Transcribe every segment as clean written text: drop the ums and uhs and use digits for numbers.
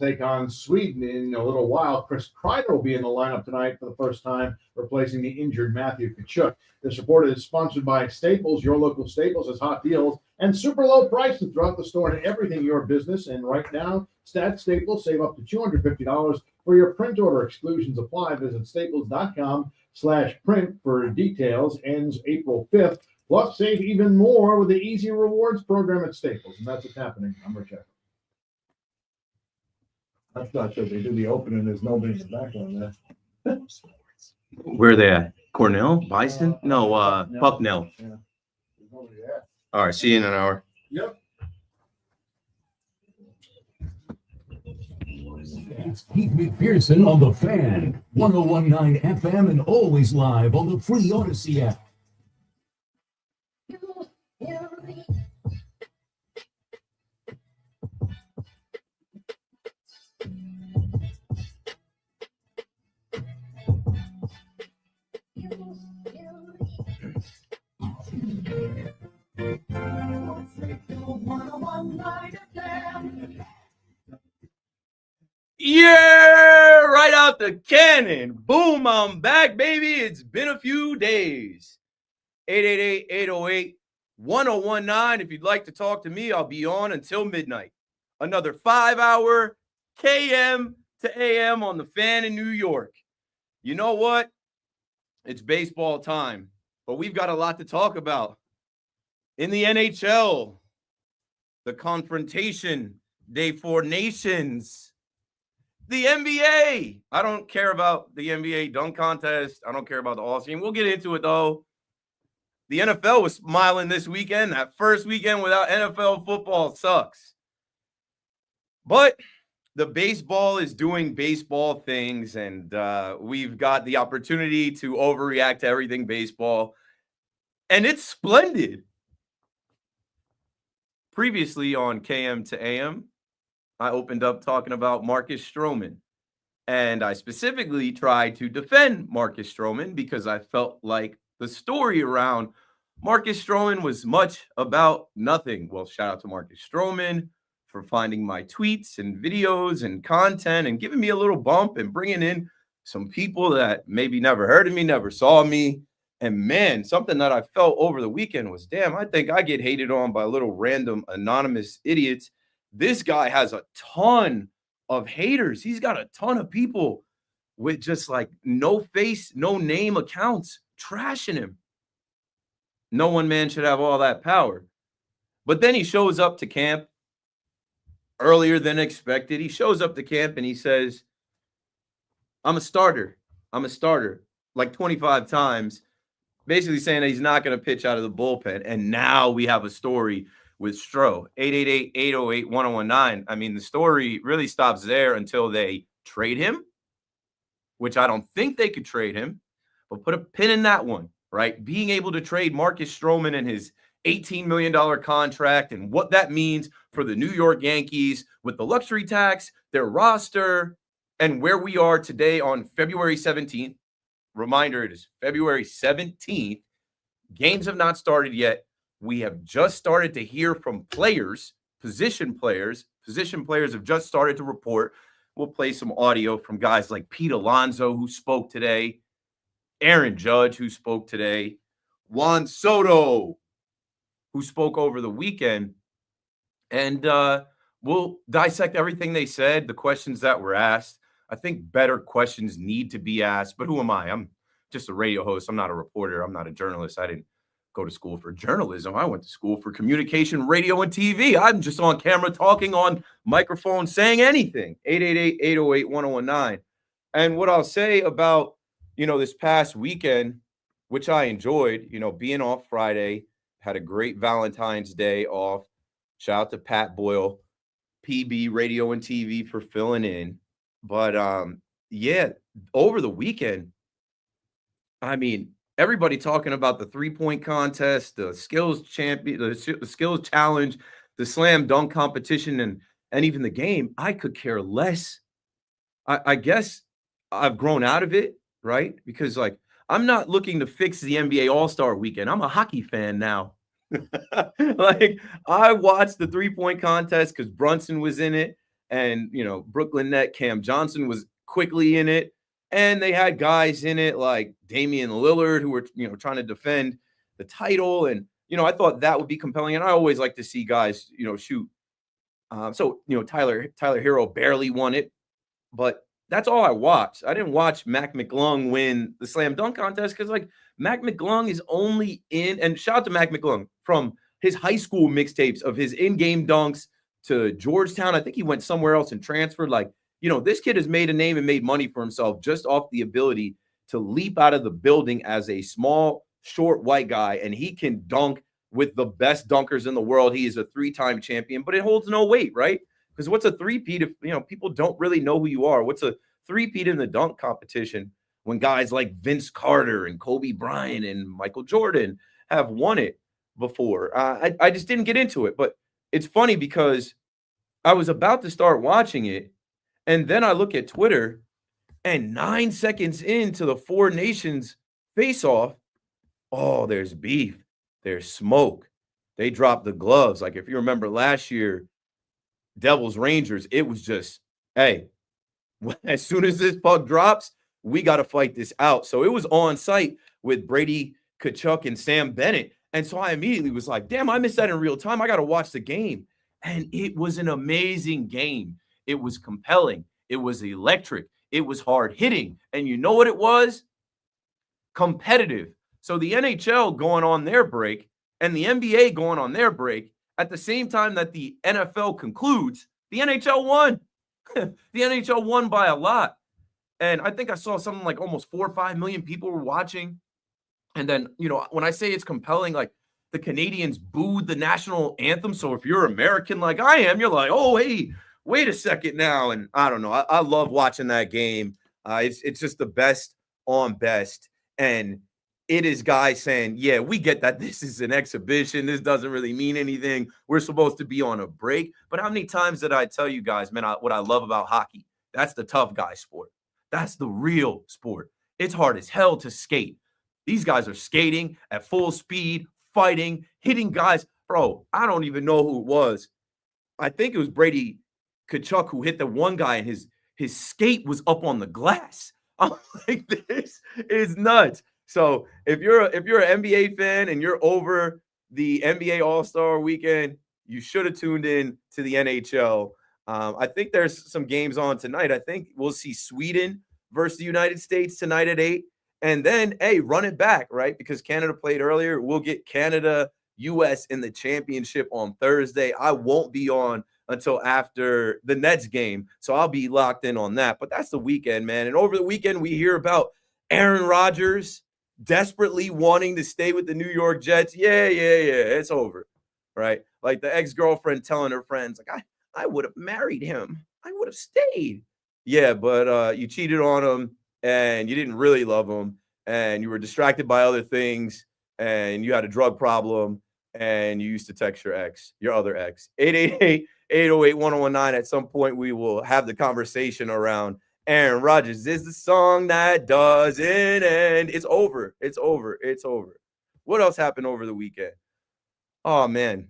take on Sweden in a little while. Chris Kreider will be in the lineup tonight for the first time, replacing the injured Matthew Tkachuk. This report is sponsored by Staples. Your local Staples has hot deals and super low prices throughout the store and everything your business. And right now, at Staples, save up to $250 for your print order. Exclusions apply. Visit staples.com/print for details. Ends April 5th. Plus, save even more with the Easy Rewards program at Staples. And that's what's happening. I'm Rich Echo. That's not that they do the opening. There's nobody in the background there. Where are they at? Cornell? Bison? No, Bucknell. Yeah. There's nobody there. All right, see you in an hour. Yep. It's Keith McPherson on The Fan, 101.9 FM, and always live on the free Odyssey app. Yeah, right out the cannon. Boom, I'm back, baby. It's been a few days. 888-808-1019. If you'd like to talk to me, I'll be on until midnight. Another 5-hour KM to AM on The Fan in New York. You know what? It's baseball time, but we've got a lot to talk about. In the NHL, the confrontation, Day 4 Nations, the NBA. I don't care about the NBA dunk contest. I don't care about the All-Star game. We'll get into it, though. The NFL was smiling this weekend. That first weekend without NFL football sucks. But the baseball is doing baseball things, and we've got the opportunity to overreact to everything baseball. And it's splendid. Previously on KM to AM, I opened up talking about Marcus Stroman. And I specifically tried to defend Marcus Stroman because I felt like the story around Marcus Stroman was much about nothing. Well, shout out to Marcus Stroman for finding my tweets and videos and content and giving me a little bump and bringing in some people that maybe never heard of me, never saw me. And man, something that I felt over the weekend was, damn, I think I get hated on by little random anonymous idiots. This guy has a ton of haters. He's got a ton of people with just like no face, no name accounts trashing him. No one man should have all that power. But then he shows up to camp earlier than expected. He shows up to camp and he says, I'm a starter. I'm a starter, like 25 times, basically saying that he's not going to pitch out of the bullpen. And now we have a story with Stro. 888-808-1019. I mean, the story really stops there until they trade him, which I don't think they could trade him, but put a pin in that one, right? Being able to trade Marcus Stroman and his $18 million contract and what that means for the New York Yankees with the luxury tax, their roster, and where we are today on February 17th. Reminder, it is February 17th. Games have not started yet. We have just started to hear from players, position players. Position players have just started to report. We'll play some audio from guys like Pete Alonso, who spoke today, Aaron Judge, who spoke today, Juan Soto, who spoke over the weekend. And we'll dissect everything they said, the questions that were asked. I think better questions need to be asked, but who am I? I'm just a radio host. I'm not a reporter. I'm not a journalist. I didn't go to school for journalism. I went to school for communication, radio, and TV. I'm just on camera talking on microphone, saying anything. 888-808-1019. And what I'll say about, this past weekend, which I enjoyed, being off Friday, had a great Valentine's Day off. Shout out to Pat Boyle, PB Radio and TV for filling in. But over the weekend, I mean, everybody talking about the 3-point contest, the skills champion, the skills challenge, the slam dunk competition, and even the game. I could care less. I guess I've grown out of it, right? Because I'm not looking to fix the NBA All-Star weekend. I'm a hockey fan now. I watched the 3-point contest because Brunson was in it. And, Brooklyn net Cam Johnson was quickly in it. And they had guys in it like Damian Lillard who were, trying to defend the title. And, I thought that would be compelling. And I always like to see guys, shoot. Tyler Hero barely won it, but that's all I watched. I didn't watch Mac McClung win the slam dunk contest because, like, Mac McClung is only in, and shout out to Mac McClung from his high school mixtapes of his in-game dunks to Georgetown. I think he went somewhere else and transferred. Like, this kid has made a name and made money for himself just off the ability to leap out of the building as a small, short white guy, and he can dunk with the best dunkers in the world. He is a 3-time champion, but it holds no weight, right? Because what's a three-peat if, people don't really know who you are? What's a three-peat in the dunk competition when guys like Vince Carter and Kobe Bryant and Michael Jordan have won it before? I just didn't get into it, but it's funny because I was about to start watching it, and then I look at Twitter, and 9 seconds into the Four Nations face-off, oh, there's beef. There's smoke. They dropped the gloves. Like, if you remember last year, Devils Rangers, it was just, hey, as soon as this puck drops, we got to fight this out. So it was on site with Brady Tkachuk and Sam Bennett. And so I immediately was like, damn, I missed that in real time. I got to watch the game. And it was an amazing game. It was compelling. It was electric. It was hard hitting. And you know what it was? Competitive. So the NHL going on their break and the NBA going on their break at the same time that the NFL concludes, the NHL won. The NHL won by a lot. And I think I saw something like almost 4 or 5 million people were watching. And then, when I say it's compelling, like, the Canadians booed the national anthem. So if you're American like I am, you're like, oh, hey, wait a second now. And I don't know. I love watching that game. It's just the best on best. And it is guys saying, yeah, we get that this is an exhibition. This doesn't really mean anything. We're supposed to be on a break. But how many times did I tell you guys, man, what I love about hockey? That's the tough guy sport. That's the real sport. It's hard as hell to skate. These guys are skating at full speed, fighting, hitting guys. Bro, I don't even know who it was. I think it was Brady Tkachuk who hit the one guy and his skate was up on the glass. I'm like, this is nuts. So if you're an NBA fan and you're over the NBA All-Star weekend, you should have tuned in to the NHL. I think there's some games on tonight. I think we'll see Sweden versus the United States tonight at 8. And then, hey, run it back, right? Because Canada played earlier. We'll get Canada, U.S. in the championship on Thursday. I won't be on until after the Nets game, so I'll be locked in on that. But that's the weekend, man. And over the weekend, we hear about Aaron Rodgers desperately wanting to stay with the New York Jets. Yeah, it's over, right? Like the ex-girlfriend telling her friends, like, I would have married him. I would have stayed. Yeah, but you cheated on him, and you didn't really love him, and you were distracted by other things, and you had a drug problem, and you used to text your other ex. 888-808-1019. At some point, we will have the conversation around Aaron Rodgers is the song that doesn't end. It's over. It's over. It's over. What else happened over the weekend? Oh, man.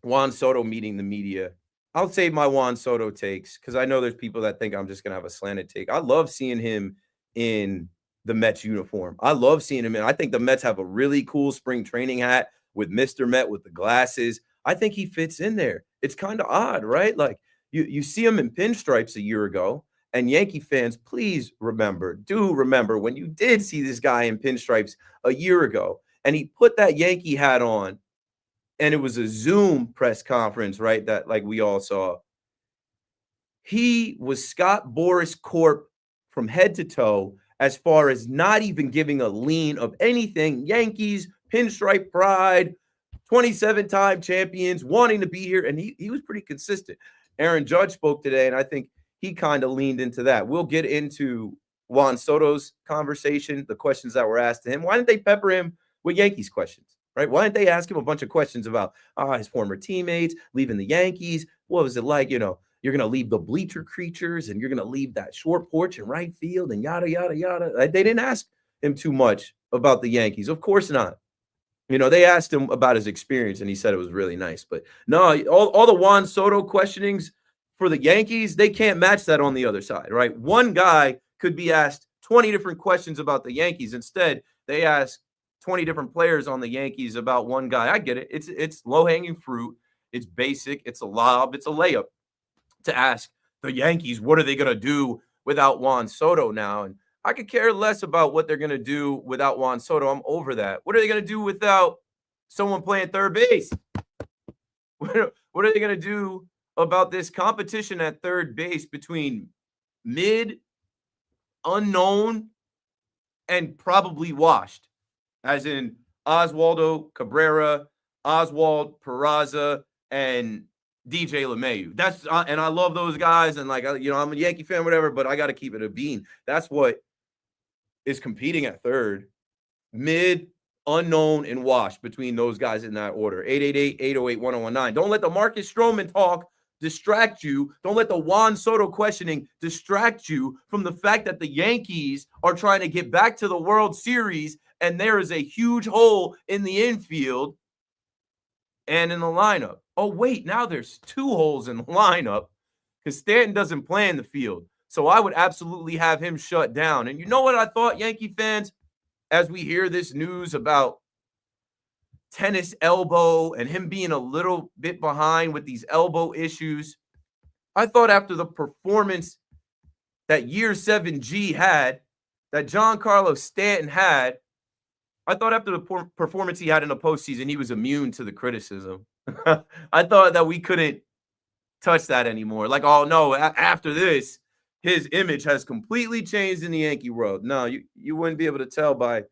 Juan Soto meeting the media. I'll save my Juan Soto takes because I know there's people that think I'm just going to have a slanted take. I love seeing him in the Mets uniform. I love seeing him in. I think the Mets have a really cool spring training hat with Mr. Met with the glasses. I think he fits in there. It's kind of odd, right? Like you see him in pinstripes a year ago. And Yankee fans, please do remember when you did see this guy in pinstripes a year ago, and he put that Yankee hat on, and it was a Zoom press conference, right, that like we all saw. He was Scott Boras Corp from head to toe as far as not even giving a lean of anything. Yankees, pinstripe pride, 27-time champions, wanting to be here, and he was pretty consistent. Aaron Judge spoke today, and I think he kind of leaned into that. We'll get into Juan Soto's conversation, the questions that were asked to him. Why didn't they pepper him with Yankees questions, right? Why didn't they ask him a bunch of questions about his former teammates, leaving the Yankees? What was it like? You're going to leave the bleacher creatures and you're going to leave that short porch in right field and yada, yada, yada. They didn't ask him too much about the Yankees. Of course not. They asked him about his experience and he said it was really nice. But no, all the Juan Soto questionings for the Yankees, they can't match that on the other side, right? One guy could be asked 20 different questions about the Yankees. Instead, they ask 20 different players on the Yankees about one guy. I get it. It's low-hanging fruit. It's basic. It's a lob. It's a layup to ask the Yankees, what are they going to do without Juan Soto now? And I could care less about what they're going to do without Juan Soto. I'm over that. What are they going to do without someone playing third base? What are they going to do about this competition at third base between mid, unknown, and probably washed, as in Oswaldo Cabrera, Oswald Peraza, and DJ LeMahieu. That's and I love those guys, and like, you know, I'm a Yankee fan, whatever, but I got to keep it a bean. That's what is competing at third, mid, unknown, and washed between those guys in that order. 888-808-1019. Don't let the Marcus Stroman talk distract you. Don't let the Juan Soto questioning distract you from the fact that the Yankees are trying to get back to the World Series, and there is a huge hole in the infield and in the lineup. Oh, wait, now there's 2 holes in the lineup because Stanton doesn't play in the field. So I would absolutely have him shut down. And you know what I thought, Yankee fans, as we hear this news about tennis elbow and him being a little bit behind with these elbow issues, I thought after the performance that year 7G had, that Giancarlo Stanton had, I thought after the performance he had in the postseason, he was immune to the criticism. I thought that we couldn't touch that anymore. Like, oh, no, after this, his image has completely changed in the Yankee world. No, you wouldn't be able to tell by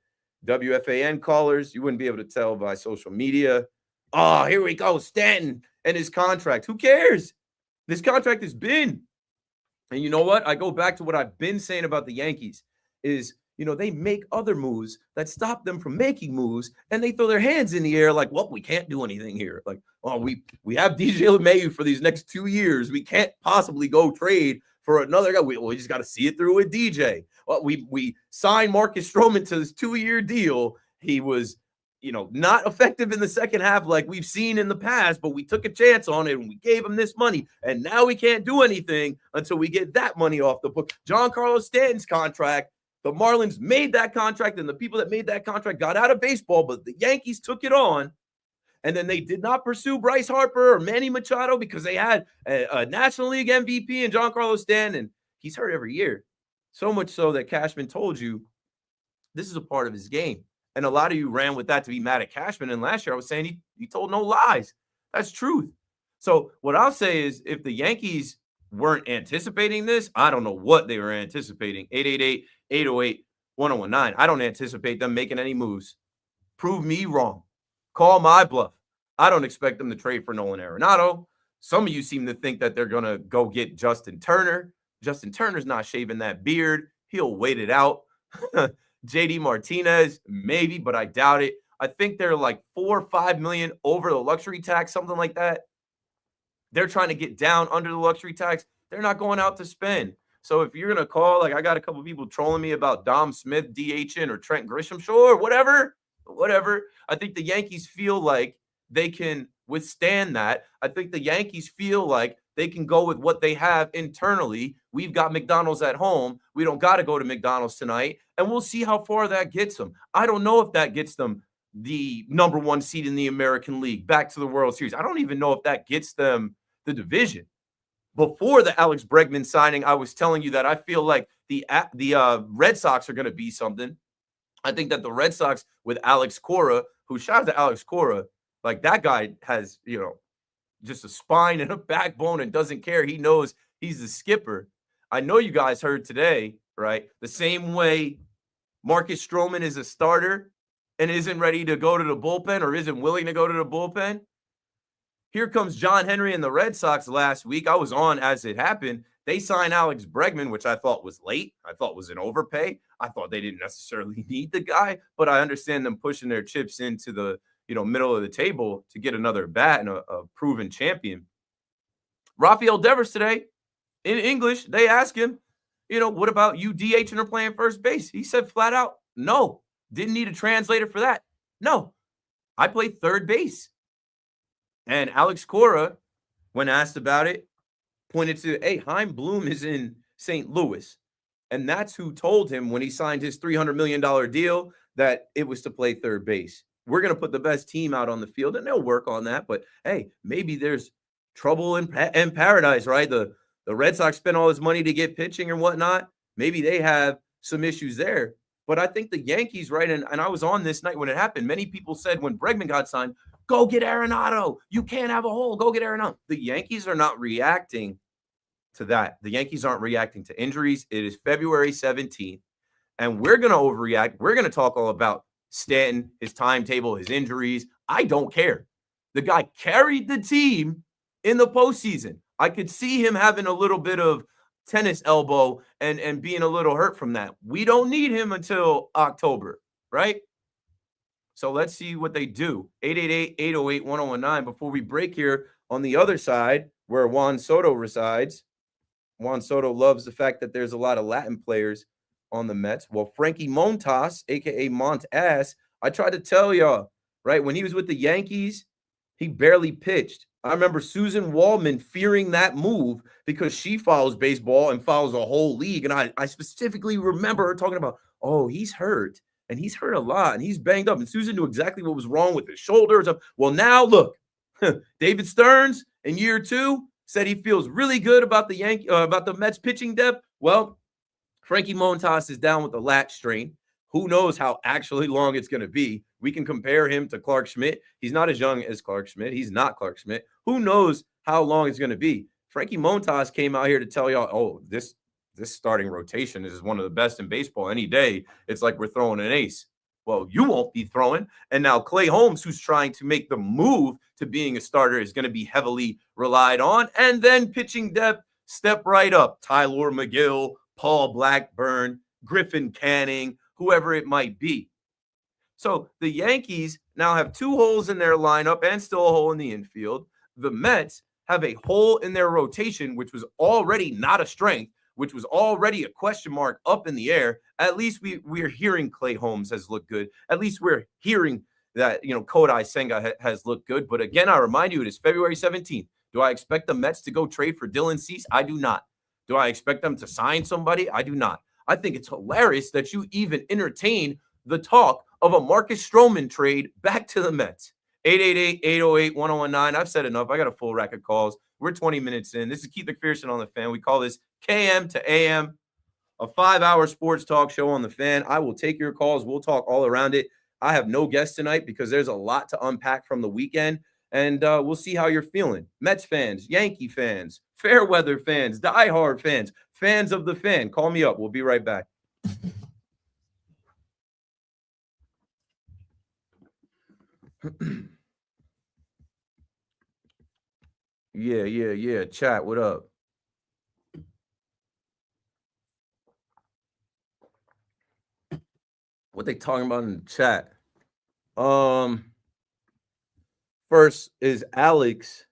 WFAN callers. You wouldn't be able to tell by social media. Oh, here we go, Stanton and his contract. Who cares? This contract has been. And you know what? I go back to what I've been saying about the Yankees is, you know, they make other moves that stop them from making moves, and they throw their hands in the air like, well, we can't do anything here. Like, oh, we have DJ LeMahieu for these next 2 years. We can't possibly go trade for another guy. We just got to see it through with DJ. Well, we signed Marcus Stroman to this 2-year deal. He was, you know, not effective in the second half like we've seen in the past, but we took a chance on it and we gave him this money. And now we can't do anything until we get that money off the book. Giancarlo Stanton's contract, the Marlins made that contract, and the people that made that contract got out of baseball, but the Yankees took it on. And then they did not pursue Bryce Harper or Manny Machado because they had a National League MVP and Giancarlo Stanton. He's hurt every year. So much so that Cashman told you this is a part of his game. And a lot of you ran with that to be mad at Cashman. And last year I was saying he told no lies. That's truth. So what I'll say is if the Yankees weren't anticipating this, I don't know what they were anticipating. 888-808-1019. I don't anticipate them making any moves. Prove me wrong. Call my bluff. I don't expect them to trade for Nolan Arenado. Some of you seem to think that they're going to go get Justin Turner. Justin Turner's not shaving that beard. He'll wait it out. JD Martinez, maybe, but I doubt it. I think they're like $4 or $5 million over the luxury tax, something like that. They're trying to get down under the luxury tax. They're not going out to spend. So if you're going to call, like I got a couple people trolling me about Dom Smith DHing or Trent Grisham, sure, whatever. I think the Yankees feel like they can withstand that. I think the Yankees feel like they can go with what they have internally. We've got McDonald's at home. We don't got to go to McDonald's tonight. And we'll see how far that gets them. I don't know if that gets them the number 1 seed in the American League, back to the World Series. I don't even know if that gets them the division. Before the Alex Bregman signing, I was telling you that I feel like the Red Sox are going to be something. I think that the Red Sox with Alex Cora, who shout out to Alex Cora, like that guy has, you know, just a spine and a backbone and doesn't care. He knows he's the skipper. I know you guys heard today, right? The same way Marcus Stroman is a starter and isn't ready to go to the bullpen or isn't willing to go to the bullpen. Here comes John Henry and the Red Sox last week. I was on as it happened. They signed Alex Bregman, which I thought was late. I thought was an overpay. I thought they didn't necessarily need the guy, but I understand them pushing their chips into the, you know, middle of the table to get another bat and a proven champion. Rafael Devers today, in English, they asked him, you know, what about you DHing or playing first base? He said flat out, no. Didn't need a translator for that. No, I play third base. And Alex Cora, when asked about it, pointed to, hey, Heim Bloom is in St. Louis. And that's who told him when he signed his $300 million deal that it was to play third base. We're going to put the best team out on the field, and they'll work on that. But, hey, maybe there's trouble in paradise, right? The Red Sox spent all this money to get pitching and whatnot. Maybe they have some issues there. But I think the Yankees, right, and I was on this night when it happened. Many people said when Bregman got signed, go get Arenado. You can't have a hole. Go get Arenado. The Yankees are not reacting to that. The Yankees aren't reacting to injuries. It is February 17th, and we're going to overreact. We're going to talk all about Stanton, his timetable, his injuries. I don't care. The guy carried the team in the postseason. I could see him having a little bit of tennis elbow and being a little hurt from that. We don't need him until October, right? So let's see what they do. 888-808-1019. Before we break here, on the other side where Juan Soto resides, Juan Soto loves the fact that there's a lot of Latin players on the Mets. Well, Frankie Montas, a.k.a. Montas, I tried to tell y'all, right, when he was with the Yankees, he barely pitched. I remember Susan Waldman fearing that move because she follows baseball and follows a whole league. And I specifically remember her talking about, oh, he's hurt, and he's hurt a lot, and he's banged up. And Susan knew exactly what was wrong with his shoulders. Well, now look, David Stearns in year 2 said he feels really good about the Mets pitching depth. Well, Frankie Montas is down with the lat strain. Who knows how actually long it's going to be? We can compare him to Clark Schmidt. He's not as young as Clark Schmidt. He's not Clark Schmidt. Who knows how long it's going to be? Frankie Montas came out here to tell y'all, oh, this starting rotation is one of the best in baseball any day. It's like we're throwing an ace. Well, you won't be throwing. And now Clay Holmes, who's trying to make the move to being a starter, is going to be heavily relied on. And then pitching depth, step right up. Tyler McGill, Paul Blackburn, Griffin Canning, whoever it might be. So the Yankees now have 2 holes in their lineup and still a hole in the infield. The Mets have a hole in their rotation, which was already not a strength, which was already a question mark up in the air. At least we're hearing Clay Holmes has looked good. At least we're hearing that, Kodai Senga has looked good. But again, I remind you, it is February 17th. Do I expect the Mets to go trade for Dylan Cease? I do not. Do I expect them to sign somebody? I do not. I think it's hilarious that you even entertain the talk of a Marcus Stroman trade back to the Mets. 888-808-1019. I've said enough. I got a full rack of calls. We're 20 minutes in. This is Keith McPherson on The Fan. We call this KM to AM, a 5-hour sports talk show on The Fan. I will take your calls. We'll talk all around it. I have no guests tonight because there's a lot to unpack from the weekend, and we'll see how you're feeling. Mets fans, Yankee fans, Fairweather fans, diehard fans, fans of The Fan. Call me up. We'll be right back. Yeah. Chat, what up? What they talking about in the chat? First is Alex.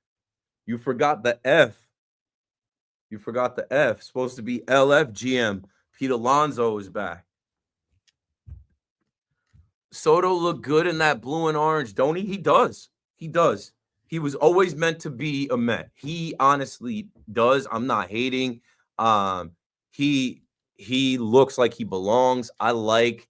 You forgot the F. Supposed to be LFGM. Pete Alonso is back. Soto looked good in that blue and orange, don't he? He does. He was always meant to be a Met. He honestly does. I'm not hating. He looks like he belongs. I like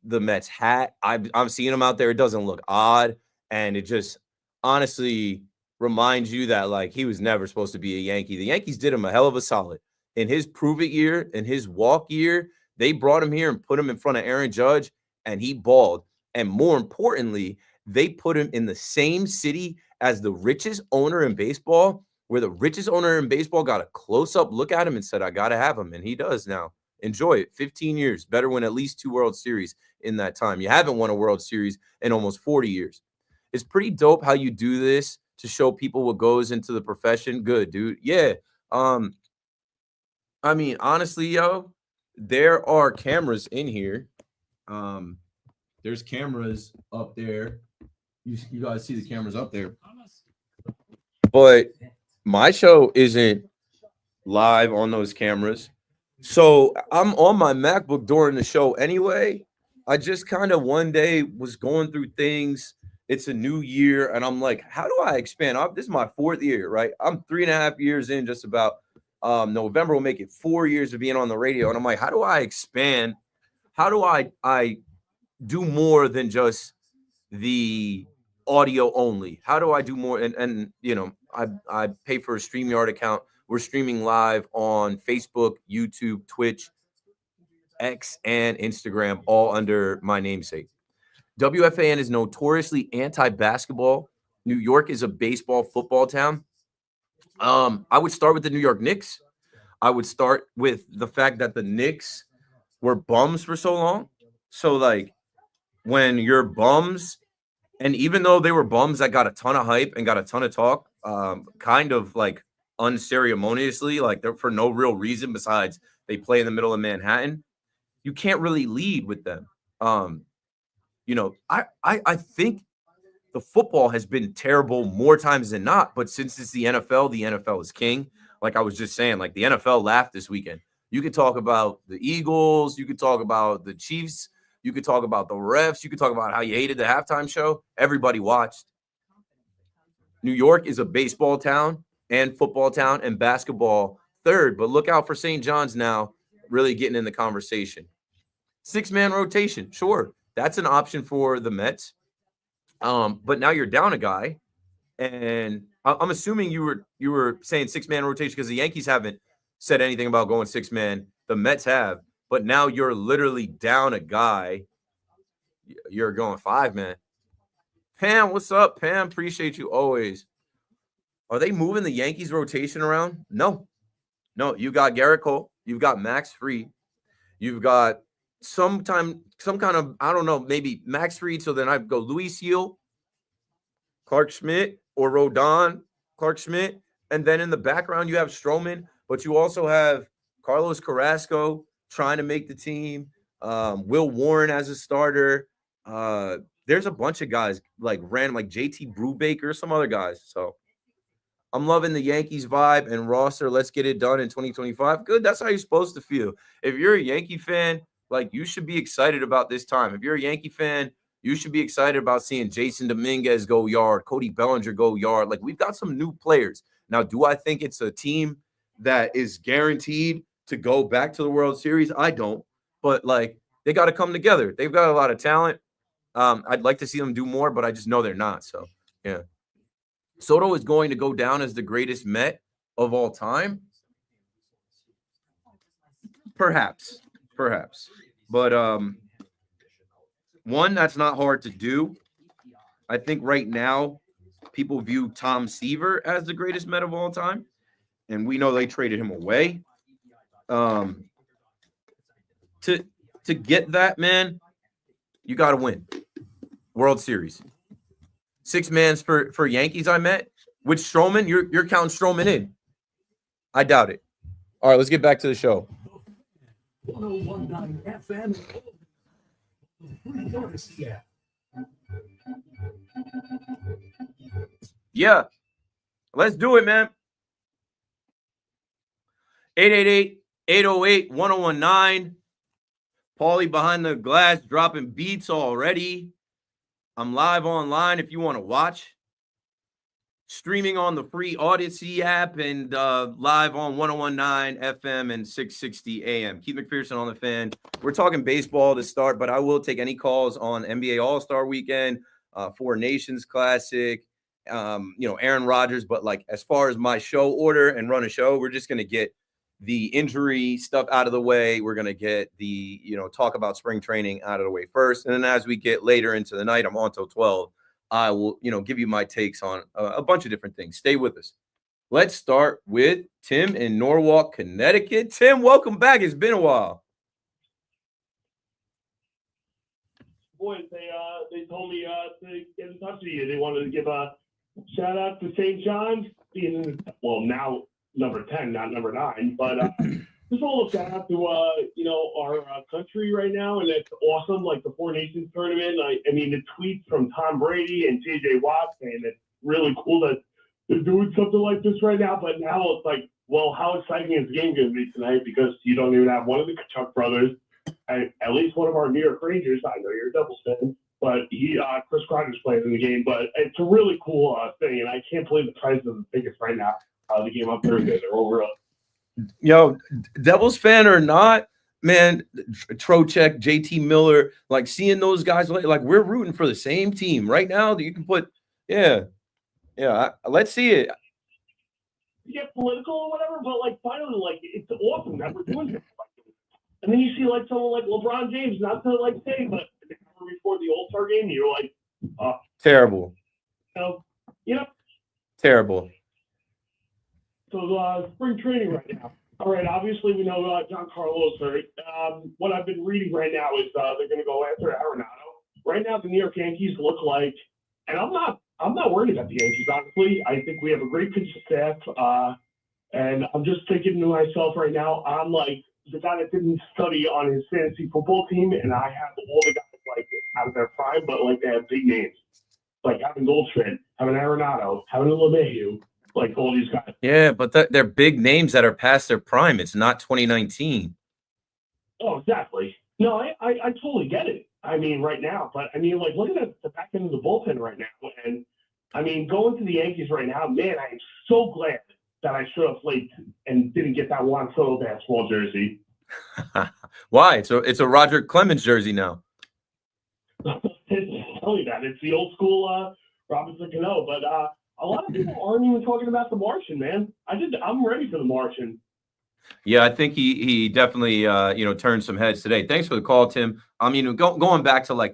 the Mets hat. I'm seeing him out there. It doesn't look odd, and it just honestly reminds you that like he was never supposed to be a Yankee. The Yankees did him a hell of a solid in his prove it year, in his walk year. They brought him here and put him in front of Aaron Judge, and he balled. And more importantly, they put him in the same city as the richest owner in baseball, where the richest owner in baseball got a close-up look at him and said, I got to have him. And he does now. Enjoy it. 15 years. Better win at least 2 World Series in that time. You haven't won a World Series in almost 40 years. It's pretty dope how you do this to show people what goes into the profession. Good, dude. Yeah. I mean, honestly, yo, there are cameras in here. There's cameras up there. You guys see the cameras up there. But my show isn't live on those cameras. So I'm on my MacBook during the show anyway. I just kind of one day was going through things It's a new year, and I'm like, how do I expand? This is my 4th year, right? I'm 3.5 years in, just about. November will make it 4 years of being on the radio, and I'm like, how do I expand? How do I do more than just the audio only? How do I do more? And I pay for a StreamYard account. We're streaming live on Facebook, YouTube, Twitch, X, and Instagram, all under my namesake. WFAN is notoriously anti-basketball. New York is a baseball football town. I would start with the New York Knicks. I would start with the fact that the Knicks were bums for so long. So, like, when you're bums, and even though they were bums that got a ton of hype and got a ton of talk, kind of like unceremoniously, like they're for no real reason besides they play in the middle of Manhattan, you can't really lead with them. I think the football has been terrible more times than not, but since it's the NFL is king. Like I was just saying, like the NFL laughed this weekend. You could talk about the Eagles, you could talk about the Chiefs, you could talk about the refs, you could talk about how you hated the halftime show. Everybody watched. New York is a baseball town and football town and basketball third, but look out for St. John's now really getting in the conversation. 6-man rotation, sure. That's an option for the Mets. But now you're down a guy, and I'm assuming you were saying 6-man rotation because the Yankees haven't said anything about going 6-man. The Mets have, but now you're literally down a guy. You're going 5-man. Pam, what's up, Pam? Appreciate you always. Are they moving the Yankees rotation around? No. You got Garrett Cole. You've got Max Fried. You've got some kind of, I don't know, maybe Max Fried. So then I'd go Luis Seal, Clark Schmidt, or Rodon, Clark Schmidt. And then in the background, you have Stroman, but you also have Carlos Carrasco trying to make the team, Will Warren as a starter. There's a bunch of guys like random, like JT Brubaker, some other guys. So I'm loving the Yankees vibe and roster. Let's get it done in 2025. Good. That's how you're supposed to feel. If you're a Yankee fan, like you should be excited about this time. If you're a Yankee fan, you should be excited about seeing Jason Dominguez go yard, Cody Bellinger go yard. Like we've got some new players. Now, do I think it's a team that is guaranteed to go back to the World Series? I don't. But like they got to come together. They've got a lot of talent. I'd like to see them do more, but I just know they're not. So, yeah. Soto is going to go down as the greatest Met of all time. Perhaps. But one, that's not hard to do. I think right now people view Tom Seaver as the greatest Met of all time, and we know they traded him away. To get that, man, you got to win World Series. 6-mans for Yankees I met with Stroman. You're counting Stroman in. I doubt it. All right, let's get back to the show. 1019 FM. Yeah. Let's do it, man. 888-808-1019. Paulie behind the glass dropping beats already. I'm live online if you want to watch. Streaming on the free Odyssey app and live on 1019 FM and 660 AM. Keith McPherson on the Fan. We're talking baseball to start, but I will take any calls on NBA All-Star Weekend, Four Nations Classic, Aaron Rodgers. But like as far as my show order and run a show, we're just going to get the injury stuff out of the way. We're going to get the, talk about spring training out of the way first. And then as we get later into the night, I'm on till 12. I will, give you my takes on a bunch of different things. Stay with us. Let's start with Tim in Norwalk, Connecticut. Tim, welcome back. It's been a while. Boys, they told me to get in touch with you. They wanted to give a shout out to St. John's, being now number 10, not number 9, but just a little shout out to our country right now, and it's awesome. Like the Four Nations tournament. I mean, the tweets from Tom Brady and J.J. Watt saying it's really cool that they're doing something like this right now. But now it's like, well, how exciting is the game going to be tonight? Because you don't even have one of the Kachuk brothers, at least one of our New York Rangers. I know you're a Devils fan, but Chris Kreider's playing in the game. But it's a really cool thing, and I can't believe the price of the tickets right now. The game on Thursday, they're over. Yo, Devils fan or not, man, Trocheck, JT Miller, like seeing those guys, like we're rooting for the same team right now. You can put, let's see it. Get political or whatever, but like finally, like it's awesome that we're doing this. And then you see like someone like LeBron James, not to like say, but before the All-Star game, you're like, Terrible. You know. Terrible. So spring training right now. All right, obviously we know John Carlos hurt. What I've been reading right now is they're going to go after Arenado. Right now, the New York Yankees look like, and I'm not worried about the Yankees, honestly. I think we have a great pitching staff, and I'm just thinking to myself right now, I'm like the guy that didn't study on his fantasy football team, and I have all the guys like out of their prime, but like they have big names, like having Goldschmidt, having Arenado, having LeMahieu, like all these guys. Yeah, but they're big names that are past their prime. It's not 2019. Oh, exactly. No, I totally get it. I mean, right now, but I mean, like, look at the back end of the bullpen right now. And I mean, going to the Yankees right now, man, I am so glad that I showed up late and didn't get that Juan Soto basketball jersey. Why? It's a Roger Clemens jersey now. Tell you that. It's the old school Robinson Cano. But a lot of people aren't even talking about the Martian, man. I'm ready for the Martian. Yeah, I think he definitely turned some heads today. Thanks for the call, Tim. I mean, going back to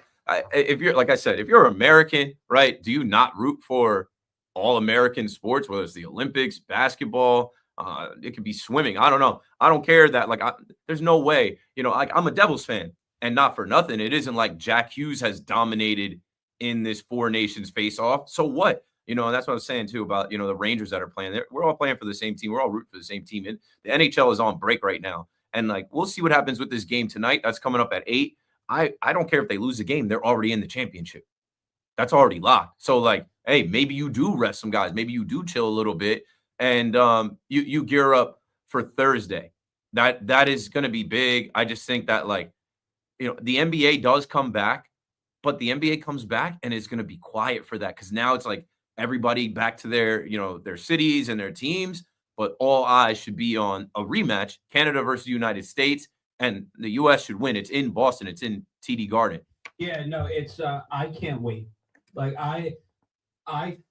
if you're American, right? Do you not root for all American sports, whether it's the Olympics, basketball, it could be swimming? I don't know. I don't care that there's no way. I'm a Devils fan, and not for nothing. It isn't like Jack Hughes has dominated in this four nations face-off. So what? And that's what I was saying too about, the Rangers that are playing. We're all playing for the same team. We're all rooting for the same team. And the NHL is on break right now. And we'll see what happens with this game tonight. That's coming up at 8. I don't care if they lose the game. They're already in the championship. That's already locked. So hey, maybe you do rest some guys. Maybe you do chill a little bit and you gear up for Thursday. That is going to be big. I just think that the NBA does come back, but the NBA comes back and it's going to be quiet for that. Cause now it's everybody back to their, their cities and their teams, but all eyes should be on a rematch, Canada versus the United States, and the U.S. should win. It's in Boston. It's in TD Garden. Yeah, no, it's I can't wait. I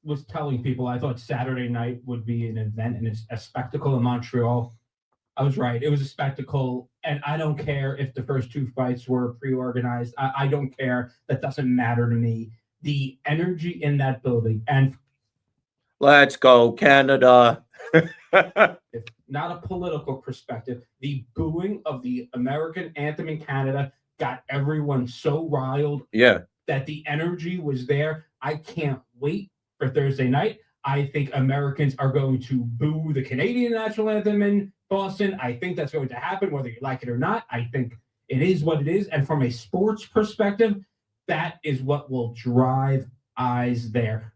was telling people I thought Saturday night would be an event and it's a spectacle in Montreal. I was right. It was a spectacle, and I don't care if the first 2 fights were pre-organized. I don't care. That doesn't matter to me. The energy in that building, and let's go Canada. if not a political perspective, the booing of the American anthem in Canada got everyone so riled. Yeah, that the energy was there. I can't wait for Thursday night. I think Americans are going to boo the Canadian national anthem in Boston. I think that's going to happen, whether you like it or not. I think it is what it is. And from a sports perspective, that is what will drive eyes there.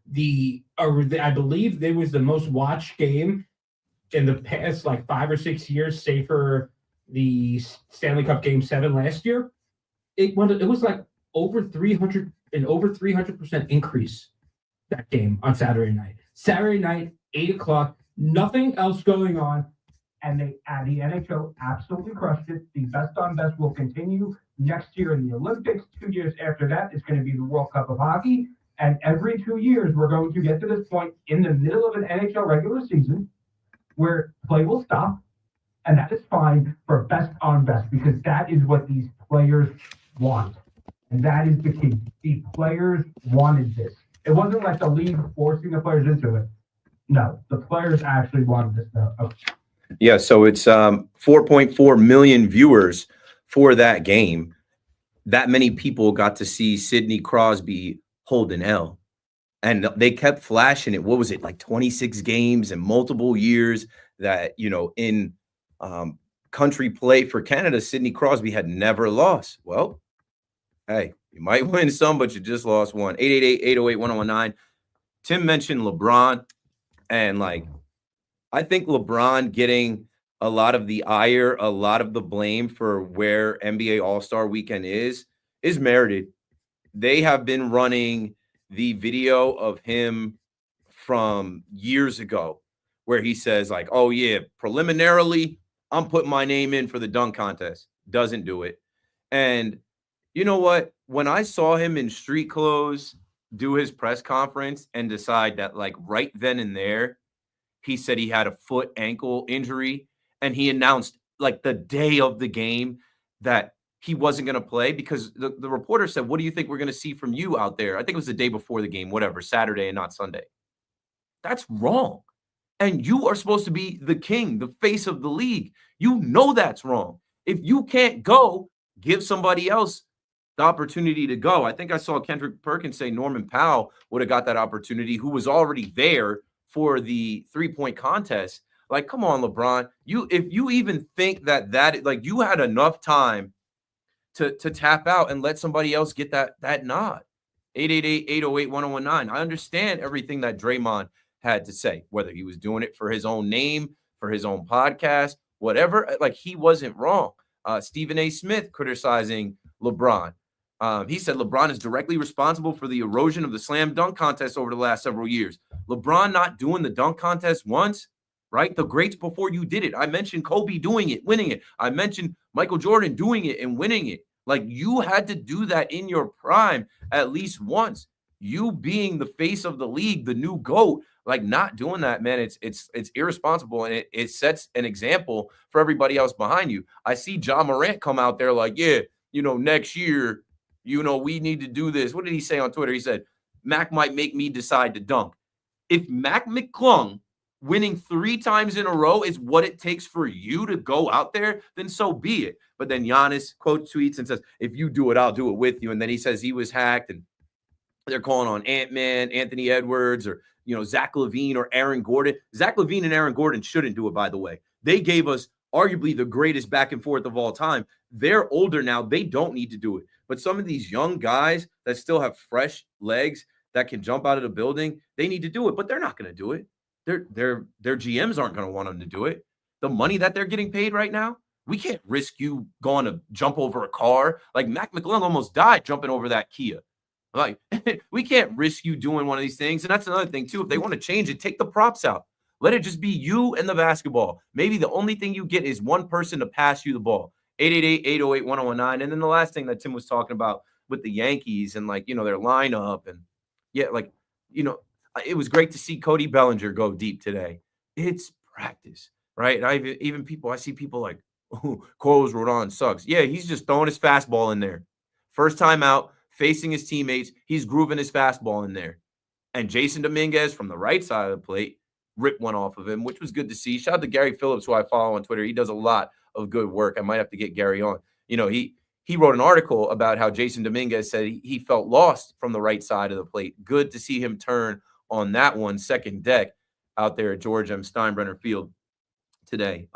I believe there was the most watched game in the past 5 or 6 years, say for the Stanley Cup Game 7 last year. It was over 300% increase that game on Saturday night. Saturday night, 8:00, nothing else going on. And the NHL absolutely crushed it. The best on best will continue next year in the Olympics. 2 years after that is going to be the World Cup of Hockey. And every 2 years, we're going to get to this point in the middle of an NHL regular season where play will stop. And that is fine for best on best, because that is what these players want. And that is the key. The players wanted this. It wasn't like the league forcing the players into it. No, the players actually wanted this stuff. Okay. Yeah, so it's 4.4 million viewers for that game. That many people got to see Sidney Crosby hold an L. And they kept flashing it. What was it, 26 games and multiple years that, in country play for Canada, Sidney Crosby had never lost. Well, hey, you might win some, but you just lost one. 888-808-1019. Tim mentioned LeBron, and I think LeBron getting a lot of the ire, a lot of the blame for where NBA All-Star Weekend is merited. they have been running the video of him from years ago where he says like, oh yeah, preliminarily, I'm putting my name in for the dunk contest. Doesn't do it. And you know what? When I saw him in street clothes do his press conference and decide that like right then and there, he said he had a foot ankle injury and he announced like the day of the game that he wasn't going to play because the reporter said, what do you think we're going to see from you out there? I think it was the day before the game, whatever, Saturday and not Sunday. That's wrong. And you are supposed to be the king, the face of the league. You know that's wrong. If you can't go, give somebody else the opportunity to go. I think I saw Kendrick Perkins say Norman Powell would have got that opportunity, who was already there for the 3-point contest. Like, come on, LeBron. If you even think that like you had enough time to tap out and let somebody else get that nod. 888-808-1019. I understand everything that Draymond had to say, whether he was doing it for his own name, for his own podcast, whatever. Like, he wasn't wrong. Stephen A. Smith criticizing LeBron. He said LeBron is directly responsible for the erosion of the slam dunk contest over the last several years. LeBron not doing the dunk contest once, right? The greats before you did it. I mentioned Kobe doing it, winning it. I mentioned Michael Jordan doing it and winning it. Like, you had to do that in your prime at least once. You being the face of the league, the new GOAT, like not doing that, man, it's irresponsible, and it sets an example for everybody else behind you. I see John Morant come out there like, yeah, next year, we need to do this. What did he say on Twitter? He said, Mac might make me decide to dunk. If Mac McClung winning 3 times in a row is what it takes for you to go out there, then so be it. But then Giannis quote tweets and says, if you do it, I'll do it with you. And then he says he was hacked, and they're calling on Ant-Man, Anthony Edwards, or, Zach LaVine or Aaron Gordon. Zach LaVine and Aaron Gordon shouldn't do it, by the way. They gave us arguably the greatest back and forth of all time. They're older now. They don't need to do it. But some of these young guys that still have fresh legs that can jump out of the building, they need to do it, but they're not going to do it. Their GMs aren't going to want them to do it. The money that they're getting paid right now, we can't risk you going to jump over a car. Like, Mac McClung almost died jumping over that Kia. Like, we can't risk you doing one of these things. And that's another thing, too. If they want to change it, take the props out. Let it just be you and the basketball. Maybe the only thing you get is one person to pass you the ball. 888-808-1019. And then the last thing that Tim was talking about with the Yankees and, like, their lineup. And, yeah, like, it was great to see Cody Bellinger go deep today. It's practice, right? And I see people like, oh, Carlos Rodon sucks. Yeah, he's just throwing his fastball in there. First time out, facing his teammates, he's grooving his fastball in there. And Jason Dominguez from the right side of the plate ripped one off of him, which was good to see. Shout out to Gary Phillips, who I follow on Twitter. He does a lot of good work. I might have to get Gary on. He wrote an article about how Jason Dominguez said he felt lost from the right side of the plate. Good to see him turn on that one, second deck out there at George M. Steinbrenner Field today.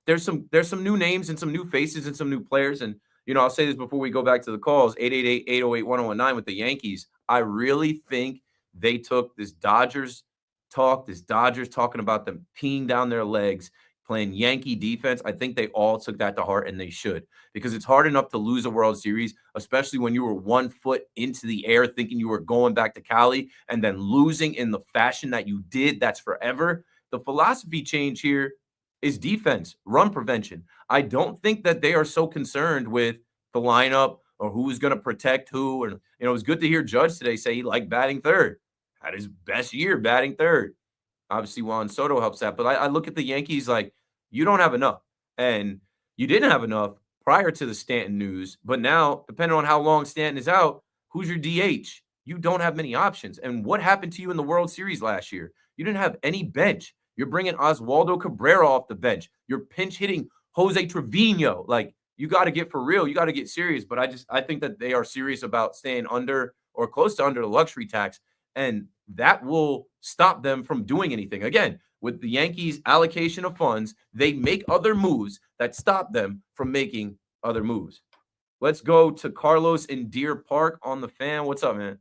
There's some new names and some new faces and some new players. And, I'll say this before we go back to the calls, 888-808-1019 with the Yankees. I really think they took this Dodgers talking about them peeing down their legs, playing Yankee defense. I think they all took that to heart, and they should, because it's hard enough to lose a World Series, especially when you were 1 foot into the air thinking you were going back to Cali and then losing in the fashion that you did. That's forever. The philosophy change here is defense, run prevention. I don't think that they are so concerned with the lineup or who's going to protect who. And, it was good to hear Judge today say he liked batting third, had his best year batting third. Obviously, Juan Soto helps that. But I look at the Yankees like, you don't have enough. And you didn't have enough prior to the Stanton news. But now, depending on how long Stanton is out, who's your DH? You don't have many options. And what happened to you in the World Series last year? You didn't have any bench. You're bringing Oswaldo Cabrera off the bench. You're pinch hitting Jose Trevino. Like, you got to get for real. You got to get serious. But I think that they are serious about staying under or close to under the luxury tax. And that will stop them from doing anything. Again, with the Yankees' allocation of funds, they make other moves that stop them from making other moves. Let's go to Carlos in Deer Park on the Fan. What's up, man?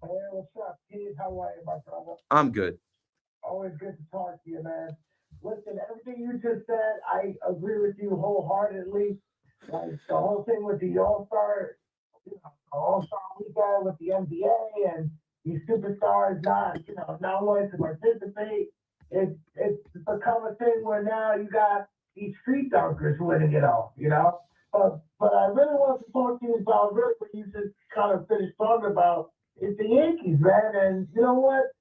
Hey, what's up, Pete? How are you, my brother? I'm good. Always good to talk to you, man. Listen, everything you just said, I agree with you wholeheartedly. Like, the whole thing with the All-Star, All-Star Weekend with the NBA and these superstars not wanting to participate. It's become a thing where now you got these street dunkers winning it all, But I really want to talk to you about really what you just kind of finished talking about is the Yankees, man. And you know what?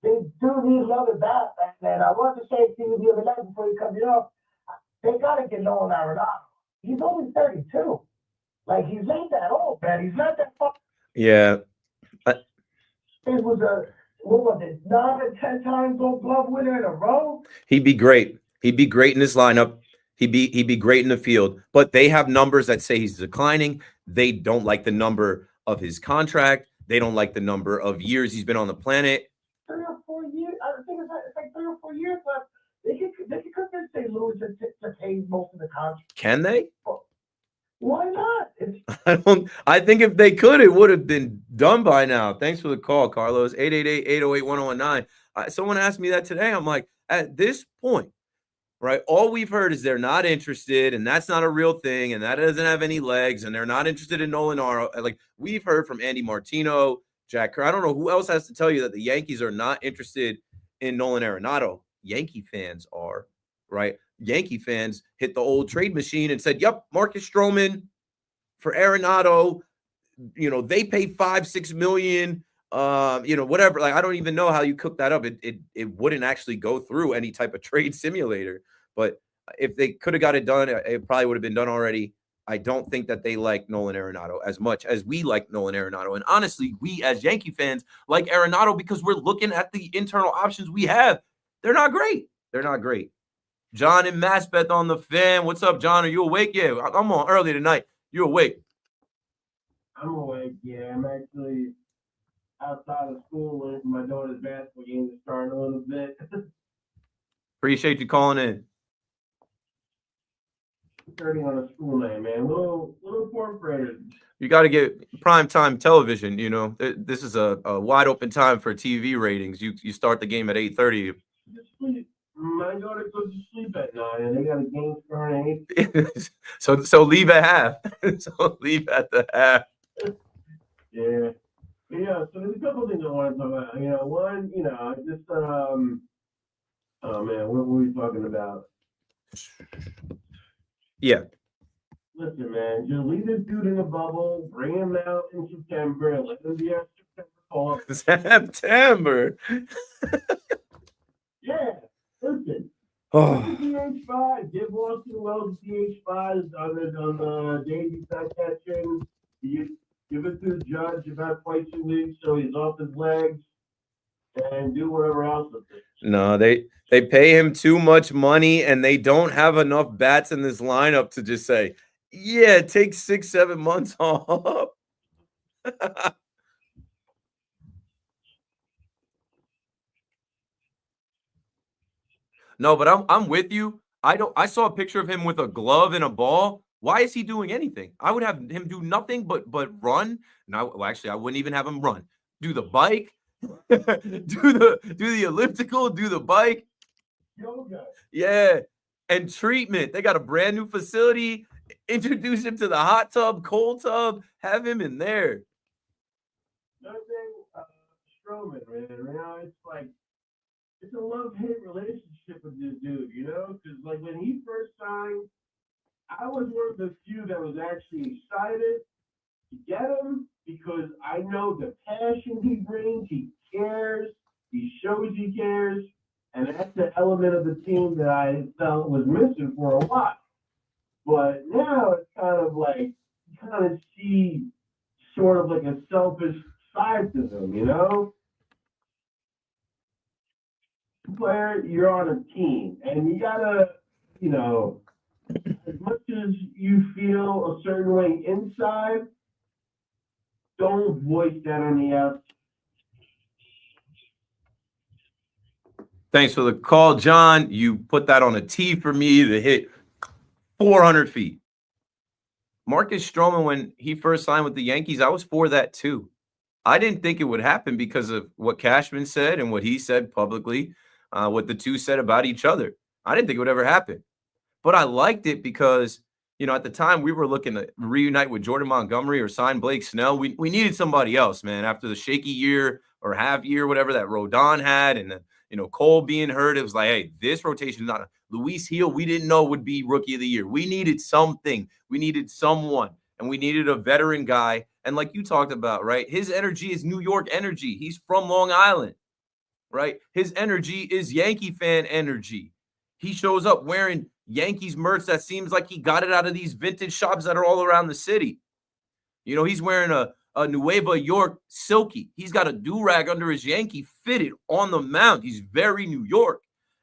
They do need another bat, and I want to say to you the other night before you cut me off, they got to get Nolan Arenado. He's only 32. Like, he's ain't that old, man. He's not that fucking. Yeah. It was what was it, 9 or 10 times Gold Glove winner in a row? He'd be great. He'd be great in this lineup. He'd be great in the field. But they have numbers that say he's declining. They don't like the number of his contract. They don't like the number of years he's been on the planet. 3 or 4 years. I think it's like 3 or 4 years left. They could convince St. Louis to pay most of the contract. Can they? Why not? I think if they could, it would have been done by now. Thanks for the call, Carlos. 888-808-1019. Someone asked me that today. I'm like, at this point, right, all we've heard is they're not interested, and that's not a real thing, and that doesn't have any legs, and they're not interested in Nolan Arenado. Like, we've heard from Andy Martino, Jack Kerr. I don't know who else has to tell you that the Yankees are not interested in Nolan Arenado. Yankee fans are, right? Yankee fans hit the old trade machine and said, yep, Marcus Stroman for Arenado. They pay $5-6 million, whatever. Like, I don't even know how you cook that up. It wouldn't actually go through any type of trade simulator. But if they could have got it done, it probably would have been done already. I don't think that they like Nolan Arenado as much as we like Nolan Arenado. And honestly, we as Yankee fans like Arenado because we're looking at the internal options we have. They're not great. They're not great. John and Maspeth on the Fan. What's up, John? Are you awake? Yeah, I'm on early tonight. You awake? I'm awake, yeah. I'm actually outside of school waiting for my daughter's basketball game to start in a little bit. Appreciate you calling in. Starting on a school night, man. Little fourth graders. You got to get primetime television. This is a wide open time for TV ratings. You start the game at 8:30. Just sleep. My daughter goes to sleep at 9, and they got a game starting at 8. So leave at half. So leave at the half. Yeah. Yeah, so there's a couple things I want to talk about. One, just oh man, what were we talking about? Yeah. Listen, man, just leave this dude in the bubble, bring him out in September, and let him be our September call. September. Yeah, listen. Oh. DH5, give Austin Wells DH5 on the days he's not catching. You give it to the judge about twice a week so he's off his legs, and do whatever else with it. No, they pay him too much money, and they don't have enough bats in this lineup to just say, yeah, take 6-7 months off. No, but I'm with you. I saw a picture of him with a glove and a ball. Why is he doing anything? I would have him do nothing but run. Actually, I wouldn't even have him run. Do the bike, do the elliptical, do the bike. Yoga. Yeah, and treatment. They got a brand new facility. Introduce him to the hot tub, cold tub. Have him in there. Another thing, Stroman, man. It's like it's a love-hate relationship with this dude, because like when he first signed, I was one of the few that was actually excited to get him because I know the passion he brings. He cares. He shows he cares. And that's the element of the team that I felt was missing for a while. But now it's kind of like you kind of see sort of like a selfish side to them, Player, you're on a team, and you gotta, as much as you feel a certain way inside, don't voice that on the outside. Thanks for the call, John. You put that on a tee for me to hit 400 feet. Marcus Stroman, when he first signed with the Yankees, I was for that too. I didn't think it would happen because of what Cashman said and what he said publicly, what the two said about each other. I didn't think it would ever happen. But I liked it because at the time we were looking to reunite with Jordan Montgomery or sign Blake Snell. We needed somebody else, man. After the shaky year or half year, whatever that Rodon had, and then, Cole being hurt, it was like, hey, this rotation is not Luis Hill. We didn't know would be rookie of the year. We needed something. We needed someone, and we needed a veteran guy. And like you talked about, right? His energy is New York energy. He's from Long Island, right? His energy is Yankee fan energy. He shows up wearing Yankees merch that seems like he got it out of these vintage shops that are all around the city. He's wearing a Nueva York silky. He's got a do-rag under his Yankee fitted on the mound. He's very New York.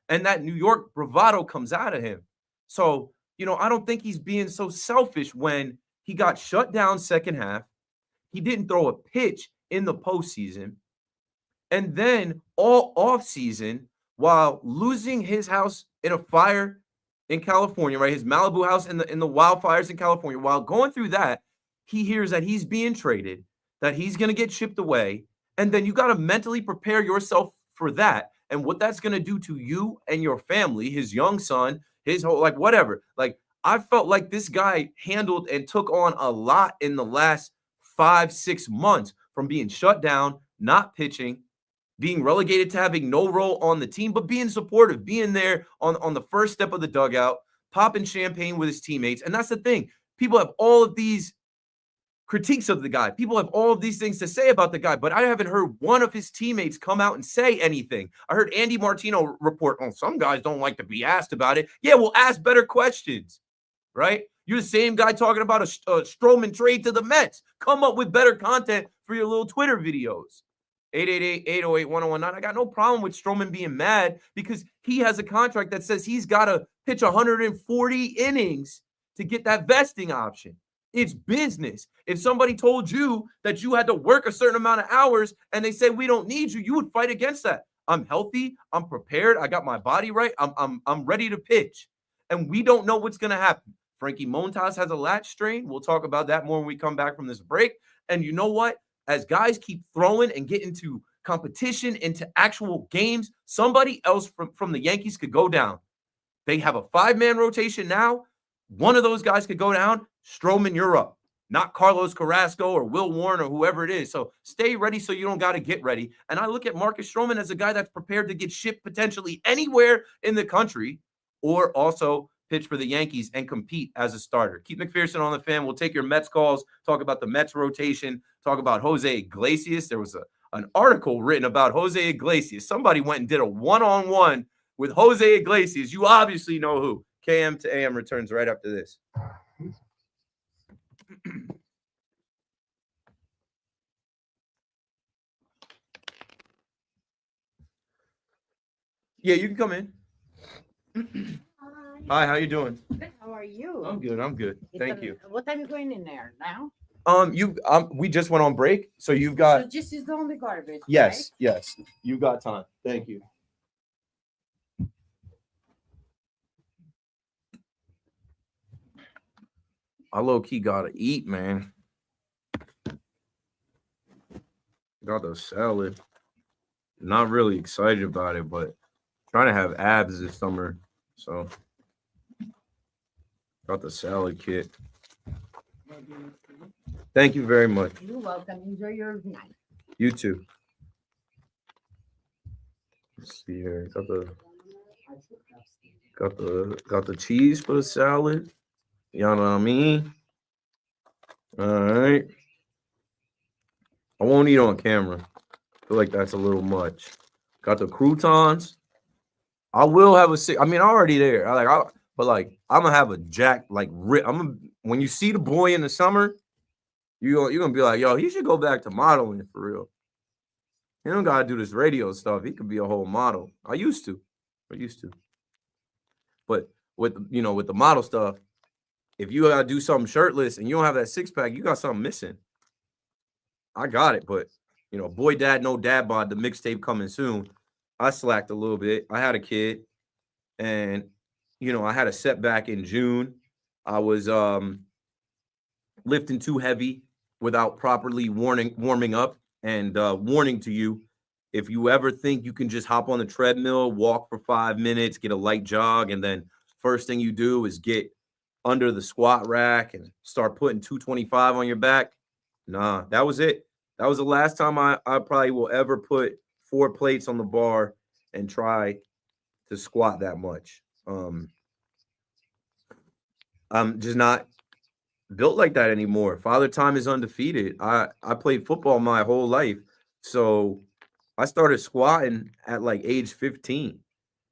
And that New York bravado comes out of him. So, I don't think he's being so selfish when he got shut down second half. He didn't throw a pitch in the postseason. And then all offseason, while losing his house in a fire in California, right? His Malibu house in the wildfires in California, while going through that, he hears that he's being traded, that he's going to get shipped away. And then you got to mentally prepare yourself for that and what that's going to do to you and your family, his young son, his whole, whatever. I felt like this guy handled and took on a lot in the last 5-6 months, from being shut down, not pitching, being relegated to having no role on the team, but being supportive, being there on the first step of the dugout, popping champagne with his teammates. And that's the thing. People have all of these critiques of the guy. People have all of these things to say about the guy, but I haven't heard one of his teammates come out and say anything. I heard Andy Martino report, some guys don't like to be asked about it. Yeah, well, ask better questions, right? You're the same guy talking about a Stroman trade to the Mets. Come up with better content for your little Twitter videos. 888-808-1019. I got no problem with Stroman being mad because he has a contract that says he's got to pitch 140 innings to get that vesting option. It's business. If somebody told you that you had to work a certain amount of hours and they say we don't need you, you would fight against that. I'm healthy. I'm prepared. I got my body right. I'm ready to pitch. And we don't know what's going to happen. Frankie Montas has a latch strain. We'll talk about that more when we come back from this break. And you know what? As guys keep throwing and get into competition, into actual games, somebody else from the Yankees could go down. They have a 5-man rotation now. One of those guys could go down. Stroman, you're up. Not Carlos Carrasco or Will Warren or whoever it is. So stay ready so you don't got to get ready. And I look at Marcus Stroman as a guy that's prepared to get shipped potentially anywhere in the country, or also pitch for the Yankees and compete as a starter. Keith McPherson on the Fan. We'll take your Mets calls, talk about the Mets rotation, talk about Jose Iglesias. There was an article written about Jose Iglesias. Somebody went and did a one-on-one with Jose Iglesias. You obviously know who. KM to AM returns right after this. Yeah, you can come in. Hi, how you doing? Good. How are you? I'm good. I'm good. Thank you. What time are you going in there now? We just went on break, so you've got. So just use the only garbage. Yes, yes. You got time. Thank you. I low-key gotta eat, man. Got the salad. Not really excited about it, but trying to have abs this summer. So got the salad kit. Thank you very much. You're welcome. Enjoy your night. You too. Let's see here. Got the cheese for the salad. Y'all know what I mean? All right. I won't eat on camera. I feel like that's a little much. Got the croutons. I will have I'm already there. I'm gonna have a jack when you see the boy in the summer, you're gonna be like, yo, he should go back to modeling for real. He don't gotta do this radio stuff. He could be a whole model. I used to. But with the model stuff, if you gotta do something shirtless and you don't have that 6-pack, you got something missing. I got it, but Boy Dad No Dad Bod, the mixtape coming soon. I slacked a little bit. I had a kid, and I had a setback in June. I was lifting too heavy without properly warming up. And warning to you, if you ever think you can just hop on the treadmill, walk for 5 minutes, get a light jog, and then first thing you do is get under the squat rack and start putting 225 on your back. Nah, that was it. That was the last time I probably will ever put 4 plates on the bar and try to squat that much. I'm just not built like that anymore. Father Time is undefeated. I played football my whole life. So I started squatting at like age 15.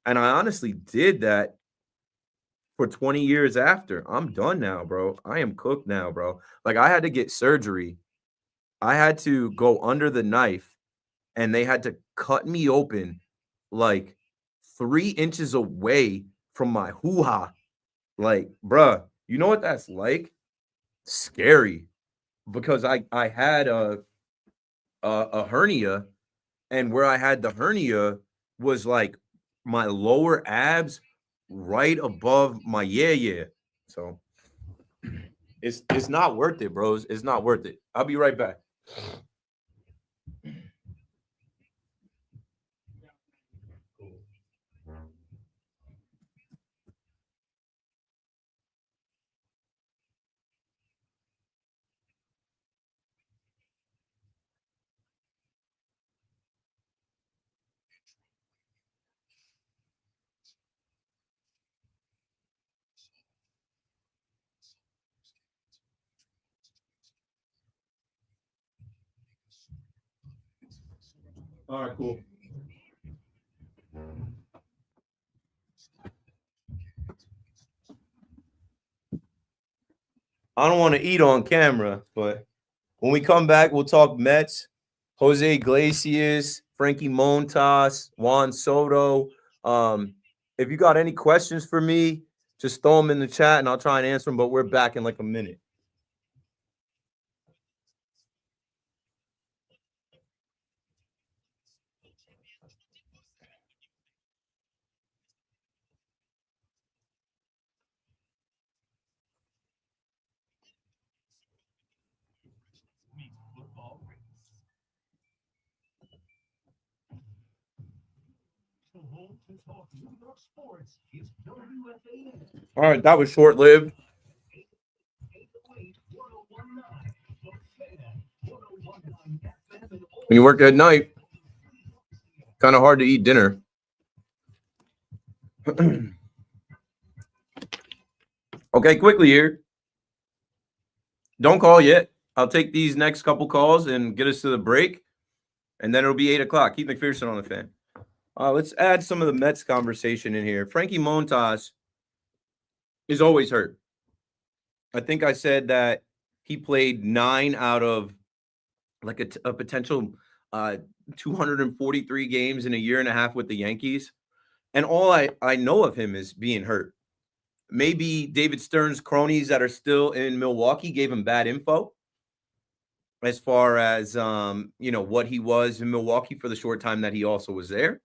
And I honestly did that for 20 years after. I'm done now, bro. I am cooked now, bro. Like I had to get surgery. I had to go under the knife and they had to cut me open like 3 inches away from my hoo-ha. Like, bruh, you know what that's like? Scary. Because I had a hernia, and where I had the hernia was like my lower abs right above my yeah. So it's not worth it, bros. It's not worth it. I'll be right back. All right, cool. I don't want to eat on camera, but when we come back, we'll talk Mets, Jose Iglesias, Frankie Montas, Juan Soto. If you got any questions for me, just throw them in the chat and I'll try and answer them, but we're back in like a minute. All right, that was short-lived. When you work at night, kind of hard to eat dinner. Okay, quickly here. Don't call yet. I'll take these next couple calls and get us to the break, and then it'll be 8 o'clock. Keith McPherson on the Fan. Let's add some of the Mets conversation in here. Frankie Montas is always hurt. I think I said that he played 9 out of like a potential 243 games in a year and a half with the Yankees. And all I know of him is being hurt. Maybe David Stern's cronies that are still in Milwaukee gave him bad info as far as, what he was in Milwaukee for the short time that he also was there.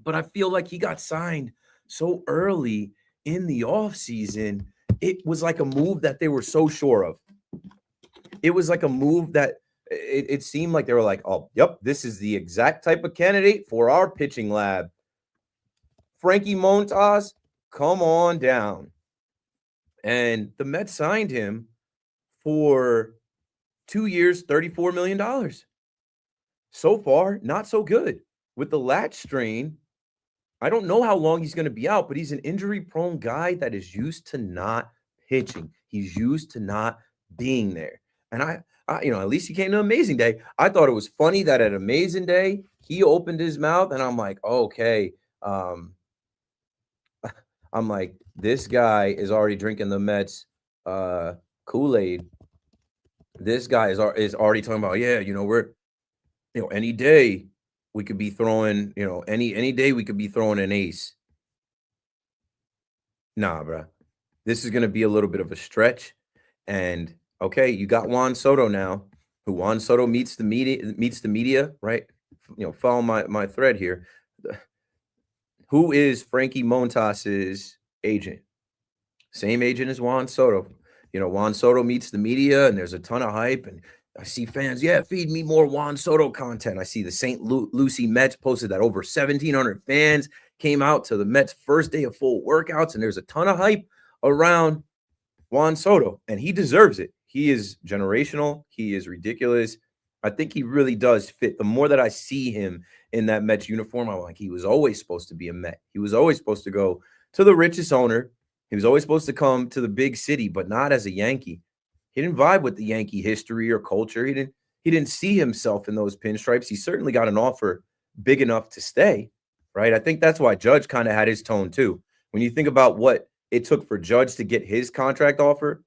But I feel like he got signed so early in the offseason. It was like a move that they were so sure of. It was like a move that it seemed like they were like, oh, yep, this is the exact type of candidate for our pitching lab. Frankie Montas, come on down. And the Mets signed him for 2 years, $34 million. So far, not so good. With the lat strain, I don't know how long he's going to be out, but he's an injury-prone guy that is used to not pitching. He's used to not being there. And I at least he came to Amazing Day. I thought it was funny that at Amazing Day, he opened his mouth, and I'm like, okay. I'm like, this guy is already drinking the Mets Kool-Aid. This guy is already talking about, we're, any day we could be throwing, any day we could be throwing an ace. Nah, bro. This is going to be a little bit of a stretch. And, okay, you got Juan Soto now, who Juan Soto meets the media, right? Follow my thread here. Who is Frankie Montas's agent? Same agent as Juan Soto. Juan Soto meets the media, and there's a ton of hype, and I see fans, feed me more Juan Soto content. I see the St. Lucie Mets posted that over 1,700 fans came out to the Mets' first day of full workouts, and there's a ton of hype around Juan Soto, and he deserves it. He is generational. He is ridiculous. I think he really does fit. The more that I see him in that Mets uniform, I'm like, he was always supposed to be a Met. He was always supposed to go to the richest owner. He was always supposed to come to the big city, but not as a Yankee. He didn't vibe with the Yankee history or culture. He didn't see himself in those pinstripes. He certainly got an offer big enough to stay, right? I think that's why Judge kind of had his tone too. When you think about what it took for Judge to get his contract offer,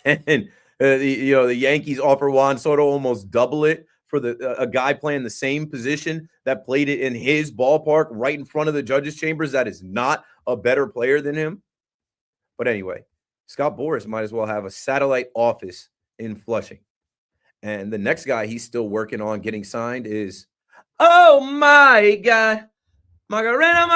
and the Yankees offer Juan Soto almost double it for a guy playing the same position that played it in his ballpark right in front of the judges' chambers that is not a better player than him. But anyway, Scott Boras might as well have a satellite office in Flushing. And the next guy he's still working on getting signed is, oh my God, Macarena.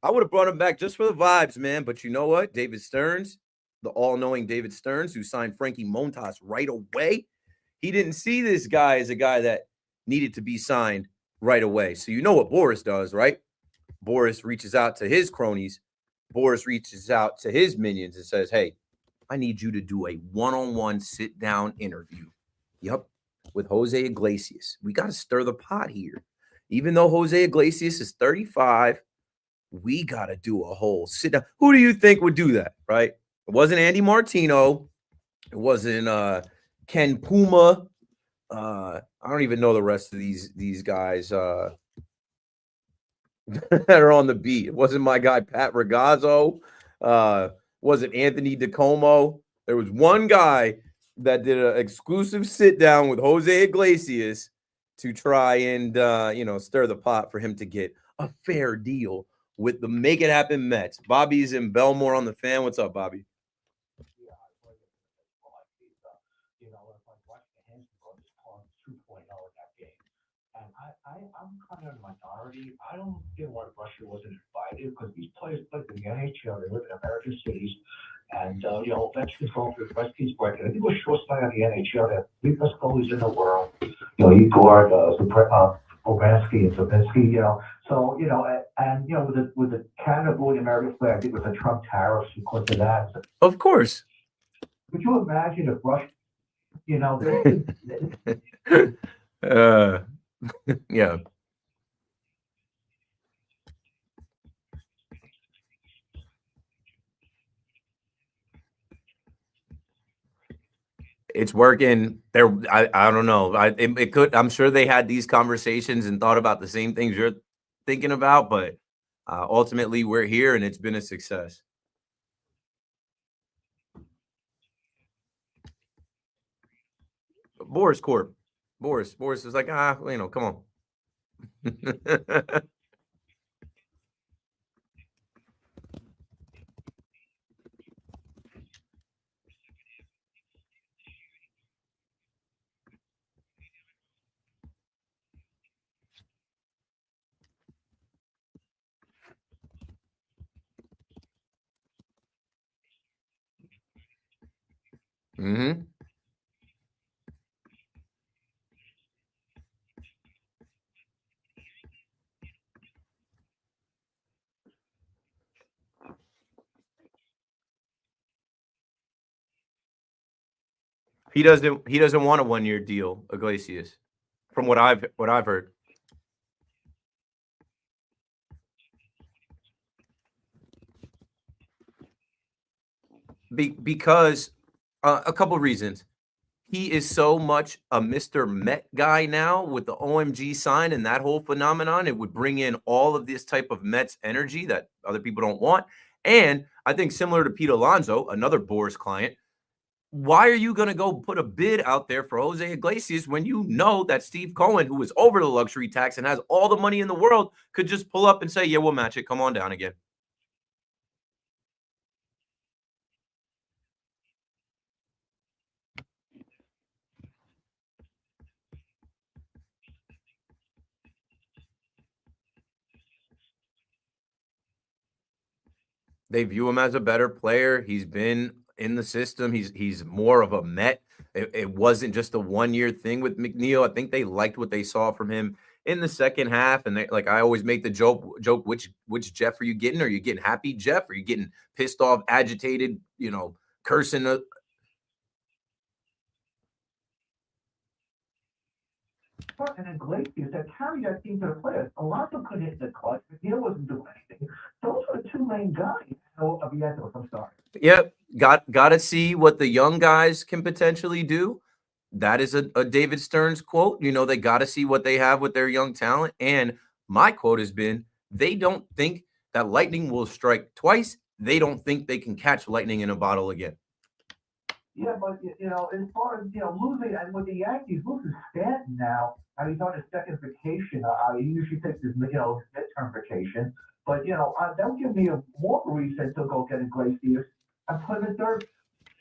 I would have brought him back just for the vibes, man. But you know what? David Stearns, the all-knowing David Stearns, who signed Frankie Montas right away, he didn't see this guy as a guy that needed to be signed right away. So you know what Boras does, right? Boras reaches out to his cronies. Boras reaches out to his minions and says, hey, I need you to do a one-on-one sit-down interview. Yep, with Jose Iglesias. We got to stir the pot here. Even though Jose Iglesias is 35, we got to do a whole sit-down. Who do you think would do that, right? It wasn't Andy Martino. It wasn't Ken Puma. I don't even know the rest of these guys that are on the beat. It wasn't my guy Pat Ragazzo. Wasn't Anthony DiComo. There was one guy that did an exclusive sit down with Jose Iglesias to try and stir the pot for him to get a fair deal with the Make It Happen Mets. Bobby's in Belmore on the Fan. What's up, Bobby? I'm kind of in the minority. I don't get why Russia wasn't invited because these players play in the NHL. They live in American cities, and Ovechkin's going for the Gretzky's breaking. I think we're short play on the NHL. They're the best goalies in the world. Igor, Obransky, and Zabinski. So with the Canada voting American flag, I think with the Trump tariffs because of that. Of course. Could you imagine if Russia, yeah. It's working there. I don't know. It could. I'm sure they had these conversations and thought about the same things you're thinking about, but ultimately we're here and it's been a success. Boris Corp. Boris is like, come on. Mm-hmm. He doesn't want a 1-year deal, Iglesias, from what I've heard. Because a couple of reasons. He is so much a Mr. Met guy now with the OMG sign and that whole phenomenon. It would bring in all of this type of Mets energy that other people don't want. And I think similar to Pete Alonso, another Boras client, why are you going to go put a bid out there for Jose Iglesias when you know that Steve Cohen, who is over the luxury tax and has all the money in the world, could just pull up and say, yeah, we'll match it. Come on down again. They view him as a better player. He's been in the system. He's more of a Met. It wasn't just a 1-year thing with McNeil. I think they liked what they saw from him in the second half, and they, like I always make the joke, which Jeff are you getting? Are you getting happy, Jeff? Are you getting pissed off, agitated, cursing? And Iglesias that carried that team to the playoffs. Alonso couldn't hit the clutch. McNeil wasn't doing anything. Those were the two main guys. I'm sorry. Yep, got to see what the young guys can potentially do. That is a David Stearns quote. They got to see what they have with their young talent. And my quote has been, they don't think that lightning will strike twice. They don't think they can catch lightning in a bottle again. Yeah, but as far as losing, and with the Yankees losing Stanton now, and he's on his second vacation. He usually takes his midterm vacation, but that would give me more reason to go get Iglesias and put him in third.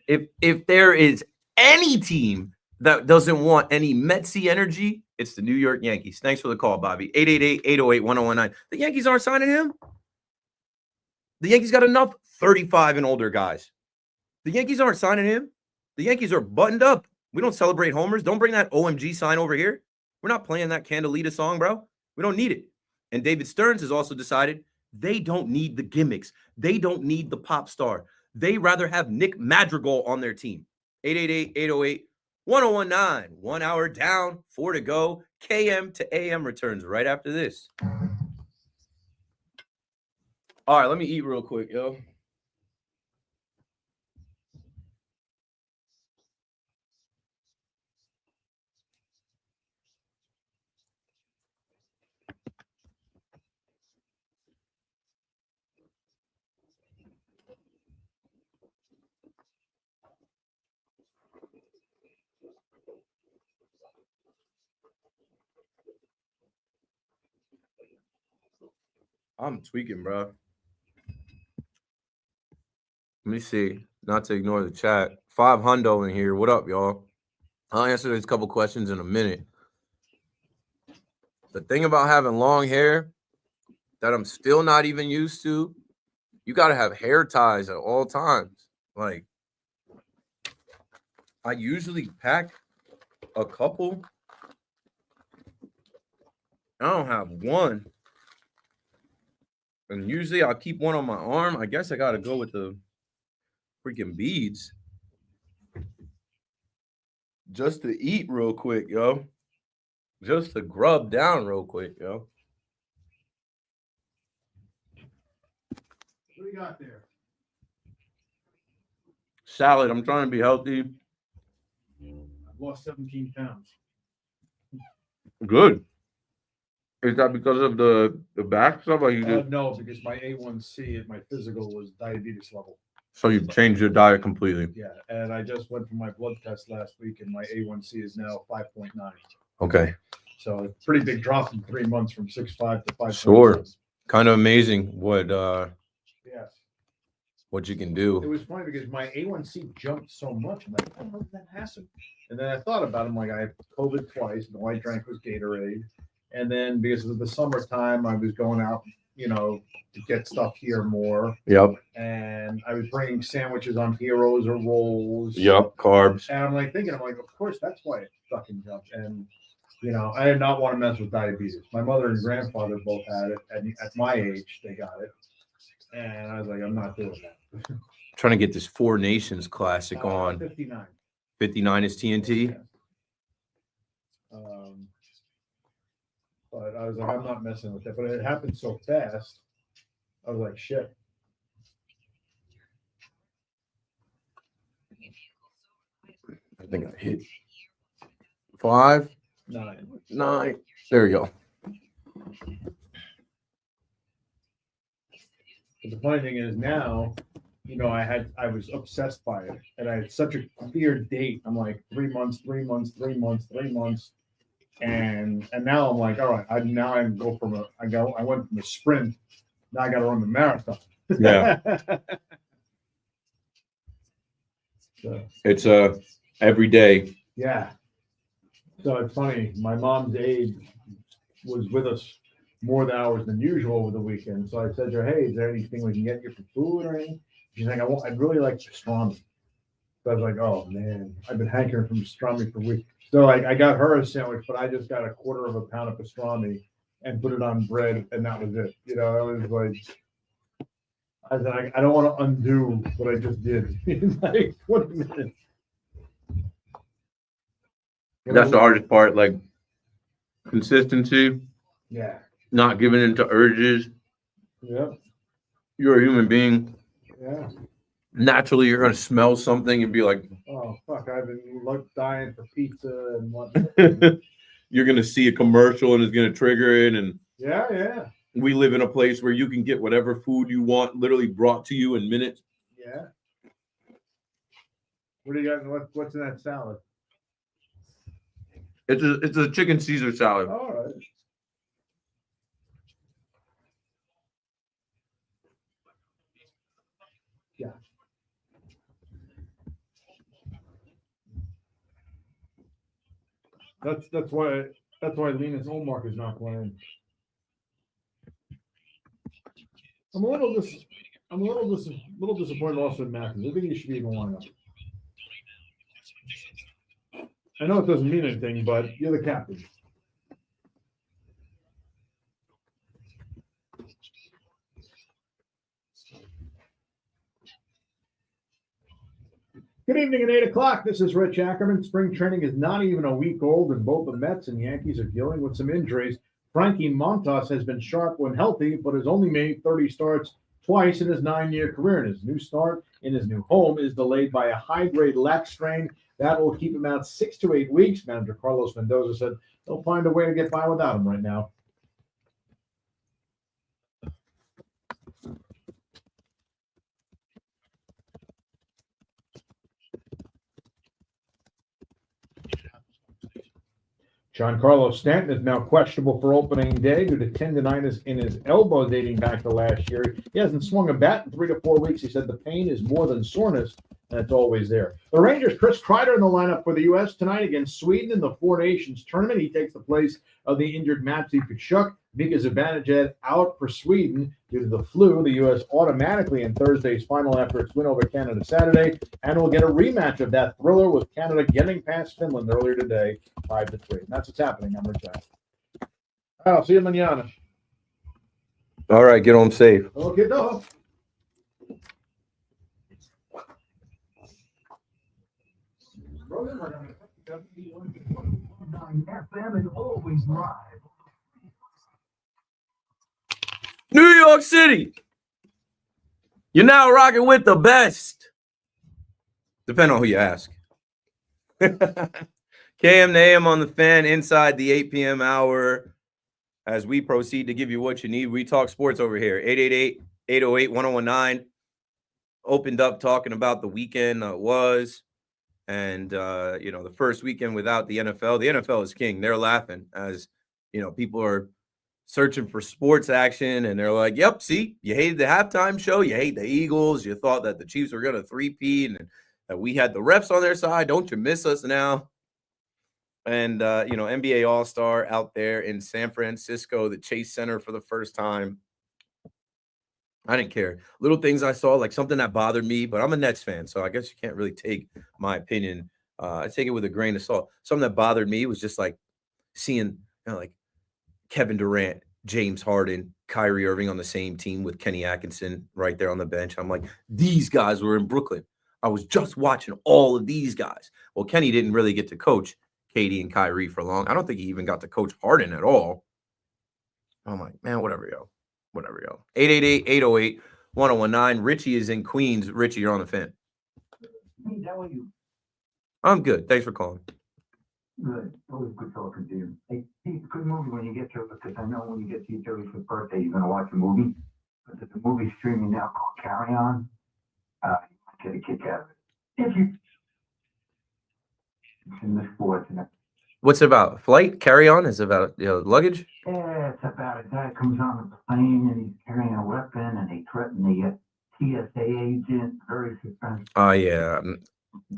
If there is any team that doesn't want any Metsy energy, it's the New York Yankees. Thanks for the call, Bobby. 888-808-1019. The Yankees aren't signing him. The Yankees got enough 35 and older guys. The Yankees aren't signing him. The Yankees are buttoned up. We don't celebrate homers. Don't bring that OMG sign over here. We're not playing that Candelita song, bro. We don't need it. And David Stearns has also decided they don't need the gimmicks. They don't need the pop star. They rather have Nick Madrigal on their team. 888-808-1019. 1 hour down, 4 to go. KM to AM returns right after this. All right, let me eat real quick, yo. I'm tweaking, bro. Let me see. Not to ignore the chat. 500 in here. What up, y'all? I'll answer these couple questions in a minute. The thing about having long hair that I'm still not even used to, you got to have hair ties at all times. Like, I usually pack a couple. I don't have one. And usually I'll keep one on my arm. I guess I got to go with the freaking beads. Just to eat real quick, yo. Just to grub down real quick, yo. What do you got there? Salad. I'm trying to be healthy. I've lost 17 pounds. Good. Is that because of the back stuff? Or you just, No, because my A1C at my physical was diabetes level. so you've changed your diet completely? Yeah, and I just went for my blood test last week, and my A1C is now 5.9. Okay. So a pretty big drop in 3 months from 6.5 to 5.9. Sure. Kind of amazing what Yes. what you can It do. was funny because my A1C jumped so much. I'm like, I don't know if that happened. And then I thought about it. I'm like, I had COVID twice, and all I drank was Gatorade. And then because of the summertime, I was going out, to get stuff here more. Yep. And I was bringing sandwiches on Heroes or rolls. Yep. Carbs. And I'm like, of course, that's why it fucking jumped. And, I did not want to mess with diabetes. My mother and grandfather both had it. And at my age, they got it. And I was like, I'm not doing that. Trying to get this Four Nations Classic on. 59. 59 is TNT. Yes. But I was like, I'm not messing with that. But it happened so fast. I was like, shit. I think I hit 5, 9. There we go. But the funny thing is now, I was obsessed by it, and I had such a clear date. I'm like 3 months, 3 months, 3 months, 3 months, and now I'm like, all right, I went from a sprint. Now I got to run the marathon. Yeah. So, It's every day. yeah. So it's funny. My mom's aide was with us more hours than usual over the weekend. So I said to her, "Hey, is there anything we can get you for food or anything?" She's like, "I'd really like pastrami." So I was like, oh man, I've been hankering from pastrami for weeks. So like I got her a sandwich, but I just got a quarter of a pound of pastrami and put it on bread, and that was it. You know, it was like I was like, I don't want to undo what I just did in like 20 minutes. That's the hardest part, like consistency, Yeah. not giving in to urges. Yep. You're a human being. Yeah. Naturally, you're gonna smell something and be like, Oh fuck! I've been dying for pizza and what? you're gonna see a commercial and it's gonna trigger it. And Yeah, yeah, we live in a place where you can get whatever food you want literally brought to you in minutes. yeah. What do you got? What's in that salad? It's a chicken Caesar salad. All right. Yeah. That's why Linus Olmark is not playing. I'm a little disappointed also in Matthews. I think he should be in the lineup. I know it doesn't mean anything, but you're the captain. Good evening at 8 o'clock. This is Rich Ackerman. Spring training is not even a week old, and both the Mets and Yankees are dealing with some injuries. Frankie Montas has been sharp when healthy, but has only made 30 starts twice in his 9-year career. And his new start in his new home is delayed by a high-grade leg strain. That will keep him out 6 to 8 weeks. Manager Carlos Mendoza said they'll find a way to get by without him right now. Giancarlo Stanton is now questionable for opening day due to tendonitis in his elbow dating back to last year. He hasn't swung a bat in 3 to 4 weeks. He said the pain is more than soreness, and it's always there. The Rangers' Chris Kreider in the lineup for the U.S. tonight against Sweden in the Four Nations tournament. He takes the place of the injured Matthew Tkachuk. Mika Zibanejad out for Sweden due to the flu. The U.S. automatically in Thursday's final after its win over Canada Saturday, and we'll get a rematch of that thriller with Canada getting past Finland earlier today, 5-3. And that's what's happening. I'm Rich Ackerman. I'll see you mañana. All right, get home safe. Okay, dog. FM and always live. New York City. You're now rocking with the best. Depending on who you ask. KM to AM on the Fan inside the 8 p.m. hour as we proceed to give you what you need. We talk sports over here. 888-808-1019. Opened up talking about the weekend that was. And, the first weekend without the NFL. The NFL is king. They're laughing as, people are searching for sports action, and they're like, yep, see, you hated the halftime show. You hate the Eagles. You thought that the Chiefs were going to three-peat and that we had the refs on their side. Don't you miss us now? And, NBA All-Star out there in San Francisco, the Chase Center for the first time. I didn't care. Little things I saw, like something that bothered me, but I'm a Nets fan, so I guess you can't really take my opinion. I take it with a grain of salt. Something that bothered me was just like seeing, like Kevin Durant, James Harden, Kyrie Irving on the same team with Kenny Atkinson right there on the bench. I'm like, these guys were in Brooklyn. I was just watching all of these guys. Well, Kenny didn't really get to coach KD and Kyrie for long. I don't think he even got to coach Harden at all. I'm like, man, whatever, yo. 888-808-1019. Richie is in Queens. Richie, you're on the Fan. Hey, how are you? I'm good. Thanks for calling. Good. Always good talking to you. Hey, it's a good movie when you get to it, because I know when you get to your 35th birthday, you're going to watch a movie. But there's a movie streaming now called Carry On. You might get a kick out of it. If you... It's in the sports. And What's it about? Flight? Carry On? Is it about luggage? yeah, it's about a guy comes on a plane and he's carrying a weapon and they threaten the TSA agent. Very suspenseful. Oh, yeah.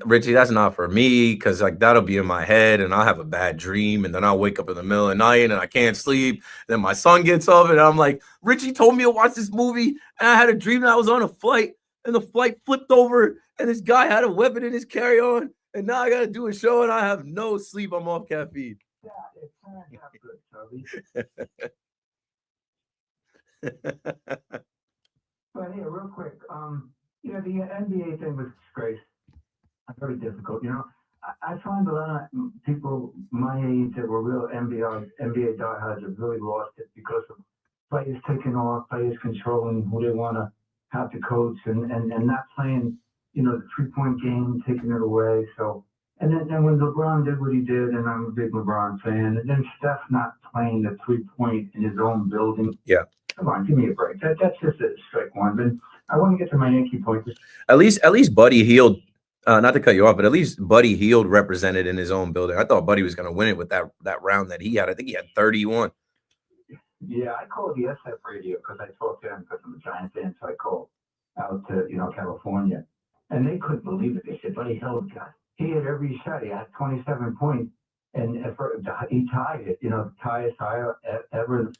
Richie, that's not for me, because that'll be in my head and I'll have a bad dream, and then I'll wake up in the middle of the night and I can't sleep. Then my son gets up and I'm like, Richie told me to watch this movie and I had a dream that I was on a flight and the flight flipped over And this guy had a weapon in his carry-on, and now I got to do a show, and I have no sleep. I'm off caffeine. Yeah, it turned out good, Toby. But here, real quick, the NBA thing was disgrace. Very difficult. I find a lot of people my age that were real NBA diehards have really lost it because of players taking off, players controlling who they want to have to coach, and not playing, the 3-point game, taking it away. So, and then when LeBron did what he did, and I'm a big LeBron fan, and then Steph not playing the 3-point in his own building. Yeah. Come on, give me a break. That's just a strike one. But I want to get to my Yankee point. At least Buddy Hield, not to cut you off, but at least Buddy Hield represented in his own building. I thought Buddy was going to win it with that round that he had. I think he had 31. Yeah, I called the SF radio because I talked to him because I'm a Giant fan, so I called out to, California. And they couldn't believe it. They said, Buddy Hield, he hit every shot. He had 27 points, and he tied it, highest higher ever.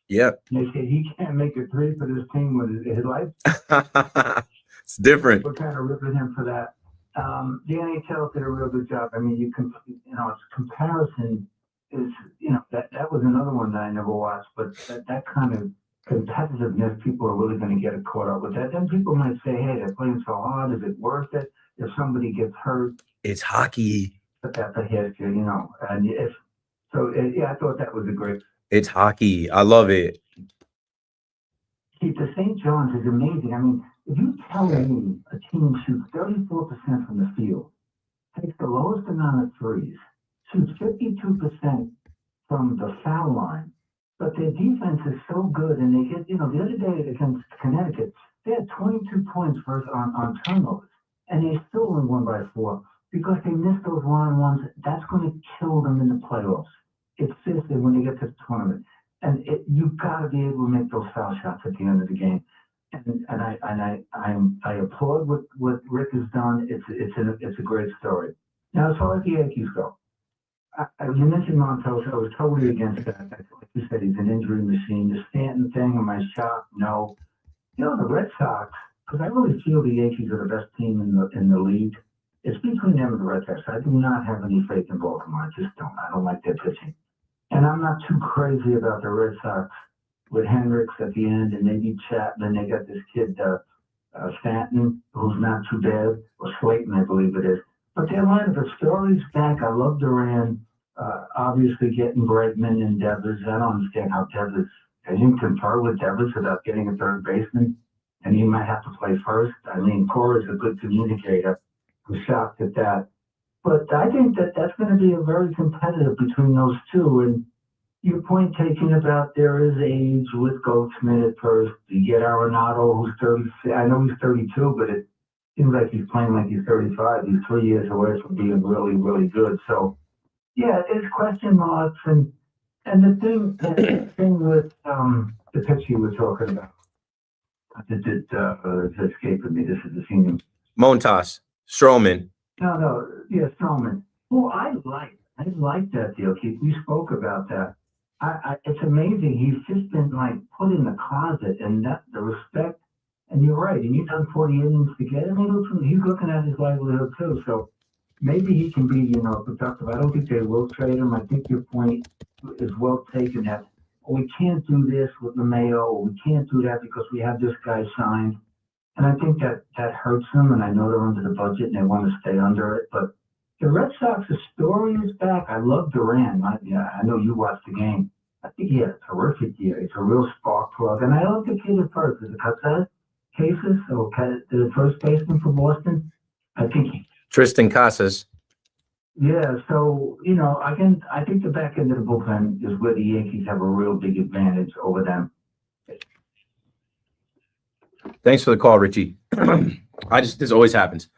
Yeah. And they said he can't make a three for this team with his life. It's different. We're kind of ripping him for that. The NHL did a real good job. I mean, its comparison is, that was another one that I never watched, but that kind of competitiveness, people are really going to get caught up with that. Then people might say, hey, they're playing so hard. Is it worth it? If somebody gets hurt, It's hockey. but that's a history, And I thought that was a great. It's hockey. I love it. Keith, the St. John's is amazing. I mean, if you tell me a team shoots 34% from the field, takes the lowest amount of threes, shoots 52% from the foul line, but their defense is so good, and they get, the other day against Connecticut, they had 22 points first on turnovers, and they still only won by 4 because they missed those one-on-ones. That's going to kill them in the playoffs. It's seriously when they get to the tournament. And you've got to be able to make those foul shots at the end of the game. And I applaud what Rick has done. It's a great story. Now, as far as the Yankees go, you mentioned Montos. I was totally against that. Like you said, he's an injury machine. The Stanton thing, am I shocked? No. The Red Sox, because I really feel the Yankees are the best team in the league. It's between them and the Red Sox. I do not have any faith in Baltimore. I just don't. I don't like their pitching. And I'm not too crazy about the Red Sox with Hendricks at the end and maybe Chapman. They got this kid, Stanton, who's not too bad, or Slayton, I believe it is. But their lineup of Story's back. I love Duran. Obviously getting Bregman and Devers. I don't understand how Devers, can you confer with Devers without getting a third baseman? And he might have to play first. I mean, Cora's a good communicator. I'm shocked at that. But I think that's going to be a very competitive between those two. And your point taken about there is age with Goldschmidt at first. You get Arenado, who's 30. I know he's 32, but it seems like he's playing like he's 35. He's 3 years away from being really, really good. So, yeah, there's question marks. And the thing with the pitch you were talking about, it's escaping me. This is the senior. Montas, Stroman. No, yeah, Stroman. Well, I like that deal, Keith. We spoke about that. It's amazing. He's just been put in the closet, and that the respect. And you're right. And you've done 40 innings to get him. He's looking at his livelihood too. So maybe he can be, productive. I don't think they will trade him. I think your point is well taken. That we can't do this with LeMayo, or we can't do that because we have this guy signed. And I think that hurts them, and I know they're under the budget and they want to stay under it. But the Red Sox, the story is back. I love Duran. I know you watched the game. I think he had a terrific year. It's a real spark plug. And I love the kid at first. Is it Casas? Cases? Or the first baseman for Boston? I think Tristan Casas. Yeah, so, I think the back end of the bullpen is where the Yankees have a real big advantage over them. Thanks for the call, Richie. This always happens.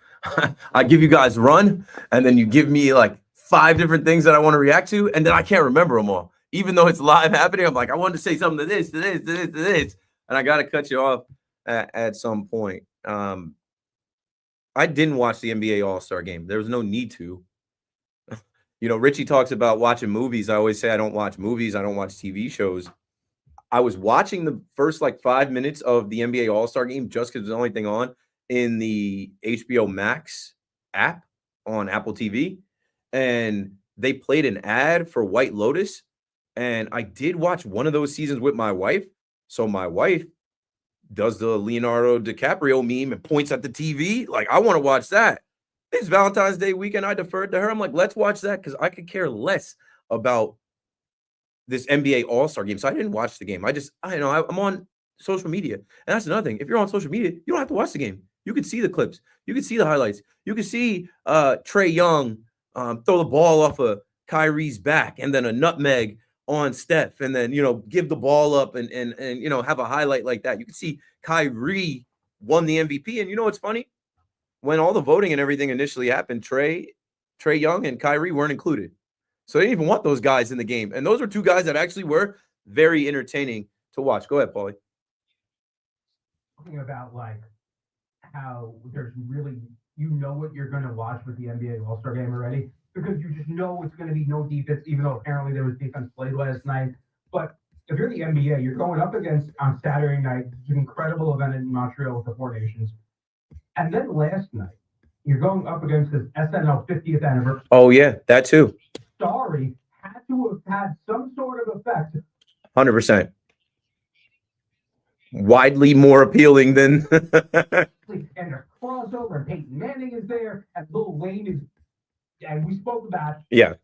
I give you guys run, and then you give me 5 different things that I want to react to, and then I can't remember them all. Even though it's live happening, I'm like, I wanted to say something to this, and I got to cut you off at some point. I didn't watch the NBA All-Star game. There was no need to. Richie talks about watching movies. I always say I don't watch movies. I don't watch TV shows. I was watching the first 5 minutes of the NBA All-Star game just because it was the only thing on. in the HBO Max app on Apple TV, and they played an ad for White Lotus. And I did watch one of those seasons with my wife. So my wife does the Leonardo DiCaprio meme and points at the TV. Like, I want to watch that. It's Valentine's Day weekend. I deferred to her. I'm like, let's watch that because I could care less about this NBA All-Star game. So I didn't watch the game. I'm on social media. And that's another thing. If you're on social media, you don't have to watch the game. You can see the clips. You can see the highlights. You can see Trae Young throw the ball off of Kyrie's back and then a nutmeg on Steph, and then, give the ball up and have a highlight like that. You can see Kyrie won the MVP. And what's funny? When all the voting and everything initially happened, Trae Young and Kyrie weren't included. So they didn't even want those guys in the game. And those were two guys that actually were very entertaining to watch. Go ahead, Paulie. Talking about like how there's really, what you're going to watch with the NBA All-Star game already, because you just know it's going to be no defense, even though apparently there was defense played last night. But if you're the NBA, you're going up against, on Saturday night, an incredible event in Montreal with the Four Nations. And then last night, you're going up against this SNL 50th anniversary. Oh, yeah, that too. Starry had to have had some sort of effect. 100%. Widely more appealing than. And there's crossover, and Peyton Manning is there, and Lil Wayne is, and we spoke about. Yeah.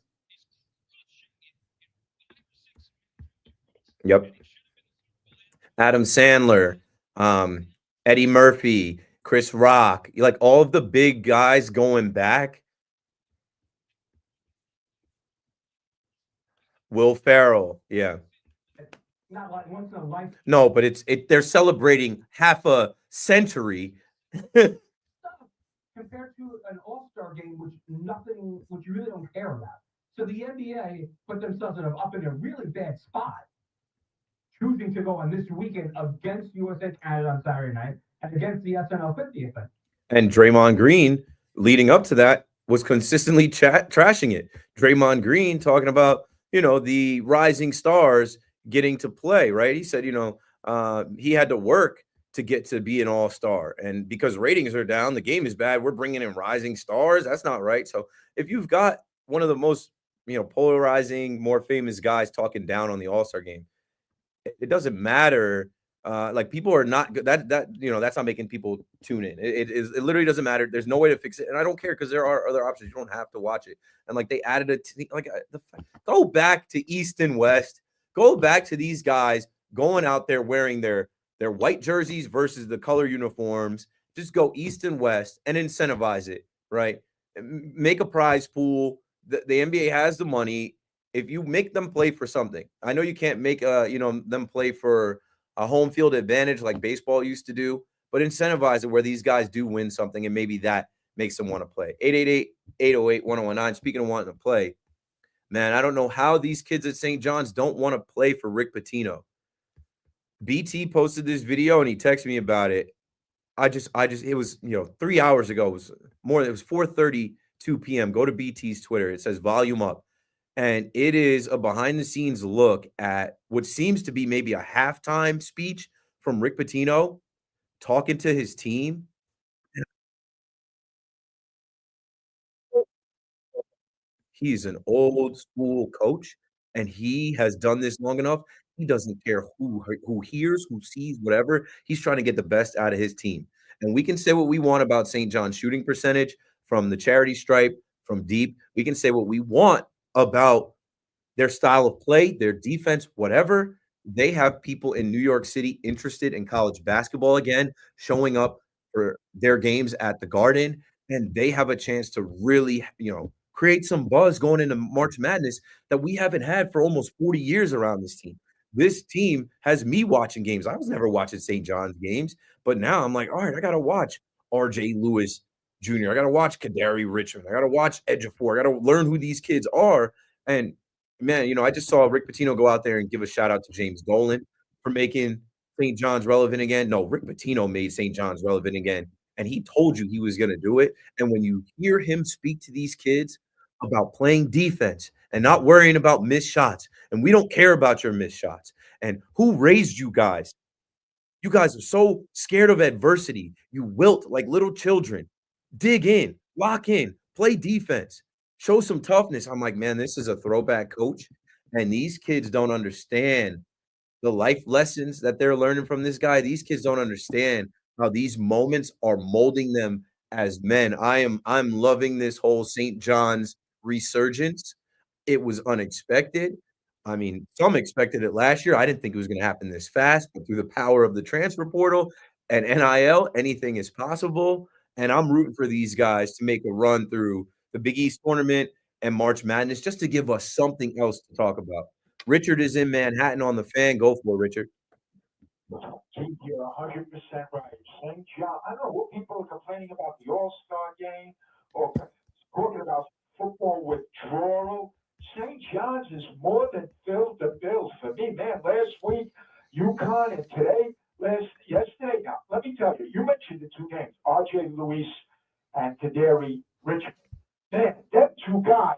Yep. Adam Sandler, Eddie Murphy, Chris Rock, like all of the big guys going back. Will Ferrell, yeah. Not like once in a life. No, but they're celebrating half a century. Compared to an All-Star game, which you really don't care about. So the NBA put themselves up in a really bad spot, choosing to go on this weekend against USA Canada on Saturday night and against the SNL 50 event. And Draymond Green, leading up to that, was consistently trashing it. Draymond Green talking about, the rising stars getting to play, right? He said, he had to work to get to be an all-star. And because ratings are down, the game is bad, we're bringing in rising stars. That's not right. So if you've got one of the most, polarizing, more famous guys talking down on the all-star game, it doesn't matter. Like, people are not good. That's not making people tune in. It literally doesn't matter. There's no way to fix it. And I don't care, because there are other options. You don't have to watch it. And like, they added go back to East and West, go back to these guys going out there wearing their white jerseys versus the color uniforms. Just go East and West and incentivize it, right? Make a prize pool. The NBA has the money. If you make them play for something, I know you can't make them play for a home field advantage like baseball used to do, but incentivize it where these guys do win something, and maybe that makes them want to play. 888-808-1019. Speaking of wanting to play, man, I don't know how these kids at St. John's don't want to play for Rick Pitino. BT posted this video and he texted me about it. It was, 3 hours ago. It was 4:32 p.m. Go to BT's Twitter. It says volume up. And it is a behind the scenes look at what seems to be maybe a halftime speech from Rick Pitino talking to his team. He's an old school coach, and he has done this long enough. He doesn't care who hears, who sees, whatever. He's trying to get the best out of his team. And we can say what we want about St. John's shooting percentage from the charity stripe, from deep. We can say what we want about their style of play, their defense, whatever. They have people in New York City interested in college basketball again, showing up for their games at the Garden, and they have a chance to really, create some buzz going into March Madness that we haven't had for almost 40 years around this team. This team has me watching games. I was never watching St. John's games, but now I'm like, all right, I got to watch RJ Lewis Jr. I got to watch Kadari Richmond. I got to watch Ejiofor. I got to learn who these kids are. And man, I just saw Rick Pitino go out there and give a shout out to James Dolan for making St. John's relevant again. No, Rick Pitino made St. John's relevant again. And he told you he was going to do it. And when you hear him speak to these kids about playing defense and not worrying about missed shots, and we don't care about your missed shots, and who raised you guys You guys are so scared of adversity. You wilt like little children. Dig in, lock in, play defense, show some toughness. I'm like, man, this is a throwback coach. And these kids don't understand the life lessons that they're learning from this guy. These kids don't understand how these moments are molding them as men. I'm loving this whole St. John's resurgence. It was unexpected. I mean, some expected it last year. I didn't think it was going to happen this fast, but through the power of the transfer portal and NIL, anything is possible. And I'm rooting for these guys to make a run through the Big East tournament and March Madness just to give us something else to talk about. Richard is in Manhattan on the Fan. Go for it, Richard. You're 100% right. St. John, I don't know what people are complaining about the All-Star game or talking about football withdrawal. St. John's is more than filled the bills for me, man. Last week, UConn, and today, yesterday. Now, let me tell you, you mentioned the two names, R.J. Luis and Kaderi Richmond. Man, them two guys,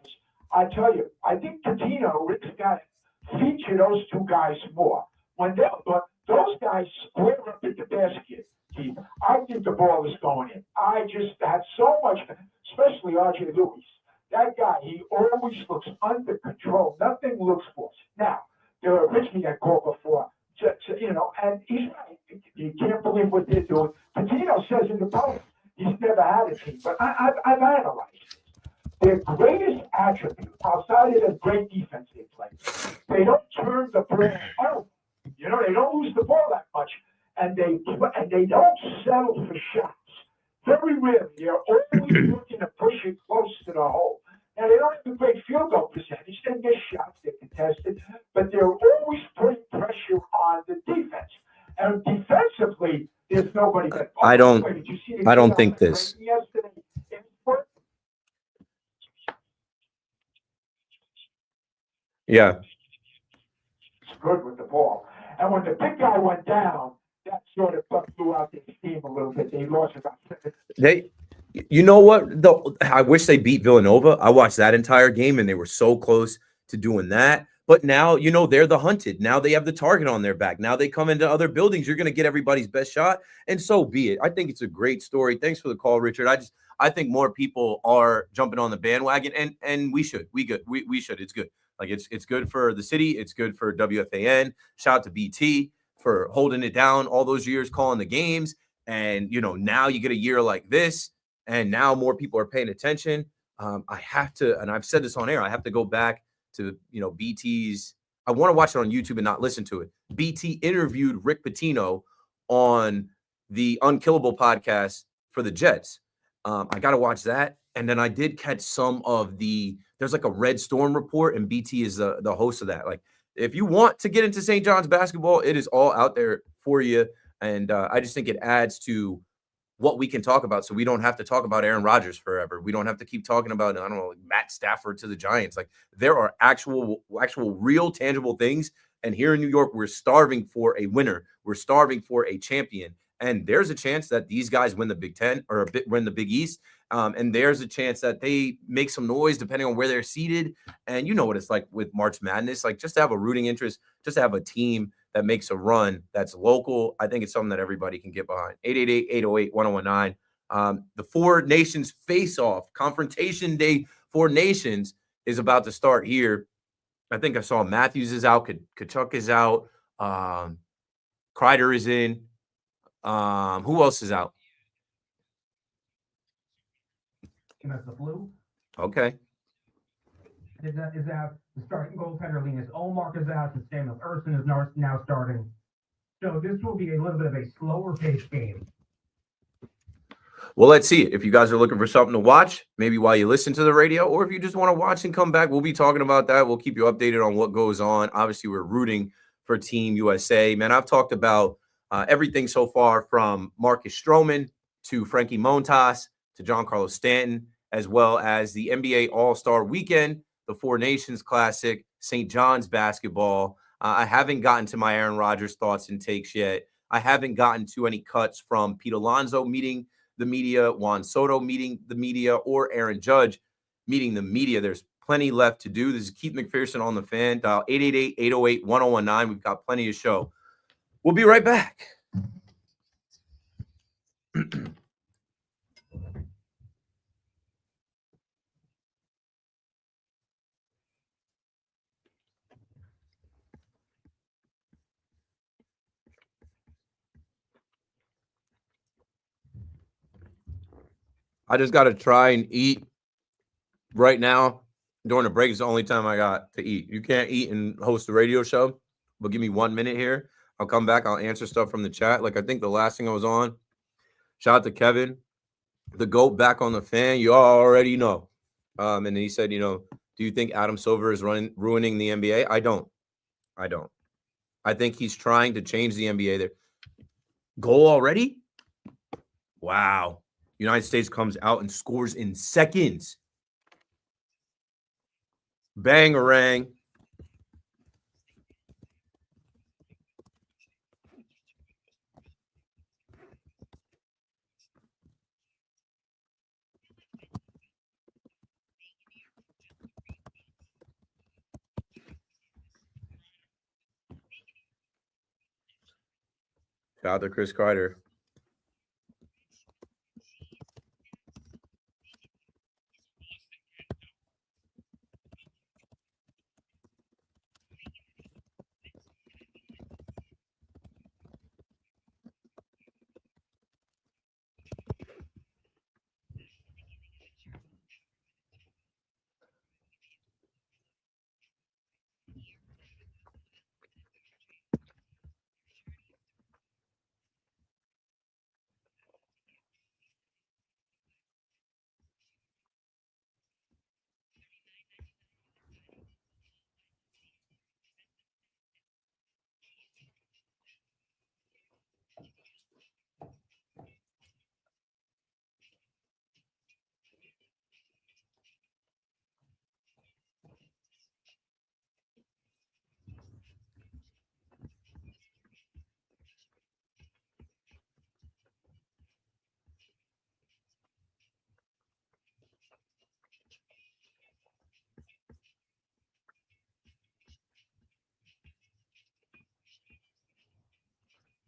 I tell you, I think Patino, Rick's got to feature those two guys more. When those guys square up at the basket, Keith, I think the ball is going in. I just had so much, especially R.J. Lewis. That guy, he always looks under control. Nothing looks forced. Now, there were Richmond got called before, and he's right. You can't believe what they're doing. Patino says in the post, he's never had a team. But I've analyzed it. Their greatest attribute, outside of the great defense they play, they don't turn the ball over. They don't lose the ball that much, and they don't settle for shots. Very rarely. They're always looking to push it close to the hole. Now, they don't have a great field goal percentage. They get shots, they're contested, but they're always putting pressure on the defense. And defensively, there's nobody that. I don't think this. Yesterday, Yeah. It's good with the ball. And when the big guy went down, that sort of blew out their steam a little bit. They lost about 7. You know what? I wish they beat Villanova. I watched that entire game, and they were so close to doing that. But now, they're the hunted. Now they have the target on their back. Now they come into other buildings. You're going to get everybody's best shot, and so be it. I think it's a great story. Thanks for the call, Richard. I think more people are jumping on the bandwagon, and we should. We should. It's good. Like it's good for the city. It's good for WFAN. Shout out to BT for holding it down all those years, calling the games. And, now you get a year like this, and now more people are paying attention. I have to, and I've said this on air, I have to go back to, BT's. I want to watch it on YouTube and not listen to it. BT interviewed Rick Pitino on the Unkillable podcast for the Jets. I got to watch that. And then I did catch some of there's like a Red Storm report, and BT is the host of that. Like, if you want to get into St. John's basketball, it is all out there for you. And I just think it adds to what we can talk about. So we don't have to talk about Aaron Rodgers forever. We don't have to keep talking about, I don't know, Matt Stafford to the Giants. Like, there are actual real tangible things. And here in New York, we're starving for a winner. We're starving for a champion. And there's a chance that these guys win the Big Ten or win the Big East. And there's a chance that they make some noise depending on where they're seated. And you know what it's like with March Madness, like just to have a rooting interest, just to have a team that makes a run that's local. I think it's something that everybody can get behind. 888-808-1019. The Four Nations face-off, Confrontation Day Four Nations is about to start here. I think I saw Matthews is out, Kachuk is out, Kreider is in. Who else is out? That's the flu. Okay. Is out. The starting goaltender Linus Olmark is out. The Samuel Erson is now starting. So this will be a little bit of a slower paced game. Well, let's see it. If you guys are looking for something to watch, maybe while you listen to the radio, or if you just want to watch and come back, we'll be talking about that. We'll keep you updated on what goes on. Obviously, we're rooting for Team USA. Man, I've talked about everything so far from Marcus Stroman to Frankie Montas to Giancarlo Stanton, as well as the NBA All-Star Weekend, the Four Nations Classic, St. John's basketball. I haven't gotten to my Aaron Rodgers thoughts and takes yet. I haven't gotten to any cuts from Pete Alonso meeting the media, Juan Soto meeting the media, or Aaron Judge meeting the media. There's plenty left to do. This is Keith McPherson on the Fan. Dial 888-808-1019. We've got plenty of show. We'll be right back. I just got to try and eat right now. During the break is the only time I got to eat. You can't eat and host a radio show, but give me 1 minute here. I'll come back. I'll answer stuff from the chat. Like I think the last thing I was on, shout out to Kevin, the GOAT back on the fan. You all already know. And he said, do you think Adam Silver is ruining the NBA? I don't. I think he's trying to change the NBA there. Goal already? Wow. United States comes out and scores in seconds. Bangarang. Shout out to Chris Kreider.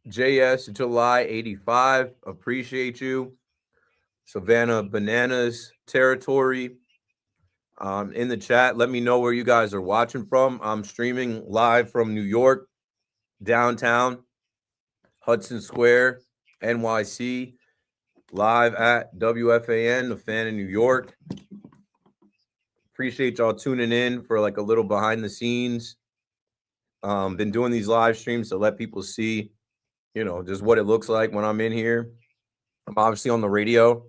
JS July 85. Appreciate you. Savannah Bananas territory. In the chat, let me know where you guys are watching from. I'm streaming live from New York, downtown, Hudson Square, NYC, live at WFAN, the fan in New York. Appreciate y'all tuning in for like a little behind the scenes. Been doing these live streams to let people see, just what it looks like when I'm in here. I'm obviously on the radio,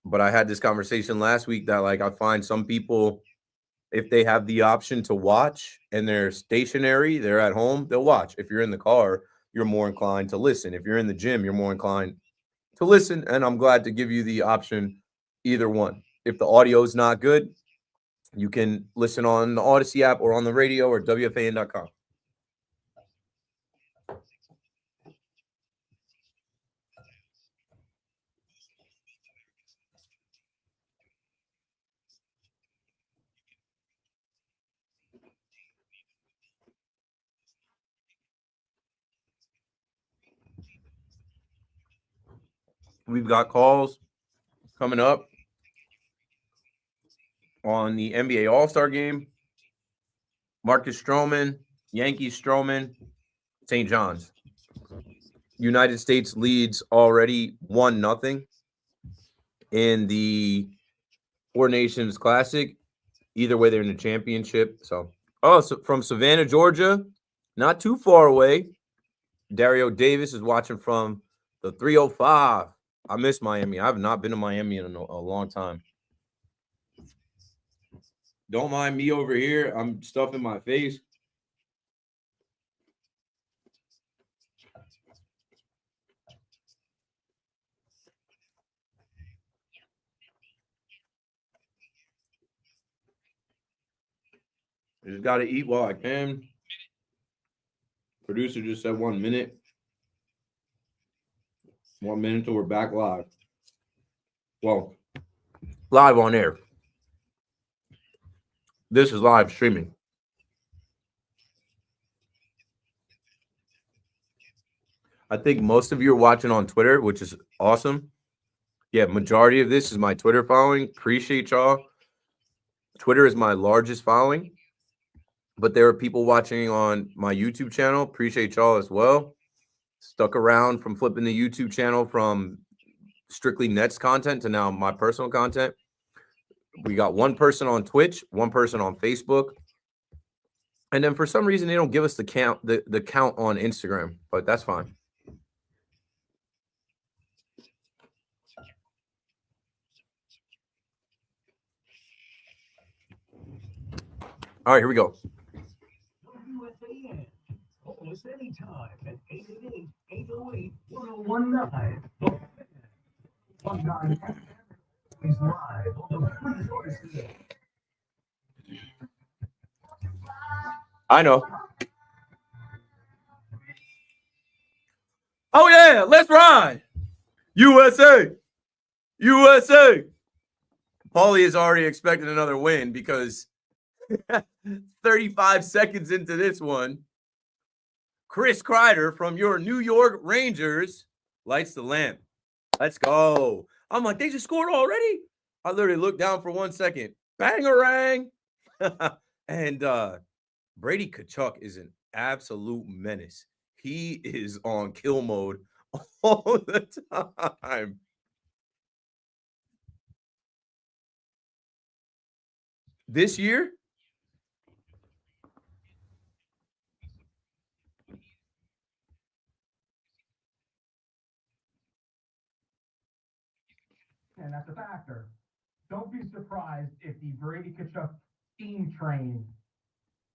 but I had this conversation last week that like I find some people, if they have the option to watch and they're stationary, they're at home, they'll watch. If you're in the car, you're more inclined to listen. If you're in the gym, you're more inclined to listen. And I'm glad to give you the option, either one. If the audio is not good, you can listen on the Odyssey app or on the radio or WFAN.com. We've got calls coming up on the NBA All-Star game. Marcus Stroman, Yankees Stroman, St. John's. United States leads already 1-0 in the Four Nations Classic. Either way, they're in the championship. So from Savannah, Georgia, not too far away. Dario Davis is watching from the 305. I miss Miami. I have not been to Miami in a long time. Don't mind me over here. I'm stuffing my face. I just got to eat while I can. Producer just said 1 minute. 1 minute till we're back live. Well, live on air. This is live streaming. I think most of you are watching on Twitter, which is awesome. Yeah, majority of this is my Twitter following. Appreciate y'all. Twitter is my largest following, but there are people watching on my YouTube channel. Appreciate y'all as well. Stuck around from flipping the YouTube channel from strictly Nets content to now my personal content. We got one person on Twitch, one person on Facebook. And then for some reason they don't give us the count on Instagram, but that's fine. All right, here we go. WFAN. Call us anytime at 888-808-1019. 19 is live on the free Odyssey. I know. Oh yeah, let's ride. USA. USA. Paulie is already expecting another win because 35 seconds into this one, Chris Kreider from your New York Rangers lights the lamp. Let's go. I'm like, they just scored already? I literally looked down for 1 second. Bangarang. And Brady Tkachuk is an absolute menace. He is on kill mode all the time. This year, and that's a factor. Don't be surprised if the Brady Tkachuk steam train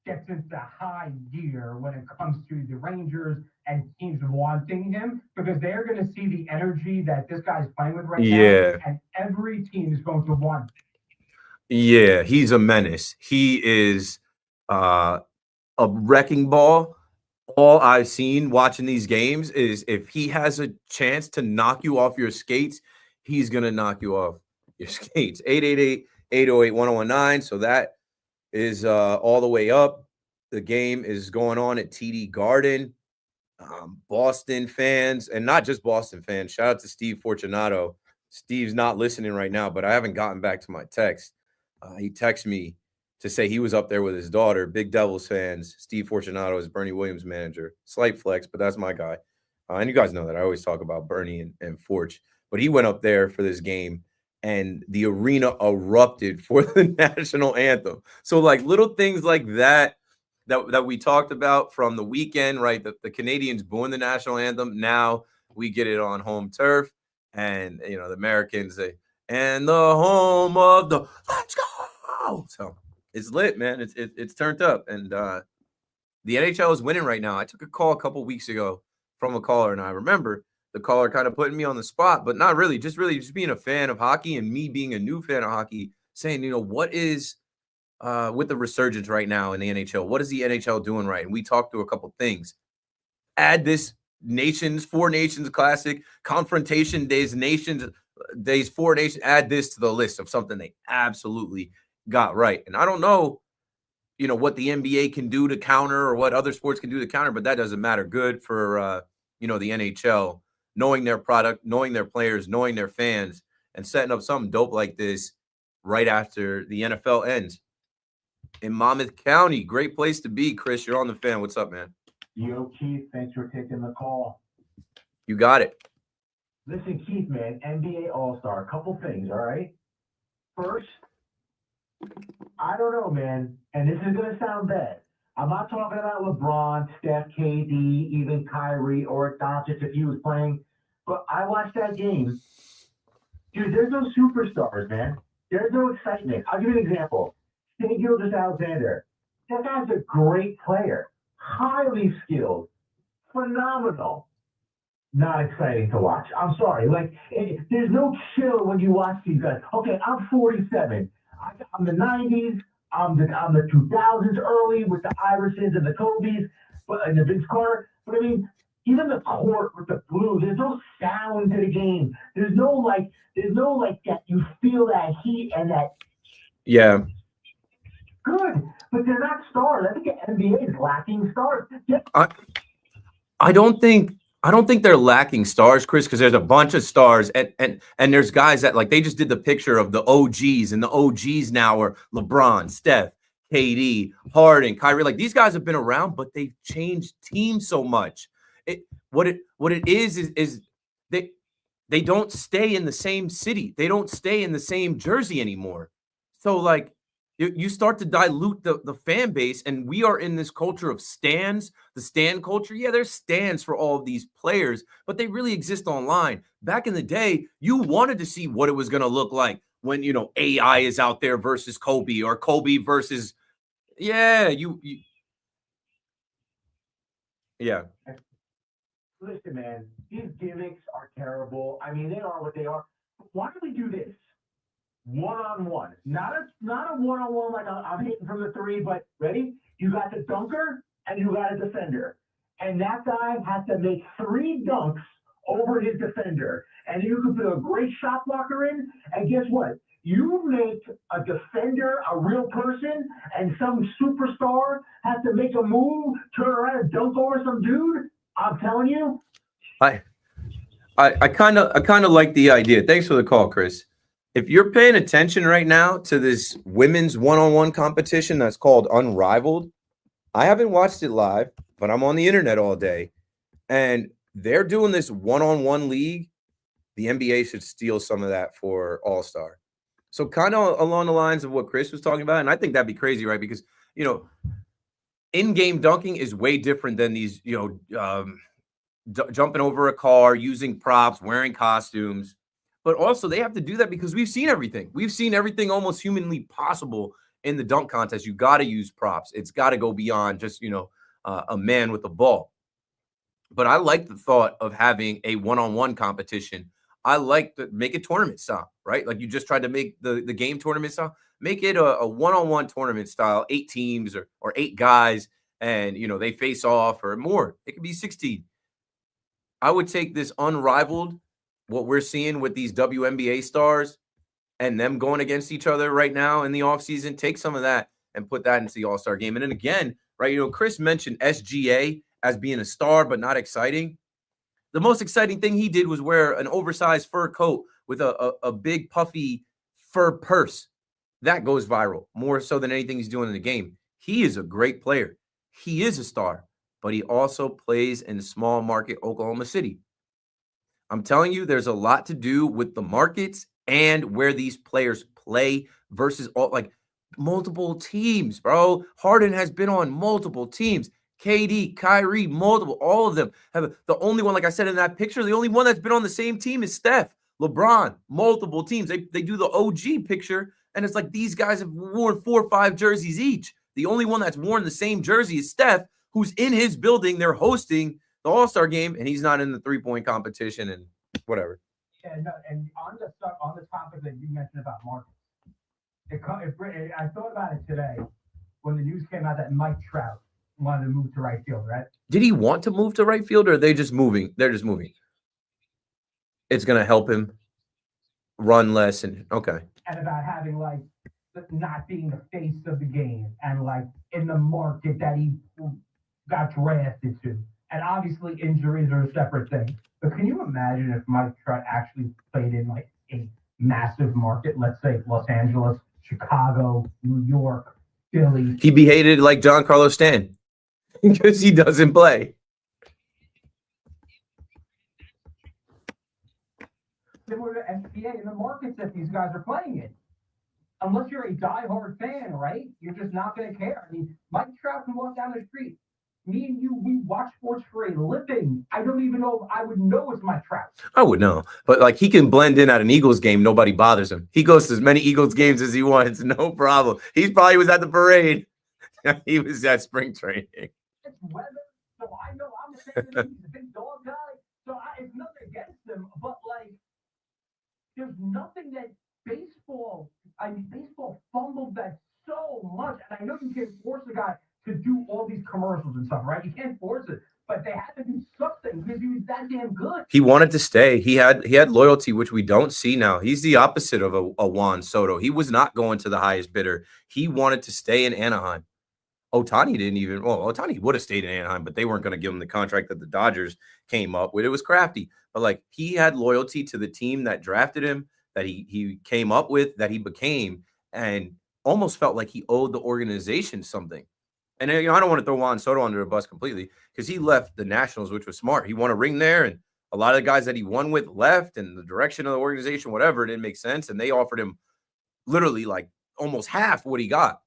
gets into high gear when it comes to the Rangers and teams wanting him, because they're going to see the energy that this guy's playing with right now, and every team is going to want. Yeah, he's a menace. He is a wrecking ball. All I've seen watching these games is if he has a chance to knock you off your skates, he's going to knock you off your skates. 888-808-1019. So that is all the way up. The game is going on at TD Garden. Boston fans, and not just Boston fans, shout out to Steve Fortunato. Steve's not listening right now, but I haven't gotten back to my text. He texted me to say he was up there with his daughter. Big Devils fans. Steve Fortunato is Bernie Williams' manager. Slight flex, but that's my guy. And you guys know that I always talk about Bernie and Forch. But he went up there for this game, and the arena erupted for the national anthem. So, like, little things like that we talked about from the weekend, right? The Canadians booing the national anthem. Now we get it on home turf. And, you know, the Americans, and the home of the let's go. So it's lit, man. It's turned up. And the NHL is winning right now. I took a call a couple weeks ago from a caller, and I remember the caller kind of putting me on the spot, but not really, just being a fan of hockey and me being a new fan of hockey, saying, you know, what is with the resurgence right now in the NHL? What is the NHL doing right? And we talked through a couple things. Add this Four Nations Classic, Confrontation Days, Four Nations. Add this to the list of something they absolutely got right. And I don't know, you know, what the NBA can do to counter or what other sports can do to counter, but that doesn't matter. Good for, you know, the NHL, knowing their product, knowing their players, knowing their fans, and setting up something dope like this right after the NFL ends. In Monmouth County, great place to be. Chris, you're on the fan. What's up, man? Yo, Keith, thanks for taking the call. You got it. Listen, Keith, man, NBA All-Star, a couple things, all right? First, I don't know, man, and this is going to sound bad. I'm not talking about LeBron, Steph, KD, even Kyrie, or Doncic if he was playing, but I watched that game. Dude, there's no superstars, man. There's no excitement. I'll give you an example. Shai Gilgeous-Alexander. That guy's a great player. Highly skilled. Phenomenal. Not exciting to watch. I'm sorry. Like, there's no chill when you watch these guys. Okay, I'm 47. I'm the 90s. I'm the 2000s early with the Iversons and the Kobes, and the Vince Carter. But I mean, even the court with the Blues, there's no sound to the game. There's no like that. You feel that heat and that. Yeah. Good, but they're not stars. I think the NBA is lacking stars. I don't think I don't think they're lacking stars, Chris, because there's a bunch of stars, and there's guys that like they just did the picture of the OGs, and the OGs now are LeBron, Steph, KD, Harden, Kyrie. Like these guys have been around, but they've changed teams so much. What it is they don't stay in the same city. They don't stay in the same jersey anymore. So like you start to dilute the fan base, and we are in this culture of stands, the stand culture. Yeah, there's stands for all of these players, but they really exist online. Back in the day, you wanted to see what it was going to look like when, you know, AI is out there versus Kobe, or Kobe versus, yeah, yeah. Listen, man, these gimmicks are terrible. I mean, they are what they are. Why do we do this? One-on-one. Not a one-on-one like I'm hitting from the three, but ready? You got the dunker and you got a defender. And that guy has to make 3 dunks over his defender. And you can put a great shot blocker in, and guess what? You make a defender a real person, and some superstar has to make a move, turn around and dunk over some dude. I'm telling you. I kind of like the idea. Thanks for the call, Chris. If you're paying attention right now to this women's one-on-one competition that's called Unrivaled, I haven't watched it live, but I'm on the internet all day, and they're doing this one-on-one league. The NBA should steal some of that for All-Star. So kind of along the lines of what Chris was talking about, and I think that'd be crazy, right? Because, you know, in-game dunking is way different than these, you know, jumping over a car, using props, wearing costumes. But also they have to do that because we've seen everything. We've seen everything almost humanly possible in the dunk contest. You got to use props. It's got to go beyond just, you know, a man with a ball. But I like the thought of having a one-on-one competition. I like to make it tournament style, right? Like you just tried to make the game tournament style. Make it a one-on-one tournament style, 8 teams or 8 guys, and, you know, they face off or more. It could be 16. I would take this Unrivaled, what we're seeing with these WNBA stars and them going against each other right now in the offseason, take some of that and put that into the All-Star game. And then again, right, you know, Chris mentioned SGA as being a star but not exciting. The most exciting thing he did was wear an oversized fur coat with a big puffy fur purse. That goes viral more so than anything he's doing in the game. He is a great player. He is a star, but he also plays in small market Oklahoma City. I'm telling you, there's a lot to do with the markets and where these players play versus all, like multiple teams, bro. Harden has been on multiple teams. KD, Kyrie, multiple, all of them have. The only one, like I said in that picture, the only one that's been on the same team is Steph. LeBron, multiple teams. They do the OG picture, and it's like these guys have worn 4 or 5 jerseys each. The only one that's worn the same jersey is Steph, who's in his building. They're hosting the All-Star game, and he's not in the 3-point competition and whatever. Yeah, no, and on the topic that you mentioned about markets, I thought about it today when the news came out that Mike Trout wanted to move to right field, right? Did he want to move to right field, or are they just moving? They're just moving. It's going to help him run less and okay. And about having like not being the face of the game and like in the market that he got drafted to. And obviously injuries are a separate thing. But can you imagine if Mike Trout actually played in like a massive market, let's say Los Angeles, Chicago, New York, Philly? He'd be hated like Giancarlo Stanton because he doesn't play. Similar to NBA in the markets that these guys are playing in. Unless you're a diehard fan, right? You're just not going to care. I mean, Mike Trout can walk down the street. Me and you, we watch sports for a living. I don't even know if I would know it's Mike Trout. I would know. But like he can blend in at an Eagles game. Nobody bothers him. He goes to as many Eagles games as he wants. No problem. He probably was at the parade. He was at spring training. It's weather. So I know I'm a fan of him. He's a big dog guy. So it's nothing against him. But like, there's nothing that baseball fumbled that so much. And I know you can't force a guy to do all these commercials and stuff, right? You can't force it, but they had to do something because he was that damn good. He wanted to stay. He had loyalty, which we don't see now. He's the opposite of a Juan Soto. He was not going to the highest bidder. He wanted to stay in Anaheim. Ohtani didn't even, well, Ohtani would have stayed in Anaheim, but they weren't going to give him the contract that the Dodgers came up with. It was crafty, but like he had loyalty to the team that drafted him, that he came up with, that he became, and almost felt like he owed the organization something. And I don't want to throw Juan Soto under the bus completely because he left the Nationals, which was smart. He won a ring there, and a lot of the guys that he won with left, and the direction of the organization, whatever, it didn't make sense. And they offered him literally like almost half what he got.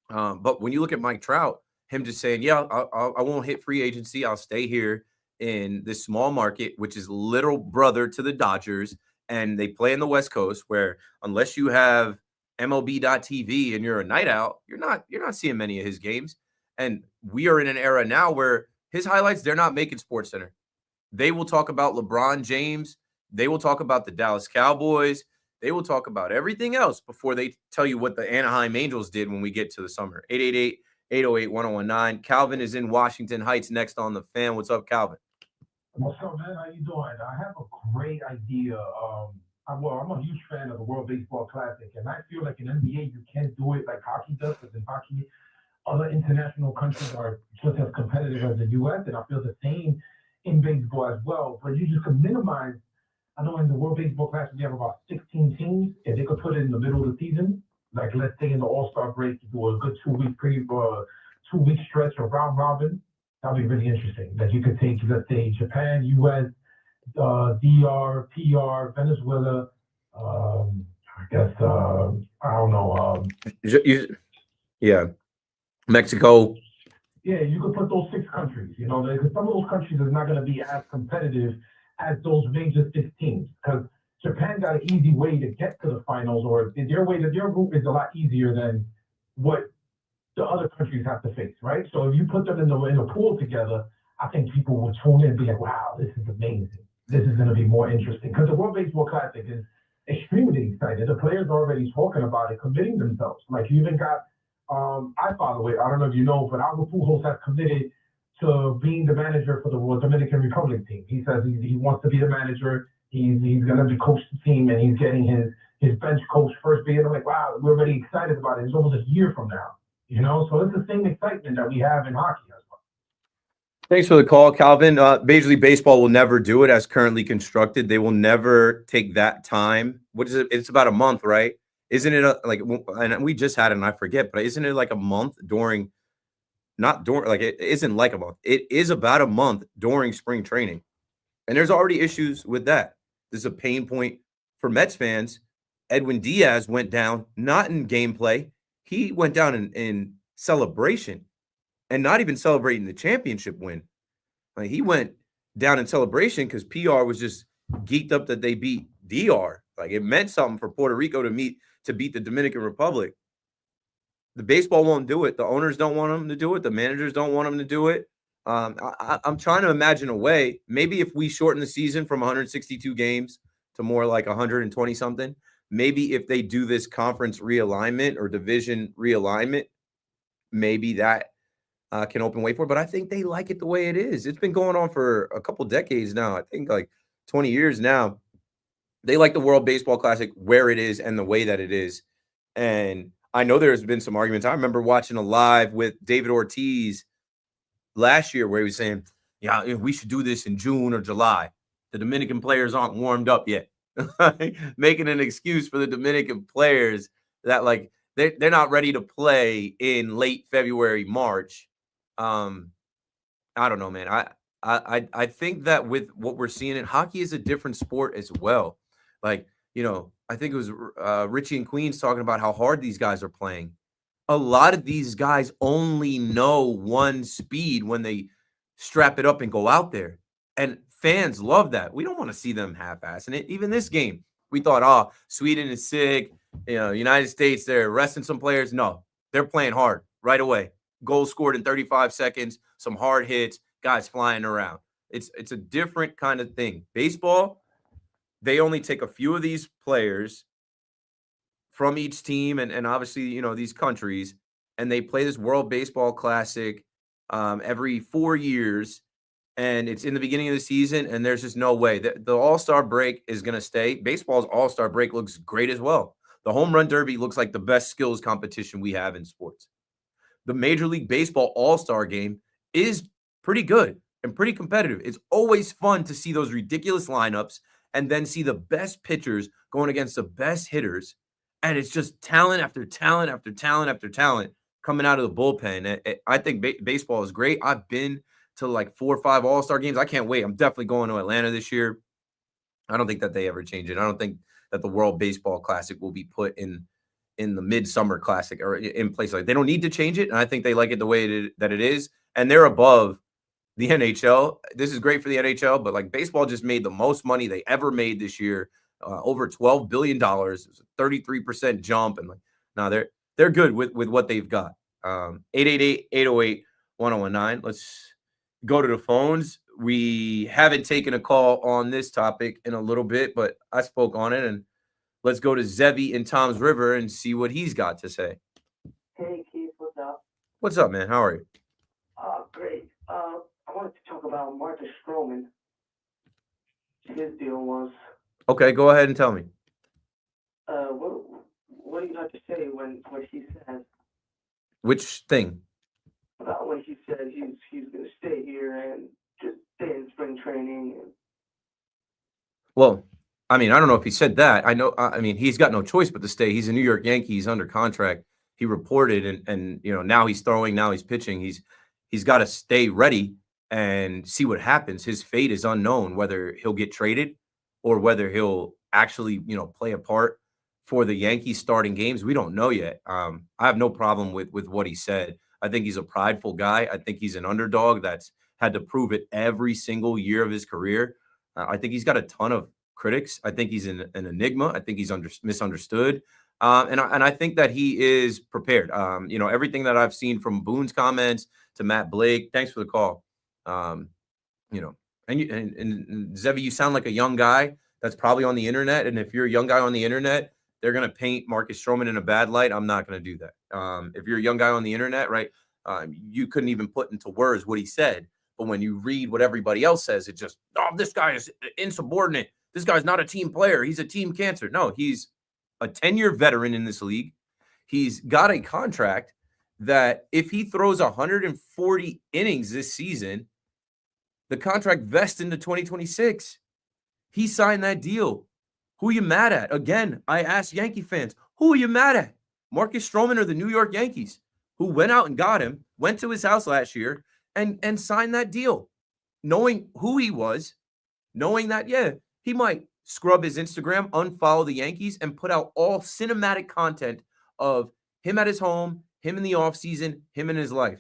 But when you look at Mike Trout, him just saying, yeah, I won't hit free agency. I'll stay here in this small market, which is little brother to the Dodgers. And they play in the West Coast where unless you have MLB.TV and you're a night out, you're not seeing many of his games. And we are in an era now where his highlights, they're not making SportsCenter. They will talk about LeBron James. They will talk about the Dallas Cowboys. They will talk about everything else before they tell you what the Anaheim Angels did when we get to the summer. 888-808-1019. Calvin is in Washington Heights next on The Fan. What's up, Calvin? What's up, man? How you doing? I have a great idea. I'm a huge fan of the World Baseball Classic, and I feel like in NBA you can't do it like hockey does, because in hockey, other international countries are just as competitive as the U.S., and I feel the same in baseball as well. But you just could minimize. I know in the World Baseball Classic you have about 16 teams, and they could put it in the middle of the season. Like let's say in the All-Star break, you do a good 2-week stretch of round robin. That'd be really interesting. That you could take, let's say, Japan, U.S., DR, PR, Venezuela. I guess I don't know. Yeah, Mexico. Yeah, you could put those 6 countries. You know, because some of those countries is not going to be as competitive as those major 6 teams. Because Japan got an easy way to get to the finals, or their route is a lot easier than what the other countries have to face, right? So if you put them in the pool together, I think people will tune in and be like, wow, this is amazing. This is going to be more interesting. Because the World Baseball Classic is extremely excited. The players are already talking about it, committing themselves. Like you even got, I follow it, I don't know if you know, but Albert Pujols has committed to being the manager for the Dominican Republic team. He says he wants to be the manager. He's going to be coach the team, and he's getting his bench coach first being. I'm like, wow, we're already excited about it. It's almost a year from now. You know, so it's the same excitement that we have in hockey as well. Thanks for the call, Calvin. Major League Baseball will never do it as currently constructed. They will never take that time. What is it? It's about a month, right? Isn't it and we just had it and I forget, but isn't it like a month during, it isn't like a month. It is about a month during spring training. And there's already issues with that. This is a pain point for Mets fans. Edwin Diaz went down, not in gameplay. He went down in celebration, and not even celebrating the championship win. Like he went down in celebration because PR was just geeked up that they beat DR. Like it meant something for Puerto Rico to beat the Dominican Republic. The baseball won't do it. The owners don't want them to do it. The managers don't want them to do it. I'm trying to imagine a way. Maybe if we shorten the season from 162 games to more like 120 something. Maybe if they do this conference realignment or division realignment, maybe that can open way for it. But I think they like it the way it is. It's been going on for a couple decades now. I think like 20 years now. They like the World Baseball Classic where it is and the way that it is. And I know there's been some arguments. I remember watching a live with David Ortiz last year where he was saying, yeah, we should do this in June or July. The Dominican players aren't warmed up yet. Making an excuse for the Dominican players that like they're not ready to play in late February, March. I don't know, man. I think that with what we're seeing in hockey is a different sport as well. Like, you know, I think it was Richie and Queens talking about how hard these guys are playing. A lot of these guys only know one speed when they strap it up and go out there. And fans love that. We don't want to see them half-assing it. Even this game, we thought, Sweden is sick. You know, United States, they're resting some players. No, they're playing hard right away. Goal scored in 35 seconds, some hard hits, guys flying around. It's a different kind of thing. Baseball, they only take a few of these players from each team and obviously, you know, these countries, and they play this World Baseball Classic every 4 years. And it's in the beginning of the season, and there's just no way. The All-Star break is going to stay. Baseball's All-Star break looks great as well. The Home Run Derby looks like the best skills competition we have in sports. the Major League Baseball All-Star game is pretty good and pretty competitive. It's always fun to see those ridiculous lineups and then see the best pitchers going against the best hitters. And it's just talent after talent after talent after talent coming out of the bullpen. I think baseball is great. I've been to like 4 or 5 All-Star games. I can't wait. I'm definitely going to Atlanta this year. I don't think that they ever change it. I don't think that the World Baseball Classic will be put in the Midsummer Classic or in place like they don't need to change it. And I think they like it the way that it is. And they're above the NHL. This is great for the NHL, but like baseball just made the most money they ever made this year, over $12 billion. It was a 33% jump. And like, no, they're good with what they've got. 888-808-1019. Let's go to the phones. We haven't taken a call on this topic in a little bit, but I spoke on it. And let's go to Zevi in Tom's River and see what he's got to say. Hey, Keith, what's up? What's up, man? How are you? Great. I wanted to talk about Marcus Stroman. His deal was. Okay, go ahead and tell me. What do you have to say when he says Which thing? about when he said he's going to stay here and just stay in spring training? Well, I mean, I don't know if he said that. I know. I mean, he's got no choice but to stay. He's a New York Yankee. He's under contract. He reported, and you know, now he's throwing, now he's pitching. He's got to stay ready and see what happens. His fate is unknown, whether he'll get traded or whether he'll actually, you know, play a part for the Yankees starting games. We don't know yet. I have no problem with what he said. I think he's a prideful guy. I think he's an underdog that's had to prove it every single year of his career. I think he's got a ton of critics. I think he's an enigma. I think he's misunderstood. And I think that he is prepared. You know, everything that I've seen from Boone's comments to Matt Blake, thanks for the call. You know, and Zevi, you sound like a young guy that's probably on the internet. And if you're a young guy on the internet, they're going to paint Marcus Stroman in a bad light. I'm not going to do that. If you're a young guy on the internet, right, you couldn't even put into words what he said. But when you read what everybody else says, it just, oh, this guy is insubordinate. This guy's not a team player. He's a team cancer. No, he's a 10-year veteran in this league. He's got a contract that if he throws 140 innings this season, the contract vests into 2026. He signed that deal. Who are you mad at? Again, I asked Yankee fans, who are you mad at? Marcus Stroman or the New York Yankees, who went out and got him, went to his house last year and signed that deal, knowing who he was, knowing that, yeah, he might scrub his Instagram, unfollow the Yankees, and put out all cinematic content of him at his home, him in the offseason, him in his life.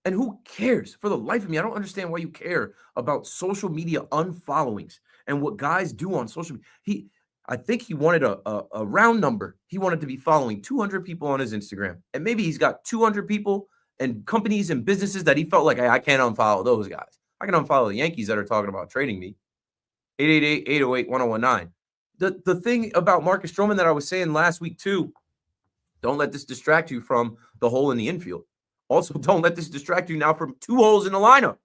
And who cares? For the life of me, I don't understand why you care about social media unfollowings and what guys do on social media. I think he wanted a round number. He wanted to be following 200 people on his Instagram. And maybe he's got 200 people and companies and businesses that he felt like, hey, I can't unfollow those guys. I can unfollow the Yankees that are talking about trading me. 888-808-1019. The thing about Marcus Stroman that I was saying last week too, don't let this distract you from the hole in the infield. Also, don't let this distract you now from 2 holes in the lineup.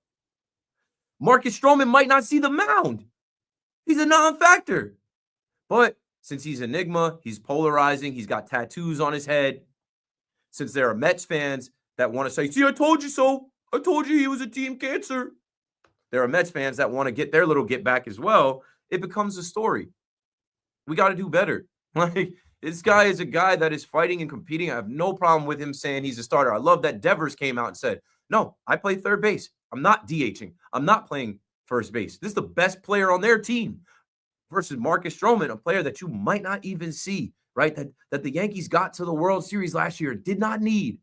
Marcus Stroman might not see the mound. He's a non-factor. But since he's an enigma, he's polarizing, he's got tattoos on his head. Since there are Mets fans that want to say, see, I told you so. I told you he was a team cancer. There are Mets fans that want to get their little get back as well. It becomes a story. We got to do better. Like, this guy is a guy that is fighting and competing. I have no problem with him saying he's a starter. I love that Devers came out and said, no, I play third base. I'm not DHing. I'm not playing first base. This is the best player on their team versus Marcus Stroman, a player that you might not even see, right? That the Yankees got to the World Series last year, did not need.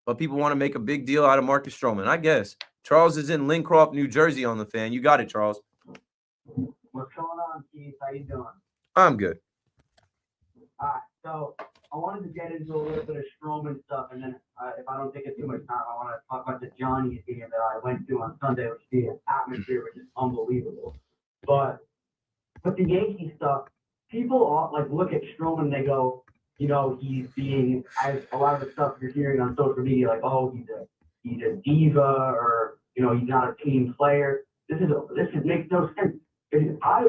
But people want to make a big deal out of Marcus Stroman, I guess. Charles is in Lincroft, New Jersey on the fan. You got it, Charles. What's going on, Keith? How you doing? I'm good. All right, so I wanted to get into a little bit of Stroman stuff, and then if I don't take it too much time, I want to talk about the Johnny's game that I went to on Sunday, which the atmosphere was just unbelievable. But with the Yankee stuff, people all, like, look at Stroman and they go, you know, he's being, as a lot of the stuff you're hearing on social media, like, oh, he's a diva, or, you know, he's not a team player. This makes no sense. If I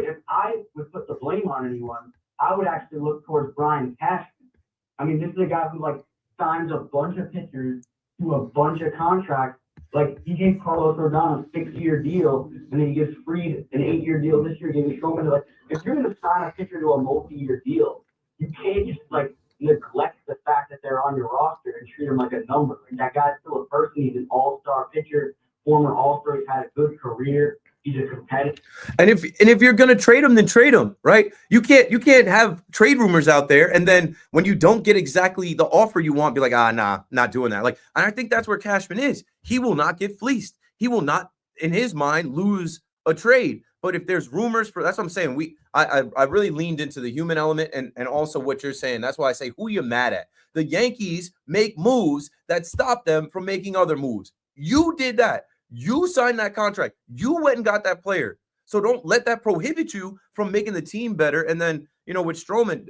would put the blame on anyone, I would actually look towards Brian Cashman. I mean, this is a guy who, like, signs a bunch of pitchers to a bunch of contracts. Like, he gave Carlos Rodon a 6-year deal, and then he gives Fried an 8-year deal this year, gave Stroman. Like, if you're going to sign a pitcher to a multi-year deal, you can't just, like, neglect the fact that they're on your roster and treat them like a number. Like, that guy's still a person. He's an all-star pitcher, former all-star. He's had a good career. He's a competitor. And if you're gonna trade him, then trade him, right? You can't have trade rumors out there, and then when you don't get exactly the offer you want, be like, nah, not doing that. Like, and I think that's where Cashman is. He will not get fleeced. He will not, in his mind, lose a trade. But if there's rumors for, that's what I'm saying. I really leaned into the human element and also what you're saying. That's why I say, who you mad at? The Yankees make moves that stop them from making other moves. You did that. You signed that contract. You went and got that player. So don't let that prohibit you from making the team better. And then, with Stroman,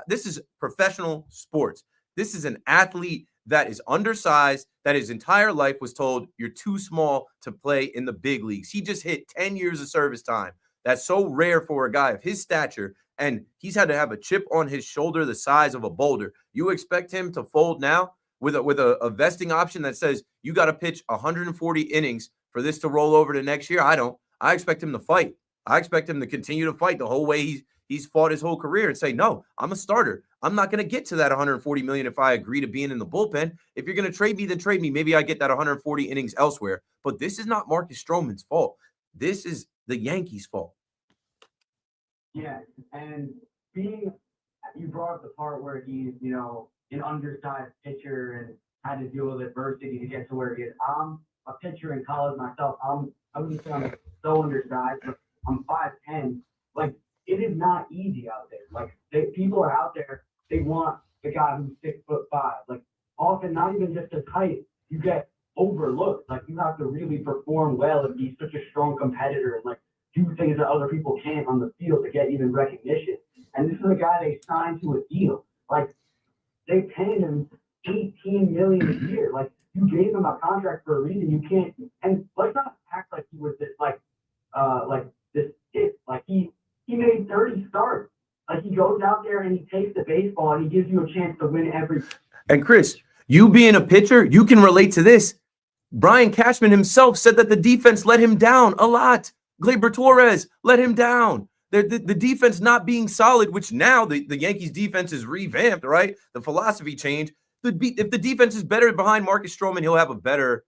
this is professional sports. This is an athlete that is undersized, that his entire life was told you're too small to play in the big leagues. He just hit 10 years of service time. That's so rare for a guy of his stature. And he's had to have a chip on his shoulder the size of a boulder. You expect him to fold now? With a vesting option that says you got to pitch 140 innings for this to roll over to next year? I don't. I expect him to fight. I expect him to continue to fight the whole way he's fought his whole career and say, no, I'm a starter. I'm not going to get to that 140 million if I agree to being in the bullpen. If you're going to trade me, then trade me. Maybe I get that 140 innings elsewhere. But this is not Marcus Stroman's fault. This is the Yankees' fault. Yeah, and you brought up the part where he's, an undersized pitcher and had to deal with adversity to get to where he is. I'm a pitcher in college myself. I'm so undersized, but I'm 5'10". Like, it is not easy out there. Like, people are out there, they want the guy who's 6'5". Like, often not even just his height, you get overlooked. Like, you have to really perform well and be such a strong competitor and like do things that other people can't on the field to get even recognition. And this is a guy they signed to a deal. Like, they paid him $18 million a year. Like, you gave him a contract for a reason. You can't, and let's not act like he was this this kid. Like, he made 30 starts. Like, he goes out there and he takes the baseball and he gives you a chance to win every. And Chris, you being a pitcher, you can relate to this. Brian Cashman himself said that the defense let him down a lot. Gleyber Torres let him down. The defense not being solid, which now the Yankees defense is revamped, right? The philosophy changed. If the defense is better behind Marcus Stroman, he'll have a better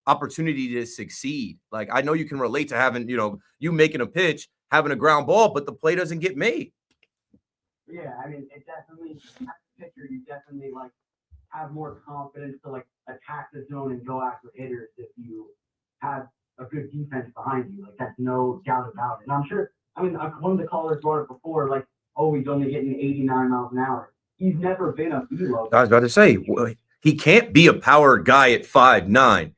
opportunity to succeed. Like, I know you can relate to having, you making a pitch, having a ground ball, but the play doesn't get made. Yeah, I mean, it definitely, as a pitcher, you definitely have more confidence to attack the zone and go after hitters if you have a good defense behind you. Like, that's no doubt about it. And I'm sure, one of the callers brought it before, he's only getting 89 miles an hour. He's never been a velo. I was about to say, he can't be a power guy at 5'9".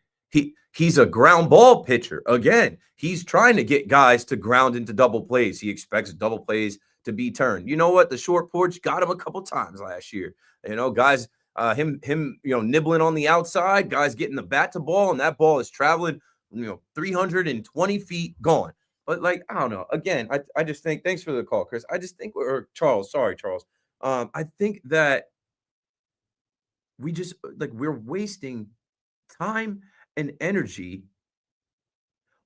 He's a ground ball pitcher. Again, he's trying to get guys to ground into double plays. He expects double plays to be turned. You know what? The short porch got him a couple times last year. Guys, him, nibbling on the outside, guys getting the bat to ball, and that ball is traveling, 320 feet gone. But I don't know. Again, I just think, thanks for the call, Chris. I just think, Charles. I think that we're wasting time and energy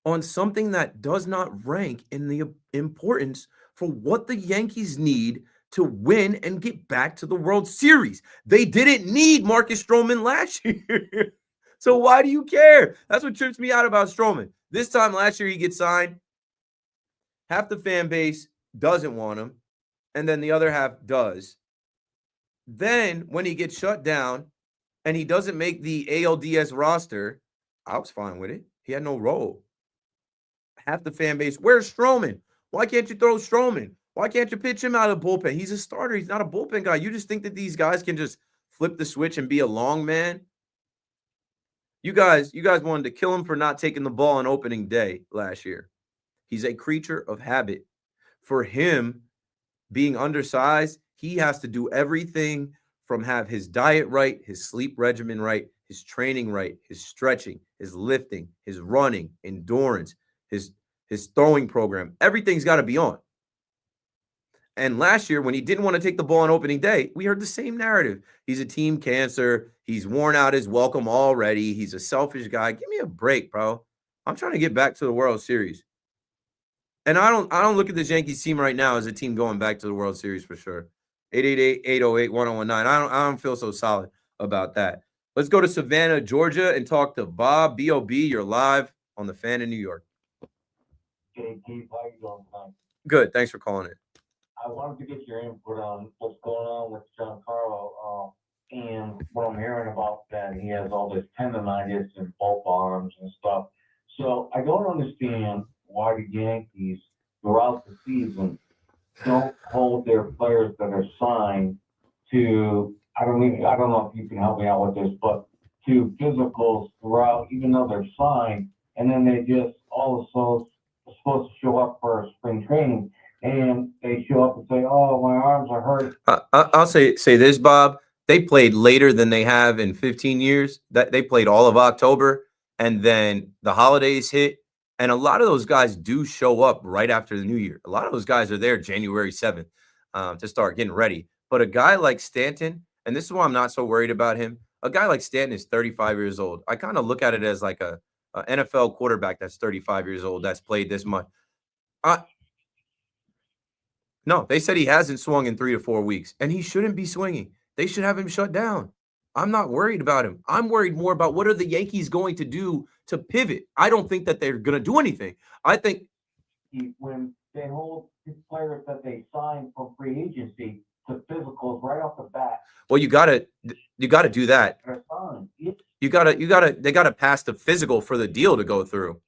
on something that does not rank in the importance for what the Yankees need to win and get back to the World Series. They didn't need Marcus Stroman last year. So why do you care? That's what trips me out about Stroman. This time last year, he gets signed. Half the fan base doesn't want him, and then the other half does. Then when he gets shut down and he doesn't make the ALDS roster, I was fine with it. He had no role. Half the fan base, where's Stroman? Why can't you throw Stroman? Why can't you pitch him out of the bullpen? He's a starter. He's not a bullpen guy. You just think that these guys can just flip the switch and be a long man? You guys wanted to kill him for not taking the ball on opening day last year. He's a creature of habit. For him, being undersized, he has to do everything from have his diet right, his sleep regimen right, his training right, his stretching, his lifting, his running, endurance, his throwing program. Everything's got to be on. And last year, when he didn't want to take the ball on opening day, we heard the same narrative. He's a team cancer. He's worn out his welcome already. He's a selfish guy. Give me a break, bro. I'm trying to get back to the World Series. And I don't look at this Yankees team right now as a team going back to the World Series for sure. 888-808-1019. I don't feel so solid about that. Let's go to Savannah, Georgia, and talk to Bob. B.O.B., you're live on the Fan in New York. Hey, Keith, how you doing tonight? Good. Thanks for calling it. I wanted to get your input on what's going on with Giancarlo, and what I'm hearing about that he has all this tendonitis in both arms and stuff. So I don't understand why the Yankees throughout the season don't hold their players that are signed to, I don't know if you can help me out with this, but to physicals throughout, even though they're signed, and then they just also supposed to show up for spring training, and they show up and say, "Oh, my arms are hurt." I'll say this, Bob. They played later than they have in 15 years. That they played all of October, and then the holidays hit, and a lot of those guys do show up right after the New Year. A lot of those guys are there January 7th to start getting ready. But a guy like Stanton, and this is why I'm not so worried about him. A guy like Stanton is 35 years old. I kind of look at it as like a NFL quarterback that's 35 years old that's played this much. No, they said he hasn't swung in 3 to 4 weeks, and he shouldn't be swinging. They should have him shut down. I'm not worried about him. I'm worried more about what are the Yankees going to do to pivot. I don't think that they're going to do anything. I think when they hold these players that they sign from free agency to physicals right off the bat. Well, you gotta do that. They're signed. They gotta pass the physical for the deal to go through.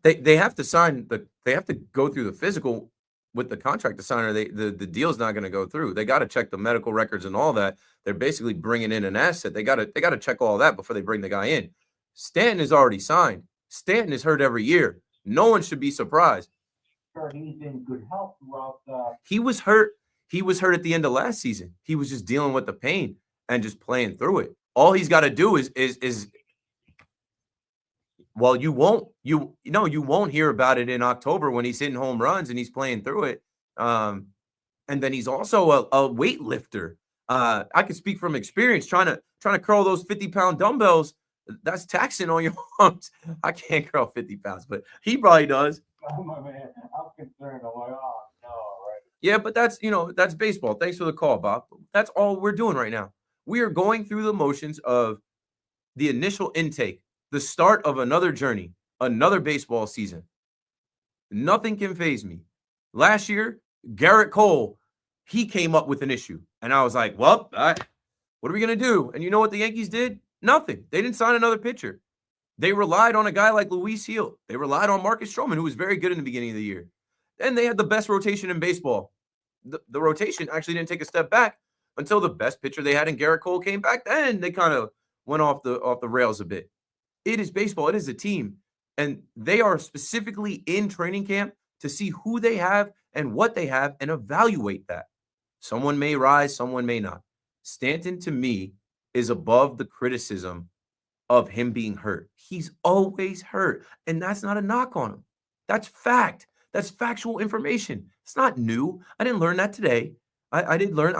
They have to sign they have to go through the physical with the contract to sign, or the deal's not going to go through. They got to check the medical records and all that. They're basically bringing in an asset. They got to check all that before they bring the guy in. Stanton is already signed. Stanton is hurt every year. No one should be surprised. Sure, he's in good health throughout. He was hurt. He was hurt at the end of last season. He was just dealing with the pain and just playing through it. All he's got to do is well, you won't hear about it in October when he's hitting home runs and he's playing through it. And then he's also a weightlifter. I can speak from experience trying to curl those 50-pound dumbbells. That's taxing on your arms. I can't curl 50 pounds, but he probably does. Oh, my man, I'm concerned. I'm like, oh no, right? Yeah, but that's baseball. Thanks for the call, Bob. That's all we're doing right now. We are going through the motions of the initial intake, the start of another journey, another baseball season. Nothing can faze me. Last year, Garrett Cole, he came up with an issue. And I was like, well, what are we going to do? And you know what the Yankees did? Nothing. They didn't sign another pitcher. They relied on a guy like Luis Gil. They relied on Marcus Stroman, who was very good in the beginning of the year. Then they had the best rotation in baseball. The rotation actually didn't take a step back until the best pitcher they had in Garrett Cole came back. Then they kind of went off the rails a bit. It is baseball. It is a team. And they are specifically in training camp to see who they have and what they have and evaluate that. Someone may rise, someone may not. Stanton, to me, is above the criticism of him being hurt. He's always hurt. And that's not a knock on him. That's fact. That's factual information. It's not new. I didn't learn that today. I've learned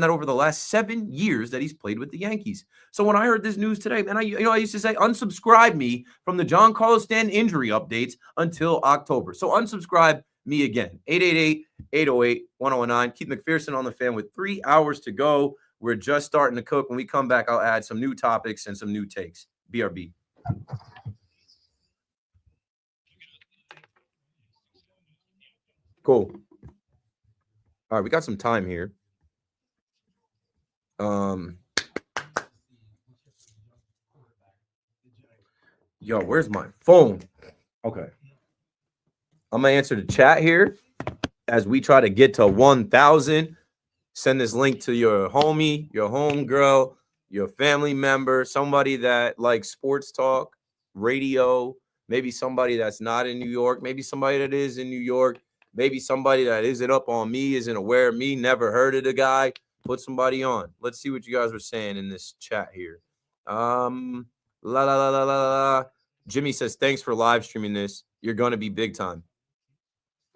that over the last 7 years that he's played with the Yankees. So when I heard this news today, man, I used to say, unsubscribe me from the Giancarlo Stanton injury updates until October. So unsubscribe me again. 888-808-1019. Keith McPherson on the Fan with 3 hours to go. We're just starting to cook. When we come back, I'll add some new topics and some new takes. BRB. Cool. All right, we got some time here. Yo, where's my phone? Okay. I'm going to answer the chat here as we try to get to 1,000. Send this link to your homie, your homegirl, your family member, somebody that likes sports talk, radio, maybe somebody that's not in New York, maybe somebody that is in New York. Maybe somebody that isn't up on me, isn't aware of me, never heard of the guy. Put somebody on. Let's see what you guys were saying in this chat here. Jimmy says, thanks for live streaming this. You're going to be big time.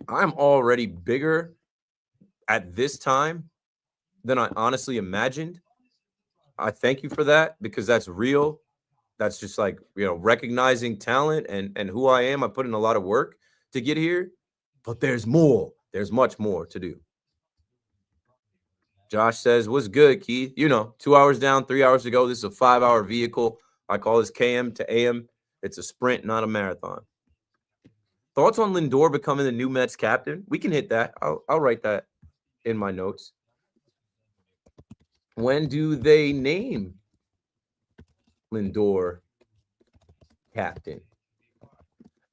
I'm already bigger at this time than I honestly imagined. I thank you for that because that's real. That's just like, recognizing talent and who I am. I put in a lot of work to get here, but there's more. There's much more to do. Josh says, what's good, Keith? 2 hours down, 3 hours to go. This is a 5-hour vehicle. I call this KM to AM. It's a sprint, not a marathon. Thoughts on Lindor becoming the new Mets captain? We can hit that. I'll write that in my notes. When do they name Lindor captain?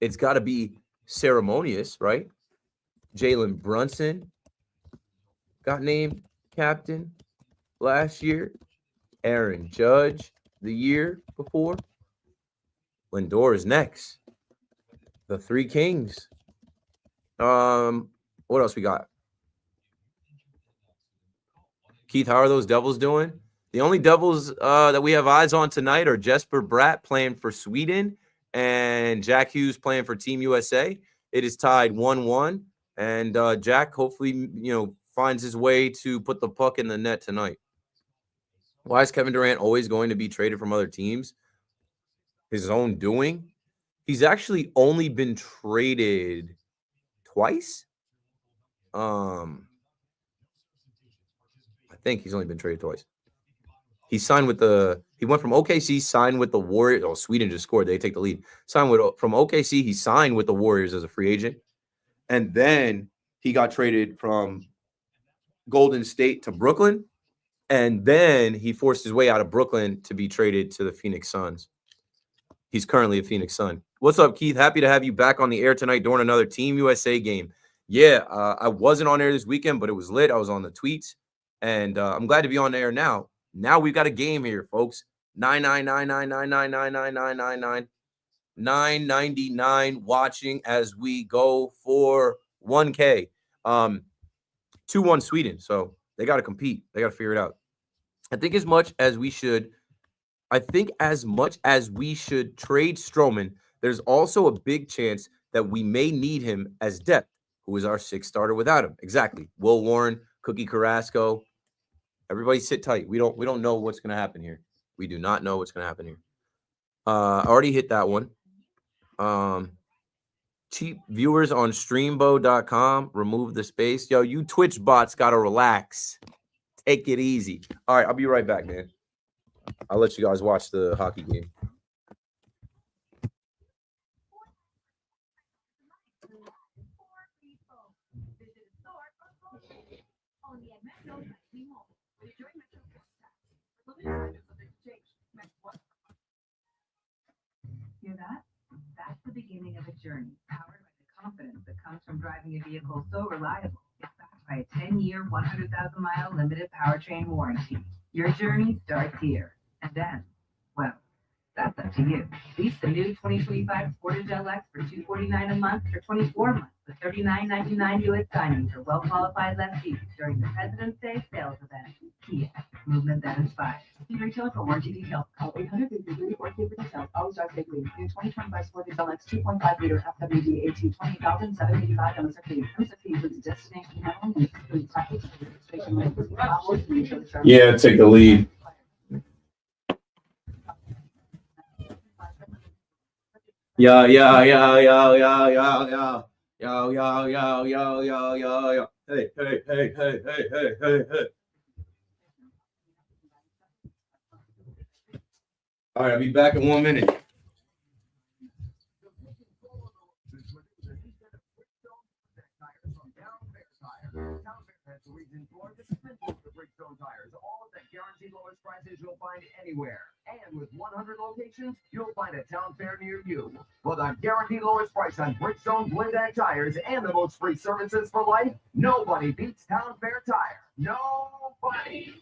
It's got to be ceremonious, right? Jalen Brunson got named captain last year. Aaron Judge the year before. Lindor is next. The Three Kings. What else we got? Keith, how are those Devils doing? The only Devils that we have eyes on tonight are Jesper Bratt playing for Sweden and Jack Hughes playing for Team USA. It is tied 1-1, and Jack hopefully, finds his way to put the puck in the net tonight. Why is Kevin Durant always going to be traded from other teams? His own doing? He's actually only been traded twice. I think he's only been traded twice. He went from OKC, signed with the Warriors. Oh, Sweden just scored. They take the lead. From OKC, he signed with the Warriors as a free agent. And then he got traded from Golden State to Brooklyn. And then he forced his way out of Brooklyn to be traded to the Phoenix Suns. He's currently a Phoenix Sun. What's up, Keith? Happy to have you back on the air tonight during another Team USA game. Yeah, I wasn't on air this weekend, but it was lit. I was on the tweets, and I'm glad to be on the air now. Now we've got a game here, folks. 999999999 watching as we go for 1K. 2-1 Sweden, so they got to compete. They got to figure it out. I think as much as we should trade Stroman, there's also a big chance that we may need him as depth, who is our sixth starter without him. Exactly. Will Warren, Cookie Carrasco. Everybody sit tight. We don't know what's going to happen here. We do not know what's going to happen here. I already hit that one. Cheap viewers on streambo.com. Remove the space. Yo, you Twitch bots got to relax. Take it easy. All right, I'll be right back, man. I'll let you guys watch the hockey game. Hear that? That's the beginning of a journey powered by the confidence that comes from driving a vehicle so reliable. It's backed by a 10-year, 100,000-mile limited powertrain warranty. Your journey starts here. And then, well, that's up to you. Lease the new 2025 Sportage LX for $249 a month for 24 months with $39.99 U.S. signings for well-qualified lessees during the President's Day sales event. Kia, movement that inspires. See retailer for warranty details. Call 800-333-4K for details. Always drive safely. New 2025 Sportage LX 2.5-liter FWD AT $20,785 MSRP. MSRP includes destination handling and includes package registration labels. Yeah, take the lead. Yeah. Hey. All right, I'll be back in 1 minute. All of the guaranteed lowest prices you'll find anywhere. And with 100 locations, you'll find a town fair near you. For the guaranteed lowest price on Bridgestone Blindac tires and the most free services for life, nobody beats Town Fair Tire. Nobody.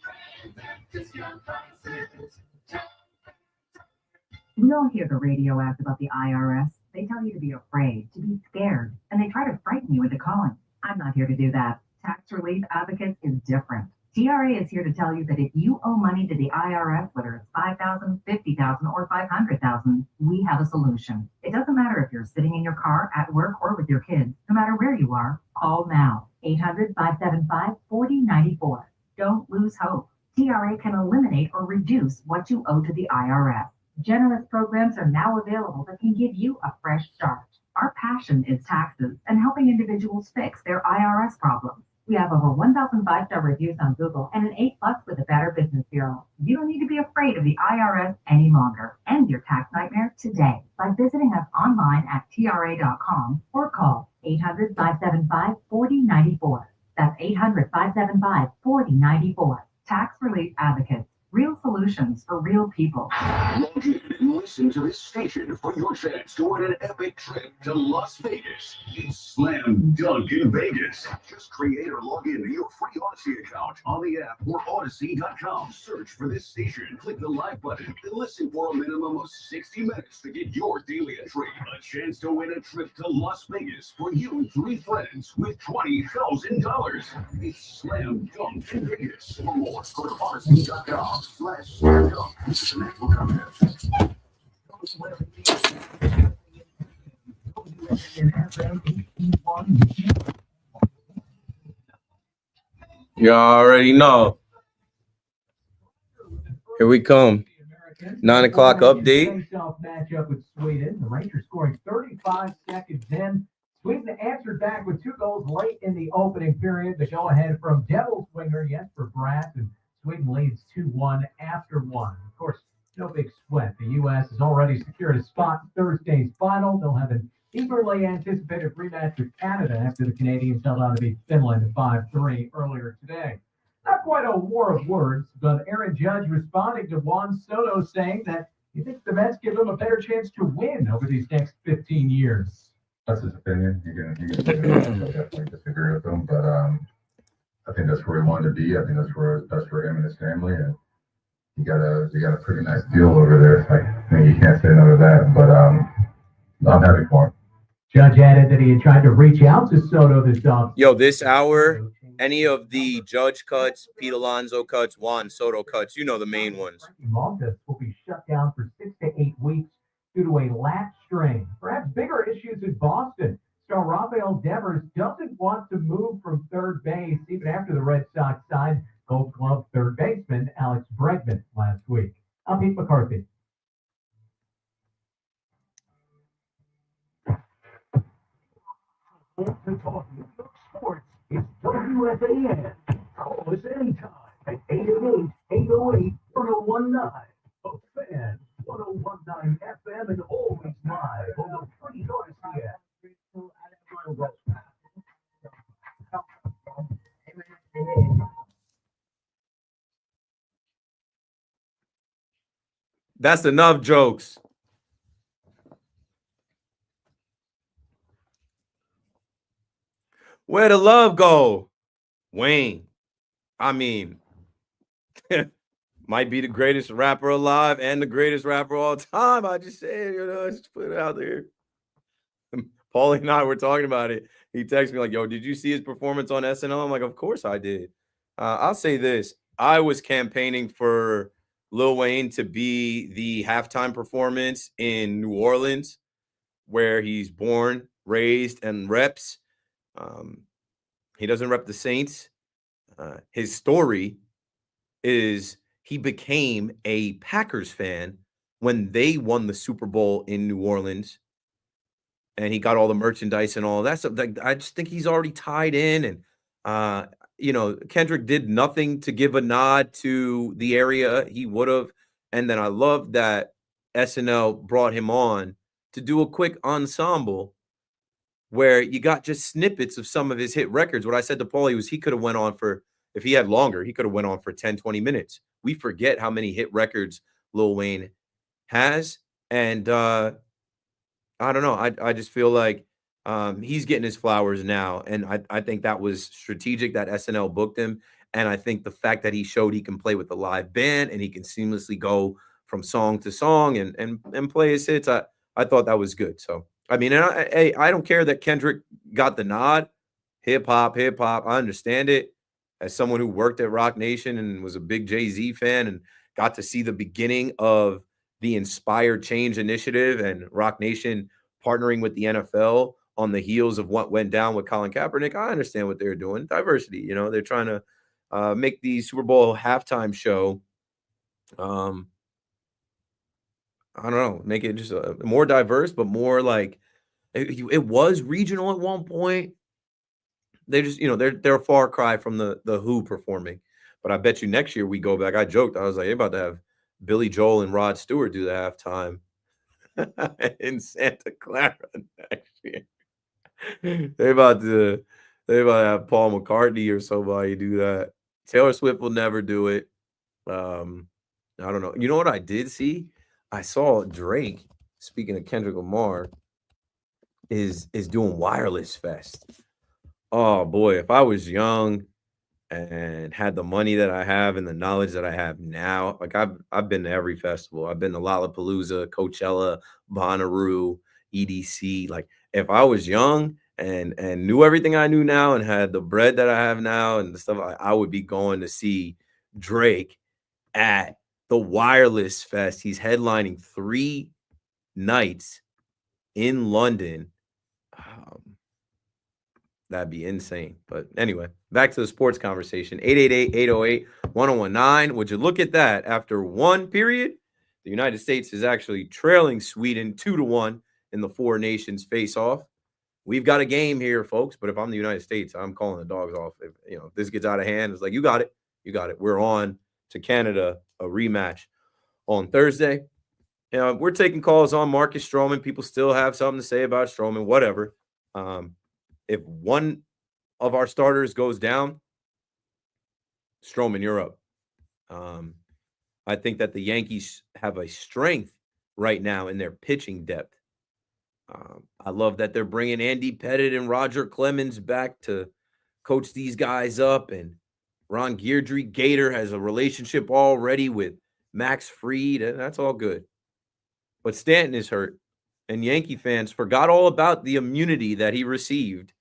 We all hear the radio ads about the IRS. They tell you to be afraid, to be scared, and they try to frighten you into calling. I'm not here to do that. Tax Relief Advocates is different. TRA is here to tell you that if you owe money to the IRS, whether it's $5,000, $50,000, or $500,000, we have a solution. It doesn't matter if you're sitting in your car, at work, or with your kids. No matter where you are, call now. 800-575-4094. Don't lose hope. TRA can eliminate or reduce what you owe to the IRS. Generous programs are now available that can give you a fresh start. Our passion is taxes and helping individuals fix their IRS problems. We have over 1,000 five-star reviews on Google and an 8+ with the Better Business Bureau. You don't need to be afraid of the IRS any longer. End your tax nightmare today by visiting us online at TRA.com or call 800-575-4094. That's 800-575-4094. Tax Relief Advocates. Real solutions for real people. Log in and listen to this station for your chance to win an epic trip to Las Vegas. It's Slam Dunk in Vegas. Just create or log in to your free Odyssey account on the app or Odyssey.com. Search for this station, click the live button, and listen for a minimum of 60 minutes to get your daily entry. A chance to win a trip to Las Vegas for you and 3 friends with $20,000. It's Slam Dunk in Vegas. For more, go to Odyssey.com/slam dunk. This is an actual contest. You already know. Here we come. 9 o'clock update. Face-off matchup with Sweden. The Rangers scoring 35 seconds in. Sweden answered back with 2 goals late in the opening period. The go-ahead from Devils winger Jesper Bratt, and Sweden leads 2-1 after 1. Of course, no big sweat. The U.S. has already secured a spot in Thursday's final. They'll have an eagerly anticipated rematch with Canada after the Canadians held on to beat Finland 5-3 earlier today. Not quite a war of words, but Aaron Judge responding to Juan Soto saying that he thinks the Mets give him a better chance to win over these next 15 years. That's his opinion. You can definitely disagree with him, but I think that's where he wanted to be. I think that's where it's best for him and his family, and you got a pretty nice deal over there. I think you can't say no to that, but I'm happy for him. Judge added that he had tried to reach out to Soto this off. Yo, this hour, any of the Judge cuts, Pete Alonso cuts, Juan Soto cuts, you know the main ones. Montes will be shut down for 6 to 8 weeks due to a lat strain. Perhaps bigger issues in Boston. Star Rafael Devers doesn't want to move from third base even after the Red Sox signed Gold Glove third baseman Alex Bregman last week. I'm Pete McCarthy. Sports is WFAN. Call us anytime at 888-808-1019. A fan, 1019 FM, and always live on the free Odyssey app. That's enough jokes. Where the love go? Wayne. I mean, might be the greatest rapper alive and the greatest rapper all time. I just said, just put it out there. Paulie and I were talking about it. He texted me like, yo, did you see his performance on SNL? I'm like, of course I did. I'll say this. I was campaigning for Lil Wayne to be the halftime performance in New Orleans, where he's born, raised, and reps. He doesn't rep the Saints. His story is he became a Packers fan when they won the Super Bowl in New Orleans, and he got all the merchandise and all that stuff. I just think he's already tied in, and Kendrick did nothing to give a nod to the area. He would have, and then I love that SNL brought him on to do a quick ensemble where you got just snippets of some of his hit records. What I said to Paulie was he could have went on for, if he had longer, he could have went on for 10, 20 minutes. We forget how many hit records Lil Wayne has. And I don't know. I just feel like he's getting his flowers now. And I think that was strategic that SNL booked him. And I think the fact that he showed he can play with the live band and he can seamlessly go from song to song and play his hits, I thought that was good. So, I mean, and I don't care that Kendrick got the nod. Hip hop, I understand it. as someone who worked at Rock Nation and was a big Jay-Z fan and got to see the beginning of the Inspired Change initiative and Rock Nation partnering with the NFL on the heels of what went down with Colin Kaepernick, I understand what they're doing. Diversity, you know, they're trying to make the Super Bowl halftime show, I don't know, make it just more diverse, but more like it was regional at one point. They just, you know, they're a far cry from the Who performing. But I bet you next year we go back. I joked, I was like, they're about to have Billy Joel and Rod Stewart do the halftime in Santa Clara next year. They about to have Paul McCartney or somebody do that. Taylor Swift will never do it. I don't know. You know what I did see? I saw Drake, speaking of Kendrick Lamar, is doing Wireless Fest. Oh boy, if I was young and had the money that I have and the knowledge that I have now, like I've been to every festival. I've been to Lollapalooza, Coachella, Bonnaroo, EDC. Like if I was young and knew everything I knew now and had the bread that I have now and the stuff, I would be going to see Drake at the Wireless Fest. He's headlining 3 nights in London. That'd be insane. But anyway, back to the sports conversation. 888-808-1019. Would you look at that? After one period, the United States is actually trailing Sweden 2-1 in the Four Nations face-off. We've got a game here, folks. But if I'm the United States, I'm calling the dogs off. If this gets out of hand, it's like, you got it. You got it. We're on to Canada, a rematch on Thursday. We're taking calls on Marcus Stroman. People still have something to say about Stroman, whatever. If one of our starters goes down, Stroman, you're up. I think that the Yankees have a strength right now in their pitching depth. I love that they're bringing Andy Pettitte and Roger Clemens back to coach these guys up. And Ron Gator has a relationship already with Max Fried. And that's all good. But Stanton is hurt. And Yankee fans forgot all about the immunity that he received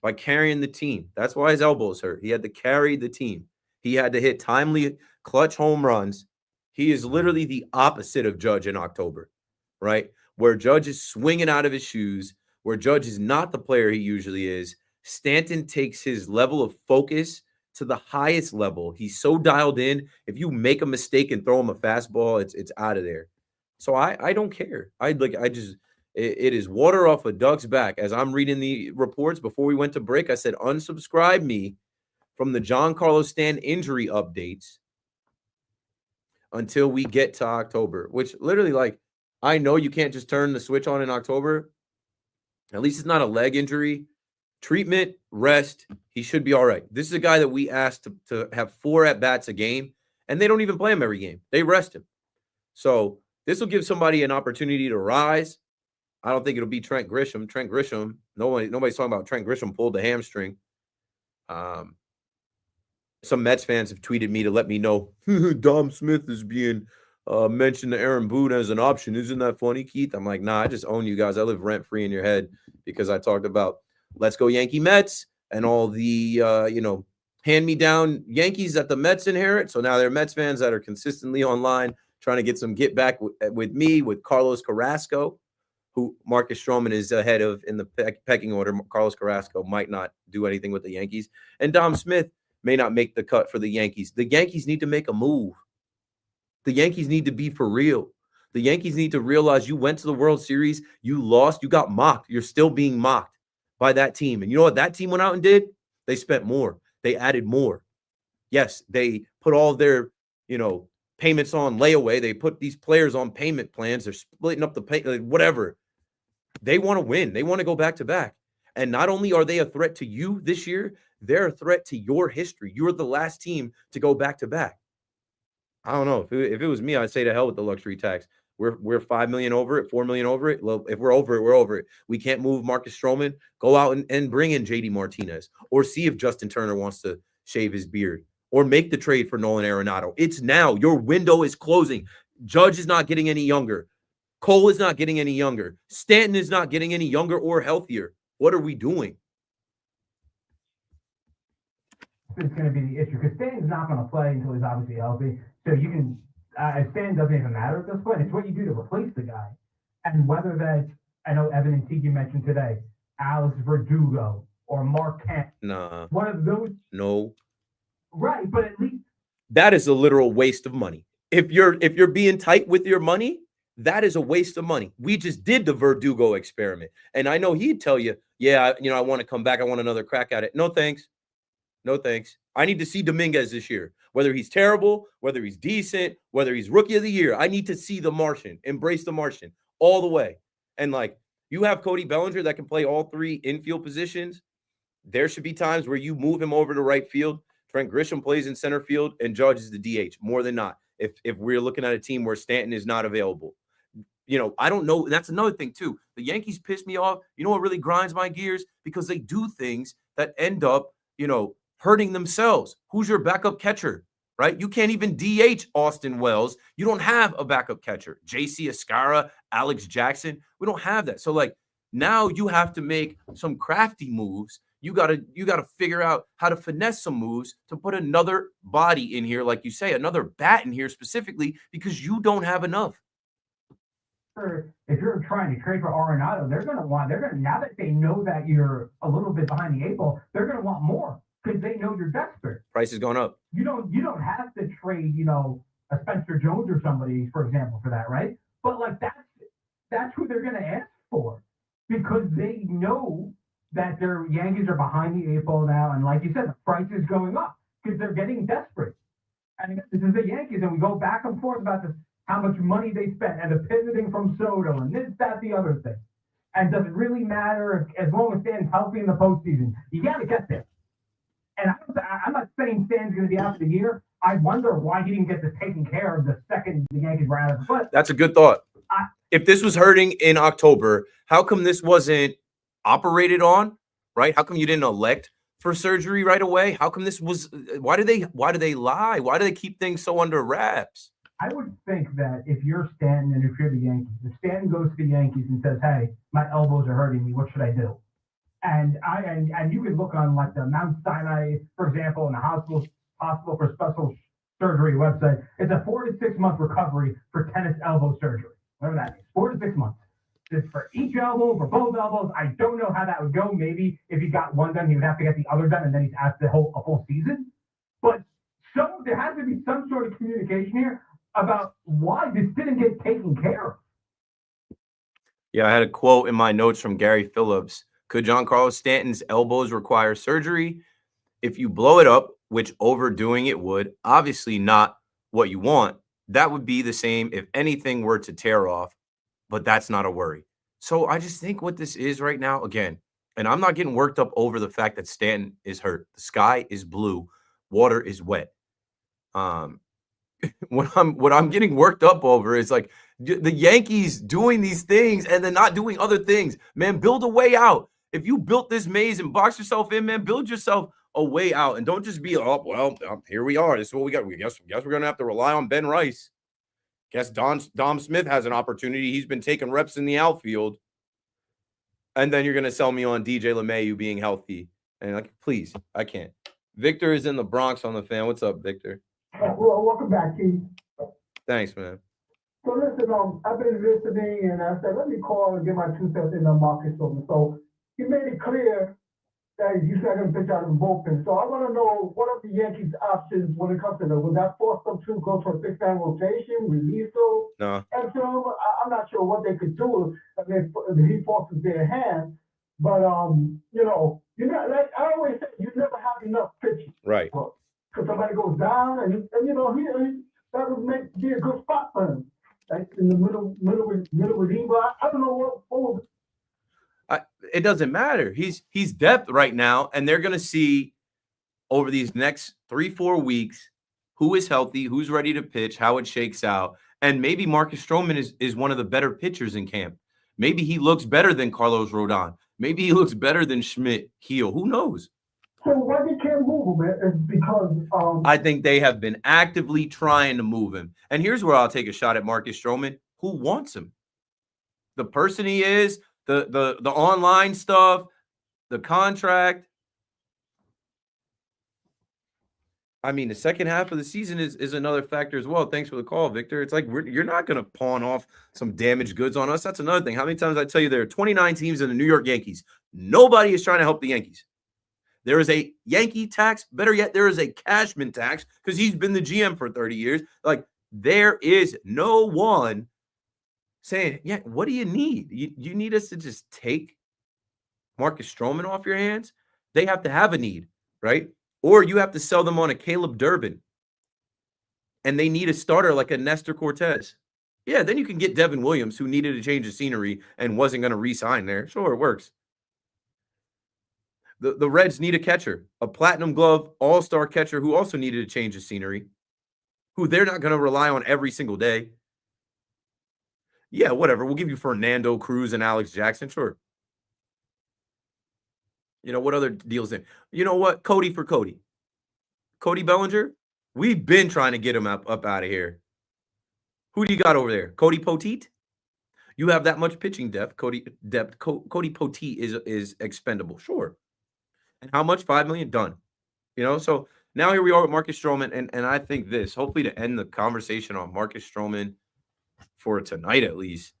by carrying the team. That's why his elbow's hurt. He had to carry the team. He had to hit timely clutch home runs. He is literally the opposite of Judge in October, right? Where Judge is swinging out of his shoes, where Judge is not the player he usually is. Stanton takes his level of focus to the highest level. He's so dialed in. If you make a mistake and throw him a fastball, it's out of there. So I don't care. It is water off a duck's back. As I'm reading the reports before we went to break, I said, unsubscribe me from the Giancarlo Stanton injury updates until we get to October, which literally, like, I know you can't just turn the switch on in October. At least it's not a leg injury. Treatment, rest. He should be all right. This is a guy that we asked to have 4 at-bats a game, and they don't even play him every game. They rest him. So this will give somebody an opportunity to rise. I don't think it'll be Trent Grisham. Trent Grisham, nobody's talking about Trent Grisham pulled the hamstring. Some Mets fans have tweeted me to let me know Dom Smith is being mentioned to Aaron Boone as an option. Isn't that funny, Keith? I'm like, nah, I just own you guys. I live rent-free in your head because I talked about Let's Go Yankee Mets and all the, hand-me-down Yankees that the Mets inherit. So now there are Mets fans that are consistently online trying to get some get back with me, with Carlos Carrasco, who Marcus Stroman is ahead of in the pecking order. Carlos Carrasco might not do anything with the Yankees. And Dom Smith may not make the cut for the Yankees. The Yankees need to make a move. The Yankees need to be for real. The Yankees need to realize you went to the World Series, you lost, you got mocked. You're still being mocked by that team. And you know what that team went out and did? They spent more. They added more. Yes, they put all their, payments on layaway. They put these players on payment plans. They're splitting up the pay, whatever. They want to win. They want to go back to back. And not only are they a threat to you this year, they're a threat to your history. You're the last team to go back to back. I don't know. If it was me, I'd say to hell with the luxury tax. We're $5 million over it, $4 million over it. Well, if we're over it, we're over it. We can't move Marcus Stroman. Go out and bring in JD Martinez, or see if Justin Turner wants to shave his beard, or make the trade for Nolan Arenado. It's now. Your window is closing. Judge is not getting any younger. Cole is not getting any younger. Stanton is not getting any younger or healthier. What are we doing? is going to be the issue because Stan's not going to play until he's obviously healthy. So you can, Stan doesn't even matter at this point. It's what you do to replace the guy. And whether that's, I know Evan and Tiki mentioned today, Alex Verdugo or Mark Kent. Nah. One of those. No. Right, but at least that is a literal waste of money. If you're being tight with your money, that is a waste of money. We just did the Verdugo experiment. And I know he'd tell you, yeah, I want to come back. I want another crack at it. No, thanks. No, thanks. I need to see Dominguez this year, whether he's terrible, whether he's decent, whether he's rookie of the year. I need to see the Martian, embrace the Martian all the way. And like you have Cody Bellinger that can play all three infield positions. There should be times where you move him over to right field. Trent Grisham plays in center field and Judge is the DH more than not. If we're looking at a team where Stanton is not available, I don't know. That's another thing too. The Yankees piss me off. You know what really grinds my gears? Because they do things that end up, hurting themselves. Who's your backup catcher, right? You can't even DH Austin Wells. You don't have a backup catcher. JC Escara, Alex Jackson. We don't have that. So now you have to make some crafty moves. You gotta figure out how to finesse some moves to put another body in here, like you say, another bat in here specifically, because you don't have enough. If you're trying to trade for Arenado, now that they know that you're a little bit behind the eight ball, they're gonna want more because they know you're desperate. Price is going up. You don't have to trade, a Spencer Jones or somebody, for example, for that, right? But that's who they're gonna ask for because they know that their Yankees are behind the eight ball now, and like you said, the price is going up because they're getting desperate. And this is the Yankees, and we go back and forth about this, how much money they spent, and the pivoting from Soto, and this, that, the other thing. And does it really matter as long as Stan's healthy in the postseason? You got to get there. And I'm not saying Stan's going to be out for the year. I wonder why he didn't get this taken care of the second the Yankees were out of the foot. That's a good thought. If this was hurting in October, how come this wasn't operated on, right? How come you didn't elect for surgery right away? How come this was? Why do they lie? Why do they keep things so under wraps? I would think that if you're Stanton and if you're the Yankees, if Stanton goes to the Yankees and says, "Hey, my elbows are hurting me. What should I do?" And you can look on like the Mount Sinai, for example, in the hospital for special surgery website. It's a 4 to 6 month recovery for tennis elbow surgery. Whatever that means, 4 to 6 months. It's for each elbow, for both elbows. I don't know how that would go. Maybe if he got one done, he would have to get the other done, and then he's out a whole season. But there has to be some sort of communication here about why this didn't get taken care of. Yeah, I had a quote in my notes from Gary Phillips. Could Giancarlo Stanton's elbows require surgery? If you blow it up, which overdoing it would, obviously not what you want. That would be the same if anything were to tear off, but that's not a worry. So I just think what this is right now, again, and I'm not getting worked up over the fact that Stanton is hurt. The sky is blue. Water is wet. What I'm getting worked up over is like the Yankees doing these things and then not doing other things. Man, build a way out. If you built this maze and box yourself in, man, build yourself a way out and don't just be, here we are. This is what we got. Guess we're gonna have to rely on Ben Rice. Guess Dom Smith has an opportunity. He's been taking reps in the outfield. And then you're gonna sell me on DJ LeMahieu being healthy. And please, I can't. Victor is in the Bronx on the fan. What's up, Victor? Well, welcome back, Keith. Thanks, man. So listen, I've been listening, and I said, let me call and get my 2 cents in the Marcus Stroman. So he made it clear that he's not going to pitch out of the bullpen. So I want to know, what are the Yankees' options when it comes to that? Would that force them to go to a 6-man rotation, release them? No. And so I'm not sure what they could do if he forces their hand. But, like I always say, you never have enough pitching. Right. Because somebhe goes down, and that would be a good spot for him. Like in the middle with him. But I don't know what it doesn't matter. He's depth right now, and they're gonna see over these next 3-4 weeks who is healthy, who's ready to pitch, how it shakes out. And maybe Marcus Stroman is one of the better pitchers in camp. Maybe he looks better than Carlos Rodon. Maybe he looks better than Schmidt, Heel. Who knows? So why they can't move him is because I think they have been actively trying to move him. And here's where I'll take a shot at Marcus Stroman. Who wants him? The person he is, the online stuff, the contract. I mean, the second half of the season is another factor as well. Thanks for the call, Victor. It's like you're not going to pawn off some damaged goods on us. That's another thing. How many times I tell you there are 29 teams in the New York Yankees? Nobody is trying to help the Yankees. There is a Yankee tax. Better yet, there is a Cashman tax because he's been the GM for 30 years. Like, there is no one saying, yeah, what do you need? You need us to just take Marcus Stroman off your hands? They have to have a need, right? Or you have to sell them on a Caleb Durbin, and they need a starter like a Nestor Cortez. Yeah, then you can get Devin Williams, who needed a change of scenery and wasn't going to re-sign there. Sure, it works. The Reds need a catcher, a platinum glove all-star catcher who also needed a change of scenery, who they're not going to rely on every single day. Yeah, whatever. We'll give you Fernando Cruz and Alex Jackson. Sure. You know, what other deals in? You know what? Cody for Cody. Cody Bellinger, we've been trying to get him up out of here. Who do you got over there? Cody Poteet? You have that much pitching depth. Cody Poteet is expendable. Sure. And how much? $5 million. Done. You know, so now here we are with Marcus Stroman. And I think this, hopefully to end the conversation on Marcus Stroman for tonight at least,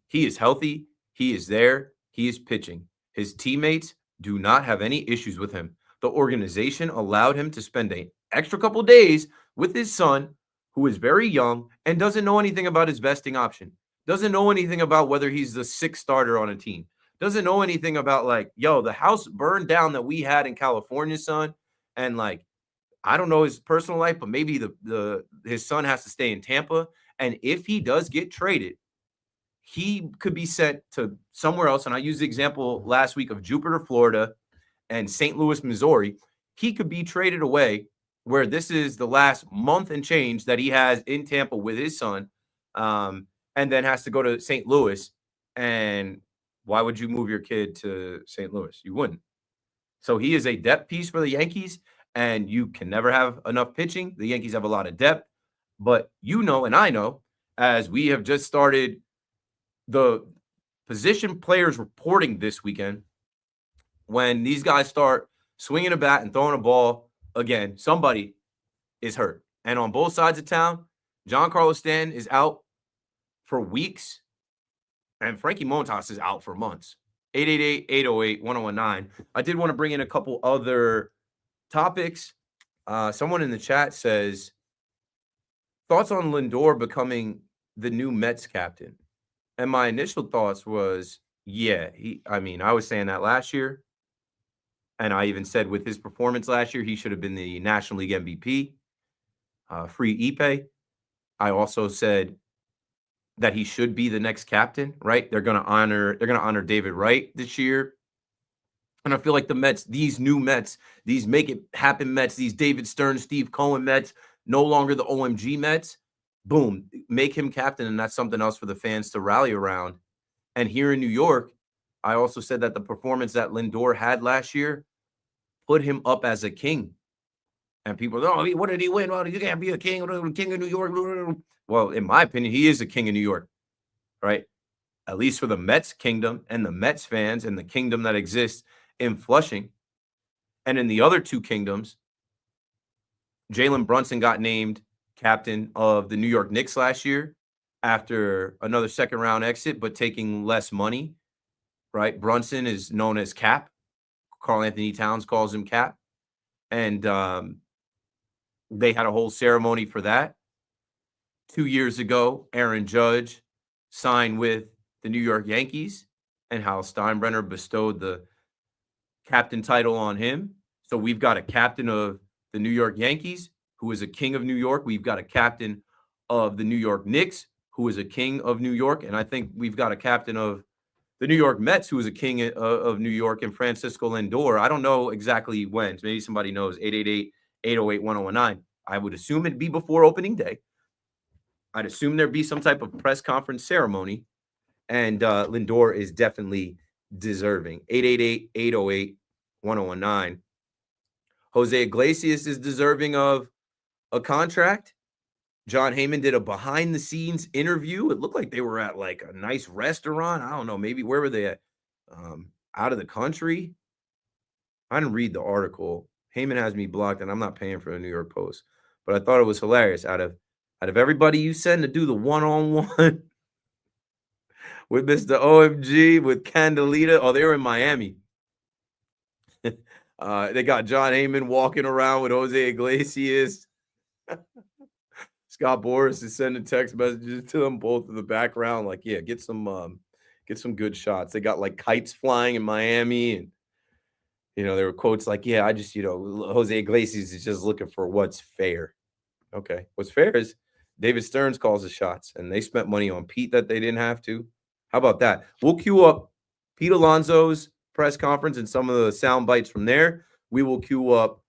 he is healthy. He is there. He is pitching. His teammates do not have any issues with him. The organization allowed him to spend an extra couple days with his son, who is very young and doesn't know anything about his vesting option, doesn't know anything about whether he's the sixth starter on a team, doesn't know anything about, like, yo, the house burned down that we had in California, son. And, like, I don't know his personal life, but maybe his son has to stay in Tampa. And if he does get traded, he could be sent to somewhere else. And I used the example last week of Jupiter, Florida, and St. Louis, Missouri. He could be traded away where this is the last month and change that he has in Tampa with his son, and then has to go to St. Louis. And why would you move your kid to St. Louis? You wouldn't. So he is a depth piece for the Yankees, and you can never have enough pitching. The Yankees have a lot of depth, but you know, and I know, as we have just started the position players reporting this weekend, when these guys start swinging a bat and throwing a ball again, somebody is hurt. And on both sides of town, Giancarlo Stanton is out for weeks, and Frankie Montas is out for months. 888-808-1019. I did want to bring in a couple other topics. Someone in the chat says, thoughts on Lindor becoming the new Mets captain? And my initial thoughts was, yeah, I was saying that last year. And I even said with his performance last year, he should have been the National League MVP, free Ipe. I also said that he should be the next captain, right? They're going to honor David Wright this year. And I feel like the Mets, these new Mets, these make it happen Mets, these David Stern, Steve Cohen Mets, no longer the OMG Mets. Boom, make him captain, and that's something else for the fans to rally around. And here in New York, I also said that the performance that Lindor had last year put him up as a king. And people, oh, what did he win? Well, you can't be a king of New York. Well, in my opinion, he is a king of New York, right? At least for the Mets kingdom and the Mets fans and the kingdom that exists in Flushing. And in the other two kingdoms, Jalen Brunson got named captain of the New York Knicks last year after another second-round exit, but taking less money, right? Brunson is known as Cap. Karl Anthony Towns calls him Cap. And they had a whole ceremony for that. 2 years ago, Aaron Judge signed with the New York Yankees, and Hal Steinbrenner bestowed the captain title on him. So we've got a captain of the New York Yankees, who is a king of New York. We've got a captain of the New York Knicks, who is a king of New York. And I think we've got a captain of the New York Mets, who is a king of New York, and Francisco Lindor. I don't know exactly when. Maybe somebody knows. 888-808-1019. I would assume it'd be before opening day. I'd assume there'd be some type of press conference ceremony. And Lindor is definitely deserving. 888-808-1019. Jose Iglesias is deserving of a contract. John Heyman did a behind-the-scenes interview. It looked like they were at like a nice restaurant. I don't know, maybe where were they at? Out of the country. I didn't read the article. Heyman has me blocked, and I'm not paying for the New York Post. But I thought it was hilarious. Out of everybody you send to do the one-on-one with Mr. OMG, with Candelita. Oh, they were in Miami. They got John Heyman walking around with Jose Iglesias. Scott Boras is sending text messages to them both in the background. Like, yeah, get some good shots. They got like kites flying in Miami, and there were quotes like, yeah, I just, Jose Iglesias is just looking for what's fair. Okay. What's fair is David Stearns calls the shots, and they spent money on Pete that they didn't have to. How about that? We'll queue up Pete Alonso's press conference and some of the sound bites from there. We will queue up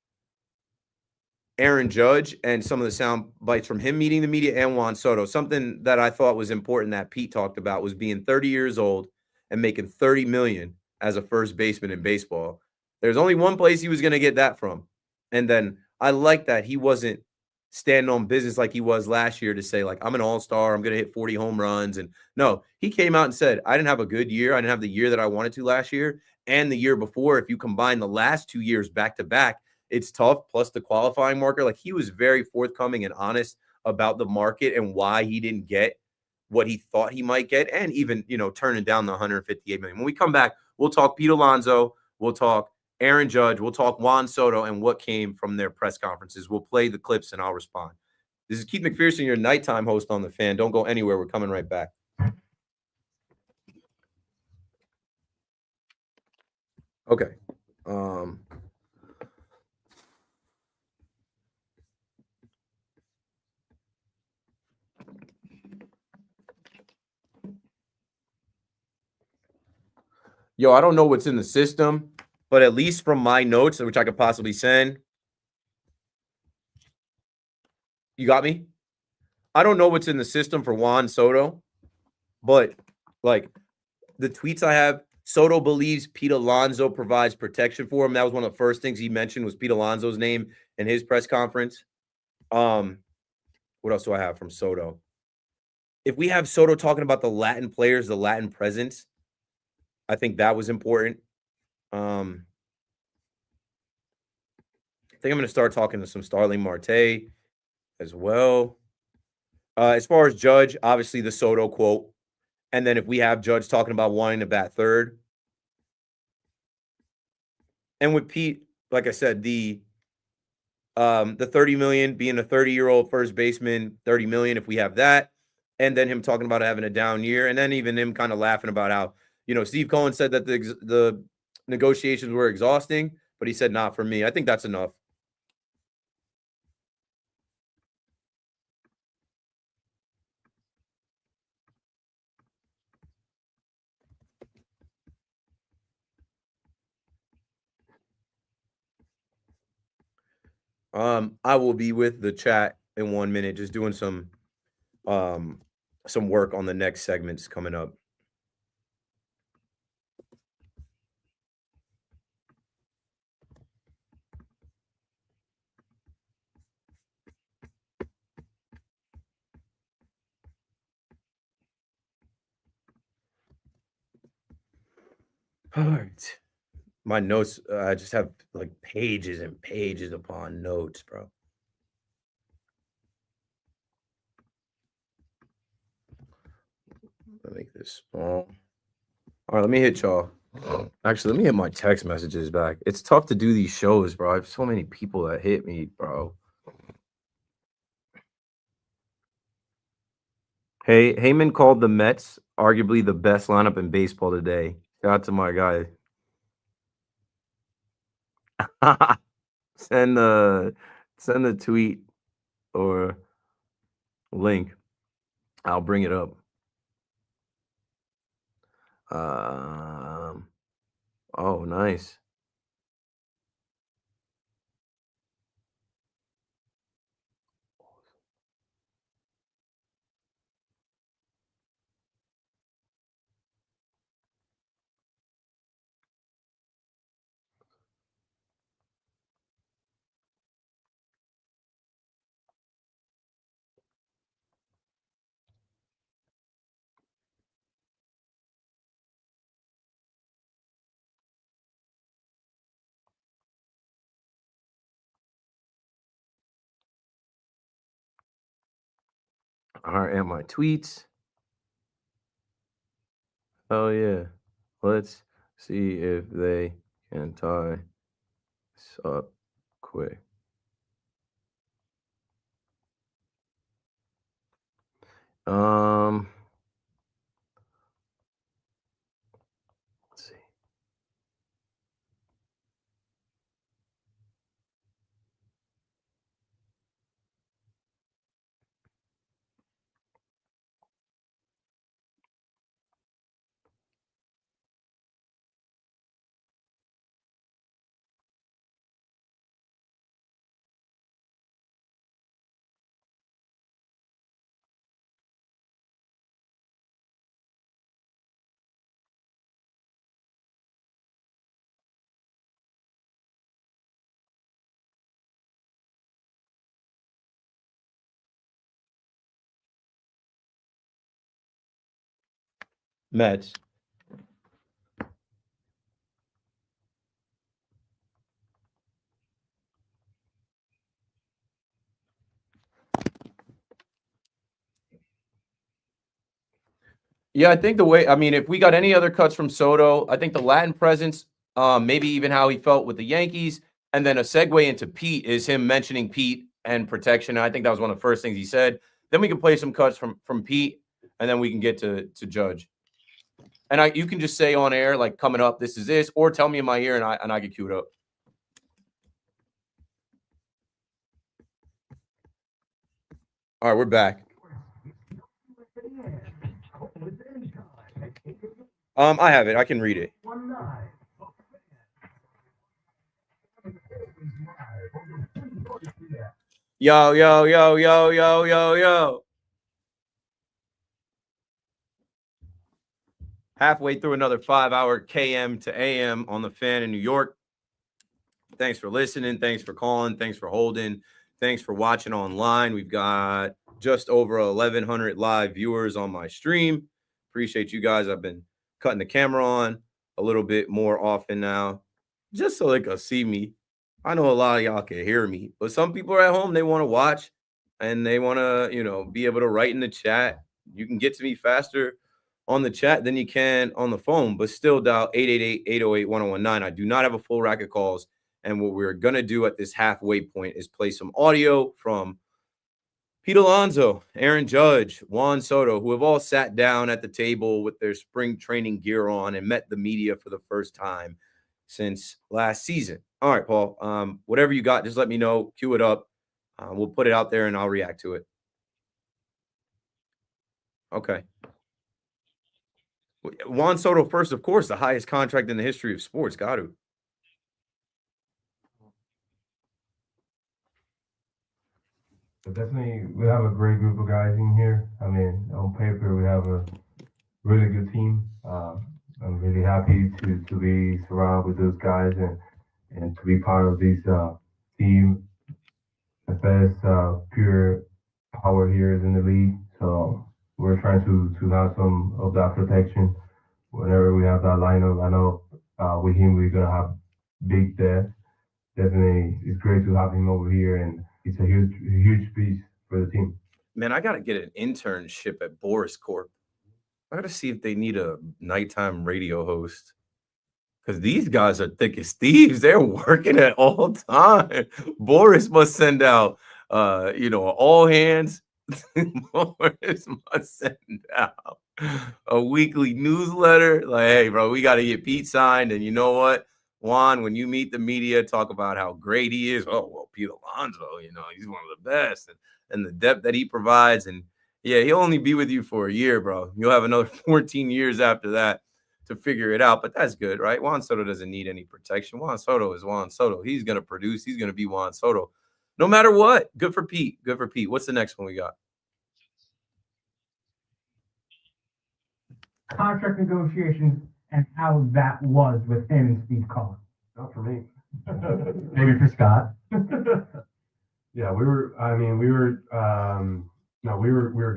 Aaron Judge and some of the sound bites from him meeting the media and Juan Soto. Something that I thought was important that Pete talked about was being 30 years old and making $30 million as a first baseman in baseball. There's only one place he was going to get that from. And then I like that he wasn't standing on business like he was last year to say, like, I'm an all-star, I'm going to hit 40 home runs. And no, he came out and said, I didn't have a good year. I didn't have the year that I wanted to last year and the year before. If you combine the last 2 years back to back, it's tough, plus the qualifying marker. Like, he was very forthcoming and honest about the market and why he didn't get what he thought he might get, and even, turning down the $158 million. When we come back, we'll talk Pete Alonso, we'll talk Aaron Judge, we'll talk Juan Soto and what came from their press conferences. We'll play the clips and I'll respond. This is Keith McPherson, your nighttime host on The Fan. Don't go anywhere. We're coming right back. Okay. Yo, I don't know what's in the system, but at least from my notes, which I could possibly send. You got me? I don't know what's in the system for Juan Soto, but like the tweets I have, Soto believes Pete Alonso provides protection for him. That was one of the first things he mentioned was Pete Alonso's name in his press conference. What else do I have from Soto? If we have Soto talking about the Latin players, the Latin presence, I think that was important. I think I'm going to start talking to some Starling Marte as well. As far as Judge, obviously the Soto quote. And then if we have Judge talking about wanting to bat third. And with Pete, like I said, the $30 million, being a 30-year-old first baseman, $30 million if we have that. And then him talking about having a down year. And then even him kind of laughing about how, Steve Cohen said that the negotiations were exhausting, but he said, not for me. I think that's enough. I will be with the chat in 1 minute, just doing some work on the next segments coming up. All right. My notes, I just have like pages and pages upon notes, bro. Let me make this small. All right, let me hit y'all. Actually, let me hit my text messages back. It's tough to do these shows, bro. I have so many people that hit me, bro. Hey, Heyman called the Mets arguably the best lineup in baseball today. Shout out to my guy. Send the tweet or link. I'll bring it up. Oh, nice. All right, and my tweets. Oh yeah. Let's see if they can tie this up quick. Let's see. Mets. Yeah, I think the way, I mean, if we got any other cuts from Soto, I think the Latin presence, maybe even how he felt with the Yankees, and then a segue into Pete is him mentioning Pete and protection. I think that was one of the first things he said. Then we can play some cuts from Pete, and then we can get to Judge. And you can just say on air, like, coming up, this is this, or tell me in my ear, and I get queued up. All right, we're back. I have it. I can read it. Yo, yo, yo, yo, yo, yo, yo. Halfway through another 5-hour KM to AM on the Fan in New York. Thanks for listening. Thanks for calling. Thanks for holding. Thanks for watching online. We've got just over 1,100 live viewers on my stream. Appreciate you guys. I've been cutting the camera on a little bit more often now, just so they can see me. I know a lot of y'all can hear me, but some people are at home, they want to watch and they want to, be able to write in the chat. You can get to me faster on the chat than you can on the phone, but still dial 888-808-1019. I do not have a full rack of calls. And what we're going to do at this halfway point is play some audio from Pete Alonso, Aaron Judge, Juan Soto, who have all sat down at the table with their spring training gear on and met the media for the first time since last season. All right, Paul, whatever you got, just let me know. Cue it up. We'll put it out there and I'll react to it. Okay. Juan Soto first, of course, the highest contract in the history of sports. Got to. But definitely, we have a great group of guys in here. I mean, on paper, we have a really good team. I'm really happy to be surrounded with those guys and to be part of this team. The best pure power here is in the league. So we're trying to have some of that protection whenever we have that lineup. I know with him, we're going to have big depth. Definitely, it's great to have him over here, and it's a huge piece for the team. Man, I got to get an internship at Boris Corp. I got to see if they need a nighttime radio host, because these guys are thick as thieves. They're working at all time. Boris must send out, all hands. Boris must send out a weekly newsletter. Like, hey, bro, we got to get Pete signed. And you know what? Juan, when you meet the media, talk about how great he is. Oh, well, Pete Alonso, he's one of the best. And the depth that he provides. And, yeah, he'll only be with you for a year, bro. You'll have another 14 years after that to figure it out. But that's good, right? Juan Soto doesn't need any protection. Juan Soto is Juan Soto. He's going to produce. He's going to be Juan Soto. No matter what. Good for Pete. Good for Pete. What's the next one we got? Contract negotiations and how that was with him and Steve Cohen. Not for me. Maybe for Scott. Yeah, we were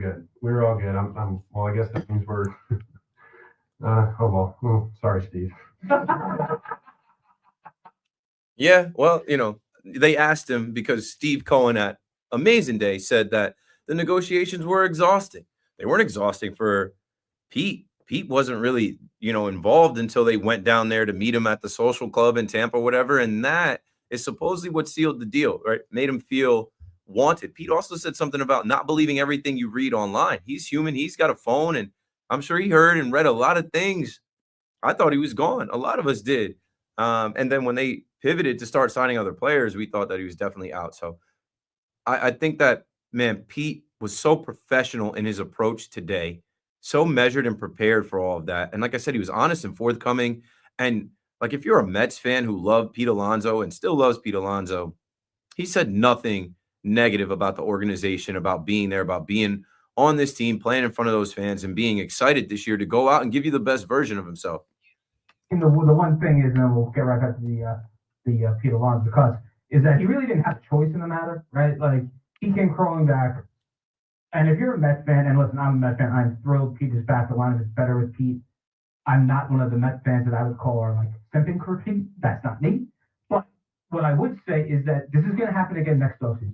good. We were all good. Well, I guess that means we're, sorry, Steve. Yeah, well, they asked him because Steve Cohen at Amazing Day said that the negotiations were exhausting. They weren't exhausting for Pete. Pete wasn't really, involved until they went down there to meet him at the social club in Tampa, whatever. And that is supposedly what sealed the deal, right? Made him feel wanted. Pete also said something about not believing everything you read online. He's human. He's got a phone, and I'm sure he heard and read a lot of things. I thought he was gone. A lot of us did. And then when they pivoted to start signing other players, we thought that he was definitely out. So I think that, man, Pete was so professional in his approach today, so measured and prepared for all of that. And like I said, he was honest and forthcoming. And like, if you're a Mets fan who loved Pete Alonso and still loves Pete Alonso, he said nothing negative about the organization, about being there, about being on this team, playing in front of those fans, and being excited this year to go out and give you the best version of himself. And the one thing is, and then we'll get right back to the Pete Alonso, because is that he really didn't have a choice in the matter, right? Like, he came crawling back. And if you're a Mets fan, and listen, I'm a Mets fan, I'm thrilled Pete is back. The lineup is better with Pete. I'm not one of the Mets fans that I would call are like simping for Pete. That's not me. But what I would say is that this is going to happen again next offseason,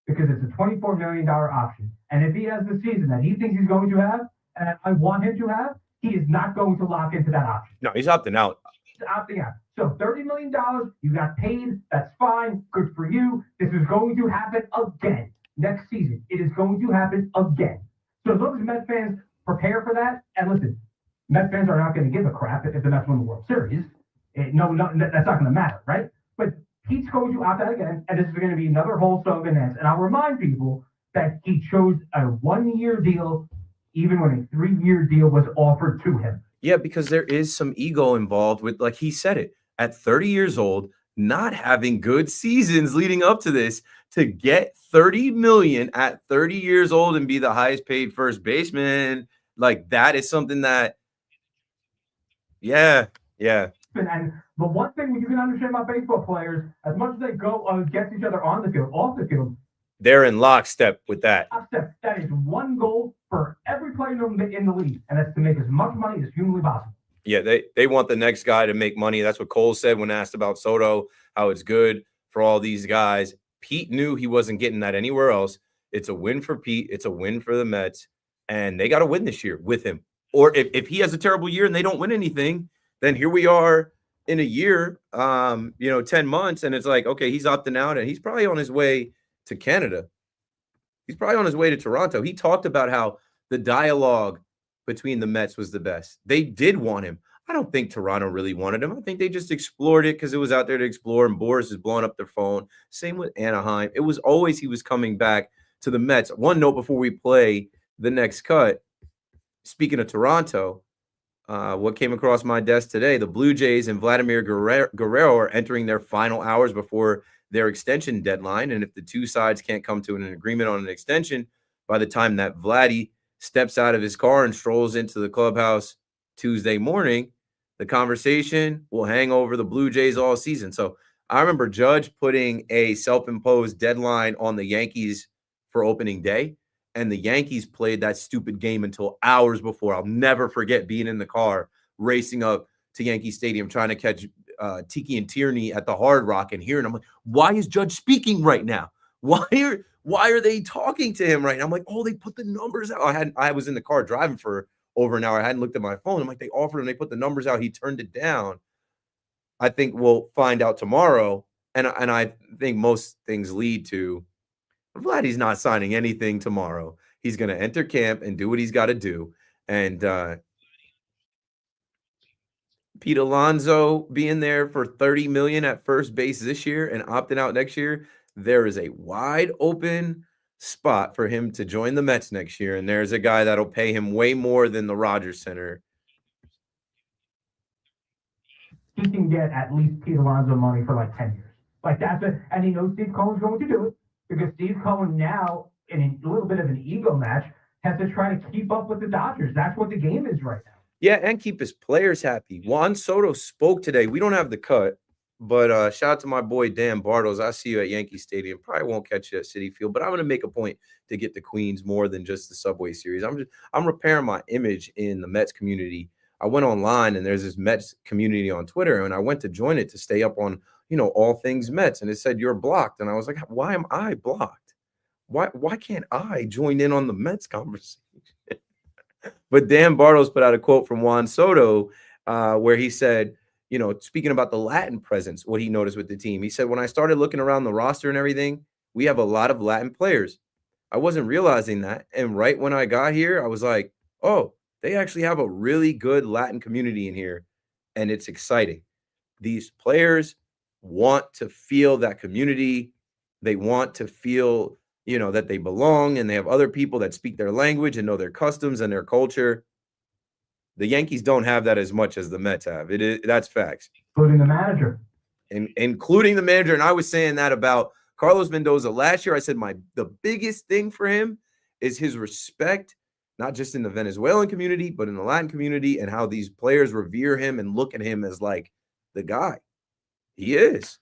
because it's a $24 million option. And if he has the season that he thinks he's going to have, and I want him to have, he is not going to lock into that option. No, he's opting out. He's opting out. So $30 million, you got paid. That's fine. Good for you. This is going to happen again next season. It is going to happen again. So as long as Mets fans prepare for that, and listen, Mets fans are not going to give a crap if the Mets win the World Series. That's not going to matter, right? But Pete's going to opt out again, and this is going to be another whole song and dance. And I'll remind people that he chose a 1-year deal, even when a 3-year deal was offered to him. Yeah, because there is some ego involved with, like he said it, at 30 years old, not having good seasons leading up to this, to get $30 million at 30 years old and be the highest paid first baseman, like, that is something that, yeah. And the one thing you can understand about baseball players, as much as they go against each other on the field, off the field, they're in lockstep with that. That is one goal for every player in the league, and that's to make as much money as humanly possible. Yeah, they want the next guy to make money. That's what Cole said when asked about Soto, how it's good for all these guys. Pete knew he wasn't getting that anywhere else. It's a win for Pete. It's a win for the Mets, and they got to win this year with him. Or if he has a terrible year and they don't win anything, then here we are in a year, 10 months, and it's like, okay, he's opting out, and he's probably on his way to Canada. He's probably on his way to Toronto. He talked about how the dialogue between the Mets was the best. They did want him. I don't think Toronto really wanted him. I think they just explored it because it was out there to explore, and Boris is blowing up their phone. Same with Anaheim. It was always he was coming back to the Mets. One note before we play the next cut. Speaking of Toronto, what came across my desk today, the Blue Jays and Vladimir Guerrero are entering their final hours before their extension deadline. And if the two sides can't come to an agreement on an extension by the time that Vladdy steps out of his car and strolls into the clubhouse Tuesday morning, the conversation will hang over the Blue Jays all season. So I remember Judge putting a self-imposed deadline on the Yankees for opening day, and the Yankees played that stupid game until hours before. I'll never forget being in the car, racing up to Yankee Stadium, trying to catch Tiki and Tierney at the Hard Rock, and hearing, I'm like, why is Judge speaking right now? Why are they talking to him right now? I'm like, oh, they put the numbers out. I was in the car driving for over an hour. I hadn't looked at my phone. I'm like, they offered him, they put the numbers out. He turned it down. I think we'll find out tomorrow. And I think most things lead to Vladdy's not signing anything tomorrow. He's going to enter camp and do what he's got to do. And Pete Alonso being there for $30 million at first base this year and opting out next year, there is a wide open spot for him to join the Mets next year. And there's a guy that'll pay him way more than the Rogers Center. He can get at least Pete Alonso money for like 10 years. Like that's it. And he knows Steve Cohen's going to do it because Steve Cohen now, in a little bit of an ego match, has to try to keep up with the Dodgers. That's what the game is right now. Yeah, and keep his players happy. Juan Soto spoke today. We don't have the cut, but shout out to my boy Dan Bartles. I see you at Yankee Stadium. Probably won't catch you at Citi Field, but I'm going to make a point to get to Queens more than just the Subway Series. I'm repairing my image in the Mets community. I went online and there's this Mets community on Twitter, and I went to join it to stay up on, all things Mets, and it said you're blocked, and I was like, why am I blocked? Why can't I join in on the Mets conversation? But Dan Bartles put out a quote from Juan Soto where he said, speaking about the Latin presence, what he noticed with the team. He said, when I started looking around the roster and everything, we have a lot of Latin players. I wasn't realizing that. And right when I got here, I was like, oh, they actually have a really good Latin community in here. And it's exciting. These players want to feel that community. They want to feel, that they belong, and they have other people that speak their language and know their customs and their culture. The Yankees don't have that as much as the Mets have. That's facts. Including the manager. Including the manager. And I was saying that about Carlos Mendoza last year. I said the biggest thing for him is his respect, not just in the Venezuelan community, but in the Latin community, and how these players revere him and look at him as like the guy. He is.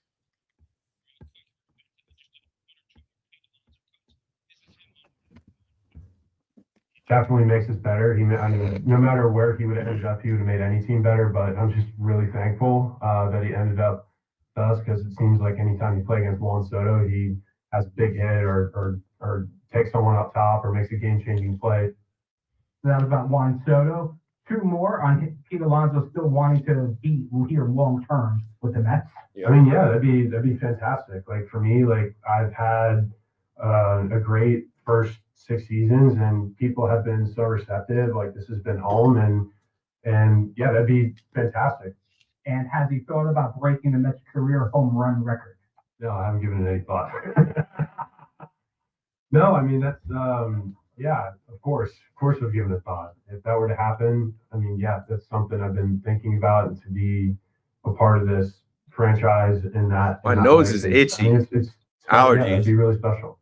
Definitely makes us better. No matter where he would have ended up, he would have made any team better. But I'm just really thankful that he ended up with us, because it seems like anytime you play against Juan Soto, he has a big hit or takes someone up top or makes a game-changing play. That was about Juan Soto. Two more on Pete Alonso still wanting to be here long term with the Mets. I mean, yeah, that'd be fantastic. Like for me, like I've had a great first 6 seasons, and people have been so receptive. Like this has been home, and yeah, that'd be fantastic. And has he thought about breaking the Mets' career home run record? No, I haven't given it any thought. No, I mean that's yeah, of course I've given it thought. If that were to happen, I mean, yeah, that's something I've been thinking about, and to be a part of this franchise in that. My nose is itchy. I mean, it's allergies. Yeah, it'd be really special.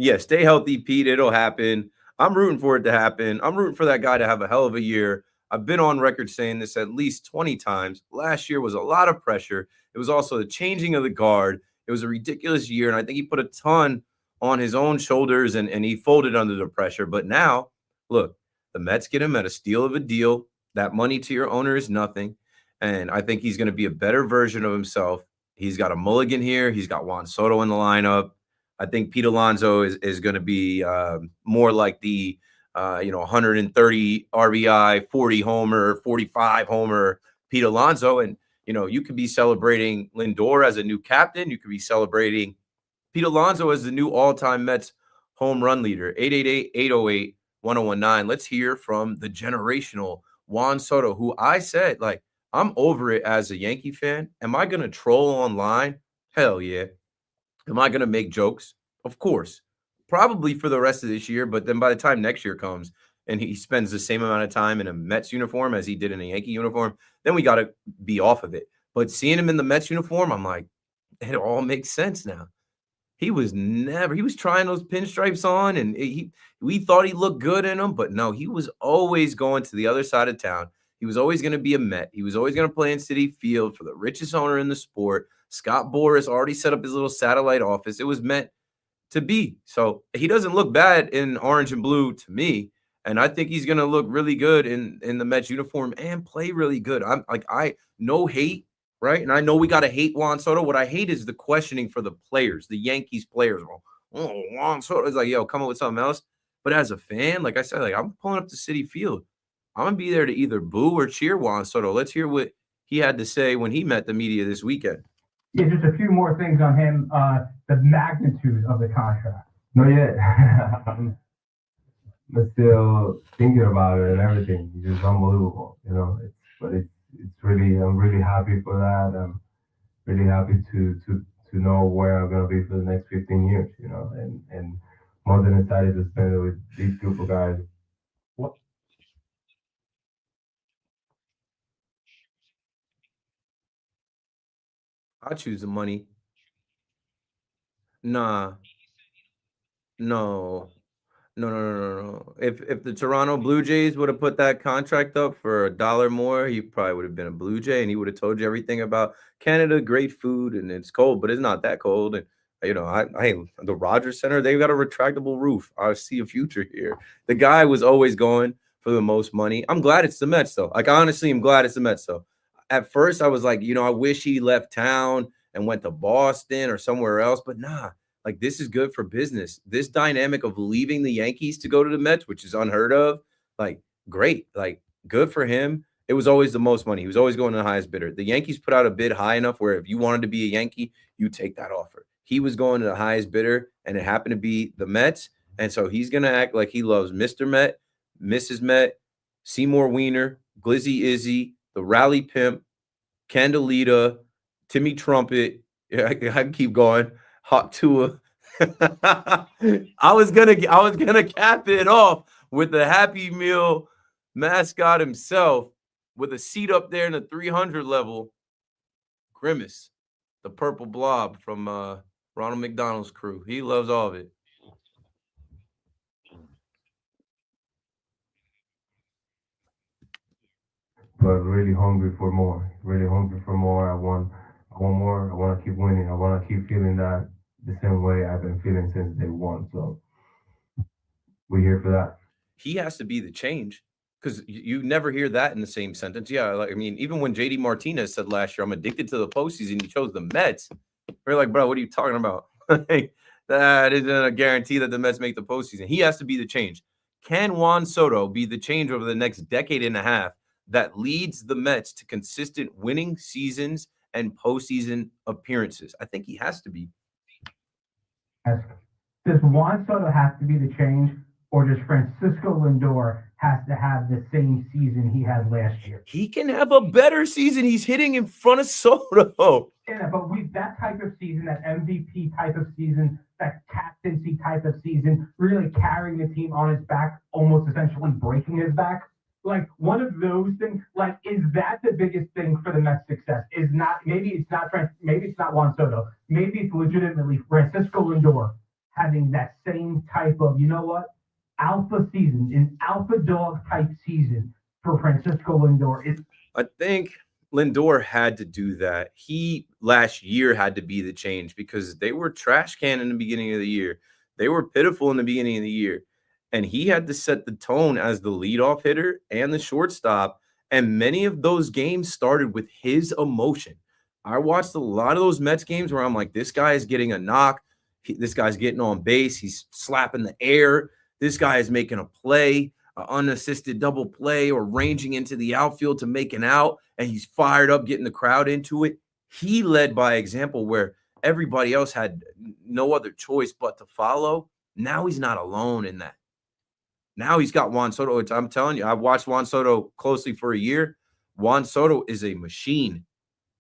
Yeah, stay healthy, Pete. It'll happen. I'm rooting for it to happen. I'm rooting for that guy to have a hell of a year. I've been on record saying this at least 20 times. Last year was a lot of pressure. It was also the changing of the guard. It was a ridiculous year, and I think he put a ton on his own shoulders, and he folded under the pressure. But now, look, the Mets get him at a steal of a deal. That money to your owner is nothing, and I think he's going to be a better version of himself. He's got a mulligan here. He's got Juan Soto in the lineup. I think Pete Alonso is going to be more like the 130 RBI, 40 homer, 45 homer Pete Alonso. And, you could be celebrating Lindor as a new captain. You could be celebrating Pete Alonso as the new all-time Mets home run leader. 888-808-1019. Let's hear from the generational Juan Soto, who I said, like, I'm over it as a Yankee fan. Am I going to troll online? Hell yeah. Am I going to make jokes? Of course. Probably for the rest of this year, but then by the time next year comes and he spends the same amount of time in a Mets uniform as he did in a Yankee uniform, then we got to be off of it. But seeing him in the Mets uniform, I'm like, it all makes sense now. He was trying those pinstripes on, and we thought he looked good in them, but no, he was always going to the other side of town. He was always going to be a Met. He was always going to play in Citi Field for the richest owner in the sport. Scott Boras already set up his little satellite office. It was meant to be. So he doesn't look bad in orange and blue to me. And I think he's going to look really good in the Mets uniform and play really good. No hate, right? And I know we got to hate Juan Soto. What I hate is the questioning for the players, the Yankees players. Oh, Juan Soto is like, yo, come up with something else. But as a fan, like I said, like I'm pulling up to Citi Field. I'm going to be there to either boo or cheer Juan Soto. Let's hear what he had to say when he met the media this weekend. Yeah, just a few more things on him. The magnitude of the contract. No, yeah. I'm still thinking about it and everything. It's just unbelievable, It's really, I'm really happy for that. I'm really happy to know where I'm gonna be for the next 15 years, and more than excited to spend it with these group of guys. I choose the money. Nah. No. If the Toronto Blue Jays would have put that contract up for $1 more, he probably would have been a Blue Jay, and he would have told you everything about Canada, great food, and it's cold, but it's not that cold. And the Rogers Center, they've got a retractable roof. I see a future here. The guy was always going for the most money. I'm glad it's the Mets, though. Like, honestly, I'm glad it's the Mets, though. At first, I was like, I wish he left town and went to Boston or somewhere else, but nah. Like, this is good for business. This dynamic of leaving the Yankees to go to the Mets, which is unheard of, like, great. Like, good for him. It was always the most money. He was always going to the highest bidder. The Yankees put out a bid high enough where if you wanted to be a Yankee, you take that offer. He was going to the highest bidder, and it happened to be the Mets. And so he's going to act like he loves Mr. Met, Mrs. Met, Seymour Wiener, Glizzy Izzy, the Rally Pimp, Candelita, Timmy Trumpet. Yeah, I can keep going. Hot Tua. I was gonna cap it off with the Happy Meal mascot himself, with a seat up there in the 300 level. Grimace, the purple blob from Ronald McDonald's crew. He loves all of it. But really hungry for more. Really hungry for more. I want more. I want to keep winning. I want to keep feeling that the same way I've been feeling since day one. So we're here for that. He has to be the change, because you never hear that in the same sentence. Yeah, like, I mean, even when JD Martinez said last year, I'm addicted to the postseason, he chose the Mets. We're like, bro, what are you talking about? That isn't a guarantee that the Mets make the postseason. He has to be the change. Can Juan Soto be the change over the next decade and a half that leads the Mets to consistent winning seasons and postseason appearances? I think he has to be. Does Juan Soto have to be the change, or does Francisco Lindor has to have the same season he had last year? He can have a better season. He's hitting in front of Soto. Yeah, but that type of season, that MVP type of season, that captaincy type of season, really carrying the team on his back, almost essentially breaking his back. Like, one of those things, like, is that the biggest thing for the Mets' success? Maybe it's not Juan Soto. Maybe it's legitimately Francisco Lindor having that same type of, you know what, alpha season, an alpha dog type season for Francisco Lindor. I think Lindor had to do that. He last year had to be the change because they were trash can in the beginning of the year. They were pitiful in the beginning of the year. And he had to set the tone as the leadoff hitter and the shortstop. And many of those games started with his emotion. I watched a lot of those Mets games where I'm like, this guy is getting a knock. This guy's getting on base. He's slapping the air. This guy is making a play, an unassisted double play, or ranging into the outfield to make an out. And he's fired up, getting the crowd into it. He led by example where everybody else had no other choice but to follow. Now he's not alone in that. Now he's got Juan Soto. I'm telling you, I've watched Juan Soto closely for a year. Juan Soto is a machine.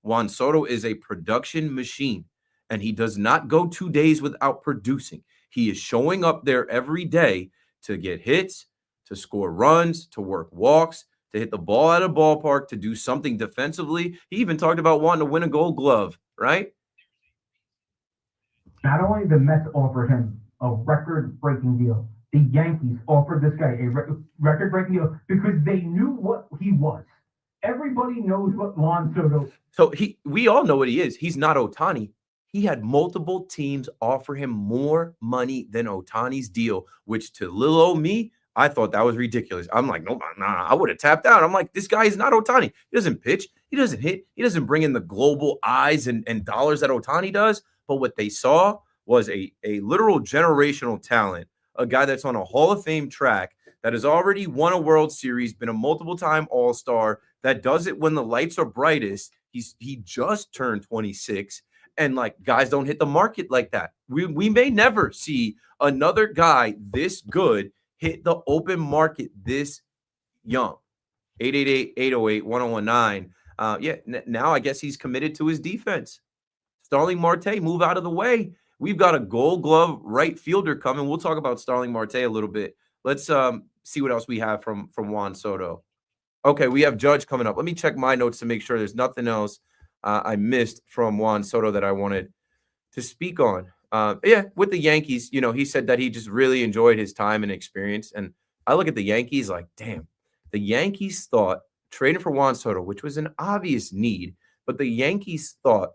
Juan Soto is a production machine, and he does not go 2 days without producing. He is showing up there every day to get hits, to score runs, to work walks, to hit the ball out of the ballpark, to do something defensively. He even talked about wanting to win a Gold Glove, right? Not only the Mets offered him a record-breaking deal, the Yankees offered this guy a record-breaking deal because they knew what he was. Everybody knows what Juan Soto. So we all know what he is. He's not Ohtani. He had multiple teams offer him more money than Ohtani's deal, which to little old me, I thought that was ridiculous. I'm like, no, nah, I would have tapped out. I'm like, this guy is not Ohtani. He doesn't pitch. He doesn't hit. He doesn't bring in the global eyes and dollars that Ohtani does. But what they saw was a literal generational talent, a guy that's on a Hall of Fame track, that has already won a World Series, been a multiple-time All-Star, that does it when the lights are brightest. He just turned 26, and like, guys don't hit the market like that. We may never see another guy this good hit the open market this young. 888-808-1019. Now I guess he's committed to his defense. Starling Marte, move out of the way. We've got a Gold Glove right fielder coming. We'll talk about Starling Marte a little bit. Let's see what else we have from Juan Soto. Okay, we have Judge coming up. Let me check my notes to make sure there's nothing else I missed from Juan Soto that I wanted to speak on. With the Yankees, he said that he just really enjoyed his time and experience. And I look at the Yankees like, damn, the Yankees thought trading for Juan Soto, which was an obvious need, but the Yankees thought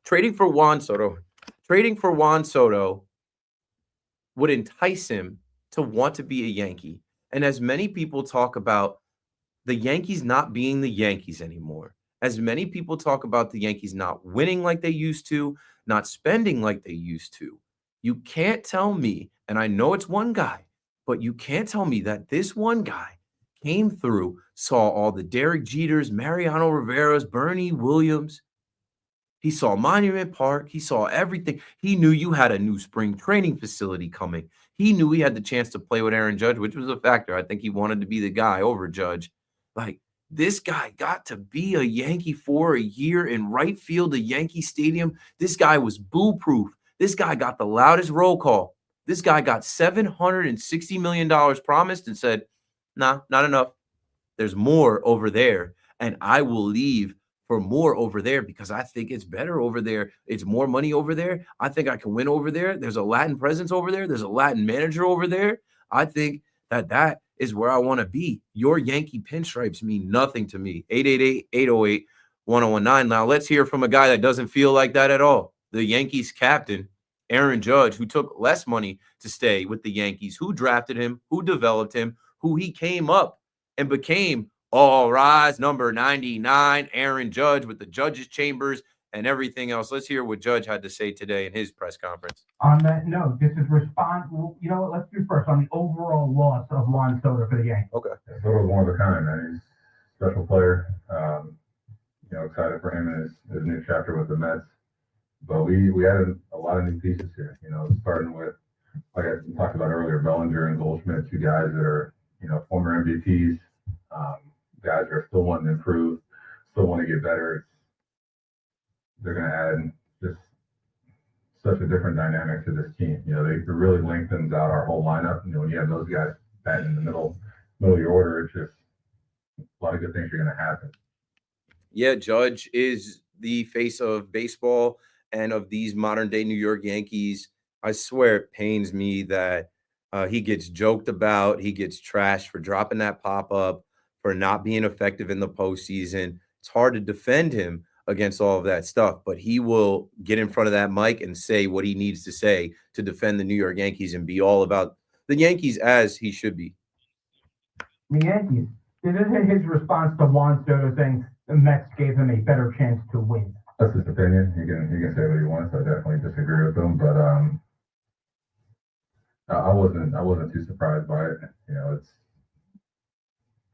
trading for Juan Soto would entice him to want to be a Yankee. And as many people talk about the Yankees not being the Yankees anymore, As many people talk about the Yankees not winning like they used to, not spending like they used to, you can't tell me, and I know it's one guy, but you can't tell me that this one guy came through, saw all the Derek Jeters, Mariano Rivera's, Bernie Williams. He saw Monument Park. He saw everything. He knew you had a new spring training facility coming. He knew he had the chance to play with Aaron Judge, which was a factor. I think he wanted to be the guy over Judge. Like, this guy got to be a Yankee for a year in right field of Yankee Stadium. This guy was boo-proof. This guy got the loudest roll call. This guy got $760 million promised and said, nah, not enough. There's more over there, and I will leave for more over there because I think it's better over there. It's more money over there. I think I can win over there. There's a Latin presence over there. There's a Latin manager over there. I think that is where I want to be. Your Yankee pinstripes mean nothing to me. 888-808-1019. Now let's hear from a guy that doesn't feel like that at all. The Yankees captain, Aaron Judge, who took less money to stay with the Yankees, who drafted him, who developed him, who he came up and became all rise number 99, Aaron Judge, with the judges' chambers and everything else. Let's hear what Judge had to say today in his press conference. On that note, this is you know what, let's do first on the overall loss of Juan Soto for the Yankees. Okay. Soto's one of a kind, man. He's a special player. Excited for him in his new chapter with the Mets. But we added a lot of new pieces here, starting with, like I talked about earlier, Bellinger and Goldschmidt, two guys that are, former MVPs, guys that are still wanting to improve, still want to get better. They're going to add just such a different dynamic to this team. They really lengthens out our whole lineup. When you have those guys batting in the middle of your order, it's just a lot of good things are going to happen. Yeah, Judge is the face of baseball and of these modern day New York Yankees. I swear it pains me that he gets joked about. He gets trashed for dropping that pop-up, for not being effective in the postseason. It's hard to defend him against all of that stuff, but he will get in front of that mic and say what he needs to say to defend the New York Yankees and be all about the Yankees as he should be. The Yankees. This isn't his response to Juan Soto saying the Mets gave him a better chance to win. That's his opinion. He can say what he wants. I definitely disagree with him, but I wasn't too surprised by it.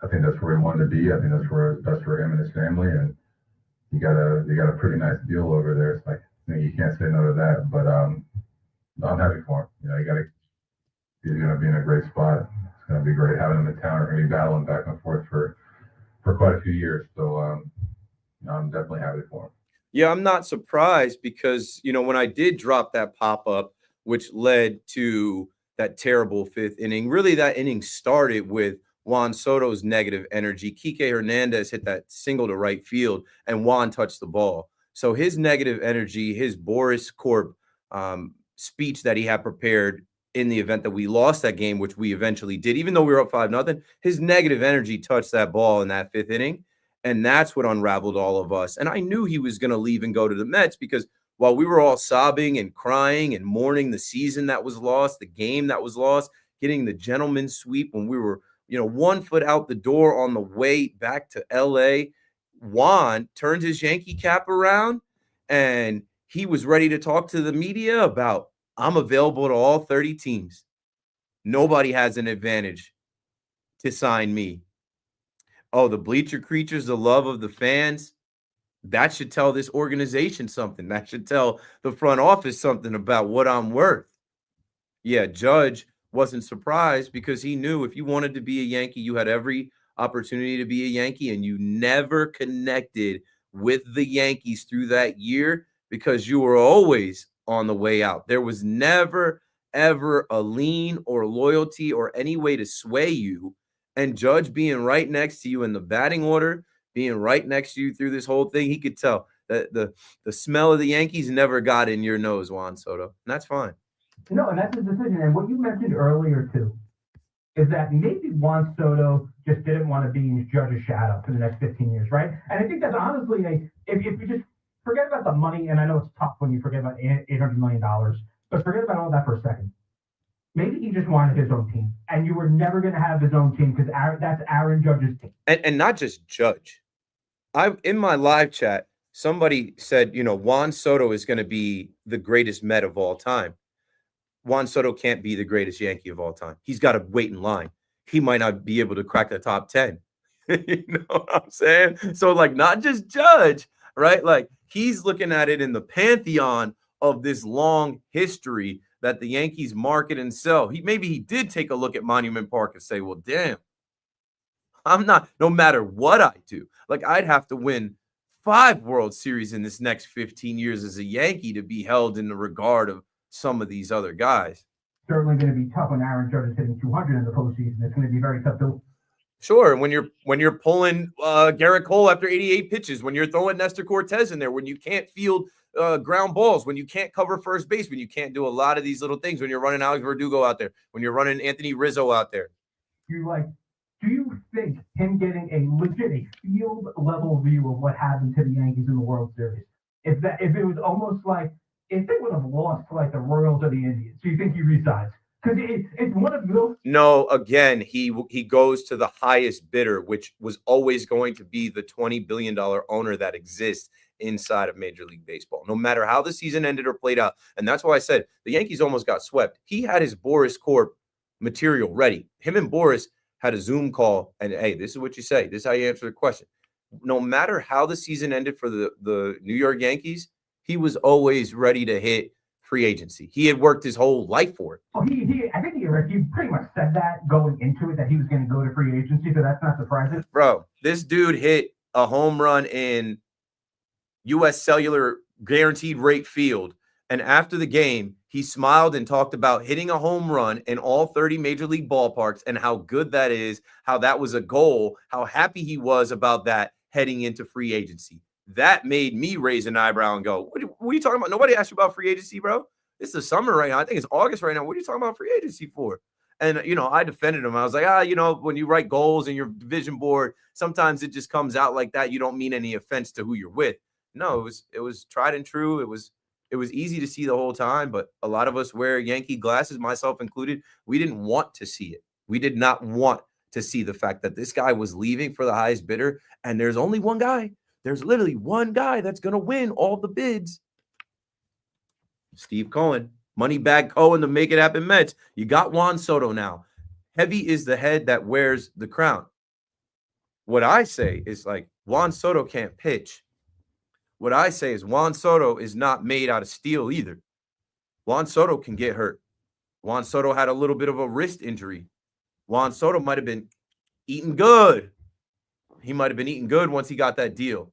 I think that's where he wanted to be. I think that's where it's best for him and his family, and you got a pretty nice deal over there. It's like, you can't say no to that. But I'm happy for him. He's gonna be in a great spot. It's gonna be great having him in town. We're gonna be battling back and forth for quite a few years. So I'm definitely happy for him. Yeah, I'm not surprised because, when I did drop that pop-up, which led to that terrible fifth inning, really that inning started with Juan Soto's negative energy. Kike Hernandez hit that single to right field, and Juan touched the ball. So his negative energy, his Boris Corp speech that he had prepared in the event that we lost that game, which we eventually did, even though we were up 5-0, his negative energy touched that ball in that fifth inning. And that's what unraveled all of us. And I knew he was going to leave and go to the Mets because while we were all sobbing and crying and mourning the season that was lost, the game that was lost, getting the gentleman's sweep when we were, 1 foot out the door on the way back to LA, Juan turned his Yankee cap around and he was ready to talk to the media about, I'm available to all 30 teams. Nobody has an advantage to sign me. Oh, the bleacher creatures, the love of the fans, that should tell this organization something. That should tell the front office something about what I'm worth. Yeah, Judge wasn't surprised because he knew if you wanted to be a Yankee, you had every opportunity to be a Yankee, and you never connected with the Yankees through that year because you were always on the way out. There was never, ever a lean or loyalty or any way to sway you. And Judge being right next to you in the batting order, being right next to you through this whole thing, he could tell that the smell of the Yankees never got in your nose, Juan Soto. And that's fine. No, and that's his decision. And what you mentioned earlier, too, is that maybe Juan Soto just didn't want to be in Judge's shadow for the next 15 years, right? And I think that's honestly, if you just forget about the money, and I know it's tough when you forget about $800 million, but forget about all that for a second. Maybe he just wanted his own team, and you were never going to have his own team because that's Aaron Judge's team. And not just Judge. in my live chat, somebody said, Juan Soto is going to be the greatest Met of all time. Juan Soto can't be the greatest Yankee of all time. He's got to wait in line. He might not be able to crack the top 10. You know what I'm saying? So, like, not just Judge, right? Like, he's looking at it in the pantheon of this long history that the Yankees market and sell. Maybe he did take a look at Monument Park and say, well, damn, no matter what I do, like, I'd have to win 5 World Series in this next 15 years as a Yankee to be held in the regard of some of these other guys. Certainly going to be tough when Aaron Judge is hitting 200 in the postseason. It's going to be very tough to. Sure, when you're pulling Garrett Cole after 88 pitches, when you're throwing Nestor Cortez in there, when you can't field ground balls, when you can't cover first base, when you can't do a lot of these little things, when you're running Alex Verdugo out there, when you're running Anthony Rizzo out there. Do you think him getting a legit field level view of what happened to the Yankees in the World Series, if it was almost like if they would have lost to like the Royals or the Indians, do you think he resigns? Because it's one of those. No, again, he goes to the highest bidder, which was always going to be the $20 billion owner that exists inside of Major League Baseball, no matter how the season ended or played out. And that's why I said the Yankees almost got swept. He had his Boris Corp material ready. Him and Boris had a Zoom call, and hey, this is what you say. This is how you answer the question. No matter how the season ended for the New York Yankees, he was always ready to hit free agency. He had worked his whole life for it. Oh, I think he pretty much said that going into it, that he was going to go to free agency, so that's not surprising. Bro, this dude hit a home run in U.S. Cellular guaranteed rate field, and after the game, he smiled and talked about hitting a home run in all 30 major league ballparks and how good that is, how that was a goal, how happy he was about that heading into free agency. That made me raise an eyebrow and go, what are you talking about? Nobody asked you about free agency, bro. It's the summer right now. I think it's August right now. What are you talking about free agency for? And, I defended him. I was like, when you write goals in your division board, sometimes it just comes out like that. You don't mean any offense to who you're with. No, it was tried and true. It was easy to see the whole time, but a lot of us wear Yankee glasses, myself included. We didn't want to see it. We did not want to see the fact that this guy was leaving for the highest bidder, and there's only one guy. There's literally one guy that's going to win all the bids. Steve Cohen, Moneybag Cohen, the Make It Happen Mets. You got Juan Soto now. Heavy is the head that wears the crown. What I say is like Juan Soto can't pitch. What I say is Juan Soto is not made out of steel either. Juan Soto can get hurt. Juan Soto had a little bit of a wrist injury. Juan Soto might have been eating good. He might have been eating good once he got that deal.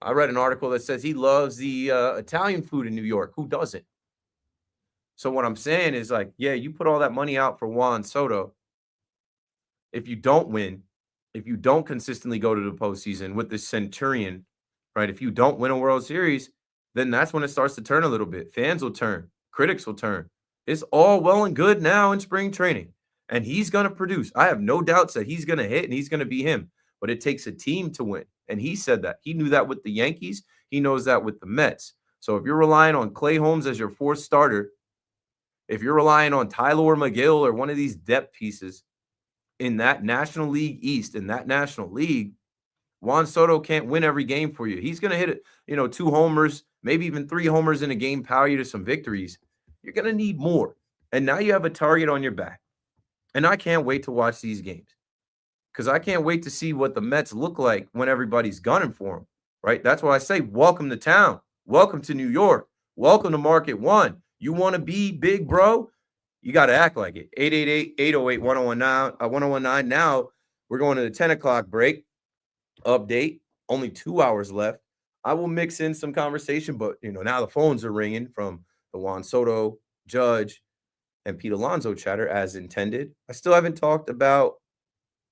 I read an article that says he loves the Italian food in New York. Who doesn't? So what I'm saying is like, yeah, you put all that money out for Juan Soto. If you don't win, if you don't consistently go to the postseason with the Centurion, right? If you don't win a World Series, then that's when it starts to turn a little bit. Fans will turn. Critics will turn. It's all well and good now in spring training. And he's going to produce. I have no doubts that he's going to hit and he's going to be him. But it takes a team to win. And he said that. He knew that with the Yankees. He knows that with the Mets. So if you're relying on Clay Holmes as your fourth starter, if you're relying on Tyler McGill or one of these depth pieces in that National League East, in that National League, Juan Soto can't win every game for you. He's going to hit it, 2 homers, maybe even 3 homers in a game, power you to some victories. You're going to need more. And now you have a target on your back. And I can't wait to watch these games because I can't wait to see what the Mets look like when everybody's gunning for them, right? That's why I say welcome to town. Welcome to New York. Welcome to Market One. You want to be big, bro? You got to act like it. 888-808-1019. Now we're going to the 10 o'clock break. Update. Only 2 hours left. I will mix in some conversation, but, now the phones are ringing from the Juan Soto, Judge, and Pete Alonso chatter as intended. I still haven't talked about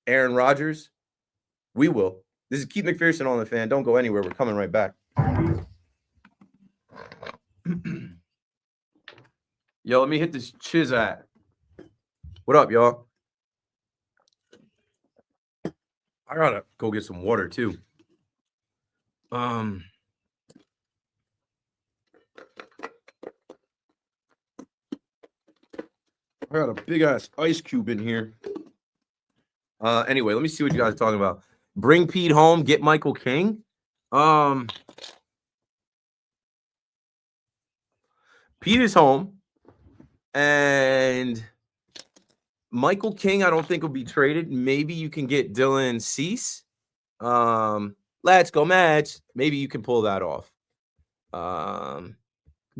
Aaron Rodgers. We will. This is Keith McPherson on The Fan. Don't go anywhere. We're coming right back. Yo, let me hit this Chizat. What up, y'all? I gotta go get some water too. I got a big ass ice cube in here. Anyway, let me see what you guys are talking about. Bring Pete home, get Michael King. Pete is home, and Michael King, I don't think will be traded. Maybe you can get Dylan Cease. Let's go, Mets. Maybe you can pull that off.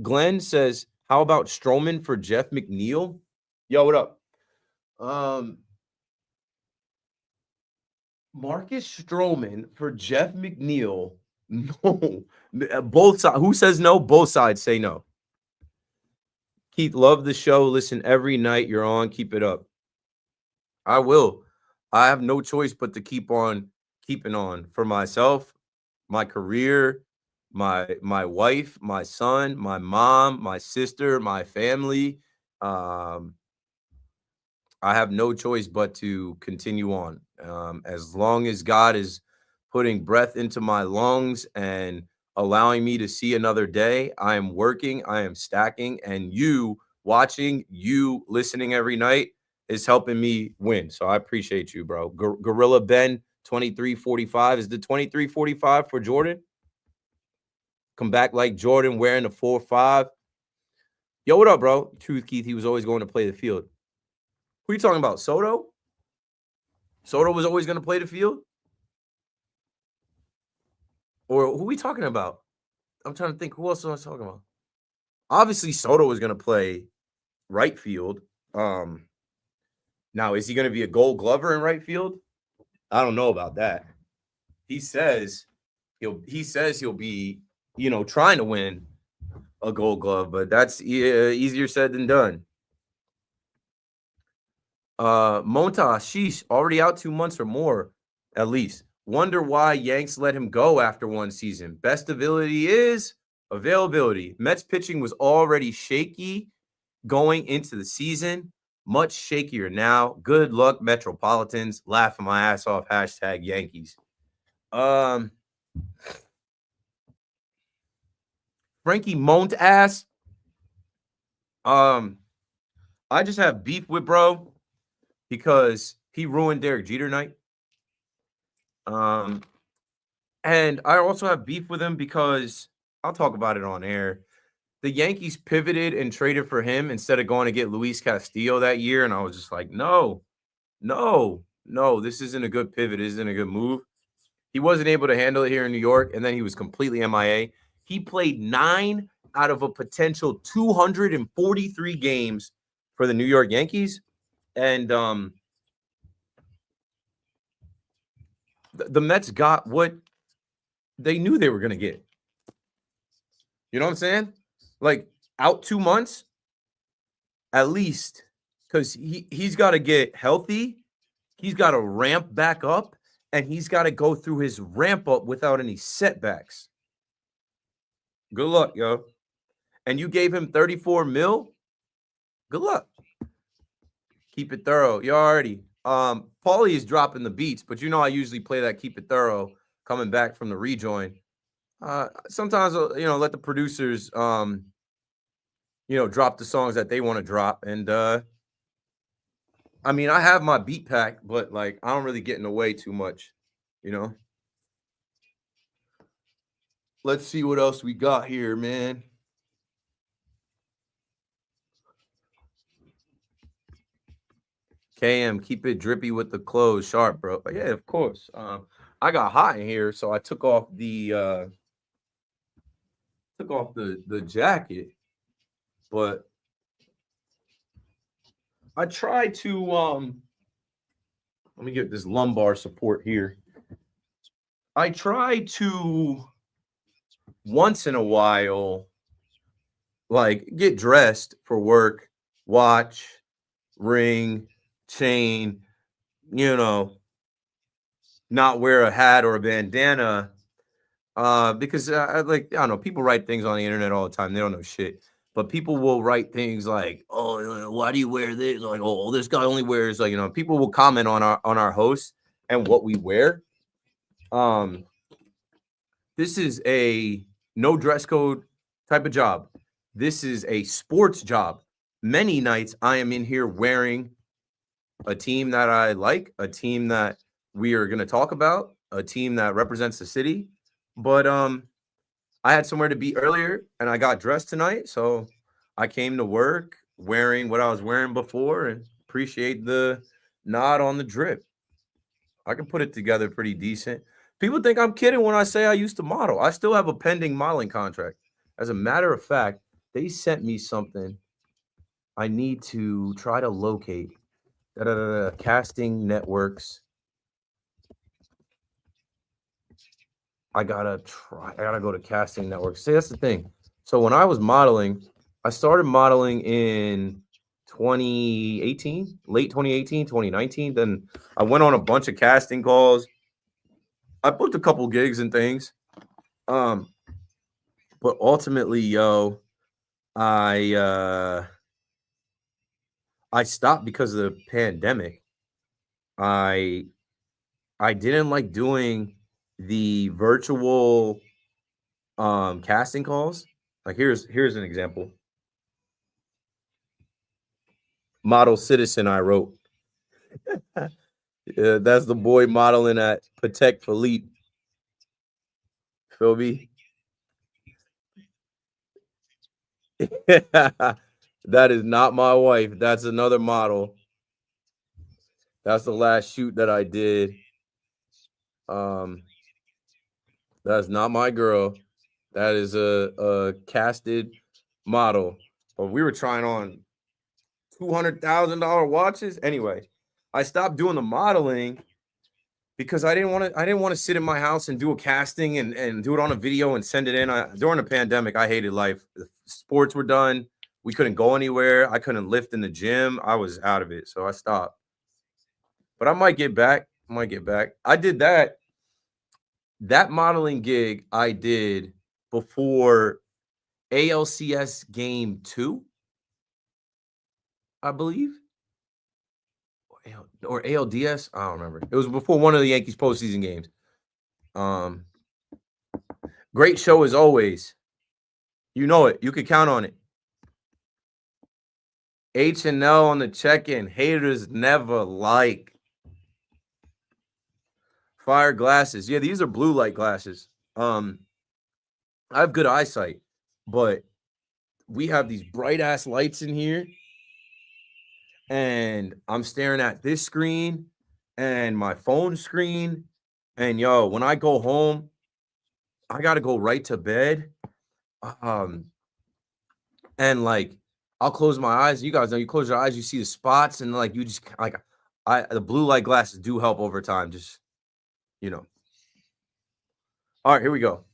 Glenn says, how about Stroman for Jeff McNeil? Yo, what up? Marcus Stroman for Jeff McNeil. No. Both sides. Who says no? Both sides say no. Keith, love the show. Listen every night you're on. Keep it up. I will. I have no choice but to keep on keeping on for myself, my career, my wife, my son, my mom, my sister, my family. I have no choice but to continue on. As long as God is putting breath into my lungs and allowing me to see another day, I am working, I am stacking, and you watching, you listening every night is helping me win. So I appreciate you, bro. Gorilla Ben 2345 is the 2345 for Jordan. Come back like Jordan wearing the 4-5. Yo, what up, bro? Truth, Keith, he was always going to play the field. Who are you talking about? Soto? Soto was always going to play the field? Or who are we talking about? I'm trying to think. Who else was I talking about? Obviously, Soto was going to play right field. Now, is he going to be a Gold Glover in right field? I don't know about that. He says he'll be, trying to win a Gold Glove, but that's easier said than done. Monta, sheesh, already out 2 months or more, at least. Wonder why Yanks let him go after one season. Best ability is availability. Mets pitching was already shaky going into the season. Much shakier now. Good luck, Metropolitans. Laughing my ass off. # Yankees. Frankie Mont ass. I just have beef with bro because he ruined Derek Jeter night. And I also have beef with him because I'll talk about it on air. The Yankees pivoted and traded for him instead of going to get Luis Castillo that year. And I was just like, no, this isn't a good pivot. This isn't a good move. He wasn't able to handle it here in New York. And then he was completely MIA. He played 9 out of a potential 243 games for the New York Yankees. And the Mets got what they knew they were going to get. You know what I'm saying? Like, out 2 months, at least, because he's got to get healthy. He's got to ramp back up, and he's got to go through his ramp up without any setbacks. Good luck, yo. And you gave him $34 million? Good luck. Keep it thorough. You already. Paulie is dropping the beats, but I usually play that Keep It Thorough coming back from the rejoin. Sometimes, let the producers, drop the songs that they want to drop. And, I have my beat pack, but, I don't really get in the way too much, Let's see what else we got here, man. KM, keep it drippy with the clothes sharp, bro. But yeah, of course. I got hot in here, so I took off the jacket, but I try to let me get this lumbar support here. I try to once in a while get dressed for work, watch, ring, chain, not wear a hat or a bandana, because I don't know, people write things on the internet all the time. They don't know shit, but people will write things like, oh, why do you wear this? Like, oh, this guy only wears, people will comment on our hosts and what we wear. This is a no dress code type of job. This is a sports job. Many nights I am in here wearing a team that I like, a team that we are going to talk about, a team that represents the city. But I had somewhere to be earlier, and I got dressed tonight, so I came to work wearing what I was wearing before, and appreciate the nod on the drip. I can put it together pretty decent. People think I'm kidding when I say I used to model. I still have a pending modeling contract. As a matter of fact, they sent me something I need to try to locate. Casting networks. I gotta go to casting networks. See, that's the thing. So when I was modeling, I started modeling in 2018, late 2018, 2019. Then I went on a bunch of casting calls. I booked a couple gigs and things. But ultimately, I stopped because of the pandemic. I didn't like doing the virtual casting calls. Like here's an example. Model Citizen I wrote. Yeah, that's the boy modeling at Patek Philippe. Feel me? That is not my wife. That's another model. That's the last shoot that I did. That's not my girl. That is a casted model. But we were trying on $200,000 watches. Anyway, I stopped doing the modeling because I didn't want to sit in my house and do a casting and do it on a video and send it in. During the pandemic, I hated life. The sports were done. We couldn't go anywhere. I couldn't lift in the gym. I was out of it. So I stopped. But I might get back. I did that modeling gig I did before ALCS game 2, I believe. Or ALDS. I don't remember. It was before one of the Yankees postseason games. Great show as always. You know it. You can count on it. H&L on the check-in. Haters never like. Fire glasses. Yeah, these are blue light glasses. I have good eyesight, but we have these bright ass lights in here. And I'm staring at this screen and my phone screen. And when I go home, I gotta go right to bed. And like I'll close my eyes. You guys know you close your eyes, you see the spots, and like you just like the blue light glasses do help over time. Just All right, here we go.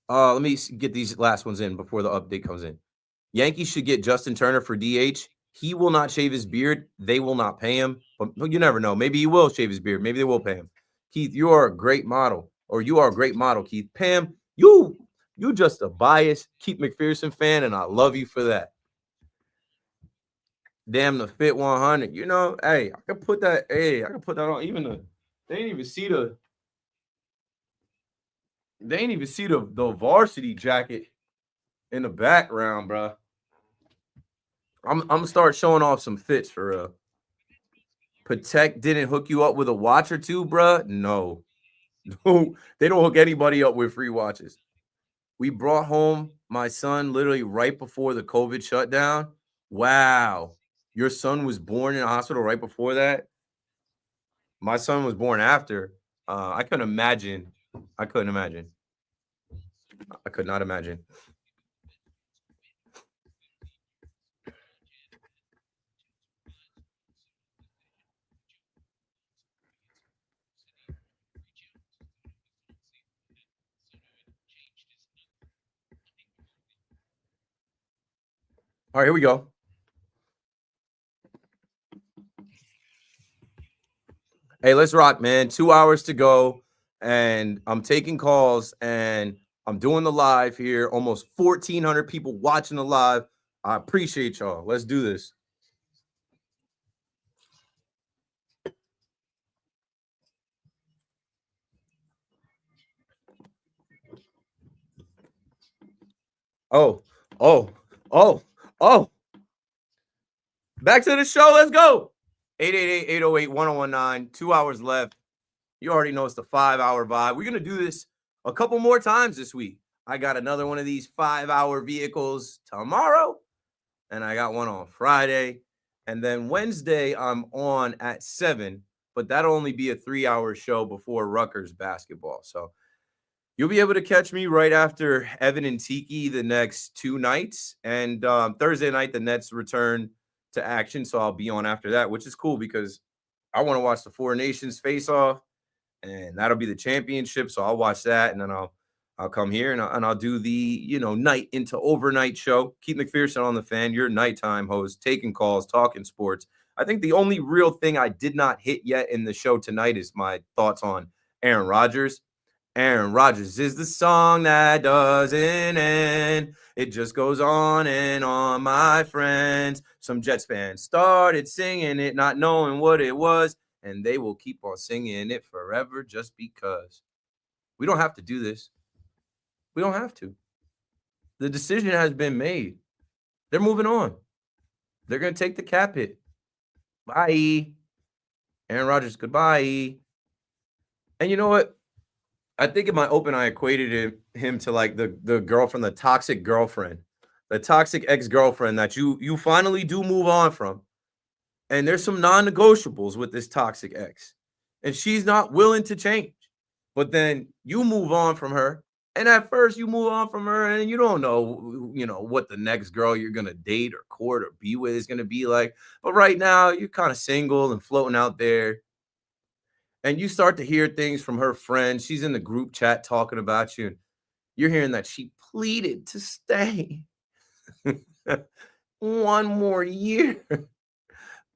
Let me get these last ones in before the update comes in. Yankees should get Justin Turner for DH. He will not shave his beard. They will not pay him. But you never know. Maybe he will shave his beard. Maybe they will pay him. Keith, you are a great model. Or you are a great model, Keith. Pam, you just a biased Keith McPherson fan, and I love you for that. Damn the Fit 100. Hey, I can put that on. Even they didn't even see the varsity jacket in the background, bro. I'm gonna start showing off some fits for real. Patek didn't hook you up with a watch or two, bro? No, they don't hook anybody up with free watches. We brought home my son literally right before the COVID shutdown. Wow, your son was born in a hospital right before that. My son was born after. I could not imagine. All right, here we go. Hey, let's rock, man. 2 hours to go, and I'm taking calls, and I'm doing the live here. Almost 1,400 people watching the live. I appreciate y'all. Let's do this. Oh. Back to the show. Let's go. 888-808-1019. 2 hours left. You already know it's the 5-hour vibe. We're going to do this a couple more times this week. I got another one of these 5-hour vehicles tomorrow, and I got one on Friday. And then Wednesday, I'm on at 7, but that'll only be a 3-hour show before Rutgers basketball. So you'll be able to catch me right after Evan and Tiki the next 2 nights. And Thursday night, the Nets return to action. So I'll be on after that, which is cool because I want to watch the Four Nations face off, and that'll be the championship. So I'll watch that, and then I'll come here and I'll do the, night into overnight show. Keith McPherson on the Fan, your nighttime host, taking calls, talking sports. I think the only real thing I did not hit yet in the show tonight is my thoughts on Aaron Rodgers. Aaron Rodgers is the song that doesn't end. It just goes on and on, my friends. Some Jets fans started singing it, not knowing what it was, and they will keep on singing it forever just because. We don't have to do this. We don't have to. The decision has been made. They're moving on. They're going to take the cap hit. Bye. Aaron Rodgers, goodbye. And you know what? I think in my open, I equated him to like the girlfriend, the toxic girlfriend, the toxic ex-girlfriend that you finally do move on from. And there's some non-negotiables with this toxic ex. And she's not willing to change. But then you move on from her. And at first you move on from her and you don't know, what the next girl you're going to date or court or be with is going to be like. But right now you're kind of single and floating out there. And you start to hear things from her friends. She's in the group chat talking about you. And you're hearing that she pleaded to stay one more year.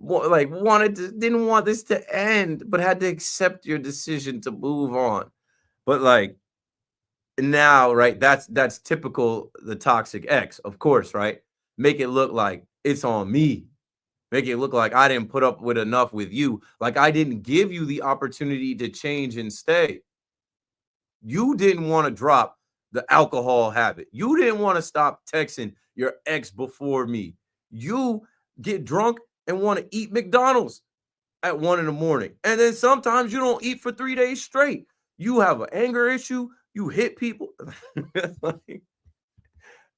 Didn't want this to end, but had to accept your decision to move on. But now, right, that's typical the toxic ex, of course, right? Make it look like it's on me. Make it look like I didn't put up with enough with you. Like I didn't give you the opportunity to change and stay. You didn't want to drop the alcohol habit. You didn't want to stop texting your ex before me. You get drunk and want to eat McDonald's at 1 a.m. And then sometimes you don't eat for 3 days straight. You have an anger issue. You hit people.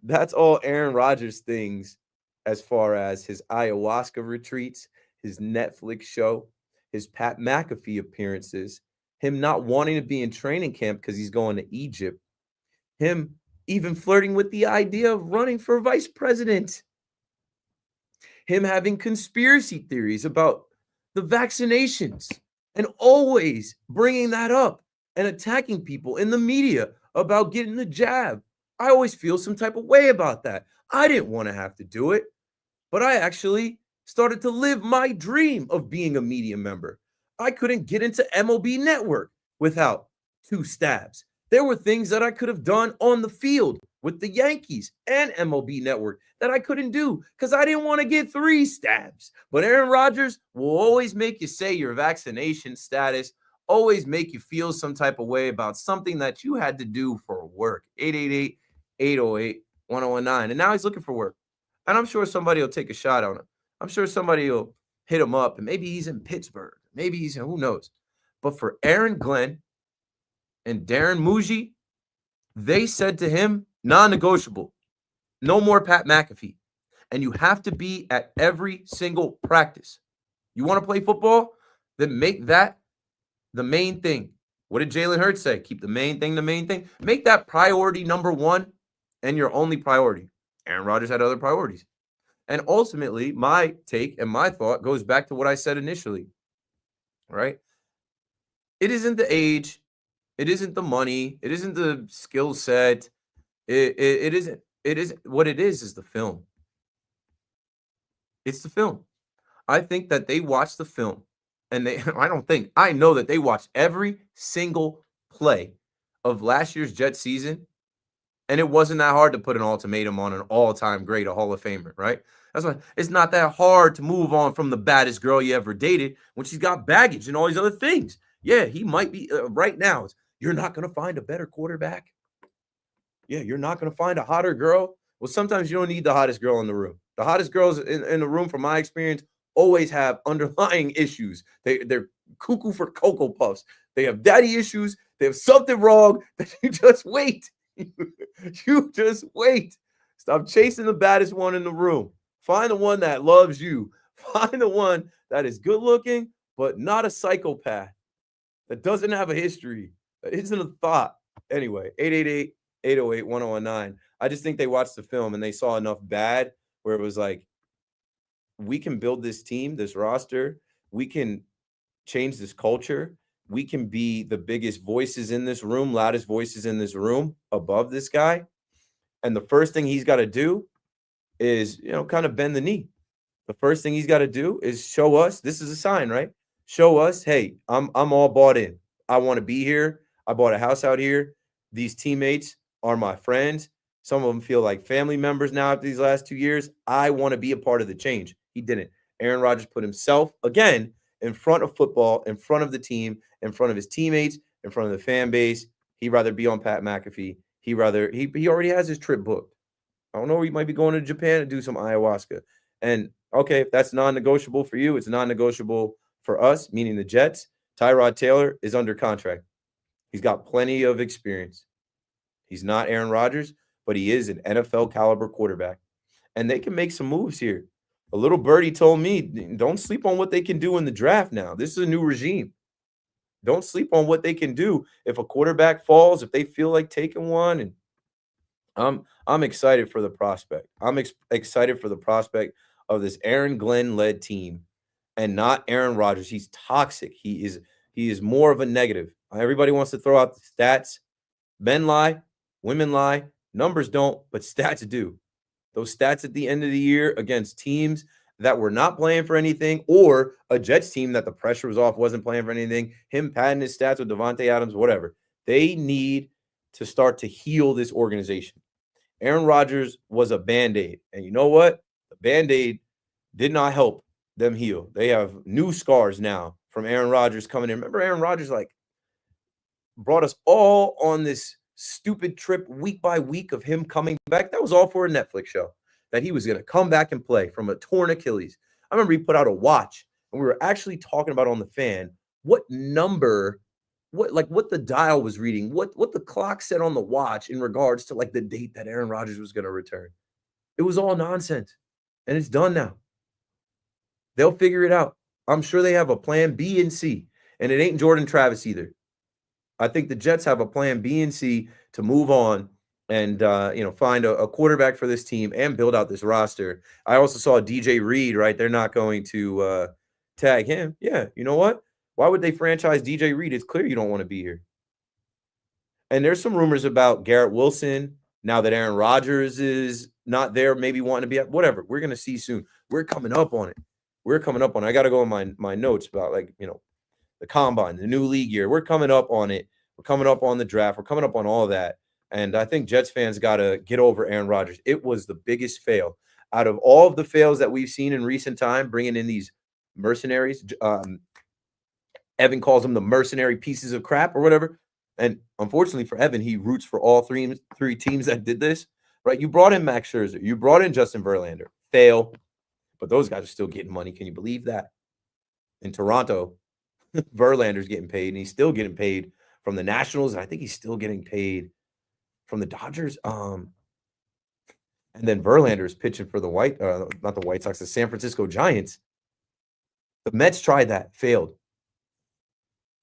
That's all Aaron Rodgers things. As far as his ayahuasca retreats, his Netflix show, his Pat McAfee appearances, him not wanting to be in training camp because he's going to Egypt, him even flirting with the idea of running for vice president, him having conspiracy theories about the vaccinations and always bringing that up and attacking people in the media about getting the jab. I always feel some type of way about that. I didn't want to have to do it. But I actually started to live my dream of being a media member. I couldn't get into MLB Network without 2 stabs. There were things that I could have done on the field with the Yankees and MLB Network that I couldn't do because I didn't want to get 3 stabs. But Aaron Rodgers will always make you say your vaccination status, always make you feel some type of way about something that you had to do for work. 888-808-1019. And now he's looking for work. And I'm sure somebody will take a shot on him. I'm sure somebody will hit him up. And maybe he's in Pittsburgh. Maybe he's in, who knows. But for Aaron Glenn and Darren Muji, they said to him, non-negotiable. No more Pat McAfee. And you have to be at every single practice. You want to play football? Then make that the main thing. What did Jalen Hurts say? Keep the main thing the main thing. Make that priority number 1 and your only priority. Aaron Rodgers had other priorities. And ultimately, my take and my thought goes back to what I said initially, right? It isn't the age. It isn't the money. It isn't the skill set. It isn't. What it is the film. It's the film. I think that they watched the film. And I know that they watched every single play of last year's Jets season. And it wasn't that hard to put an ultimatum on an all-time great, a Hall of Famer, right? That's why it's not that hard to move on from the baddest girl you ever dated when she's got baggage and all these other things. Yeah, he might be right now. You're not going to find a better quarterback. Yeah, you're not going to find a hotter girl. Well, sometimes you don't need the hottest girl in the room. The hottest girls in the room, from my experience, always have underlying issues. They're cuckoo for Cocoa Puffs. They have daddy issues. There's something wrong. That you just wait. You just wait. Stop chasing the baddest one in the room. Find the one that loves you. Find the one that is good looking, but not a psychopath, that doesn't have a history, that isn't a thought. Anyway, 888-808-1019. I just think they watched the film and they saw enough bad where it was like, we can build this team, this roster. We can change this culture. We can be the biggest voices in this room, loudest voices in this room above this guy. And the first thing he's got to do is, kind of bend the knee. The first thing he's got to do is show us, this is a sign, right? Show us, hey, I'm all bought in. I want to be here. I bought a house out here. These teammates are my friends. Some of them feel like family members now after these last 2 years. I want to be a part of the change. He didn't. Aaron Rodgers put himself, again, in front of football, in front of the team, in front of his teammates, in front of the fan base. He'd rather be on Pat McAfee. He already has his trip booked. I don't know, he might be going to Japan to do some ayahuasca. And okay, if that's non-negotiable for you, it's non-negotiable for us, meaning the Jets. Tyrod Taylor is under contract. He's got plenty of experience. He's not Aaron Rodgers, but he is an NFL caliber quarterback. And they can make some moves here. A little birdie told me, don't sleep on what they can do in the draft now. This is a new regime. Don't sleep on what they can do if a quarterback falls, if they feel like taking one. And I'm excited for the prospect. I'm excited for the prospect of this Aaron Glenn-led team and not Aaron Rodgers. He's toxic. He is more of a negative. Everybody wants to throw out the stats. Men lie, women lie, numbers don't, but stats do. Those stats at the end of the year against teams that were not playing for anything, or a Jets team that the pressure was off, wasn't playing for anything, him padding his stats with Devontae Adams, whatever. They need to start to heal this organization. Aaron Rodgers was a Band-Aid. And you know what? The Band-Aid did not help them heal. They have new scars now from Aaron Rodgers coming in. Remember, Aaron Rodgers brought us all on this stupid trip week by week of him coming back. That was all for a Netflix show, that he was going to come back and play from a torn Achilles. I remember he put out a watch, and we were actually talking about on the fan what number, what the dial was reading, what the clock said on the watch in regards to the date that Aaron Rodgers was going to return. It was all nonsense, and it's done now. They'll figure it out. I'm sure they have a plan B and C, and it ain't Jordan Travis either. I think the Jets have a plan B and C to move on and find a quarterback for this team and build out this roster. I also saw DJ Reed, right? They're not going to tag him. Yeah, you know what? Why would they franchise DJ Reed? It's clear you don't want to be here. And there's some rumors about Garrett Wilson now that Aaron Rodgers is not there, maybe wanting to be at whatever. We're going to see soon. We're coming up on it. I got to go in my notes about the combine, the new league year. We're coming up on it. We're coming up on the draft. We're coming up on all that. And I think Jets fans got to get over Aaron Rodgers. It was the biggest fail out of all of the fails that we've seen in recent time, bringing in these mercenaries. Evan calls them the mercenary pieces of crap or whatever. And unfortunately for Evan, he roots for all three teams that did this, right? You brought in Max Scherzer. You brought in Justin Verlander. Fail. But those guys are still getting money. Can you believe that? In Toronto, Verlander's getting paid, and he's still getting paid from the Nationals. And I think he's still getting paid from the Dodgers. And then Verlander's pitching for not the White Sox, the San Francisco Giants. The Mets tried that, failed.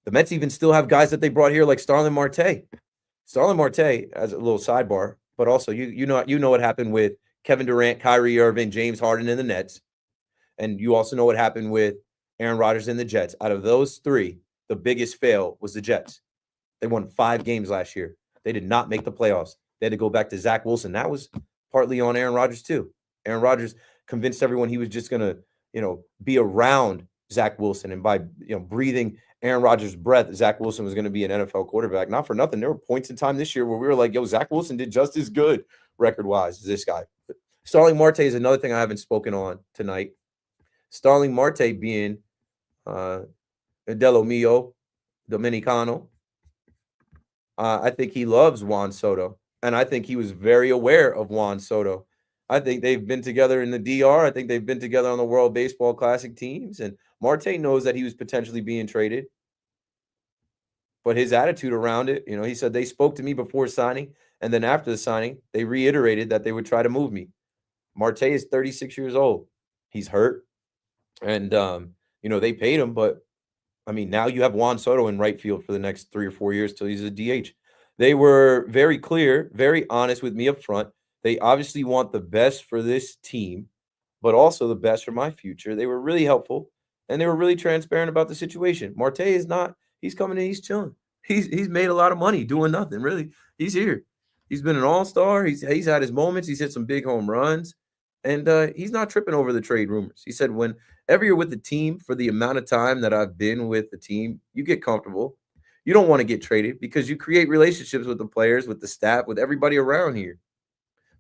The Mets even still have guys that they brought here like Starling Marte. Starling Marte, as a little sidebar, but also you know what happened with Kevin Durant, Kyrie Irving, James Harden, and the Nets. And you also know what happened with Aaron Rodgers and the Jets. Out of those three, the biggest fail was the Jets. They won 5 games last year. They did not make the playoffs. They had to go back to Zach Wilson. That was partly on Aaron Rodgers too. Aaron Rodgers convinced everyone he was just going to, be around Zach Wilson. And by, breathing Aaron Rodgers' breath, Zach Wilson was going to be an NFL quarterback. Not for nothing. There were points in time this year where we were like, Zach Wilson did just as good record-wise as this guy. But Starling Marte is another thing I haven't spoken on tonight. Starling Marte being Dello Mio, Dominicano. I think he loves Juan Soto, and I think he was very aware of Juan Soto. I think they've been together in the DR. I think they've been together on the World Baseball Classic teams, and Marte knows that he was potentially being traded. but his attitude around it, he said they spoke to me before signing, and then after the signing, they reiterated that they would try to move me. Marte is 36 years old. He's hurt, and they paid him, but I mean, now you have Juan Soto in right field for the next 3 or 4 years till he's a DH. They were very clear, very honest with me up front. They obviously want the best for this team, but also the best for my future. They were really helpful, and they were really transparent about the situation. Marte is not. He's coming in. He's chilling. He's made a lot of money doing nothing, really. He's here. He's been an all-star. He's had his moments. He's hit some big home runs, and he's not tripping over the trade rumors. He said, whenever you're with the team for the amount of time that I've been with the team, you get comfortable. You don't want to get traded because you create relationships with the players, with the staff, with everybody around here.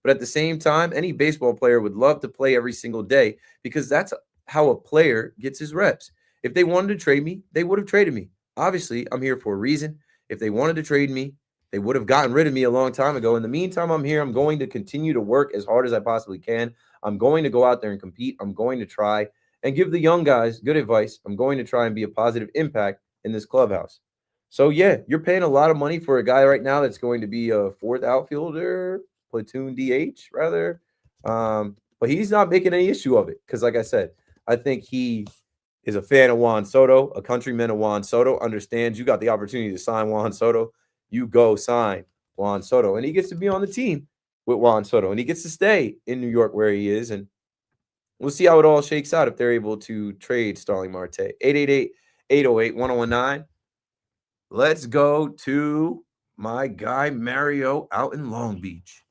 But at the same time, any baseball player would love to play every single day because that's how a player gets his reps. If they wanted to trade me, they would have traded me. Obviously, I'm here for a reason. If they wanted to trade me, they would have gotten rid of me a long time ago. In the meantime, I'm here. I'm going to continue to work as hard as I possibly can. I'm going to go out there and compete. I'm going to try and give the young guys good advice. I'm going to try and be a positive impact in this clubhouse. So, yeah, you're paying a lot of money for a guy right now that's going to be a fourth outfielder, platoon DH, rather. But he's not making any issue of it because, like I said, I think he is a fan of Juan Soto, a countryman of Juan Soto, understands you got the opportunity to sign Juan Soto. You go sign Juan Soto. And he gets to be on the team with Juan Soto. And he gets to stay in New York where he is. And we'll see how it all shakes out if they're able to trade Starling Marte. 888-808-1019. Let's go to my guy Mario out in Long Beach.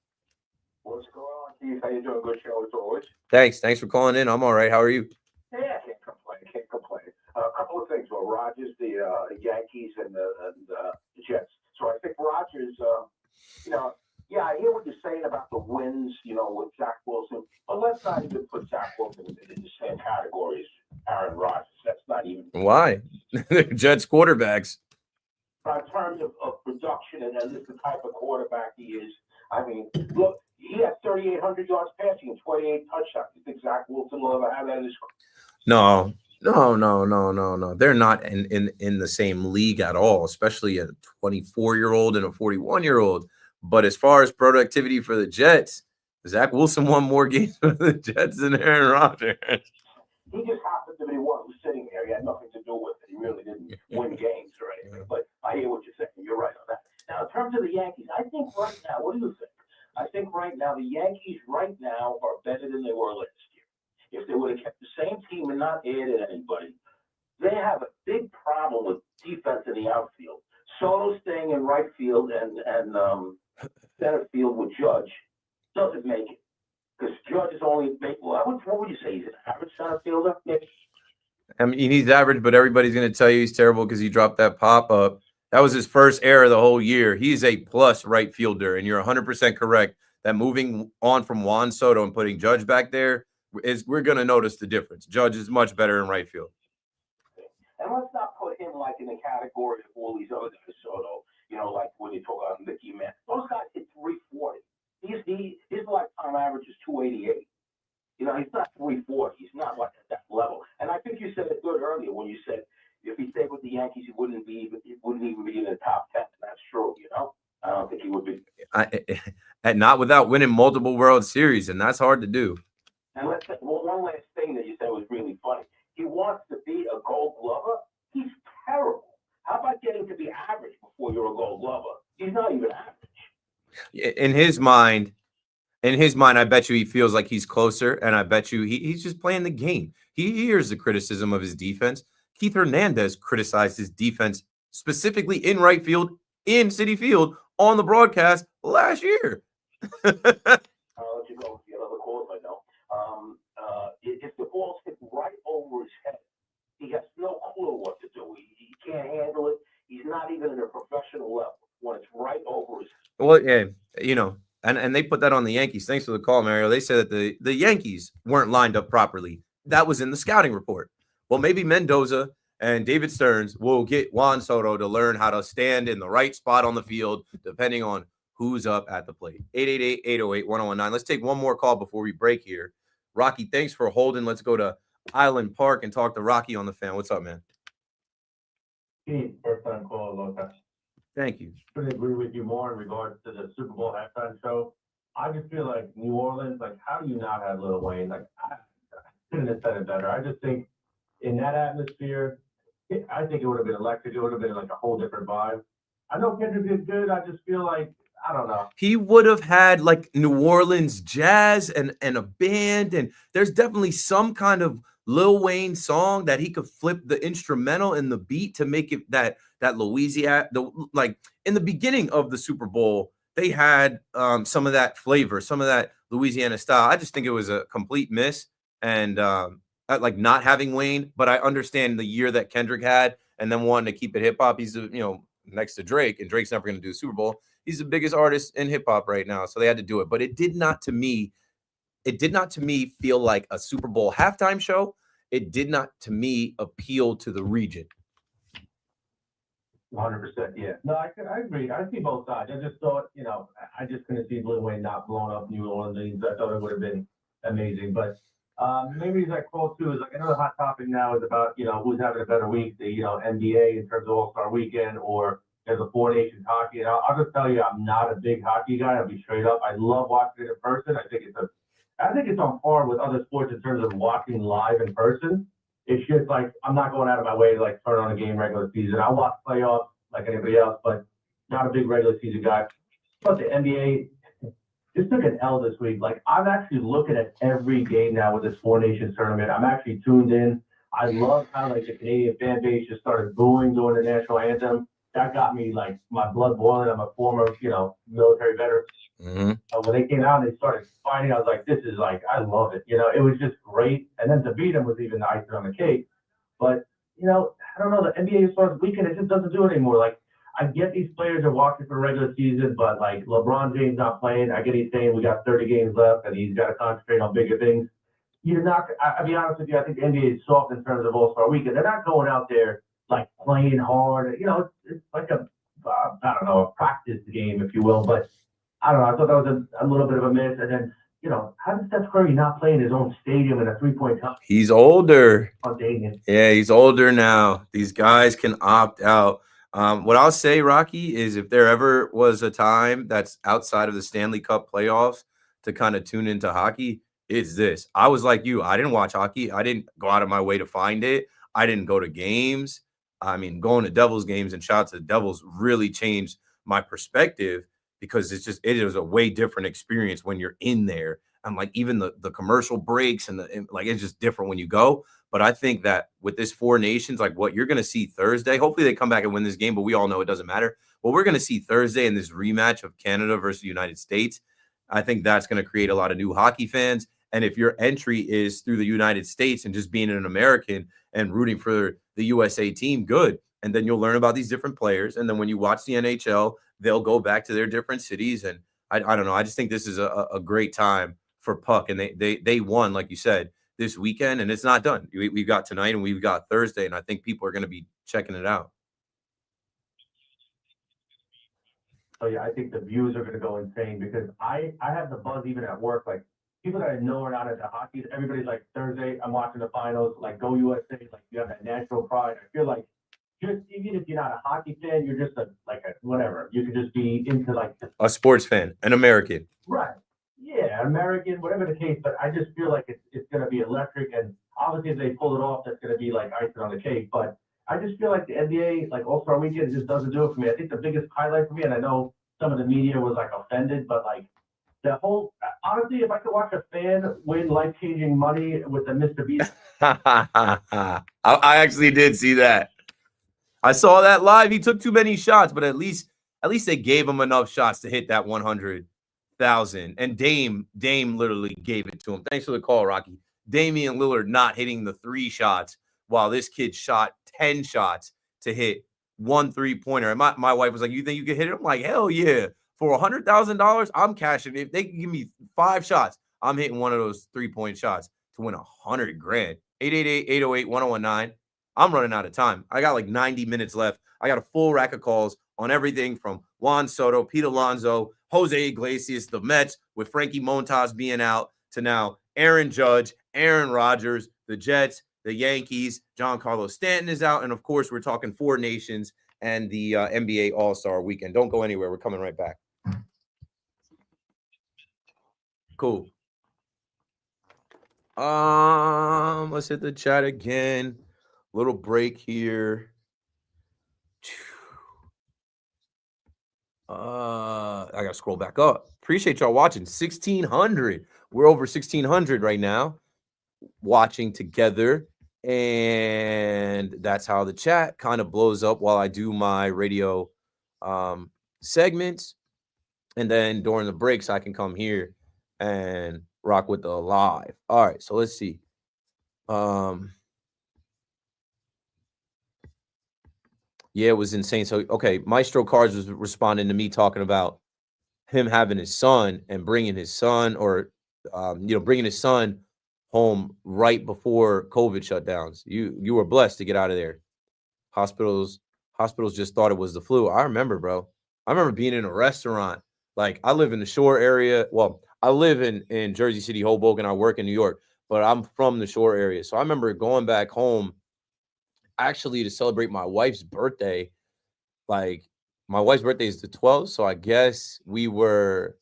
What's going on, Keith? How you doing? Good show as always. Thanks for calling in. I'm all right. How are you? Yeah, I can't complain. A couple of things. Well, Rogers, the Yankees, and the Jets. So I think Rogers, I hear what you're saying about the wins, with Zach Wilson. But let's not even put Zach Wilson in the same category as Aaron Rodgers. That's not even. Why? Jets quarterbacks. In terms of production and this the type of quarterback he is. I mean, look, he had 3,800 yards passing and 28 touchdowns. You think Zach Wilson will ever have that in his career? No. They're not in the same league at all, especially a 24-year-old and a 41-year-old. But as far as productivity for the Jets, Zach Wilson won more games for the Jets than Aaron Rodgers. He just happened to be the one who was sitting there. He had nothing to do with it. He really didn't win games or anything. But I hear what you're saying. You're right on that. Now, in terms of the Yankees, I think right now, what do you think? I think right now the Yankees right now are better than they were last year. If they would have kept the same team and not added anybody, they have a big problem with defense in the outfield. Soto staying in right field and center field with Judge doesn't make it. Because Judge is only what would you say? He's an average center fielder? Maybe. I mean, he's average, but everybody's going to tell you he's terrible because he dropped that pop-up. That was his first error the whole year. He's a plus right fielder, and you're 100% correct that moving on from Juan Soto and putting Judge back there, we're going to notice the difference. Judge is much better in right field. And let's not put him like in the category of all these other guys, Soto, like when you talk about Mickey Mantle. Those guys hit 340. His lifetime average is 288. He's not 340. He's not like at that level. And I think you said it good earlier when you said if he stayed with the Yankees, he wouldn't even be in the top 10. And that's true. I don't think he would be. And not without winning multiple World Series, and that's hard to do. And one last thing that you said was really funny. He wants to be a Gold Glover. He's terrible. How about getting to be average before you're a Gold Glover? He's not even average. In his mind, I bet you he feels like he's closer, and I bet you he's just playing the game. He hears the criticism of his defense. Keith Hernandez criticized his defense specifically in right field, in Citi Field, on the broadcast last year. I'll let you go with the other calls I know. If the ball's hit right over his head, he has no clue what to do. He can't handle it. He's not even at a professional level when it's right over his head. Well, yeah, and they put that on the Yankees. Thanks for the call, Mario. They said that the Yankees weren't lined up properly. That was in the scouting report. Well, maybe Mendoza and David Stearns will get Juan Soto to learn how to stand in the right spot on the field, depending on who's up at the plate. 888-808-1019. Let's take one more call before we break here. Rocky, thanks for holding. Let's go to Island Park and talk to Rocky on the fan. What's up, man? Pete, first time call, long time. Thank you. Couldn't agree with you more in regards to the Super Bowl halftime show. I just feel like New Orleans, like, how do you not have Lil Wayne? Like, I couldn't have said it better. I just think in that atmosphere, I think it would have been electric. It would have been like a whole different vibe. I know Kendrick did good. I just feel like, I don't know. He would have had like New Orleans jazz and a band, and there's definitely some kind of Lil Wayne song that he could flip the instrumental and the beat to make it that Louisiana, like in the beginning of the Super Bowl, they had some of that flavor, some of that Louisiana style. I just think it was a complete miss, and like not having Wayne, but I understand the year that Kendrick had, and then wanting to keep it hip hop. He's next to Drake, and Drake's never going to do a Super Bowl. He's the biggest artist in hip hop right now, so they had to do it. But it did not to me feel like a Super Bowl halftime show. It did not to me appeal to the region. 100%, yeah. No, I agree. I see both sides. I just thought, I just couldn't see Lil Wayne not blowing up New Orleans. I thought it would have been amazing. But maybe that call too is like another hot topic now is about, who's having a better week, the, NBA in terms of All-Star Weekend or there's a Four Nations hockey. And I'll just tell you, I'm not a big hockey guy. I'll be straight up. I love watching it in person. I think it's on par with other sports in terms of watching live in person. It's just like I'm not going out of my way to like turn on a game regular season. I watch playoffs like anybody else, but not a big regular season guy. But the NBA just took an L this week. Like I'm actually looking at every game now with this Four Nations tournament. I'm actually tuned in. I love how like the Canadian fan base just started booing during the national anthem. That got me like my blood boiling. I'm a former, military veteran. Mm-hmm. When they came out and they started fighting, I was like, this is like, I love it. It was just great. And then to beat them was even the icing on the cake. But, I don't know, the NBA as far as weekend, it just doesn't do it anymore. Like, I get these players are walking for the regular season, but like LeBron James not playing. I get he's saying we got 30 games left and he's got to concentrate on bigger things. I'll be honest with you, I think the NBA is soft in terms of All-Star Weekend. They're not going out there like playing hard. It's like a practice game, if you will. But I don't know. I thought that was a little bit of a miss. And then, how does Steph Curry not play in his own stadium in a three-point contest? He's older. Oh, dang it. Yeah, he's older now. These guys can opt out. What I'll say, Rocky, is if there ever was a time that's outside of the Stanley Cup playoffs to kind of tune into hockey, it's this. I was like you. I didn't watch hockey. I didn't go out of my way to find it. I didn't go to games. I mean, going to Devils games and shout out to the Devils really changed my perspective because it is a way different experience when you're in there. And like even the commercial breaks and it's just different when you go. But I think that with this Four Nations, like what you're going to see Thursday, hopefully they come back and win this game, but we all know it doesn't matter. What we're going to see Thursday in this rematch of Canada versus the United States, I think that's going to create a lot of new hockey fans. And if your entry is through the United States and just being an American and rooting for the USA team, good. And then you'll learn about these different players. And then when you watch the NHL, they'll go back to their different cities. And I don't know. I just think this is a great time for Puck. And they won, like you said, this weekend. And it's not done. We've got tonight and we've got Thursday. And I think people are going to be checking it out. So, yeah, I think the views are going to go insane because I have the buzz even at work. Like, people that I know are not into hockey, everybody's like, Thursday, I'm watching the finals, like, go USA, like, you have that natural pride. I feel like just, even if you're not a hockey fan, you're just whatever. You could just be into, like, A sports fan, an American. Right. Yeah, American, whatever the case, but I just feel like it's going to be electric, and obviously if they pull it off, that's going to be, like, icing on the cake, but I just feel like the NBA, like, All-Star Weekend just doesn't do it for me. I think the biggest highlight for me, and I know some of the media was, like, offended, but, like, the whole, honestly, if I could watch a fan win life-changing money with the Mr. Beast. I actually did see that. I saw that live. He took too many shots, but at least they gave him enough shots to hit that 100,000. And Dame literally gave it to him. Thanks for the call, Rocky. Damian Lillard not hitting the 3 shots while this kid shot 10 shots to hit 1 3-pointer. And my wife was like, "You think you can hit it?" I'm like, "Hell yeah. For $100,000, I'm cashing. If they can give me 5 shots, I'm hitting one of those 3-point shots to win $100,000. 888-808-1019. I'm running out of time. I got like 90 minutes left. I got a full rack of calls on everything from Juan Soto, Pete Alonso, Jose Iglesias, the Mets with Frankie Montas being out, to now Aaron Judge, Aaron Rodgers, the Jets, the Yankees. Giancarlo Stanton is out. And of course, we're talking Four Nations and the NBA All-Star Weekend. Don't go anywhere. We're coming right back. Cool. Let's hit the chat again. Little break here. I gotta scroll back up. Appreciate y'all watching. 1,600. We're over 1,600 right now, watching together, and that's how the chat kind of blows up while I do my radio segments, and then during the breaks I can come here and rock with the live. All right, so let's see. Yeah, it was insane. So, okay, Maestro Cards was responding to me talking about him having his son and bringing his son or, bringing his son home right before COVID shutdowns. You were blessed to get out of there. Hospitals just thought it was the flu. I remember, bro. I remember being in a restaurant. Like, I live in the shore area. Well, I live in Jersey City, Hoboken. I work in New York, but I'm from the shore area. So I remember going back home actually to celebrate my wife's birthday. Like, my wife's birthday is the 12th, so I guess we were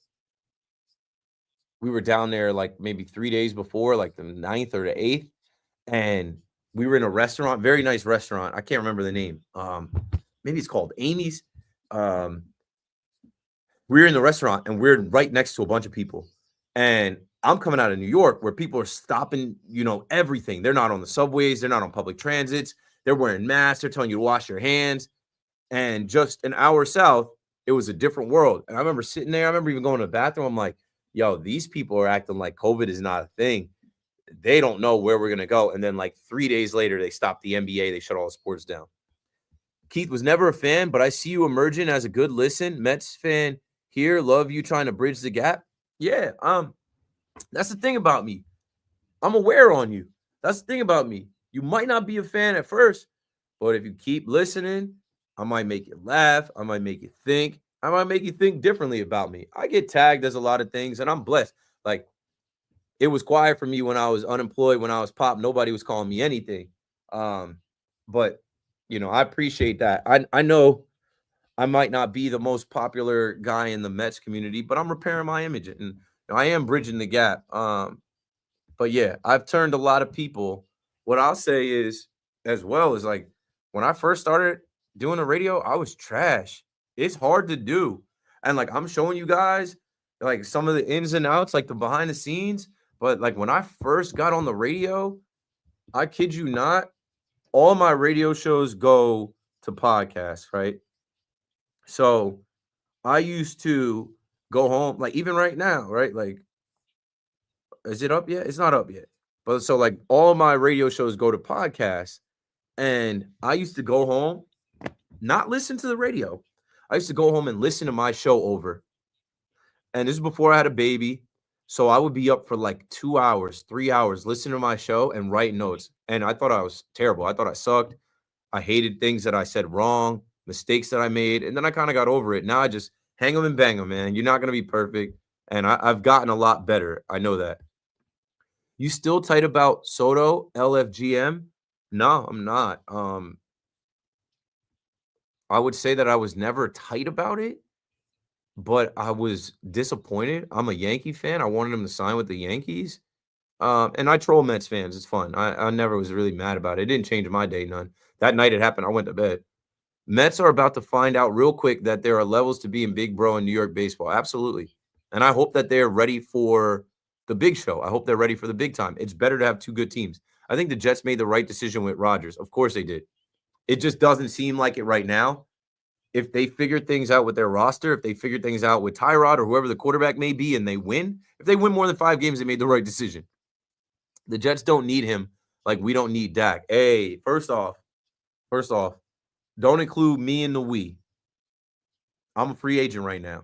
down there like maybe 3 days before, like the 9th or the 8th, and we were in a restaurant, very nice restaurant. I can't remember the name. Maybe it's called Amy's. We were in the restaurant and we're right next to a bunch of people, and I'm coming out of New York where people are stopping, everything. They're not on the subways. They're not on public transits. They're wearing masks. They're telling you to wash your hands. And just an hour south, it was a different world. And I remember sitting there. I remember even going to the bathroom. I'm like, yo, these people are acting like COVID is not a thing. They don't know where we're going to go. And then like 3 days later, they stopped the NBA. They shut all the sports down. Keith was never a fan, but I see you emerging as a good listen. Mets fan here. Love you trying to bridge the gap. Yeah, that's the thing about me. I'm aware on you. That's the thing about me. You might not be a fan at first, but if you keep listening, I might make you laugh. I might make you think. I might make you think differently about me. I get tagged as a lot of things, and I'm blessed. Like, it was quiet for me when I was unemployed, when I was pop. Nobody was calling me anything. But, I appreciate that. I know I might not be the most popular guy in the Mets community, but I'm repairing my image, and I am bridging the gap. But, yeah, I've turned a lot of people. What I'll say is, as well, is like when I first started doing the radio, I was trash. It's hard to do. And like, I'm showing you guys like some of the ins and outs, like the behind the scenes. But like when I first got on the radio, I kid you not, all my radio shows go to podcasts, right? So I used to go home, like even right now, right? Like, is it up yet? It's not up yet. But so like all my radio shows go to podcasts, and I used to go home, not listen to the radio. I used to go home and listen to my show over. And this is before I had a baby. So I would be up for like 2 hours, 3 hours, listening to my show and write notes. And I thought I was terrible. I thought I sucked. I hated things that I said wrong, mistakes that I made. And then I kind of got over it. Now I just hang them and bang them, man. You're not going to be perfect. And I've gotten a lot better. I know that. You still tight about Soto, LFGM? No, I'm not. I would say that I was never tight about it, but I was disappointed. I'm a Yankee fan. I wanted him to sign with the Yankees. And I troll Mets fans. It's fun. I never was really mad about it. It didn't change my day none. That night it happened, I went to bed. Mets are about to find out real quick that there are levels to being big bro in New York baseball. Absolutely. And I hope that they're ready for the big show. I hope they're ready for the big time. It's better to have two good teams. I think the Jets made the right decision with Rodgers. Of course they did. It just doesn't seem like it right now. If they figure things out with their roster, if they figure things out with Tyrod or whoever the quarterback may be and they win, if they win more than 5 games, they made the right decision. The Jets don't need him like we don't need Dak. Hey, first off, don't include me in the we. I'm a free agent right now.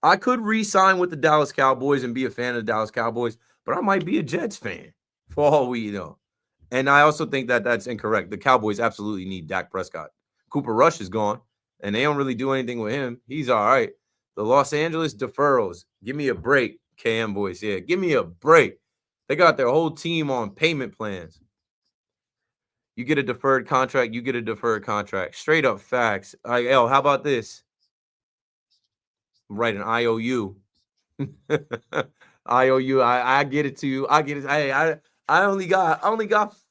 I could re-sign with the Dallas Cowboys and be a fan of the Dallas Cowboys, but I might be a Jets fan for all we know. And I also think that that's incorrect. The Cowboys absolutely need Dak Prescott. Cooper Rush is gone, and they don't really do anything with him. He's all right. The Los Angeles deferrals. Give me a break, KM boys. Yeah, give me a break. They got their whole team on payment plans. You get a deferred contract, you get a deferred contract. Straight up facts. How about this? Right, an IOU. IOU. I get it to you. I get it. Hey, I only got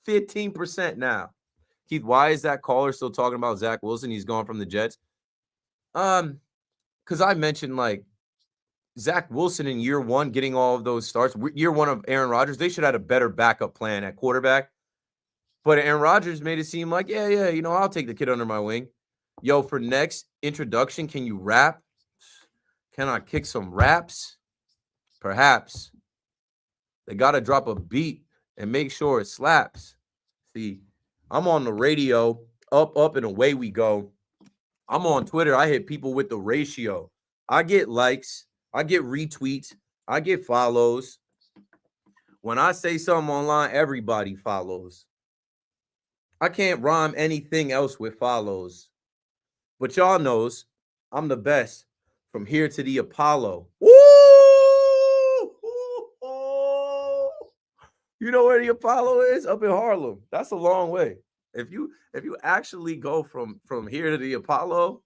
15% now. Keith, why is that caller still talking about Zach Wilson? He's gone from the Jets. Because I mentioned like Zach Wilson in year one getting all of those starts. Year one of Aaron Rodgers, they should have had a better backup plan at quarterback. But Aaron Rodgers made it seem like, yeah, I'll take the kid under my wing. Yo, for next introduction, can you rap? Can I kick some raps? Perhaps. They got to drop a beat and make sure it slaps. See, I'm on the radio, up, and away we go. I'm on Twitter. I hit people with the ratio. I get likes. I get retweets. I get follows. When I say something online, everybody follows. I can't rhyme anything else with follows. But y'all knows I'm the best from here to the Apollo. Woo! You know where the Apollo is? Up in Harlem. That's a long way. If you actually go from here to the Apollo,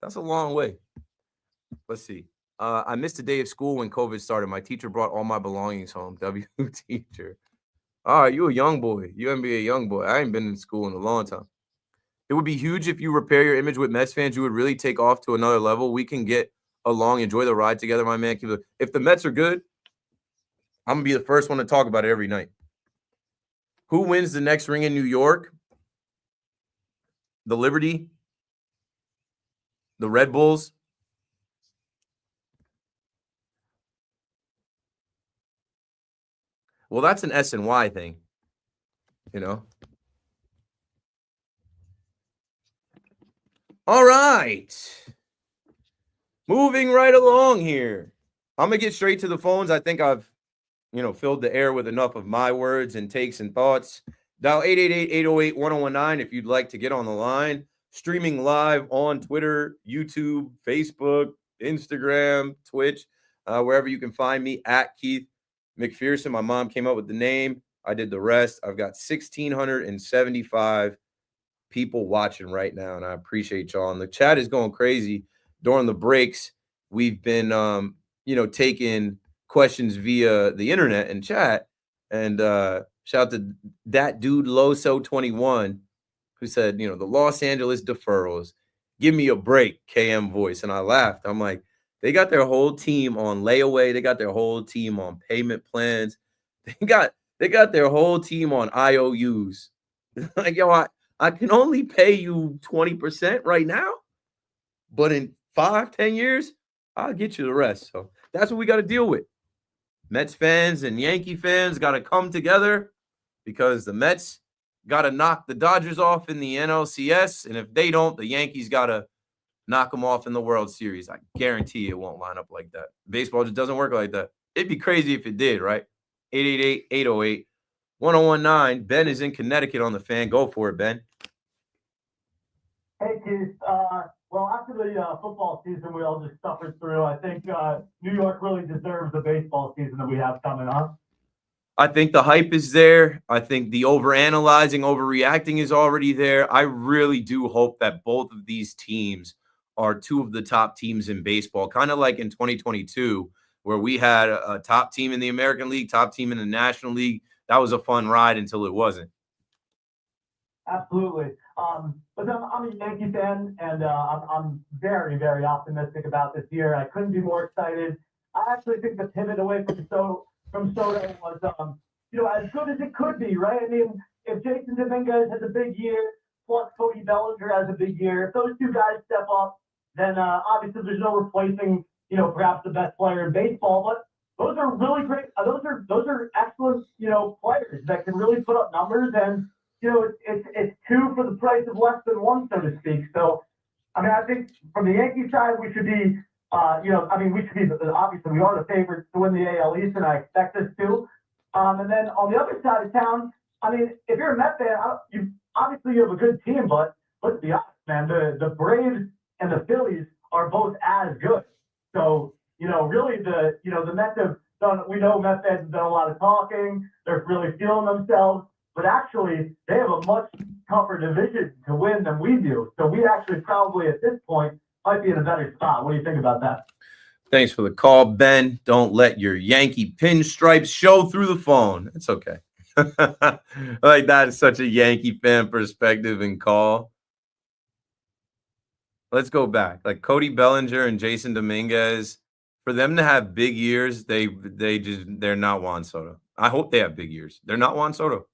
that's a long way. Let's see. I missed a day of school when COVID started. My teacher brought all my belongings home. W teacher. All right, you a young boy. You gonna be a young boy. I ain't been in school in a long time. It would be huge if you repair your image with Mets fans. You would really take off to another level. We can get along, enjoy the ride together, my man. If the Mets are good, I'm gonna be the first one to talk about it every night. Who wins the next ring in New York? The Liberty? The Red Bulls? Well, that's an S&Y thing, you know. All right. Moving right along here. I'm going to get straight to the phones. I think I've, filled the air with enough of my words and takes and thoughts. Dial 888-808-1019 if you'd like to get on the line. Streaming live on Twitter, YouTube, Facebook, Instagram, Twitch, wherever you can find me at Keith McPherson. My mom came up with the name. I did the rest. I've got 1,675 people watching right now, and I appreciate y'all. And the chat is going crazy during the breaks. We've been, taking questions via the internet and chat. And shout out to that dude Loso21 who said, the Los Angeles deferrals. Give me a break, KM voice. And I laughed. I'm like, they got their whole team on layaway. They got their whole team on payment plans. They got their whole team on IOUs. Like, yo, I can only pay you 20% right now, but in 5-10 years, I'll get you the rest. So that's what we got to deal with. Mets fans and Yankee fans got to come together because the Mets got to knock the Dodgers off in the NLCS. And if they don't, the Yankees got to knock them off in the World Series. I guarantee it won't line up like that. Baseball just doesn't work like that. It'd be crazy if it did, right? 888-808-1019. Ben is in Connecticut on the Fan. Go for it, Ben. Hey, Keith. Well, after the football season we all just suffered through, I think New York really deserves the baseball season that we have coming up. I think the hype is there. I think the overanalyzing, overreacting is already there. I really do hope that both of these teams are two of the top teams in baseball, kind of like in 2022, where we had a top team in the American League, top team in the National League. That was a fun ride until it wasn't. Absolutely. But I'm a Yankee fan, and I'm very, very optimistic about this year. I couldn't be more excited. I actually think the pivot away from Soto was, as good as it could be, right? I mean, if Jason Dominguez has a big year, plus Cody Bellinger has a big year, if those two guys step up, then obviously there's no replacing, perhaps the best player in baseball. But those are really great. Those are excellent, players that can really put up numbers, and it's two for the price of less than one, so to speak. So, I mean, I think from the Yankee side, we should be, obviously we are the favorites to win the AL East, and I expect us to. And then on the other side of town, I mean, if you're a Met fan, you have a good team, but let's be honest, man, the Braves and the Phillies are both as good. So, really the Mets have we know Met fans have done a lot of talking. They're really feeling themselves, but actually they have a much tougher division to win than we do. So we actually probably at this point might be in a better spot. What do you think about that? Thanks for the call, Ben. Don't let your Yankee pinstripes show through the phone. It's okay. Like, that is such a Yankee fan perspective and call. Let's go back. Like Cody Bellinger and Jason Dominguez, for them to have big years, they're not Juan Soto. I hope they have big years. They're not Juan Soto.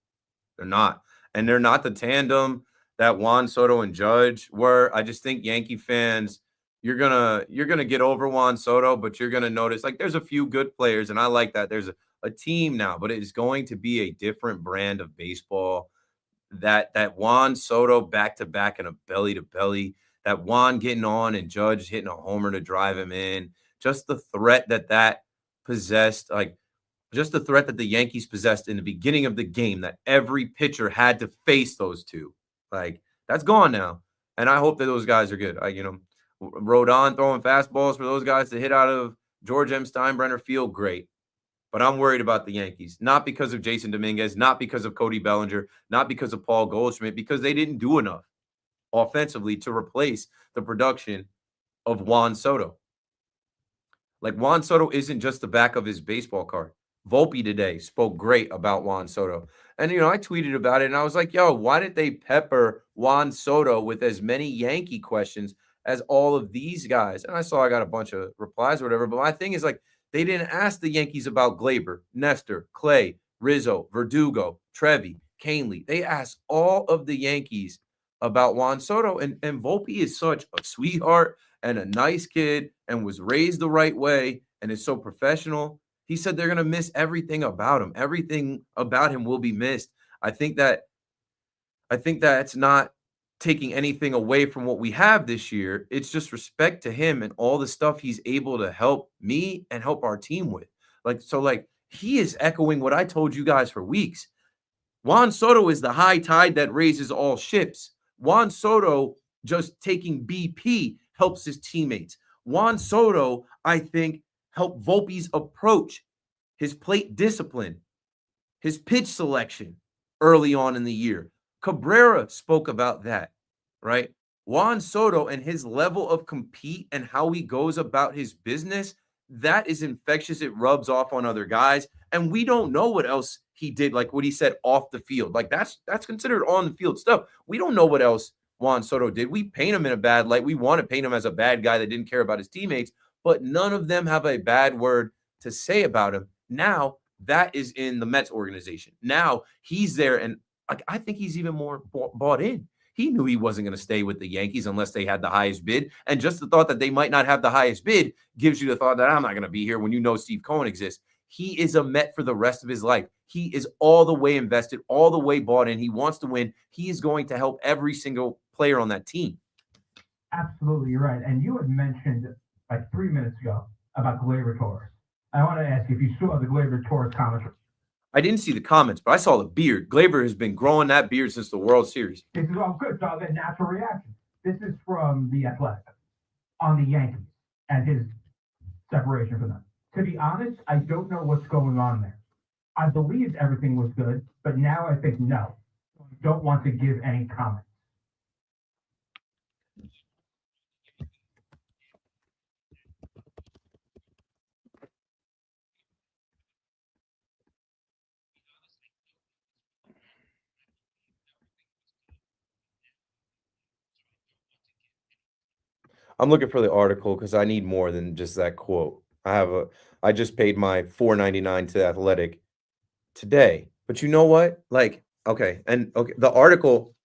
They're not. And they're not the tandem that Juan Soto and Judge were. I just think Yankee fans, you're gonna get over Juan Soto, but you're gonna notice like there's a few good players, and I like that. There's a team now, but it is going to be a different brand of baseball. That Juan Soto back to back and a belly to belly, that Juan getting on and Judge hitting a homer to drive him in, just the threat that possessed, like just the threat that the Yankees possessed in the beginning of the game, that every pitcher had to face those two, like that's gone now. And I hope that those guys are good. Rodon throwing fastballs for those guys to hit out of George M. Steinbrenner Field, great. But I'm worried about the Yankees, not because of Jason Dominguez, not because of Cody Bellinger, not because of Paul Goldschmidt, because they didn't do enough offensively to replace the production of Juan Soto. Like, Juan Soto isn't just the back of his baseball card. Volpe today spoke great about Juan Soto. And, I tweeted about it, and I was like, yo, why did they pepper Juan Soto with as many Yankee questions as all of these guys? And I got a bunch of replies or whatever, but my thing is, like, they didn't ask the Yankees about Gleyber, Nestor, Clay, Rizzo, Verdugo, Trevi, Canely. They asked all of the Yankees about Juan Soto, and Volpe is such a sweetheart and a nice kid and was raised the right way and is so professional. He said they're going to miss everything about him. Everything about him will be missed. I think that's not taking anything away from what we have this year. It's just respect to him and all the stuff he's able to help me and help our team with. He is echoing what I told you guys for weeks. Juan Soto is the high tide that raises all ships. Juan Soto just taking BP helps his teammates. Juan Soto, I think, helped Volpe's approach, his plate discipline, his pitch selection early on in the year. Cabrera spoke about that, right? Juan Soto and his level of compete and how he goes about his business, that is infectious. It rubs off on other guys. And we don't know what else he did, like what he said off the field. Like that's considered on the field stuff. We don't know what else Juan Soto did. We paint him in a bad light. We want to paint him as a bad guy that didn't care about his teammates, but none of them have a bad word to say about him. Now that is in the Mets organization. Now he's there, and I think he's even more bought in. He knew he wasn't going to stay with the Yankees unless they had the highest bid. And just the thought that they might not have the highest bid gives you the thought that I'm not going to be here when you know Steve Cohen exists. He is a Met for the rest of his life. He is all the way invested, all the way bought in. He wants to win. He is going to help every single player on that team. Absolutely, you're right. And you had mentioned like 3 minutes ago about Gleyber Torres. I want to ask you if you saw the Gleyber Torres commentary. I didn't see the comments, but I saw the beard. Gleyber has been growing that beard since the World Series. This is all good. So the natural reaction. This is from The Athletic on the Yankees and his separation from them. To be honest, I don't know what's going on there. I believed everything was good, but now I think no. I don't want to give any comment. I'm looking for the article because I need more than just that quote. I just paid my $4.99 to The Athletic today. But you know what? The article.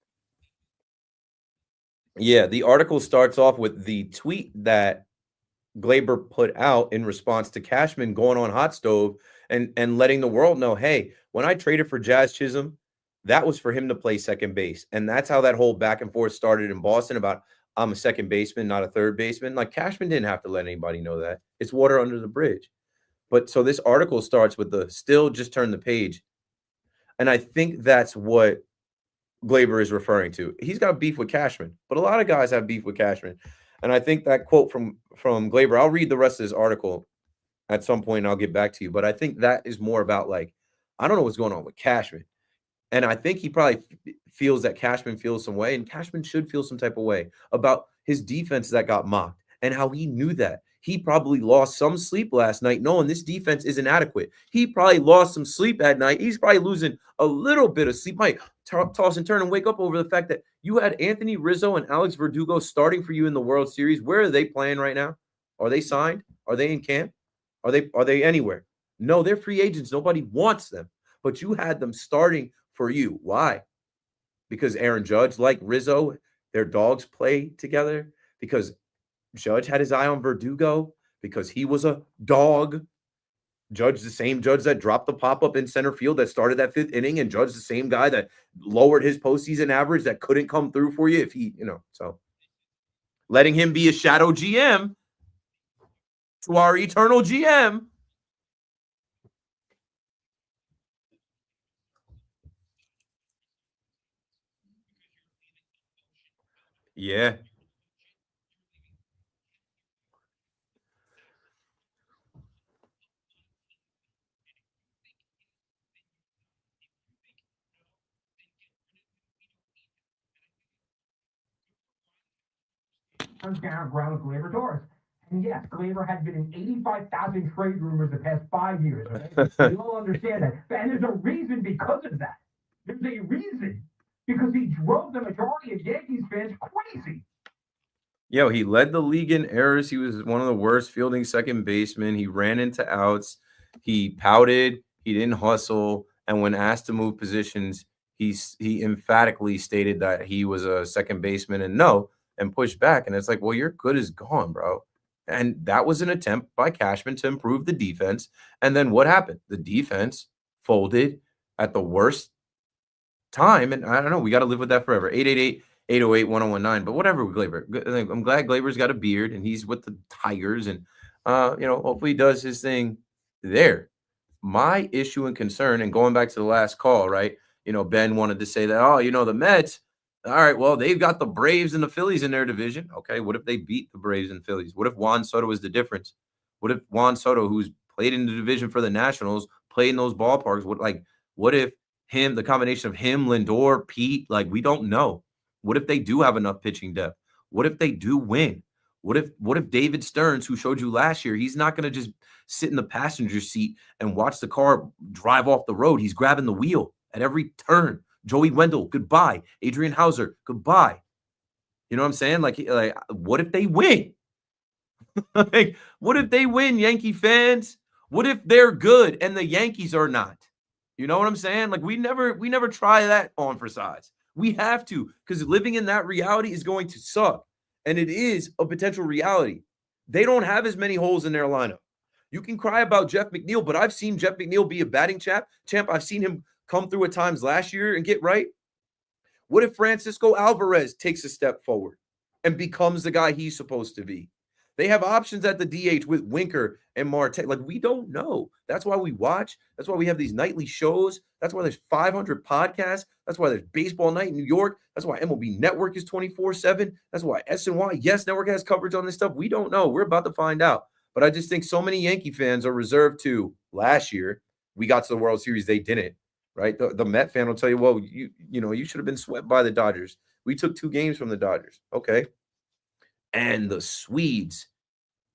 Yeah, the article starts off with the tweet that Gleyber put out in response to Cashman going on Hot Stove and letting the world know, hey, when I traded for Jazz Chisholm, that was for him to play second base. And that's how that whole back and forth started in Boston about I'm a second baseman, not a third baseman. Like, Cashman didn't have to let anybody know that. It's water under the bridge. But so this article starts with the still just turn the page. And I think that's what Gleyber is referring to. He's got beef with Cashman, but a lot of guys have beef with Cashman. And I think that quote from Gleyber, I'll read the rest of this article at some point. I'll get back to you. But I think that is more about like, I don't know what's going on with Cashman. And I think he probably feels that Cashman feels some way, and Cashman should feel some type of way about his defense that got mocked and how he knew that. He probably lost some sleep last night knowing this defense is inadequate. He probably lost some sleep at night. He's probably losing a little bit of sleep. Might toss and turn and wake up over the fact that you had Anthony Rizzo and Alex Verdugo starting for you in the World Series. Where are they playing right now? Are they signed? Are they in camp? Are they anywhere? No, they're free agents. Nobody wants them. But you had them starting for you. Why? Because Aaron Judge, like Rizzo, their dogs play together. Because Judge had his eye on Verdugo. Because he was a dog. Judge, the same Judge that dropped the pop-up in center field that started that 5th inning, and Judge, the same guy that lowered his postseason average that couldn't come through for you if he, so letting him be a shadow GM to our eternal GM. Yeah. Comes down ground with Gleyber Torres. And yes, Gleyber had been in 85,000 trade rumors the past 5 years. Okay? You all understand that. And there's a reason because of that. There's a reason. Because he drove the majority of Yankees fans crazy. Yo, he led the league in errors. He was one of the worst fielding second basemen. He ran into outs. He pouted. He didn't hustle. And when asked to move positions, he emphatically stated that he was a second baseman and pushed back. And it's like, well, your good is gone, bro. And that was an attempt by Cashman to improve the defense. And then what happened? The defense folded at the worst time. And I don't know. We got to live with that forever. 888-808-1019. But whatever with Gleyber. I'm glad Gleyber's got a beard and he's with the Tigers. And, hopefully he does his thing there. My issue and concern, and going back to the last call, right? Ben wanted to say that, the Mets, all right, well, they've got the Braves and the Phillies in their division. Okay, what if they beat the Braves and Phillies? What if Juan Soto was the difference? What if Juan Soto, who's played in the division for the Nationals, played in those ballparks? What if the combination of him, Lindor, Pete, we don't know. What if they do have enough pitching depth? What if they do win? What if David Stearns, who showed you last year, he's not going to just sit in the passenger seat and watch the car drive off the road. He's grabbing the wheel at every turn. Joey Wendell, goodbye. Adrian Hauser, goodbye. You know what I'm saying? What if they win? What if they win, Yankee fans? What if they're good and the Yankees are not? You know what I'm saying? We never try that on for sides. We have to, because living in that reality is going to suck. And it is a potential reality. They don't have as many holes in their lineup. You can cry about Jeff McNeil, but I've seen Jeff McNeil be a batting champ. I've seen him come through at times last year and get right. What if Francisco Alvarez takes a step forward and becomes the guy he's supposed to be? They have options at the DH with Winker and Marte. We don't know. That's why we watch. That's why we have these nightly shows. That's why there's 500 podcasts. That's why there's Baseball Night in New York. That's why MLB Network is 24/7. That's why SNY, Yes Network has coverage on this stuff. We don't know. We're about to find out. But I just think so many Yankee fans are reserved to last year. We got to the World Series. They didn't, right? The Met fan will tell you, well, you should have been swept by the Dodgers. We took 2 games from the Dodgers. Okay. And the Swedes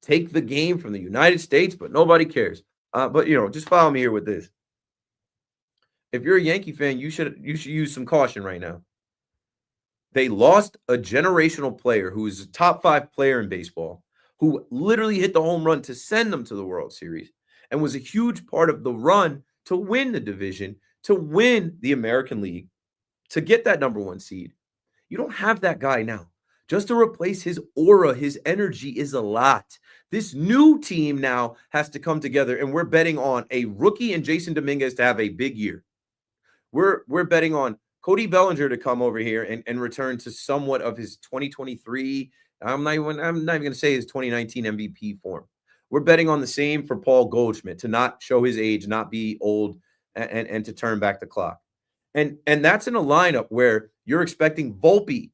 take the game from the United States, but nobody cares. But just follow me here with this. If you're a Yankee fan, you should use some caution right now. They lost a generational player who is a top 5 player in baseball, who literally hit the home run to send them to the World Series and was a huge part of the run to win the division, to win the American League, to get that number 1 seed. You don't have that guy now. Just to replace his aura, his energy is a lot. This new team now has to come together, and we're betting on a rookie and Jason Dominguez to have a big year. We're betting on Cody Bellinger to come over here and return to somewhat of his 2023. I'm not even going to say his 2019 MVP form. We're betting on the same for Paul Goldschmidt, to not show his age, not be old, and to turn back the clock. And that's in a lineup where you're expecting Volpe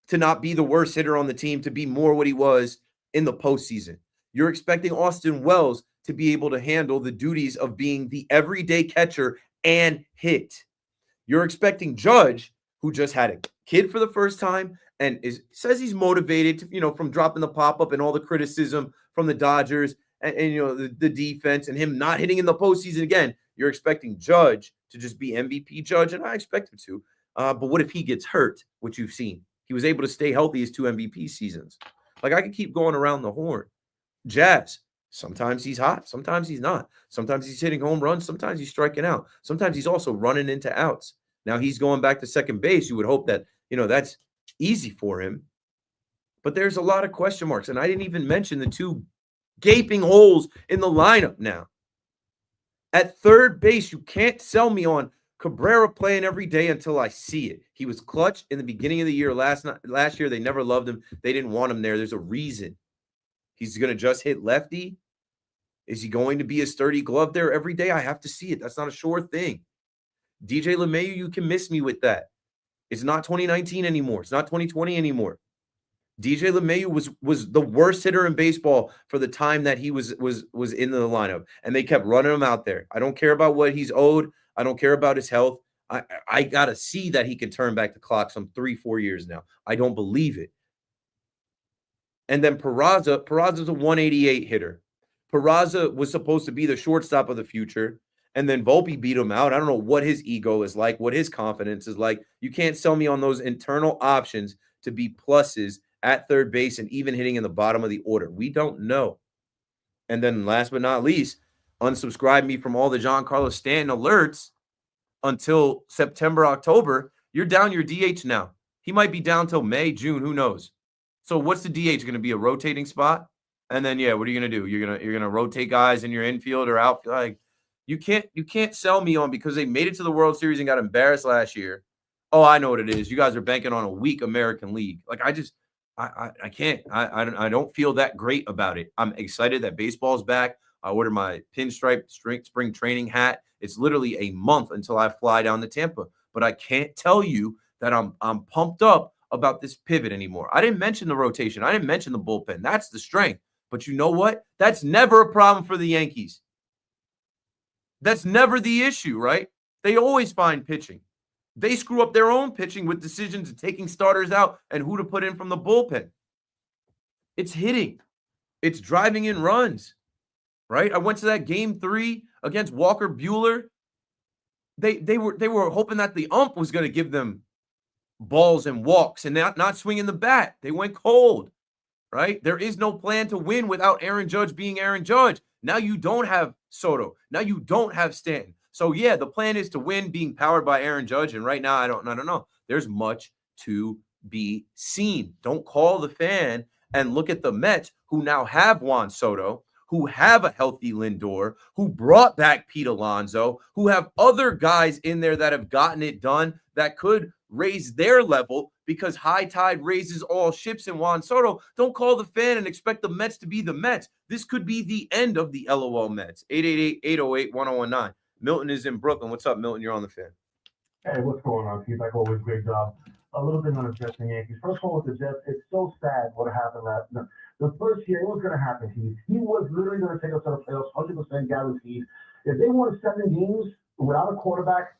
to not be the worst hitter on the team, to be more what he was in the postseason. You're expecting Austin Wells to be able to handle the duties of being the everyday catcher and hit. You're expecting Judge, who just had a kid for the first time and says he's motivated, to, from dropping the pop-up and all the criticism from the Dodgers and the defense and him not hitting in the postseason again. You're expecting Judge to just be MVP Judge, and I expect him to. But what if he gets hurt, which you've seen? He was able to stay healthy his 2 MVP seasons. Like, I could keep going around the horn. Jazz, sometimes he's hot, sometimes he's not. Sometimes he's hitting home runs, sometimes he's striking out. Sometimes he's also running into outs. Now he's going back to second base. You would hope that, that's easy for him. But there's a lot of question marks, and I didn't even mention the 2 gaping holes in the lineup now. At third base, you can't sell me on Cabrera playing every day until I see it. He was clutch in the beginning of the year. Last year, they never loved him. They didn't want him there. There's a reason. He's going to just hit lefty. Is he going to be a sturdy glove there every day? I have to see it. That's not a sure thing. DJ LeMahieu, you can miss me with that. It's not 2019 anymore. It's not 2020 anymore. DJ LeMahieu was the worst hitter in baseball for the time that he was in the lineup, and they kept running him out there. I don't care about what he's owed. I don't care about his health. I got to see that he can turn back the clock some 3-4 years now. I don't believe it. And then Peraza's a 188 hitter. Peraza was supposed to be the shortstop of the future, and then Volpe beat him out. I don't know what his ego is like, what his confidence is like. You can't sell me on those internal options to be pluses at third base and even hitting in the bottom of the order. We don't know. And then last but not least, unsubscribe me from all the Giancarlo Stanton alerts until September, October. You're down your DH now. He might be down till May, June, who knows? So what's the DH going to be, a rotating spot? And then, what are you going to do? You're going to rotate guys in your infield or out. Like, you can't sell me on because they made it to the World Series and got embarrassed last year. Oh, I know what it is. You guys are banking on a weak American League. Like, I can't. I don't feel that great about it. I'm excited that baseball's back. I ordered my pinstripe spring training hat. It's literally a month until I fly down to Tampa. But I can't tell you that I'm pumped up about this pivot anymore. I didn't mention the rotation. I didn't mention the bullpen. That's the strength. But you know what? That's never a problem for the Yankees. That's never the issue, right? They always find pitching. They screw up their own pitching with decisions of taking starters out and who to put in from the bullpen. It's hitting. It's driving in runs, right? I went to that game 3 against Walker Buehler. They were hoping that the ump was going to give them balls and walks and not swinging the bat. They went cold, right? There is no plan to win without Aaron Judge being Aaron Judge. Now you don't have Soto. Now you don't have Stanton. So, the plan is to win being powered by Aaron Judge. And right now, I don't know. There's much to be seen. Don't call the fan and look at the Mets, who now have Juan Soto, who have a healthy Lindor, who brought back Pete Alonso, who have other guys in there that have gotten it done that could raise their level because high tide raises all ships in Juan Soto. Don't call the fan and expect the Mets to be the Mets. This could be the end of the LOL Mets. 888-808-1019. Milton is in Brooklyn. What's up, Milton? You're on the fan. Hey, what's going on, Keith? Like always, great job. A little bit on the Jets and Yankees. First of all, with the Jets, it's so sad what happened the first year. It was going to happen, Keith. He was literally going to take us to the playoffs, 100% guaranteed. If they won 7 games without a quarterback,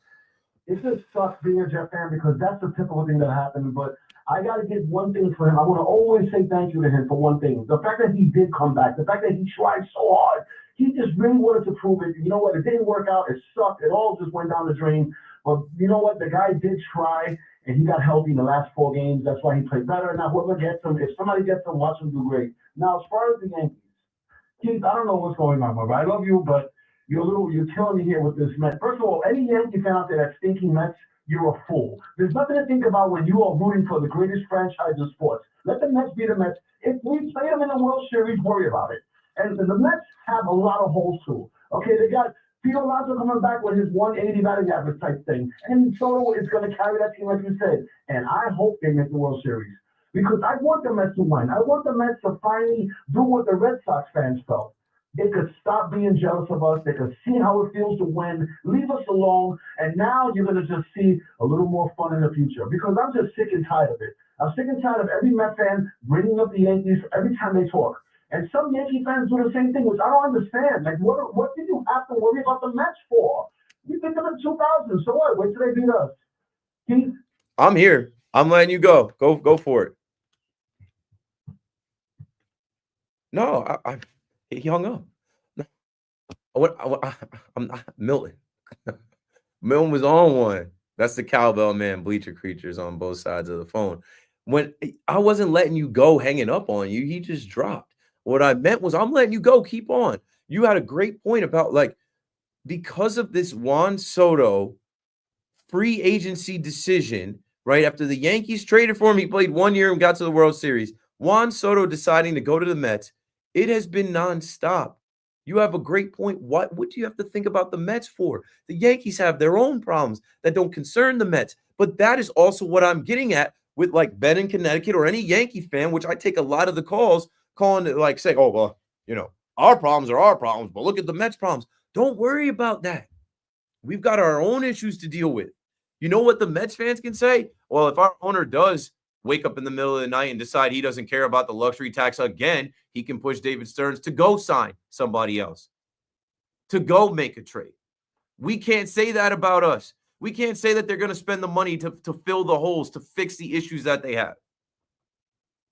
it just sucks being a Jet fan because that's the typical thing that happened. But I got to give one thing for him. I want to always say thank you to him for one thing. The fact that he did come back, the fact that he tried so hard, he just really wanted to prove it. You know what? It didn't work out. It sucked. It all just went down the drain. But you know what? The guy did try, and he got healthy in the last 4 games. That's why he played better. Now, whoever gets him, if somebody gets him, watch him do great. Now, as far as the Yankees, Keith, I don't know what's going on, I love you, but you're killing me here with this Mets. First of all, any Yankee fan out there that's thinking Mets, you're a fool. There's nothing to think about when you are rooting for the greatest franchise in sports. Let the Mets be the Mets. If we play them in the World Series, worry about it. And the Mets have a lot of holes too. Okay, they got Pete Alonso coming back with his 180 batting average type thing. And Soto is going to carry that team, like you said. And I hope they make the World Series. Because I want the Mets to win. I want the Mets to finally do what the Red Sox fans felt. They could stop being jealous of us. They could see how it feels to win, leave us alone, and now you're going to just see a little more fun in the future. Because I'm just sick and tired of it. I'm sick and tired of every Met fan bringing up the Yankees every time they talk. And some Yankee fans do the same thing, which I don't understand. Like, what did you have to worry about the Mets for? You beat them in 2000, so what? Wait till they beat us. Keith? I'm here. I'm letting you go. Go for it. No, he hung up. No. I'm not Milton. Milton was on one. That's the cowbell man, bleacher creatures on both sides of the phone. When I wasn't letting you go hanging up on you, he just dropped. What I meant was I'm letting you go. Keep on. You had a great point about like because of this Juan Soto free agency decision, right? After the Yankees traded for him, he played 1 year and got to the World Series. Juan Soto deciding to go to the Mets. It has been nonstop. You have a great point. What do you have to think about the Mets for? The Yankees have their own problems that don't concern the Mets. But that is also what I'm getting at with like Ben in Connecticut or any Yankee fan, which I take a lot of the calls calling it like saying, oh, well, you know, our problems are our problems, but look at the Mets problems. Don't worry about that. We've got our own issues to deal with. You know what the Mets fans can say? Well, if our owner does wake up in the middle of the night and decide he doesn't care about the luxury tax again, he can push David Stearns to go sign somebody else, to go make a trade. We can't say that about us. We can't say that they're going to spend the money to fill the holes, to fix the issues that they have,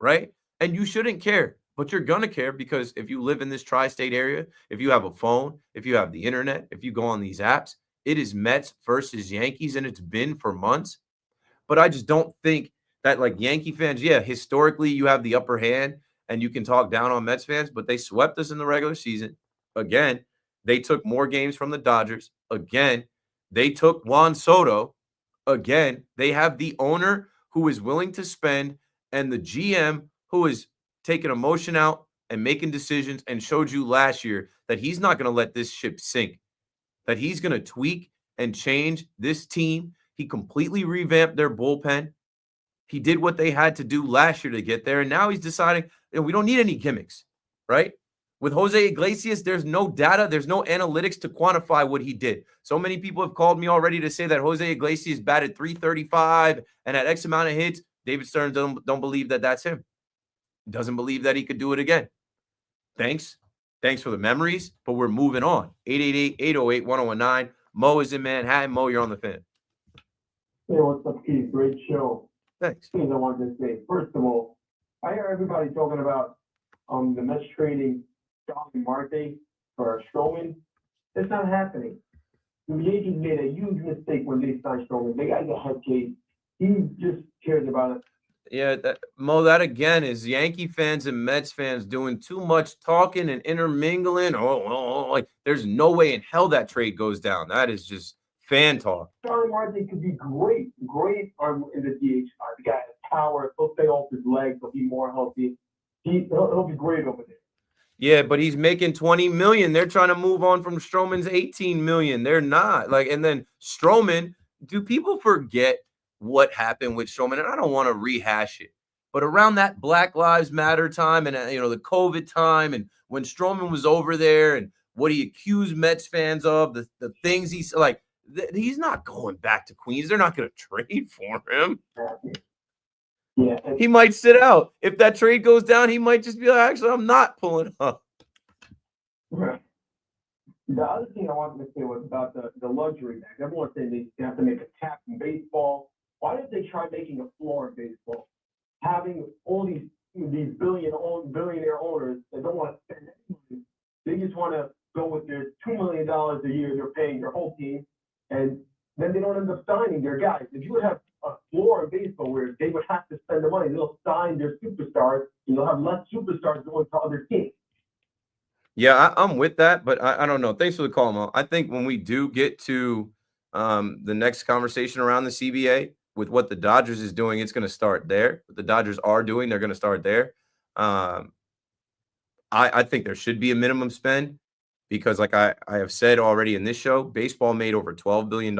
right? And you shouldn't care, but you're going to care because if you live in this tri-state area, if you have a phone, if you have the internet, if you go on these apps, it is Mets versus Yankees, and it's been for months. But I just don't think that, like, Yankee fans, yeah, historically you have the upper hand and you can talk down on Mets fans, but they swept us in the regular season. Again, they took more games from the Dodgers. Again, they took Juan Soto. Again, they have the owner who is willing to spend and the GM who is taking emotion out and making decisions and showed you last year that he's not going to let this ship sink, that he's going to tweak and change this team. He completely revamped their bullpen. He did what they had to do last year to get there, and now he's deciding we don't need any gimmicks, right? With Jose Iglesias, there's no data, there's no analytics to quantify what he did. So many people have called me already to say that Jose Iglesias batted .335 and had X amount of hits. David Stearns don't believe that that's him. Doesn't believe that he could do it again. Thanks for the memories, but we're moving on. 888-808-1019. Mo is in Manhattan. Mo, you're on the fan. Hey, what's up, Keith? Great show. Thanks. Things I wanted to say. First of all, I hear everybody talking about the Mets trading Starling Marte for Stroman. It's not happening. The Yankees made a huge mistake when they signed Stroman. They got the head case. He just cares about it. Yeah, Mo, that again is Yankee fans and Mets fans doing too much talking and intermingling. Like there's no way in hell that trade goes down. That is just fan talk. Starling Marte could be great in the DH spot. The guy has power. He'll stay off his legs. He'll be more healthy. He'll be great over there. Yeah, but he's making $20 million. They're trying to move on from Stroman's $18 million. They're not. And then Stroman, do people forget what happened with Stroman? And I don't want to rehash it, but around that Black Lives Matter time and the COVID time, and when Stroman was over there and what he accused Mets fans of, the things he's like, he's not going back to Queens. They're not going to trade for him. Yeah, he might sit out. If that trade goes down, he might just be like, actually, I'm not pulling up. Right. The other thing I wanted to say was about the luxury tax. Everyone's saying they have to make a tax in baseball. Why didn't they try making a floor in baseball? Having all these billionaire owners that don't want to spend any money. They just want to go with their $2 million a year they're paying their whole team, and then they don't end up signing their guys. If you would have a floor in baseball where they would have to spend the money, they'll sign their superstars, and you'll have less superstars going to other teams. Yeah, I'm with that, but I don't know. Thanks for the call, Mo. I think when we do get to the next conversation around the CBA with what the Dodgers is doing, it's going to start there. What the Dodgers are doing, they're going to start there. I think there should be a minimum spend because, like I have said already in this show, baseball made over $12 billion.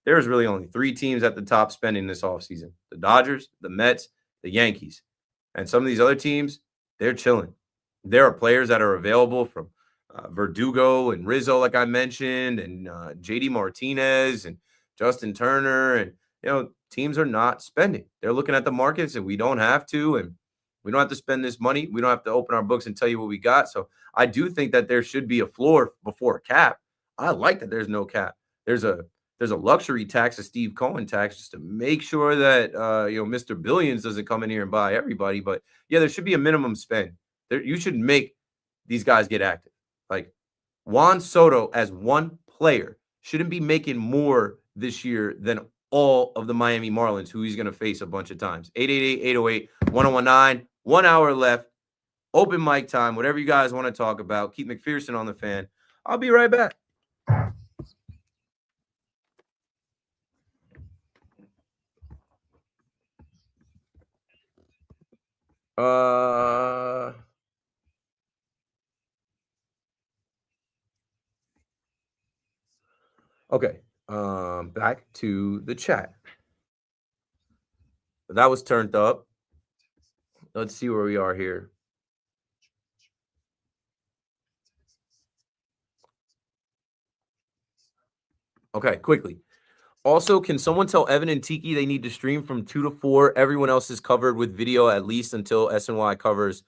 There's really only 3 teams at the top spending this offseason: the Dodgers, the Mets, the Yankees. And some of these other teams, they're chilling. There are players that are available from Verdugo and Rizzo, like I mentioned, and JD Martinez and Justin Turner. And, teams are not spending. They're looking at the markets and we don't have to. And We don't have to spend this money. We don't have to open our books and tell you what we got. So I do think that there should be a floor before a cap. I like that there's no cap. There's a luxury tax, a Steve Cohen tax, just to make sure that Mr. Billions doesn't come in here and buy everybody. But yeah, there should be a minimum spend. You should make these guys get active. Like Juan Soto as one player shouldn't be making more this year than all of the Miami Marlins, who he's going to face a bunch of times. 888-808-1019. 1 hour left. Open mic time. Whatever you guys want to talk about. Keith McPherson on the Fan. I'll be right back. Okay. Back to the chat. That was turned up. Let's see where we are here. Okay, quickly. Also, can someone tell Evan and Tiki they need to stream from 2 to 4? Everyone else is covered with video at least until SNY covers.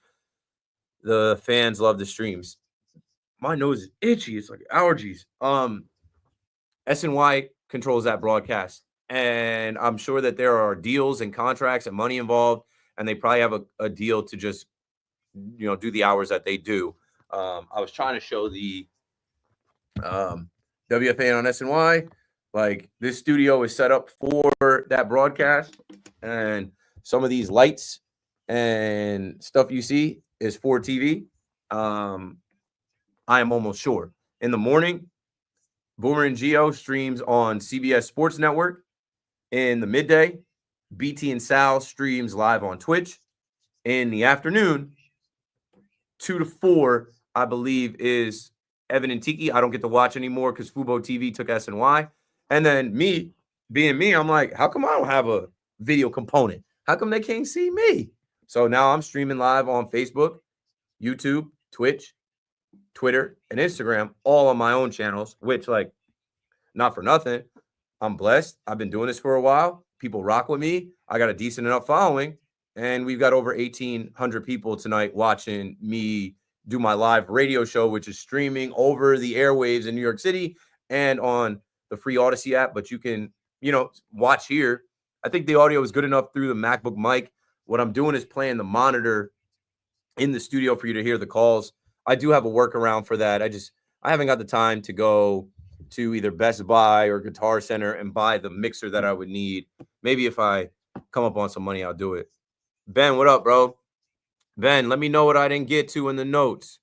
The fans love the streams. My nose is itchy. It's like allergies. SNY controls that broadcast. And I'm sure that there are deals and contracts and money involved. And they probably have a deal to just, do the hours that they do. I was trying to show the WFAN on SNY. Like, this studio is set up for that broadcast. And some of these lights and stuff you see is for TV. I am almost sure. In the morning, Boomer and Gio streams on CBS Sports Network. In the midday, BT and Sal streams live on Twitch. In the afternoon, 2 to 4, I believe, is Evan and Tiki. I don't get to watch anymore because Fubo TV took SNY. And then me, being me, I'm like, how come I don't have a video component? How come they can't see me? So now I'm streaming live on Facebook, YouTube, Twitch, Twitter, and Instagram, all on my own channels, which, like, not for nothing, I'm blessed. I've been doing this for a while. People rock with me. I got a decent enough following, and we've got over 1,800 people tonight watching me do my live radio show, which is streaming over the airwaves in New York City and on the free Odyssey app. But you can, watch here. I think the audio is good enough through the MacBook mic. What I'm doing is playing the monitor in the studio for you to hear the calls. I do have a workaround for that. I haven't got the time to go to either Best Buy or Guitar Center and buy the mixer that I would need. Maybe if I come up on some money, I'll do it. Ben, what up, bro? Ben, let me know what I didn't get to in the notes.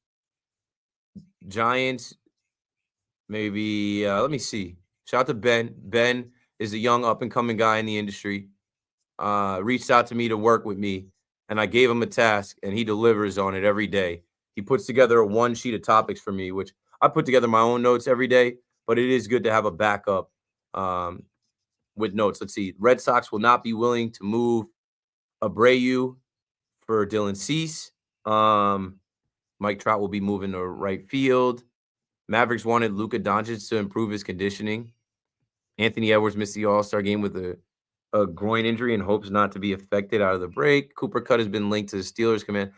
Giants, maybe, let me see. Shout out to Ben. Ben is a young up-and-coming guy in the industry. Reached out to me to work with me, and I gave him a task, and he delivers on it every day. He puts together one sheet of topics for me, which I put together my own notes every day, but it is good to have a backup with notes. Let's see. Red Sox will not be willing to move Abreu for Dylan Cease. Mike Trout will be moving to right field. Mavericks wanted Luka Doncic to improve his conditioning. Anthony Edwards missed the All-Star game with a groin injury and hopes not to be affected out of the break. Cooper Kupp has been linked to the Steelers command.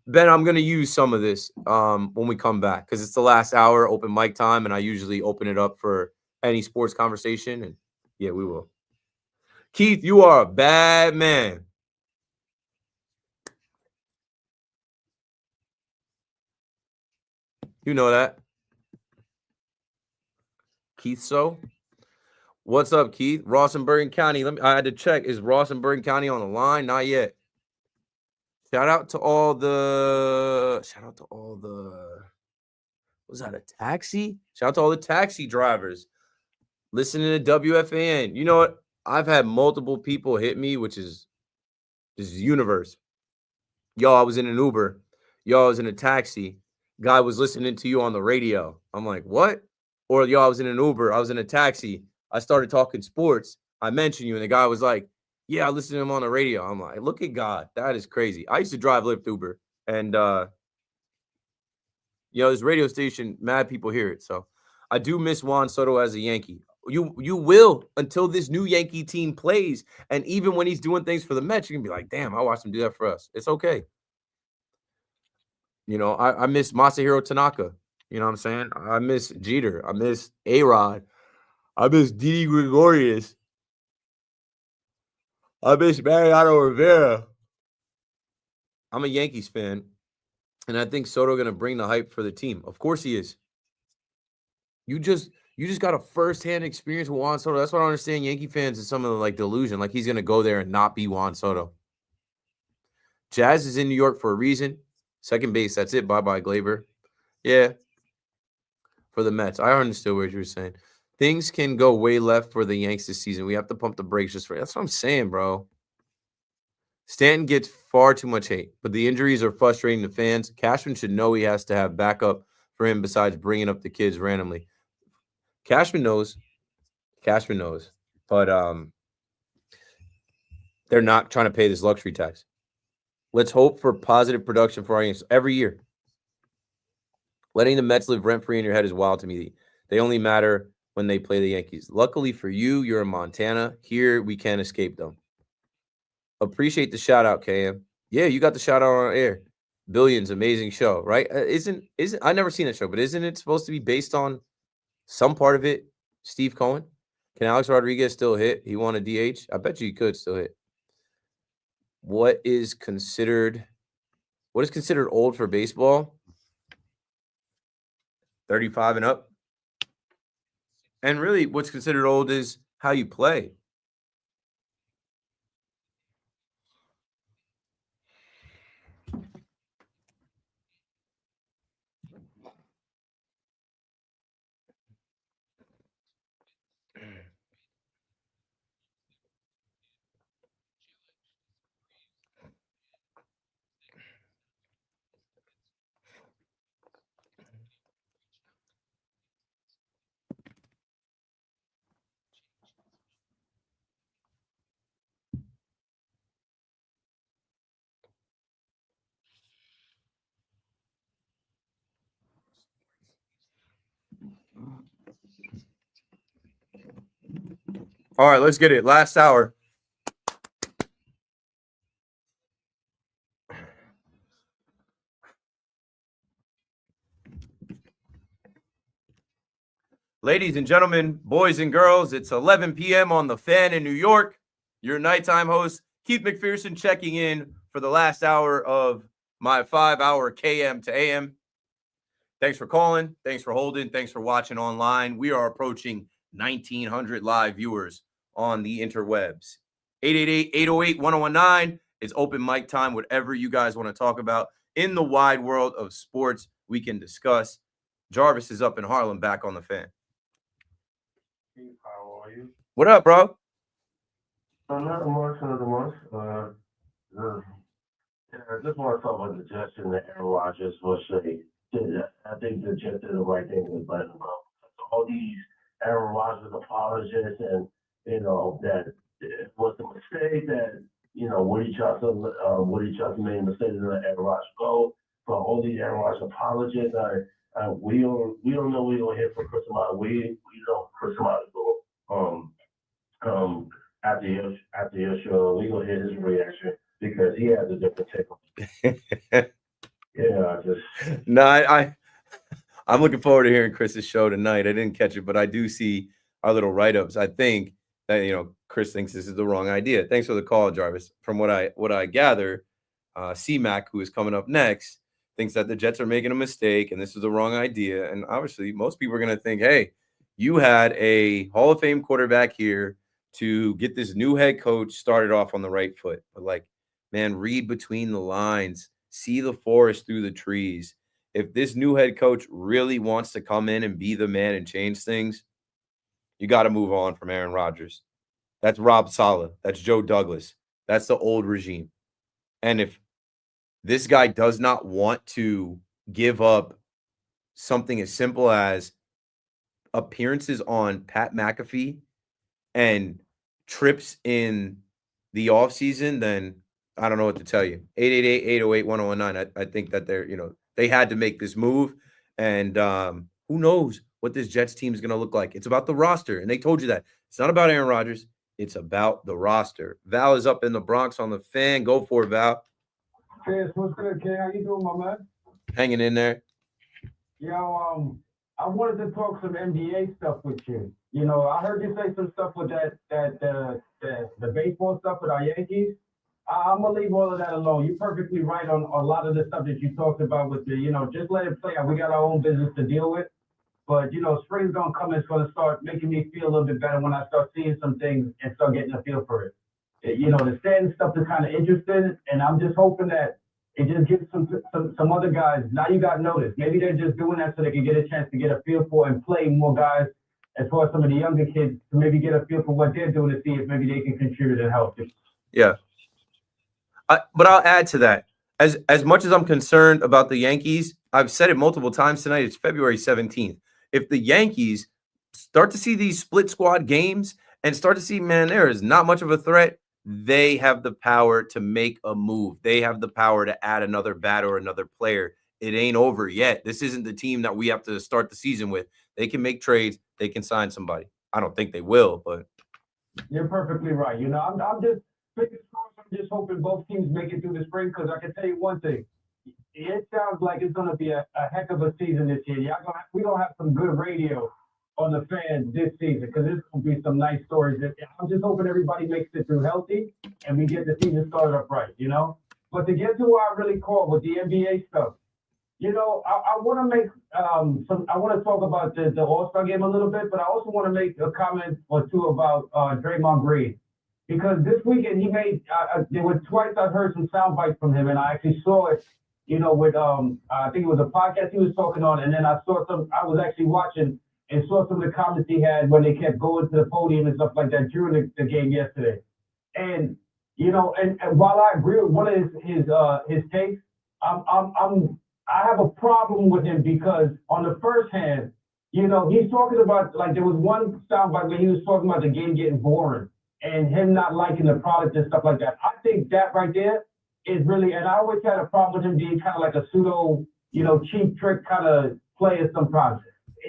Ben, I'm going to use some of this when we come back because it's the last hour, open mic time, and I usually open it up for any sports conversation. And yeah, we will. Keith, you are a bad man. You know that. Keith, so what's up, Keith? Ross and Bergen County. I had to check. Is Ross and Bergen County on the line? Not yet. Shout out to all the was that a taxi? Shout out to all the taxi drivers listening to WFAN. You know what? I've had multiple people hit me, which is this universe. Yo, I was in an Uber. Yo, I was in a taxi. Guy was listening to you on the radio. I'm like, what? Or yo, I was in an Uber. I was in a taxi. I started talking sports. I mentioned you, and the guy was like, yeah, I listened to him on the radio. I'm like, look at God. That is crazy. I used to drive Lyft Uber. And, this radio station, mad people hear it. So I do miss Juan Soto as a Yankee. You will until this new Yankee team plays. And even when he's doing things for the Mets, you can be like, damn, I watched him do that for us. It's okay. You know, I miss Masahiro Tanaka. You know what I'm saying? I miss Jeter. I miss A-Rod. I miss Didi Gregorius. I miss Mariano Rivera. I'm a Yankees fan, and I think Soto going to bring the hype for the team. Of course he is. You just got a first-hand experience with Juan Soto. That's what I understand Yankee fans is some of the like delusion. Like he's going to go there and not be Juan Soto. Jazz is in New York for a reason. Second base, that's it. Bye-bye, Glaber. Yeah. For the Mets. I understood what you were saying. Things can go way left for the Yanks this season. We have to pump the brakes just for that's what I'm saying, bro. Stanton gets far too much hate, but the injuries are frustrating the fans. Cashman should know he has to have backup for him besides bringing up the kids randomly. Cashman knows. But they're not trying to pay this luxury tax. Let's hope for positive production for our Yankees every year. Letting the Mets live rent-free in your head is wild to me. They only matter when they play the Yankees. Luckily for you, you're in Montana. Here, we can't escape them. Appreciate the shout-out, KM. Yeah, you got the shout-out on air. Billions, amazing show, right? Isn't I never seen that show, but isn't it supposed to be based on some part of it? Steve Cohen? Can Alex Rodriguez still hit? He won a DH? I bet you he could still hit. What is considered old for baseball? 35 and up. And really, what's considered old is how you play. All right, let's get it. Last hour. Ladies and gentlemen, boys and girls, it's 11 p.m. on The Fan in New York. Your nighttime host, Keith McPherson, checking in for the last hour of my 5-hour KM to AM. Thanks for calling. Thanks for holding. Thanks for watching online. We are approaching 1,900 live viewers on the interwebs. 888-808-1019 is open mic time. Whatever you guys want to talk about in the wide world of sports, we can discuss. Jarvis is up in Harlem, back on The Fan. How are you? What up, bro? Not much. I just want to talk about the Jets and the Aaron Rodgers. I think the Jets did the right thing with letting him go. All these Aaron Rodgers apologists, and that it was a mistake that Woody Johnson made a mistake to let Aaron Rodgers go. For all these Aaron Rodgers apologists, we don't know we're gonna hear from Chris Amati. We know Chris Amati go after your show. We gonna hear his reaction because he has a different take. I'm looking forward to hearing Chris's show tonight. I didn't catch it, but I do see our little write-ups. I think that Chris thinks this is the wrong idea. Thanks for the call, Jarvis. From what I gather, C-Mac, who is coming up next, thinks that the Jets are making a mistake and this is the wrong idea. And obviously, most people are going to think, hey, you had a Hall of Fame quarterback here to get this new head coach started off on the right foot. But man, read between the lines, see the forest through the trees. If this new head coach really wants to come in and be the man and change things, you got to move on from Aaron Rodgers. That's Rob Saleh. That's Joe Douglas. That's the old regime. And if this guy does not want to give up something as simple as appearances on Pat McAfee and trips in the offseason, then I don't know what to tell you. 888-808-1019. I think that they had to make this move. And who knows what this Jets team is going to look like. It's about the roster. And they told you that. It's not about Aaron Rodgers. It's about the roster. Val is up in the Bronx on the Fan. Go for it, Val. Chris, what's good, King? How you doing, my man? Hanging in there. Yo, I wanted to talk some NBA stuff with you. You know, I heard you say some stuff with the baseball stuff with our Yankees. I'm gonna leave all of that alone. You're perfectly right on a lot of the stuff that you talked about with the, just let it play out. We got our own business to deal with. But, spring's gonna come and it's gonna start making me feel a little bit better when I start seeing some things and start getting a feel for it. The standing stuff is kind of interesting, and I'm just hoping that it just gives some other guys, now you got notice. Maybe they're just doing that so they can get a chance to get a feel for and play more guys as far as some of the younger kids to maybe get a feel for what they're doing to see if maybe they can contribute and help. Yeah. But I'll add to that. As much as I'm concerned about the Yankees, I've said it multiple times tonight. It's February 17th. If the Yankees start to see these split squad games and start to see, man, there is not much of a threat, they have the power to make a move. They have the power to add another bat or another player. It ain't over yet. This isn't the team that we have to start the season with. They can make trades. They can sign somebody. I don't think they will, but you're perfectly right. I'm just I'm just hoping both teams make it through the spring, because I can tell you one thing. It sounds like it's going to be a heck of a season this year. We're going to have some good radio on the Fan this season, because there's going to be some nice stories. I'm just hoping everybody makes it through healthy and we get the season started up right, But to get to what I really call with the NBA stuff, I want to make I want to talk about the All-Star game a little bit, but I also want to make a comment or two about Draymond Green. Because this weekend he made, there were twice I heard some sound bites from him, and I actually saw it, with, I think it was a podcast he was talking on, and then I was actually watching and saw some of the comments he had when they kept going to the podium and stuff like that during the game yesterday. And, and while I agree with one of his takes, I have a problem with him because on the first hand, he's talking about, like, there was one soundbite where he was talking about the game getting boring and him not liking the product and stuff like that. I think that right there is really, and I always had a problem with him being kind of like a pseudo, cheap trick kind of player sometimes.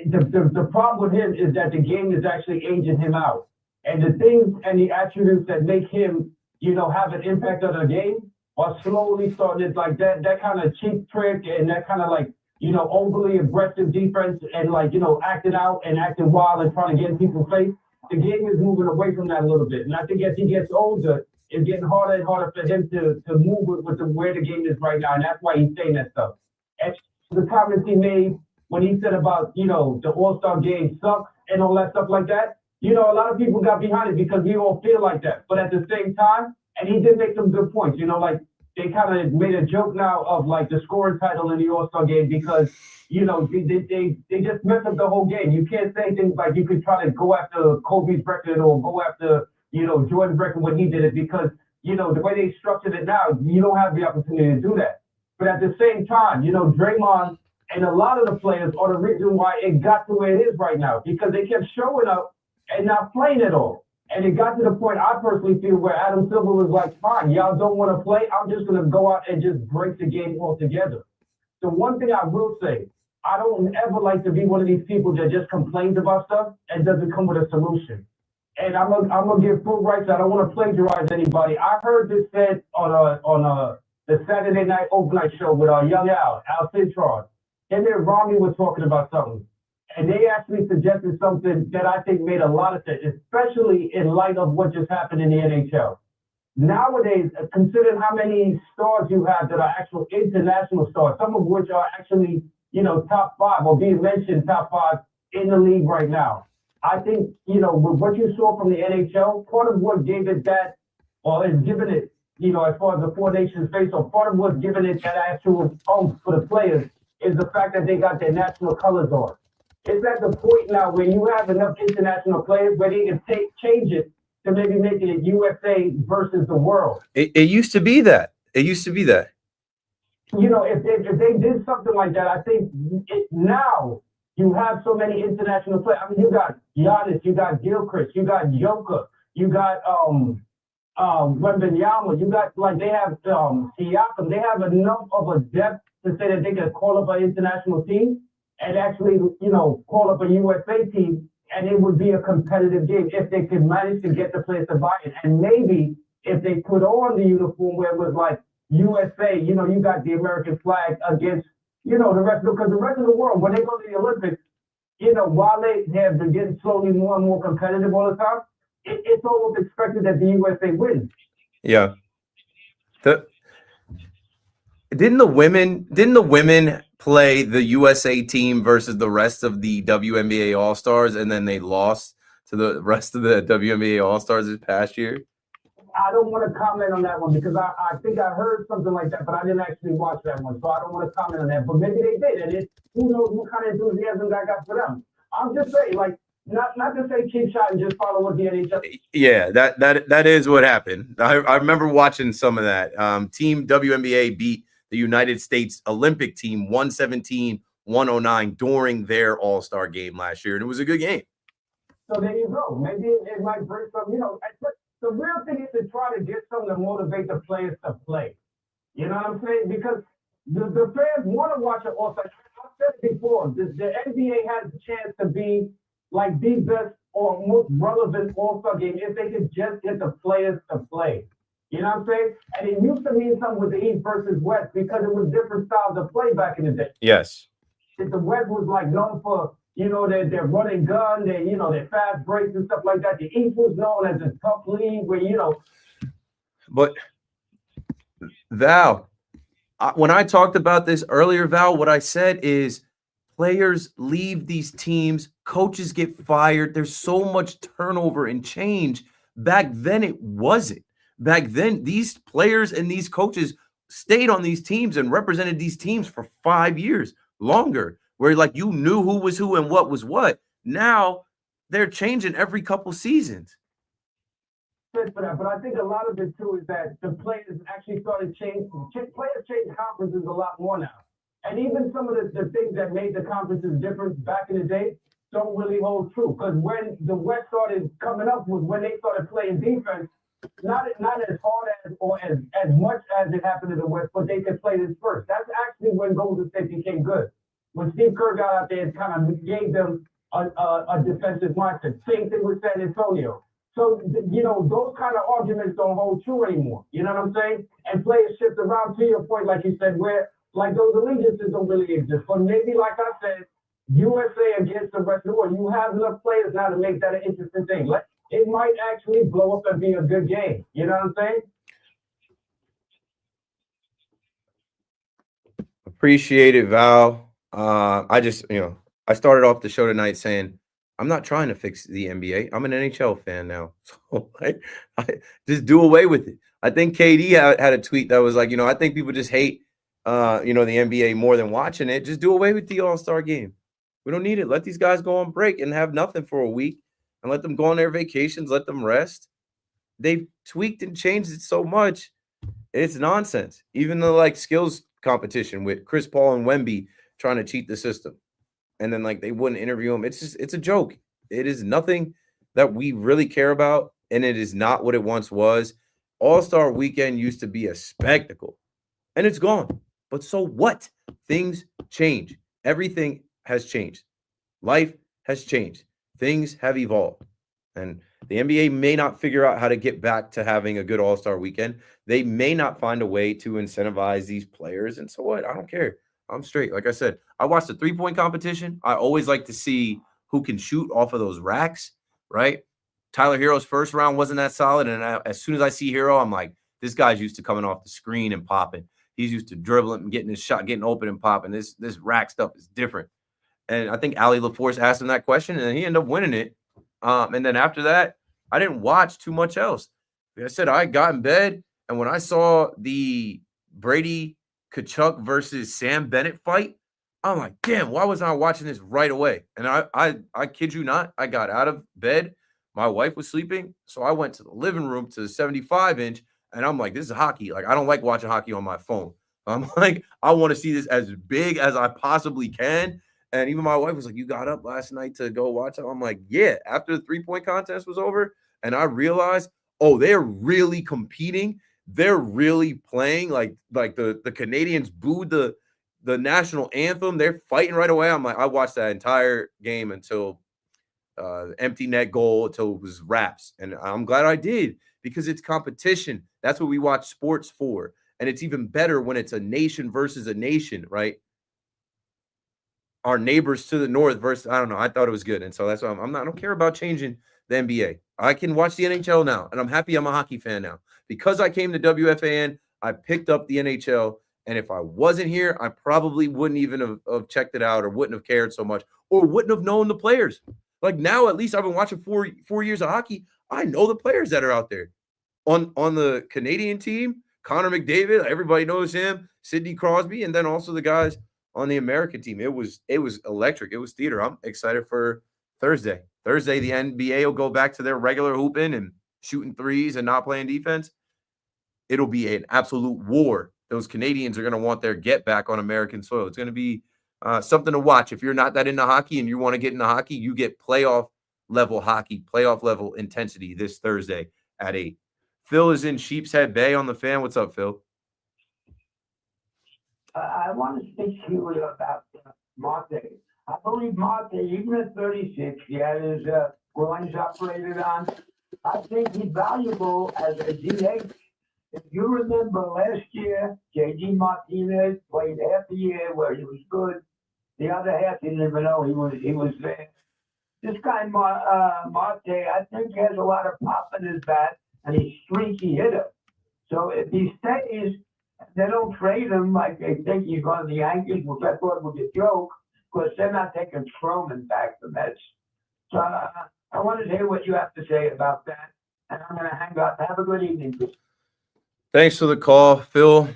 The problem with him is that the game is actually aging him out. And the things and the attributes that make him, have an impact on the game are slowly starting to, like, that kind of cheap trick and that kind of, like, overly aggressive defense and, like, acting out and acting wild and trying to get in people's face. The game is moving away from that a little bit. And I think as he gets older, it's getting harder and harder for him to move with where the game is right now. And that's why he's saying that stuff. And the comments he made when he said about, the All-Star game sucks and all that stuff like that, a lot of people got behind it because we all feel like that. But at the same time, and he did make some good points, like they kind of made a joke now of like the scoring title in the All-Star game because, they just messed up the whole game. You can't say things like you could try to go after Kobe's record or go after, Jordan's record when he did it because, the way they structured it now, you don't have the opportunity to do that. But at the same time, Draymond and a lot of the players are the reason why it got to where it is right now because they kept showing up and not playing at all. And it got to the point I personally feel where Adam Silver was like, fine, y'all don't want to play. I'm just going to go out and just break the game altogether. The one thing I will say, I don't ever like to be one of these people that just complains about stuff and doesn't come with a solution. And I'm gonna give full rights. I don't want to plagiarize anybody. I heard this said on the Saturday Night Overnight show with young Al Cintron. And then Romney was talking about something. And they actually suggested something that I think made a lot of sense, especially in light of what just happened in the NHL. Nowadays, considering how many stars you have that are actual international stars, some of which are actually, top 5 or being mentioned top 5 in the league right now. I think, with what you saw from the NHL, part of what gave it that, or is giving it, as far as the Four Nations face, or part of what's giving it that actual oomph for the players is the fact that they got their national colors on. It's at the point now where you have enough international players where they can change it to maybe make it USA versus the world. It used to be that. It used to be that. If they did something like that, I think now you have so many international players. I mean, you got Giannis, you got Gilchrist, you got Joker, you got Wembanyama, you got they have Siakam. They have enough of a depth to say that they can call up an international team. and actually, you know, call up a USA team, and it would be a competitive game if they could manage to get the players to buy it. And maybe if they put on the uniform where it was like USA, you know, you got the American flag against, you know, the rest of because the rest of the world, when they go to the Olympics, you know, while they have been getting slowly more and more competitive all the time, it's almost expected that the USA wins. Yeah. Didn't the women play the USA team versus the rest of the WNBA All-Stars, and then they lost to the rest of the WNBA All-Stars this past year? I don't want to comment on that one because I think I heard something like that, but I didn't actually watch that one, so I don't want to comment on that. But maybe they did, and who knows what kind of enthusiasm that got for them. I'm just saying, like, not to say keep shot and just follow what the NHL. Yeah, that is what happened. I remember watching some of that. Team WNBA beat the United States Olympic team 117-109 during their All-Star game last year, and it was a good game. So there you go. Maybe it might bring some, you know, but the real thing is to try to get something to motivate the players to play. You know what I'm saying? Because the fans want to watch an All-Star. I've said it before. The NBA has a chance to be like the best or most relevant All-Star game if they could just get the players to play. You know what I'm saying? And it used to mean something with the East versus West because it was different styles of play back in the day. Yes. The West was like known for, you know, their running gun, their fast breaks and stuff like that. The East was known as a tough league where, you know. But Val, when I talked about this earlier, Val, what I said is players leave these teams, coaches get fired. There's so much turnover and change. Back then, it wasn't. Back then, these players and these coaches stayed on these teams and represented these teams for 5 years longer, where like you knew who was who and what was what. Now they're changing every couple seasons. For that, but I think a lot of it too is that the players actually started changing. Players change conferences a lot more now, and even some of the things that made the conferences different back in the day don't really hold true. Because when the West started coming up was when they started playing defense. Not as hard as or as much as it happened in the West, but they could play this first. That's actually when Golden State became good. When Steve Kerr got out there and kind of gave them a defensive mindset. Same thing with San Antonio. So, you know, those kind of arguments don't hold true anymore. You know what I'm saying? And players shift around to your point, like you said, where like those allegiances don't really exist. But maybe, like I said, USA against the rest of the world, you have enough players now to make that an interesting thing. It might actually blow up and be a good game. You know what I'm saying? Appreciate it, Val. I just, I started off the show tonight saying, I'm not trying to fix the NBA. I'm an NHL fan now. So I just do away with it. I think KD had a tweet that was like, I think people just hate, the NBA more than watching it. Just do away with the All-Star game. We don't need it. Let these guys go on break and have nothing for a week. And let them go on their vacations, let them rest. They've tweaked and changed it so much. It's nonsense. Even the skills competition with Chris Paul and Wemby trying to cheat the system. And then they wouldn't interview him. It's a joke. It is nothing that we really care about. And it is not what it once was. All-Star Weekend used to be a spectacle. And it's gone. But so what? Things change. Everything has changed. Life has changed. Things have evolved, and the NBA may not figure out how to get back to having a good All-Star Weekend. They may not find a way to incentivize these players, and so what? I don't care. I'm straight. Like I said, I watched the three-point competition. I always like to see who can shoot off of those racks, right? Tyler Hero's first round wasn't that solid, and as soon as I see Hero, I'm like, this guy's used to coming off the screen and popping. He's used to dribbling and getting his shot, getting open and popping. This rack stuff is different. And I think Ali LaForce asked him that question, and he ended up winning it. And then after that, I didn't watch too much else. Like I said, I got in bed, and when I saw the Brady Tkachuk versus Sam Bennett fight, I'm like, damn, why wasn't I watching this right away? And I kid you not, I got out of bed. My wife was sleeping, so I went to the living room to the 75-inch, and I'm like, this is hockey. I don't like watching hockey on my phone. I'm like, I want to see this as big as I possibly can. And even my wife was like, you got up last night to go watch it? I'm like, yeah. After the three-point contest was over, and I realized, oh, they're really competing. They're really playing. Like the Canadians booed the the national anthem, they're fighting right away. I'm like, I watched that entire game until empty net goal, until it was wraps. And I'm glad I did, because it's competition. That's what we watch sports for. And it's even better when it's a nation versus a nation, right? Our neighbors to the north versus, I don't know. I thought it was good. And so that's why I don't care about changing the NBA. I can watch the NHL now. And I'm happy I'm a hockey fan now. Because I came to WFAN, I picked up the NHL. And if I wasn't here, I probably wouldn't even have checked it out, or wouldn't have cared so much, or wouldn't have known the players. Like now, at least I've been watching four years of hockey. I know the players that are out there. On the Canadian team, Connor McDavid, everybody knows him, Sidney Crosby, and then also the guys on the American team. It was electric. It was theater. I'm excited for Thursday. Thursday, the NBA will go back to their regular hooping and shooting threes and not playing defense. It'll be an absolute war. Those Canadians are going to want their get back on American soil. It's going to be something to watch. If you're not that into hockey and you want to get into hockey, you get playoff level hockey, playoff level intensity this Thursday at 8. Phil is in Sheepshead Bay on the Fan. What's up, Phil? I want to speak to you about Marte. I believe Marte, even at 36, he had his groins operated on. I think he's valuable as a DH. If you remember last year, J.D. Martinez played half the year where he was good. The other half, you didn't even know he was there. This guy, Marte, I think he has a lot of pop in his bat, and he's a streaky hitter. So if he stays, they don't trade him like they think he's going to the Yankees, which I thought was a joke, because they're not taking Stroman back the Mets. So I wanted to hear what you have to say about that, and I'm going to hang up. Have a good evening. Thanks for the call, Phil. I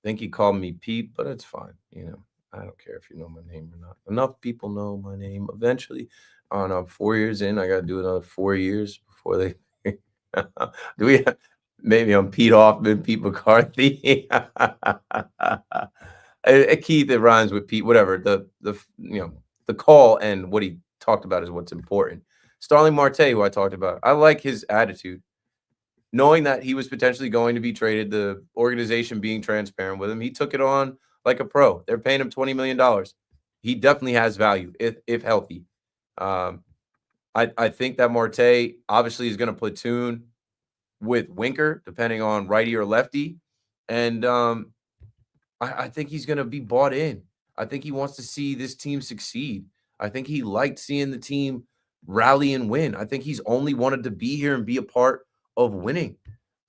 think he called me Pete, but it's fine. You know, I don't care if you know my name or not. Enough people know my name eventually. I don't know, I'm 4 years in. I got to do another 4 years before they do we have, maybe I'm Pete Hoffman, Pete McCarthy. Keith, it rhymes with Pete, whatever. The call and what he talked about is what's important. Starling Marte, who I talked about, I like his attitude. Knowing that he was potentially going to be traded, the organization being transparent with him, he took it on like a pro. They're paying him $20 million. He definitely has value if healthy. I think that Marte obviously is going to platoon with Winker, depending on righty or lefty. And I think he's going to be bought in. I think he wants to see this team succeed. I think he liked seeing the team rally and win. I think he's only wanted to be here and be a part of winning.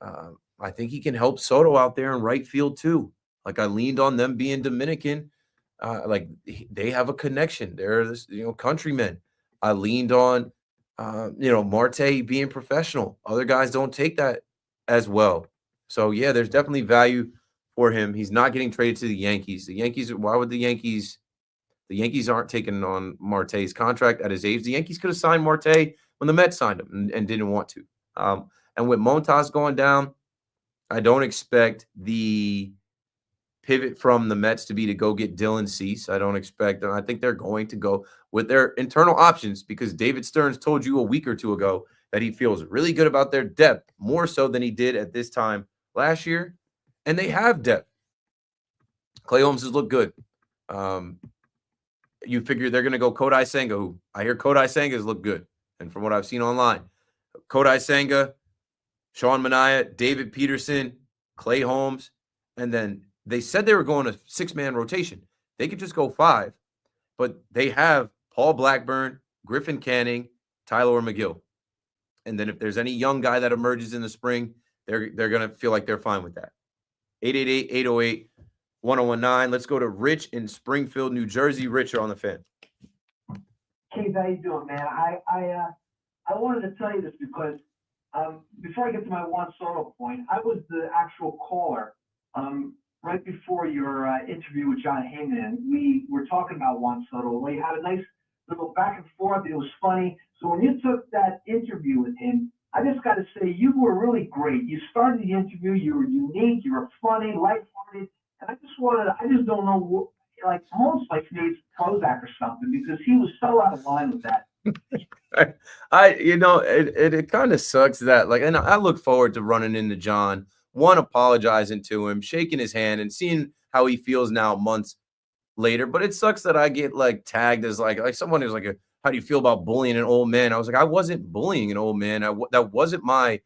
I think he can help Soto out there in right field too. Like I leaned on them being Dominican. Like they have a connection. They're countrymen. I leaned on Marte being professional. Other guys don't take that as well. So yeah, there's definitely value for him. He's not getting traded to the Yankees. Why would the Yankees aren't taking on Marte's contract at his age. The Yankees could have signed Marte when the Mets signed him and didn't want to. And with Montas going down, I don't expect the pivot from the Mets to be to go get Dylan Cease. I don't expect them. I think they're going to go with their internal options because David Stearns told you a week or two ago that he feels really good about their depth, more so than he did at this time last year. And they have depth. Clay Holmes has looked good. You figure they're going to go Kodai Senga, who I hear Kodai Senga has looked good. And from what I've seen online, Kodai Senga, Sean Manaea, David Peterson, Clay Holmes, and then they said they were going a 6-man rotation. They could just go 5, but they have Paul Blackburn, Griffin Canning, Tyler McGill. And then if there's any young guy that emerges in the spring, they're going to feel like they're fine with that. 888-808-1019. Let's go to Rich in Springfield, New Jersey. Rich, you're on the Fan. Keith, how you doing, man? I wanted to tell you this because before I get to my Juan Soto point, I was the actual caller right before your interview with John Heyman. We were talking about Juan Soto. We had a nice little back and forth. It was funny. So when you took that interview with him, I just got to say you were really great. You started the interview. You were unique. You were funny, lighthearted. And I just don't know, like Holmes needs Prozac or something because he was so out of line with that. It kind of sucks that and I look forward to running into John, apologizing to him, shaking his hand and seeing how he feels now months later, but it sucks that I get like tagged as like someone who's like, how do you feel about bullying an old man? I was like, I wasn't bullying an old man. That wasn't my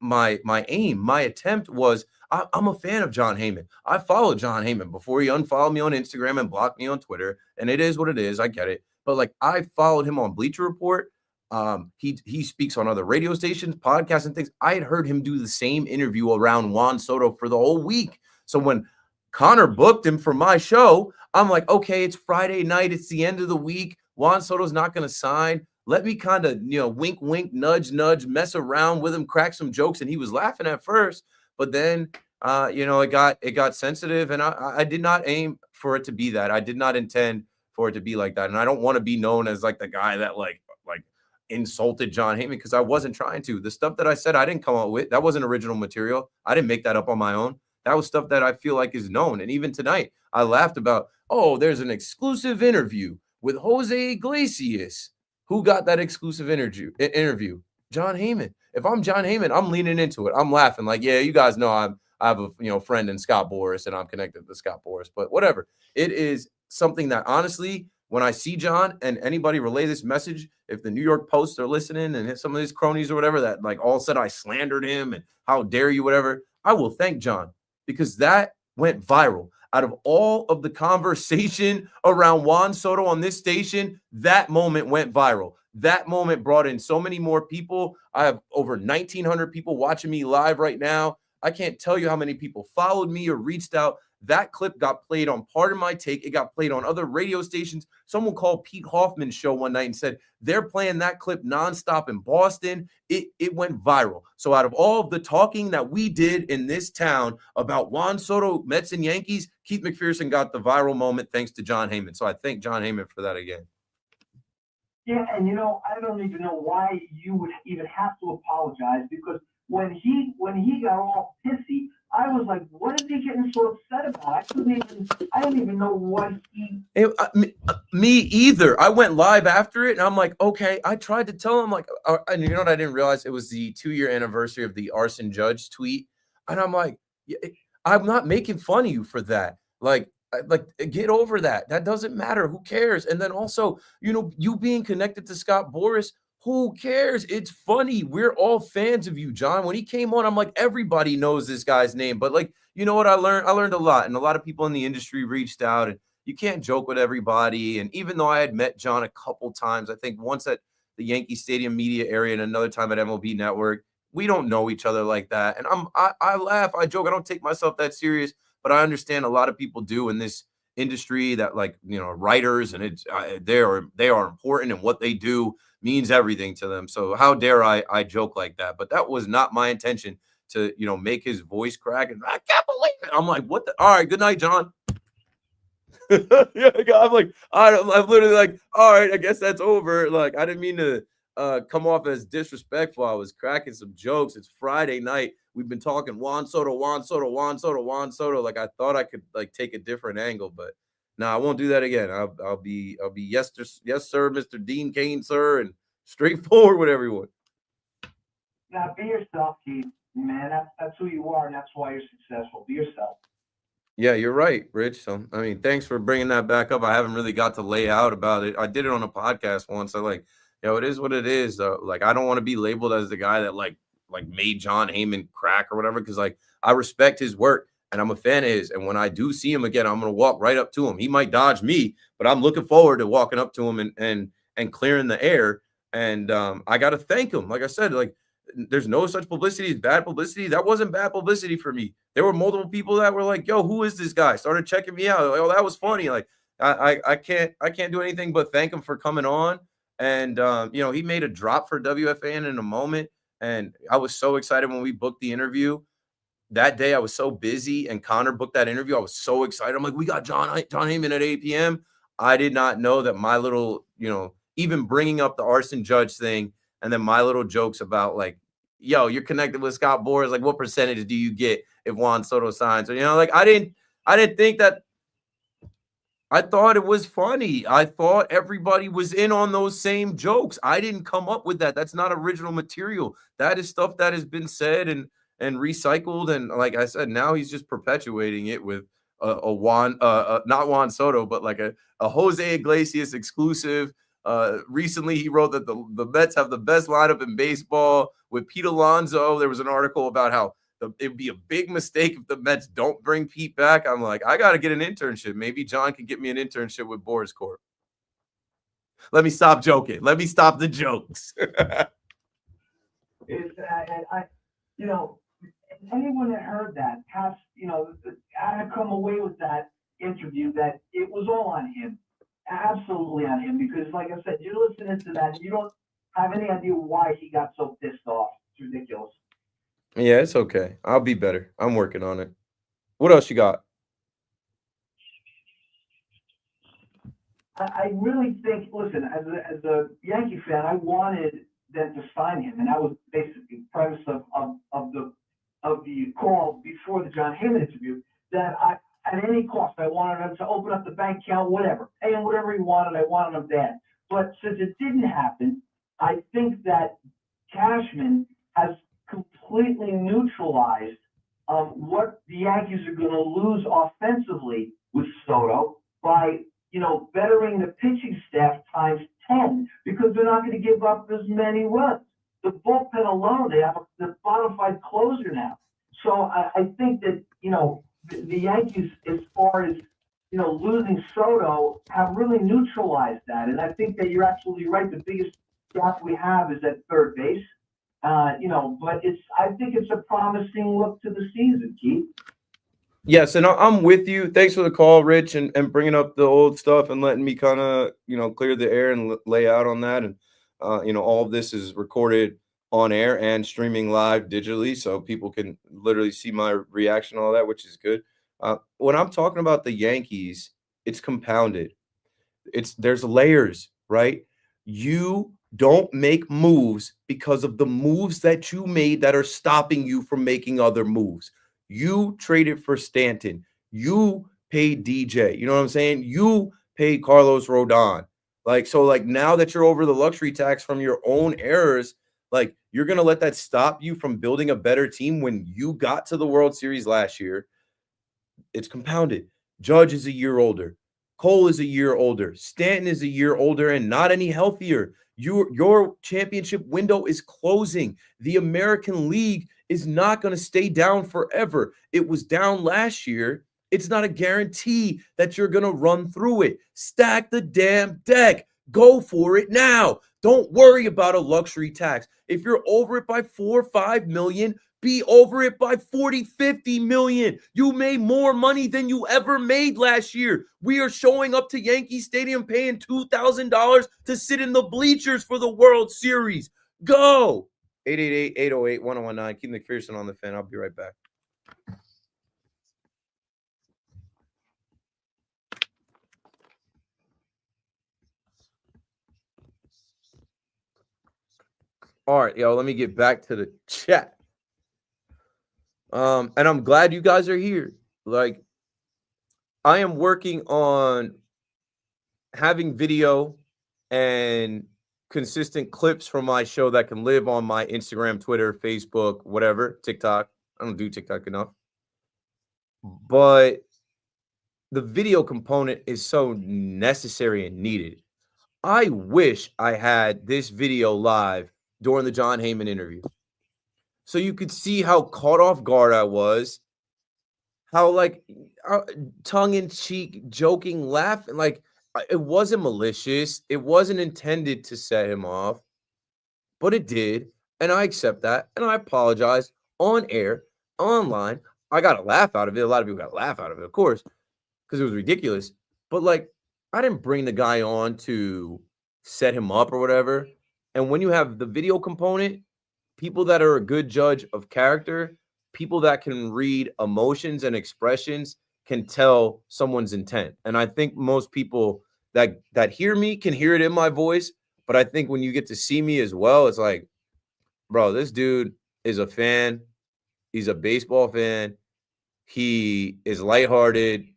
aim. My attempt was, I'm a fan of John Heyman. I followed John Heyman before he unfollowed me on Instagram and blocked me on Twitter. And it is what it is. I get it. But like, I followed him on Bleacher Report. He speaks on other radio stations, podcasts, and things. I had heard him do the same interview around Juan Soto for the whole week. So when Connor booked him for my show, I'm like, okay, it's Friday night. It's the end of the week. Juan Soto's not going to sign. Let me kind of, wink, wink, nudge, nudge, mess around with him, crack some jokes. And he was laughing at first, but then, it got sensitive, and I did not aim for it to be that. I did not intend for it to be like that. And I don't want to be known as like the guy that like insulted John Heyman, because I wasn't trying to. The stuff that I said, I didn't come up with. That wasn't original material. I didn't make that up on my own. That was stuff that I feel like is known. And even tonight, I laughed about, there's an exclusive interview with Jose Iglesias. Who got that exclusive interview? John Heyman. If I'm John Heyman, I'm leaning into it. I'm laughing like, yeah, you guys know I have a friend in Scott Boras, and I'm connected to Scott Boras. But whatever. It is something that honestly, when I see John and anybody relay this message, if the New York Post are listening and some of these cronies or whatever that like all said I slandered him and how dare you, whatever, I will thank John, because that went viral. Out of all of the conversation around Juan Soto on this station, that moment went viral. That moment brought in so many more people. I have over 1,900 people watching me live right now. I can't tell you how many people followed me or reached out. That clip got played on Pardon My Take. It got played on other radio stations. Someone called Pete Hoffman's show one night and said they're playing that clip nonstop in Boston. It went viral. So out of all of the talking that we did in this town about Juan Soto, Mets and Yankees, Keith McPherson got the viral moment thanks to John Heyman. So I thank John Heyman for that again. Yeah, and I don't even know why you would even have to apologize, because when he got all pissy, I was like, what is he getting so upset about? I don't even know what he... Me either. I went live after it, and I'm like, okay, I tried to tell him, like, and you know what I didn't realize? It was the 2-year anniversary of the Arson Judge tweet. And I'm like, I'm not making fun of you for that. Like, get over that. That doesn't matter. Who cares? And then also, you being connected to Scott Boras, who cares? It's funny. We're all fans of you, John. When he came on, I'm like, everybody knows this guy's name. But like, you know what I learned? I learned a lot. And a lot of people in the industry reached out, and you can't joke with everybody. And even though I had met John a couple times, I think once at the Yankee Stadium media area and another time at MLB Network, we don't know each other like that. And I laugh, I joke. I don't take myself that serious, but I understand a lot of people do in this industry that, like, writers, and it's they are important, and what they do means everything to them. So how dare I joke like that? But that was not my intention to, make his voice crack. And I can't believe it. I'm like, what the? All right, good night, John. Yeah, I'm like, I'm literally like, all right, I guess that's over. Like, I didn't mean to come off as disrespectful. I was cracking some jokes. It's Friday night. We've been talking Juan Soto. Like, I thought I could like take a different angle, but no, I won't do that again. I'll be yes, sir, Mr. Dean Cain, sir, and straightforward with everyone. Now, be yourself, Keith. Man, that's who you are, and that's why you're successful. Be yourself. Yeah, you're right, Rich. So, I mean, thanks for bringing that back up. I haven't really got to lay out about it. I did it on a podcast once. I like, it is what it is. Like, I don't want to be labeled as the guy that like made John Heyman crack or whatever, because like I respect his work and I'm a fan of his. And when I do see him again, I'm gonna walk right up to him. He might dodge me, but I'm looking forward to walking up to him and clearing the air. And I gotta thank him. Like I said, like, there's no such publicity as bad publicity. That wasn't bad publicity for me. There were multiple people that were like, yo, who is this guy? Started checking me out. Like, oh, that was funny. Like, I can't do anything but thank him for coming on. And he made a drop for WFAN in a moment. And I was so excited when we booked the interview. That day I was so busy, and Connor booked that interview. I was so excited. I'm like, we got John Heyman at 8 p.m. I did not know that my little, even bringing up the Arson Judge thing, and then my little jokes about like, yo, you're connected with Scott Boras. Like, what percentage do you get if Juan Soto signs? Or, like, I didn't think that. I thought it was funny. I thought everybody was in on those same jokes. I didn't come up with that. That's not original material. That is stuff that has been said and recycled. And like I said, now he's just perpetuating it with not Juan Soto, but like a Jose Iglesias exclusive. Recently, he wrote that the Mets have the best lineup in baseball with Pete Alonso. There was an article about how it would be a big mistake if the Mets don't bring Pete back. I'm like, I got to get an internship. Maybe John can get me an internship with Boris Corp. Let me stop joking. Let me stop the jokes. Anyone that heard that has, I come away with that interview that it was all on him, absolutely on him. Because, like I said, you're listening to that and you don't have any idea why he got so pissed off. It's ridiculous. Yeah, it's okay. I'll be better. I'm working on it. What else you got? I really think, listen, as a Yankee fan, I wanted them to sign him, and that was basically the premise of the call before the John Heyman interview. That at any cost, I wanted him to open up the bank account, whatever, pay him whatever he wanted. I wanted him dead. But since it didn't happen, I think that Cashman has completely neutralized what the Yankees are going to lose offensively with Soto by bettering the pitching staff times 10, because they're not going to give up as many runs. The bullpen alone, they have the bona fide closer now. So I think that, the Yankees, as far as, losing Soto, have really neutralized that. And I think that you're absolutely right. The biggest gap we have is at third base. But I think it's a promising look to the season, Keith. Yes, and I'm with you. Thanks for the call, Rich, and bringing up the old stuff and letting me kind of, clear the air and lay out on that. And, all of this is recorded on air and streaming live digitally, so people can literally see my reaction, all that, which is good. When I'm talking about the Yankees, it's compounded. There's layers, right? You don't make moves because of the moves that you made that are stopping you from making other moves. You traded for Stanton. You paid DJ. You know what I'm saying? You paid Carlos Rodon. Now that you're over the luxury tax from your own errors, you're going to let that stop you from building a better team when you got to the World Series last year. It's compounded. Judge is a year older. Cole is a year older. Stanton is a year older and not any healthier. Your championship window is closing. The American League is not going to stay down forever. It was down last year. It's not a guarantee that you're going to run through it. Stack the damn deck. Go for it now. Don't worry about a luxury tax. If you're over it by 4 or 5 million, be over it by 40, 50 million. You made more money than you ever made last year. We are showing up to Yankee Stadium paying $2,000 to sit in the bleachers for the World Series. Go. 888-808-1019. Keith McPherson on the Fan. I'll be right back. All right, let me get back to the chat. And I'm glad you guys are here. I am working on having video and consistent clips from my show that can live on my Instagram, Twitter, Facebook, whatever, TikTok. I don't do TikTok enough. But the video component is so necessary and needed. I wish I had this video live during the John Heyman interview, so you could see how caught off guard I was, how tongue-in-cheek, joking, laughing. It wasn't malicious. It wasn't intended to set him off, but it did. And I accept that. And I apologize on air, online. I got a laugh out of it. A lot of people got a laugh out of it, of course, because it was ridiculous. But I didn't bring the guy on to set him up or whatever. And when you have the video component, people that are a good judge of character, people that can read emotions and expressions can tell someone's intent. And I think most people that hear me can hear it in my voice. But I think when you get to see me as well, it's like, bro, this dude is a fan. He's a baseball fan. He is lighthearted.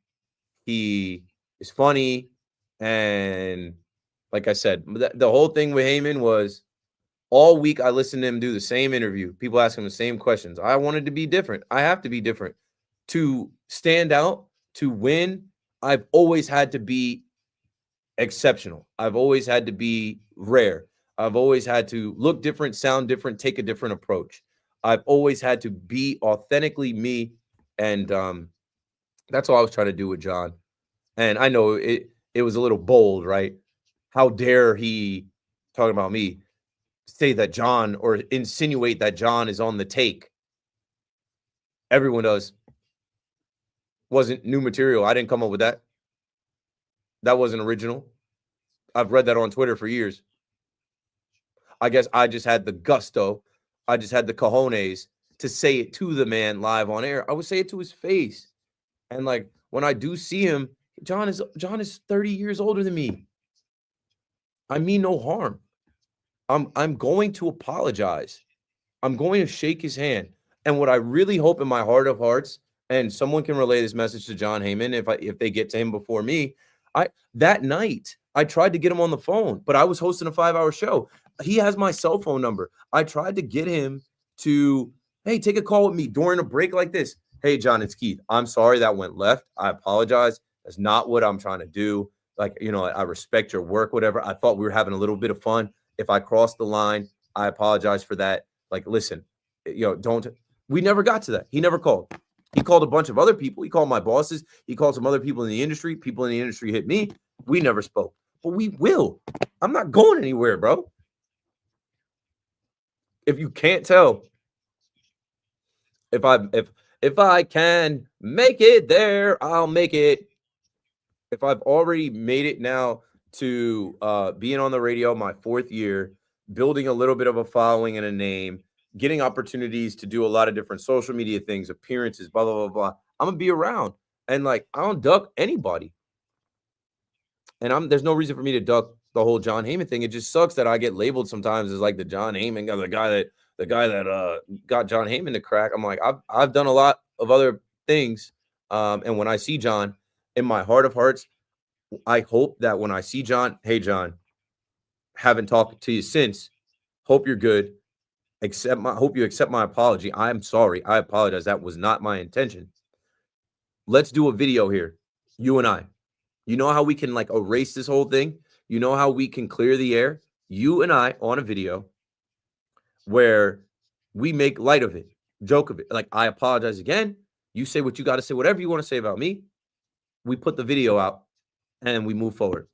He is funny. And like I said, the whole thing with Heyman was all week I listened to him do the same interview. People ask him the same questions. I wanted to be different. I have to be different to stand out, to win, I've always had to be exceptional. I've always had to be rare. I've always had to look different, sound different, take a different approach. I've always had to be authentically me. And that's all I was trying to do with John. And I know it was a little bold, right? How dare he, talking about me, say that John, or insinuate that John is on the take. Everyone does. Wasn't new material. I didn't come up with that. That wasn't original. I've read that on Twitter for years. I guess I just had the gusto. I just had the cojones to say it to the man live on air. I would say it to his face. And like when I do see him, John is 30 years older than me. I mean no harm. I'm going to apologize. I'm going to shake his hand. And what I really hope in my heart of hearts, and someone can relay this message to John Heyman if they get to him before me, that night I tried to get him on the phone, but I was hosting a 5-hour show. He has my cell phone number. I tried to get him to, hey, take a call with me during a break like this. Hey, John, it's Keith. I'm sorry that went left. I apologize. That's not what I'm trying to do. Like, I respect your work, whatever. I thought we were having a little bit of fun. If I crossed the line, I apologize for that. Like, listen, we never got to that. He never called. He called a bunch of other people. He called my bosses. He called some other people in the industry. People in the industry hit me. We never spoke, but we will. I'm not going anywhere, bro. If you can't tell, if I can make it there, I'll make it. If I've already made it now to being on the radio my 4th year, building a little bit of a following and a name, getting opportunities to do a lot of different social media things, appearances, blah, blah, blah, blah. I'm going to be around. And like, I don't duck anybody. And there's no reason for me to duck the whole John Heyman thing. It just sucks that I get labeled sometimes as like the John Heyman guy, the guy that got John Heyman to crack. I'm like, I've done a lot of other things. And when I see John, in my heart of hearts, I hope that when I see John, hey, John, haven't talked to you since. Hope you're good. Hope you accept my apology. I'm sorry. I apologize. That was not my intention. Let's do a video here. You and I. You know how we can like erase this whole thing? You know how we can clear the air? You and I on a video where we make light of it, joke of it. Like, I apologize again. You say what you got to say, whatever you want to say about me. We put the video out and we move forward.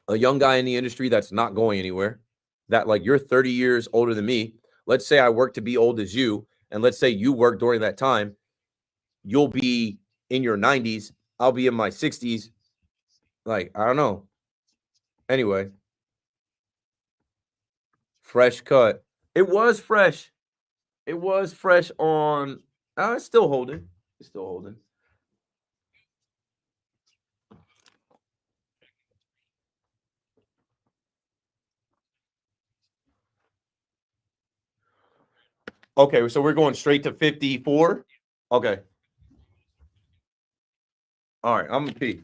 A young guy in the industry that's not going anywhere, that like you're 30 years older than me. Let's say I work to be old as you, and let's say you work during that time. You'll be in your 90s. I'll be in my 60s. Like, I don't know. Anyway. Fresh cut. It was fresh. It was fresh on. It's still holding. It's still holding. Okay, so we're going straight to 54. Okay. All right, I'm gonna pee.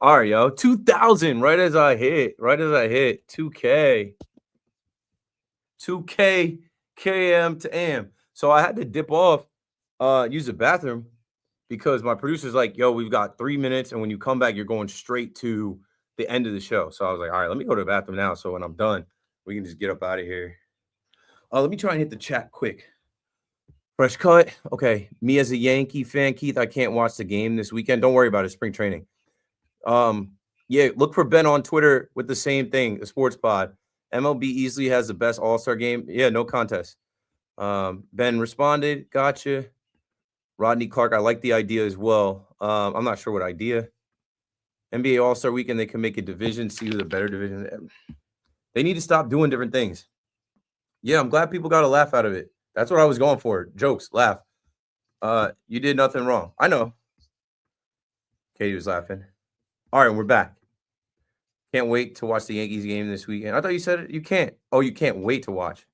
All right, yo. 2,000 right as I hit 2K. 2K KM to AM. So I had to dip off, use the bathroom because my producer's like, yo, we've got 3 minutes. And when you come back, you're going straight to the end of the show. So I was like, all right, let me go to the bathroom now. So when I'm done, we can just get up out of here. Let me try and hit the chat quick. Fresh cut. Okay. Me as a Yankee fan, Keith, I can't watch the game this weekend. Don't worry about it. Spring training. Yeah, look for Ben on Twitter with the same thing, the sports pod. MLB easily has the best all-star game. Yeah, no contest. Ben responded. Gotcha. Rodney Clark, I like the idea as well. I'm not sure what idea. NBA All-Star Weekend, they can make a division, see who the better division. They need to stop doing different things. Yeah, I'm glad people got a laugh out of it. That's what I was going for. Jokes, laugh. You did nothing wrong. I know. Katie was laughing. All right, we're back. Can't wait to watch the Yankees game this weekend. I thought you said it. You can't. Oh, you can't wait to watch.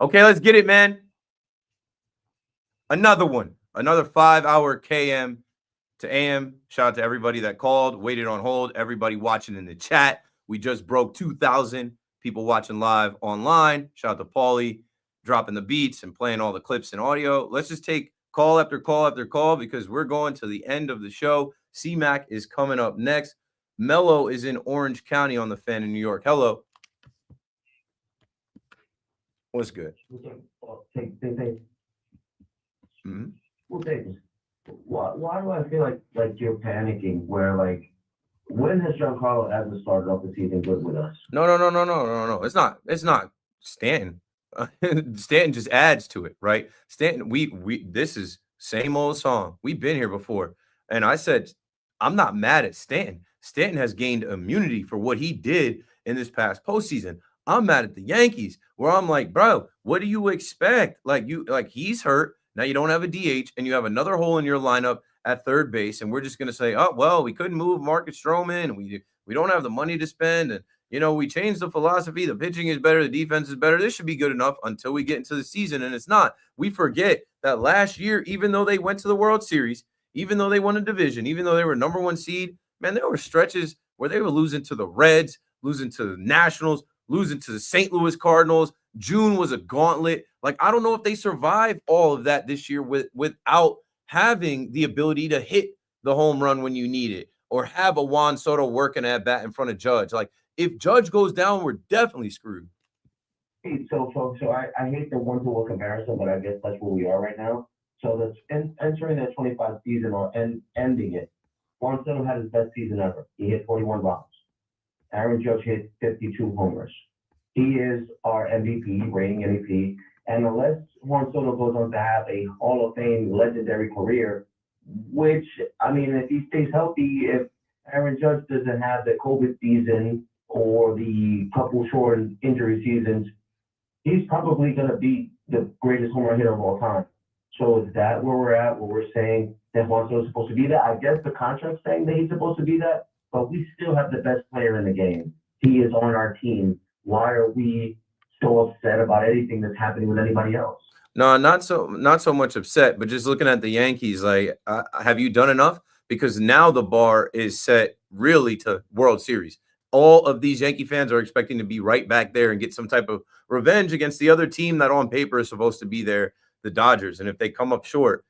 Okay, let's get it, man. Another one. Another 5-hour KM to AM. Shout out to everybody that called, waited on hold, everybody watching in the chat. We just broke 2,000 people watching live online. Shout out to Paulie dropping the beats and playing all the clips and audio. Let's just take call after call after call because we're going to the end of the show. C-Mac is coming up next. Mello is in Orange County on the Fan in New York. Hello. What's good? Mm-hmm. Well, things. Why do I feel like you're panicking? Where when has Giancarlo hasn't started off the season good with us? No. It's not Stanton. Stanton just adds to it, right? Stanton, we this is same old song. We've been here before. And I said, I'm not mad at Stanton. Stanton has gained immunity for what he did in this past postseason. I'm mad at the Yankees, where I'm like, bro, what do you expect? He's hurt. Now you don't have a DH, and you have another hole in your lineup at third base, and we're just going to say, oh, well, we couldn't move Marcus Stroman. We don't have the money to spend, and, we changed the philosophy. The pitching is better. The defense is better. This should be good enough until we get into the season, and it's not. We forget that last year, even though they went to the World Series, even though they won a division, even though they were number one seed, man, there were stretches where they were losing to the Reds, losing to the Nationals, losing to the St. Louis Cardinals. June was a gauntlet. I don't know if they survived all of that this year without having the ability to hit the home run when you need it or have a Juan Soto working at bat in front of Judge. If Judge goes down, we're definitely screwed. Hey, so I hate the one-to-one comparison, but I guess that's where we are right now. So that's entering that 25 season or ending it. Juan Soto had his best season ever. He hit 41 bombs. Aaron Judge hit 52 homers. He is our MVP, reigning MVP. And unless Juan Soto goes on to have a Hall of Fame legendary career, which, if he stays healthy, if Aaron Judge doesn't have the COVID season or the couple short injury seasons, he's probably going to be the greatest home run hitter of all time. So is that where we're at, where we're saying that Juan Soto is supposed to be that? I guess the contract's saying that he's supposed to be that, but we still have the best player in the game. He is on our team. Why are we so upset about anything that's happening with anybody else? No, not so much upset, but just looking at the Yankees, have you done enough? Because now the bar is set really to World Series. All of these Yankee fans are expecting to be right back there and get some type of revenge against the other team that on paper is supposed to be there, the Dodgers. And if they come up short,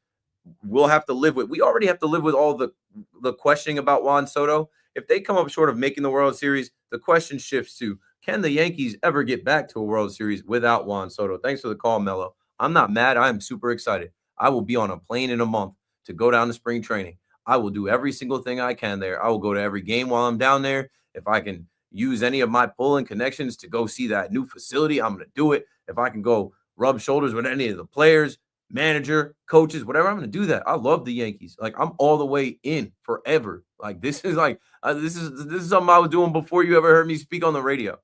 we already have to live with all the questioning about Juan Soto. If they come up short of making the World Series, the question shifts to, can the Yankees ever get back to a World Series without Juan Soto? Thanks for the call, Mello. I'm not mad. I am super excited. I will be on a plane in a month to go down to spring training. I will do every single thing I can there. I will go to every game while I'm down there. If I can use any of my pull-in connections to go see that new facility, I'm going to do it. If I can go rub shoulders with any of the players, manager, coaches, whatever, I'm going to do that. I love the Yankees. I'm all the way in forever. This is this is something I was doing before you ever heard me speak on the radio.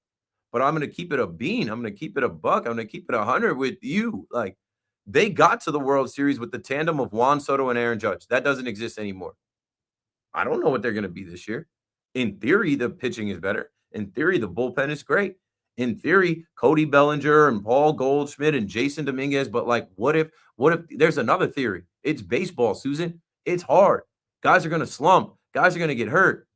But I'm going to keep it a bean. I'm going to keep it a buck. I'm going to keep it 100 with you. They got to the World Series with the tandem of Juan Soto and Aaron Judge. That doesn't exist anymore. I don't know what they're going to be this year. In theory, the pitching is better. In theory, the bullpen is great. In theory, Cody Bellinger and Paul Goldschmidt and Jason Dominguez. But what if there's another theory? It's baseball, Susan. It's hard. Guys are going to slump. Guys are going to get hurt.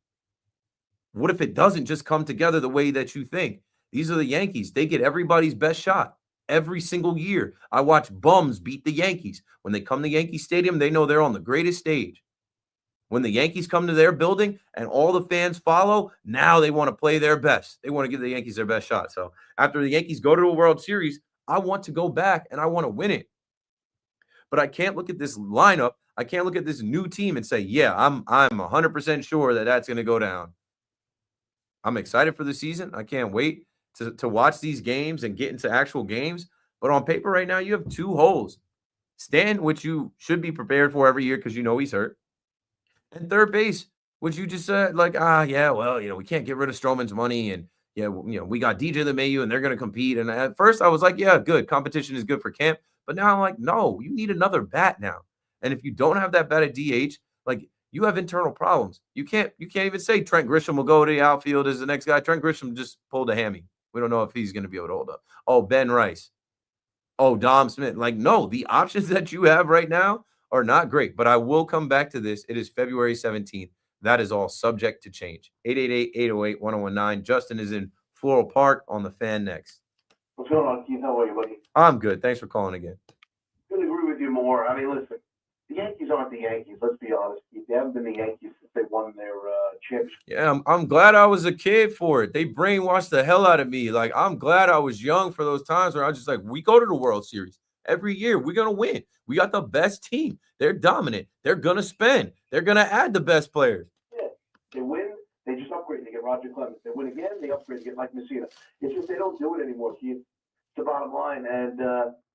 What if it doesn't just come together the way that you think? These are the Yankees. They get everybody's best shot every single year. I watch bums beat the Yankees. When they come to Yankee Stadium, they know they're on the greatest stage. When the Yankees come to their building and all the fans follow, now they want to play their best. They want to give the Yankees their best shot. So after the Yankees go to a World Series, I want to go back and I want to win it. But I can't look at this lineup. I can't look at this new team and say, yeah, I'm 100% sure that that's going to go down. I'm excited for the season. I can't wait to watch these games and get into actual games. But on paper right now, you have two holes. Stan, which you should be prepared for every year because you know he's hurt. And third base, which you just said, like, we can't get rid of Stroman's money. And, we got DJ LeMahieu and they're going to compete. And at first I was like, yeah, good. Competition is good for camp. But now I'm like, no, you need another bat now. And if you don't have that bat at DH, like, you have internal problems. You can't even say Trent Grisham will go to the outfield as the next guy. Trent Grisham just pulled a hammy. We don't know if he's going to be able to hold up. Oh, Ben Rice. Oh, Dom Smith. Like, no, the options that you have right now are not great, but I will come back to this. It is February 17th. That is all subject to change. 888-808-1019. Justin is in Floral Park on the Fan next. What's going on, Keith? How are you, buddy? I'm good. Thanks for calling again. Couldn't agree with you more. I mean, listen, the Yankees aren't the Yankees. Let's be honest, Keith. They haven't been the Yankees since they won their championship. Yeah, I'm glad I was a kid for it. They brainwashed the hell out of me. Like, I'm glad I was young for those times where I was just like, we go to the World Series. Every year, we're going to win. We got the best team. They're dominant. They're going to spend. They're going to add the best players. Yeah, they win. They just upgrade. They get Roger Clemens. They win again. They upgrade. They get Mike Messina. It's just they don't do it anymore, Keith. It's the bottom line. And,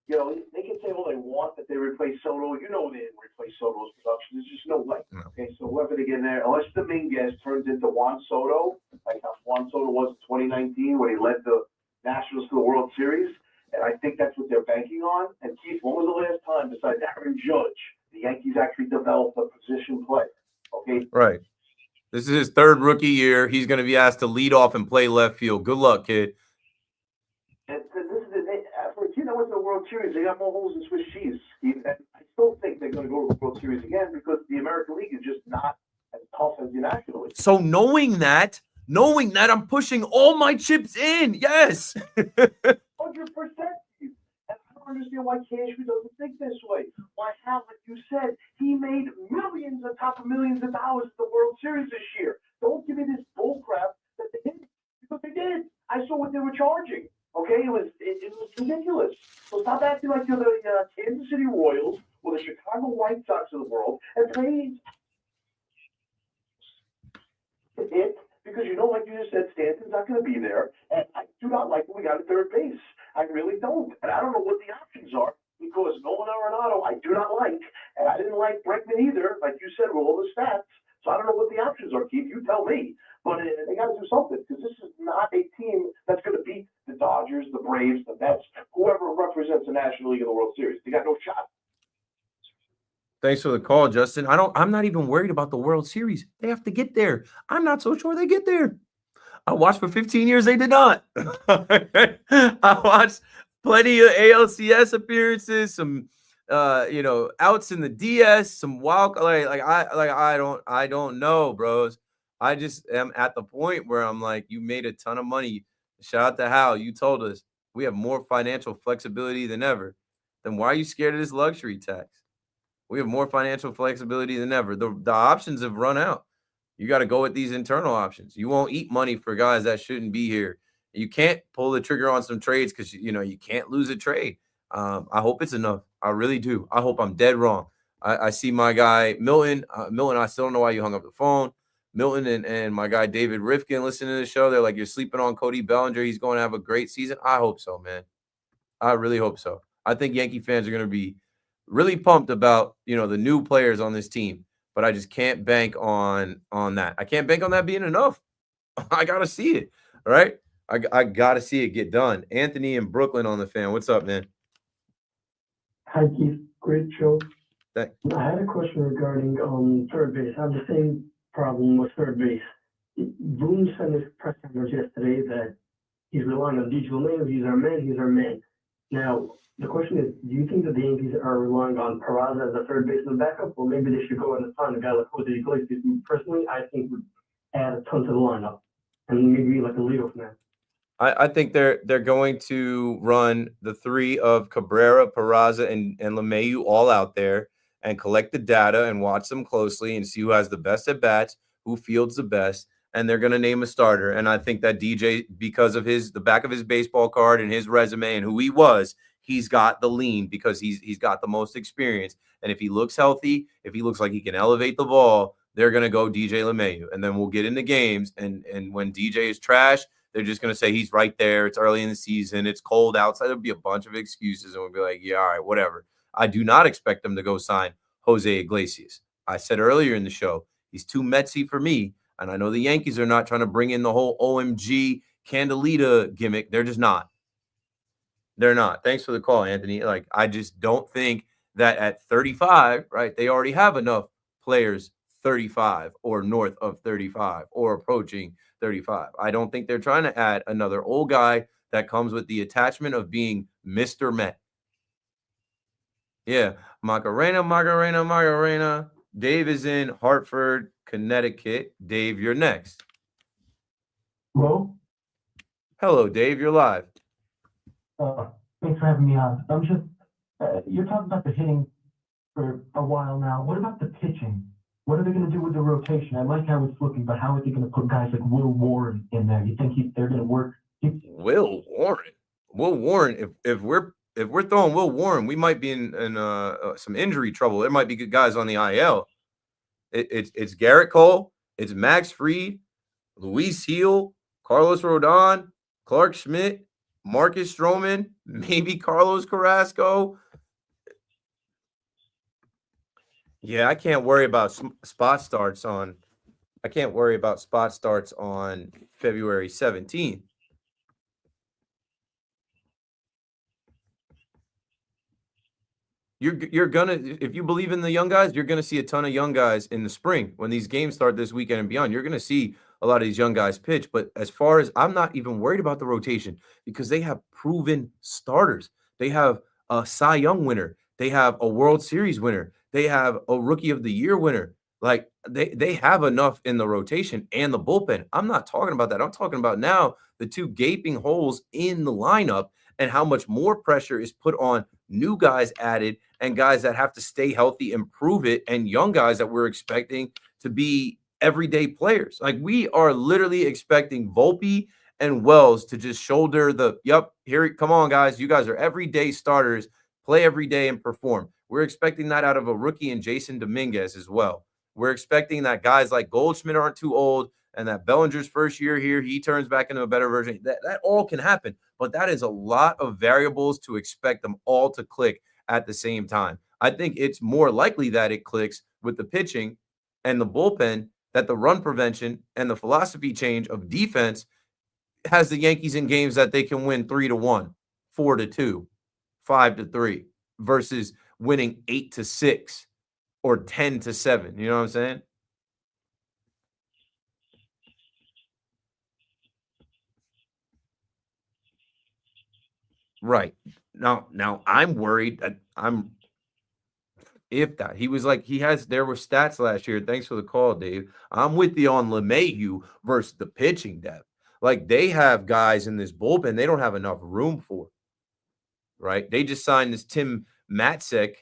they can say all they want that they replace Soto. You know they didn't replace Soto's production. There's just no way. No. Okay, so whoever they get in there, unless Dominguez turns into Juan Soto, like how Juan Soto was in 2019 when he led the Nationals to the World Series, and I think that's what they're banking on. And Keith, when was the last time, besides Aaron Judge, the Yankees actually developed a position play? Okay. Right. This is his third rookie year. He's going to be asked to lead off and play left field. Good luck, kid. And this is for a team that went to the World Series, they got more holes than Swiss cheese, Keith. And I still think they're going to go to the World Series again because the American League is just not as tough as the National League. So knowing that, I'm pushing all my chips in. Yes. 100%. And I don't understand why Cashman doesn't think this way. Why, Hal, like you said, he made millions on top of millions of dollars at the World Series this year. Don't give me this bull crap that they did, because they did. I saw what they were charging. Okay, it was ridiculous. So stop acting like you're the Kansas City Royals or the Chicago White Sox of the world and play it. Because like you just said, Stanton's not going to be there. And I do not like what we got at third base. I really don't. And I don't know what the options are because Nolan Arenado I do not like. And I didn't like Bregman either, like you said, with all the stats. So I don't know what the options are, Keith. You tell me. But they got to do something because this is not a team that's going to beat the Dodgers, the Braves, the Mets, whoever represents the National League in the World Series. They got no shot. Thanks for the call, Justin. I'm not even worried about the World Series. They have to get there. I'm not so sure they get there. I watched for 15 years. They did not. I watched plenty of ALCS appearances, some outs in the DS, some wild I don't know, bros. I just am at the point where I'm like, you made a ton of money. Shout out to Hal. You told us we have more financial flexibility than ever. Then why are you scared of this luxury tax? We have more financial flexibility than ever. The options have run out. You got to go with these internal options. You won't eat money for guys that shouldn't be here. You can't pull the trigger on some trades because, you can't lose a trade. I hope it's enough. I really do. I hope I'm dead wrong. I see my guy, Milton. Milton, I still don't know why you hung up the phone. Milton and my guy, David Rifkin, listening to the show. They're like, you're sleeping on Cody Bellinger. He's going to have a great season. I hope so, man. I really hope so. I think Yankee fans are going to be really pumped about, the new players on this team, but I just can't bank on that. I can't bank on that being enough. I got to see it. All right. I got to see it get done. Anthony in Brooklyn on the Fan. What's up, man? Hi, Keith. Great show. Thanks. I had a question regarding third base. I have the same problem with third base. Boone said in his press conference yesterday that he's relying on DJ LeMahieu. He's our man. Now, the question is, do you think that the Yankees are relying on Peraza as a third baseman backup, or maybe they should go and sign a guy like Jose Iglesias, who personally I think would add a ton to the lineup, and maybe like a leadoff man? I think they're going to run the three of Cabrera, Peraza, and LeMahieu all out there and collect the data and watch them closely and see who has the best at bats, who fields the best, and they're going to name a starter. And I think that DJ, because of the back of his baseball card and his resume and who he was, he's got the lean because he's got the most experience. And if he looks healthy, if he looks like he can elevate the ball, they're going to go DJ LeMahieu. And then we'll get into games. And when DJ is trash, they're just going to say he's right there. It's early in the season. It's cold outside. There'll be a bunch of excuses. And we'll be like, yeah, all right, whatever. I do not expect them to go sign Jose Iglesias. I said earlier in the show, he's too Metsy for me. And I know the Yankees are not trying to bring in the whole OMG Candelita gimmick. They're just not. They're not. Thanks for the call, Anthony. Like, I just don't think that at 35, right, they already have enough players 35 or north of 35 or approaching 35. I don't think they're trying to add another old guy that comes with the attachment of being Mr. Met. Yeah, Macarena. Dave is in Hartford, Connecticut. Dave, you're next. Hello? Hello, Dave. You're live. Thanks for having me on. I'm just, you're talking about the hitting for a while now. What about the pitching? What are they going to do with the rotation? I like how it's looking, but how are they going to put guys like Will Warren in there? You think they're going to work? Will Warren. If we're throwing Will Warren, we might be in some injury trouble. There might be good guys on the IL. It's Garrett Cole, it's Max Fried, Luis Heel, Carlos Rodon, Clark Schmidt, Marcus Stroman, maybe Carlos Carrasco. Yeah, I can't worry about spot starts on February 17th. You're gonna, if you believe in the young guys, you're gonna see a ton of young guys in the spring when these games start this weekend and beyond. You're gonna see a lot of these young guys pitch. But as far as, I'm not even worried about the rotation because they have proven starters. They have a Cy Young winner. They have a World Series winner. They have a Rookie of the Year winner. Like they have enough in the rotation and the bullpen. I'm not talking about that. I'm talking about now the two gaping holes in the lineup and how much more pressure is put on new guys added and guys that have to stay healthy and prove it, and young guys that we're expecting to be everyday players. Like, we are literally expecting Volpe and Wells to just shoulder come on, guys. You guys are everyday starters, play every day and perform. We're expecting that out of a rookie and Jason Dominguez as well. We're expecting that guys like Goldschmidt aren't too old and that Bellinger's first year here, he turns back into a better version. That all can happen, but that is a lot of variables to expect them all to click at the same time. I think it's more likely that it clicks with the pitching and the bullpen, that the run prevention and the philosophy change of defense has the Yankees in games that they can win 3-1, 4-2, 5-3 versus winning 8-6 or 10-7. You know what I'm saying? Right. Now I'm worried that there were stats last year. Thanks for the call, Dave. I'm with you on LeMahieu versus the pitching depth. Like, they have guys in this bullpen they don't have enough room for. Right? They just signed this Tim Matzek.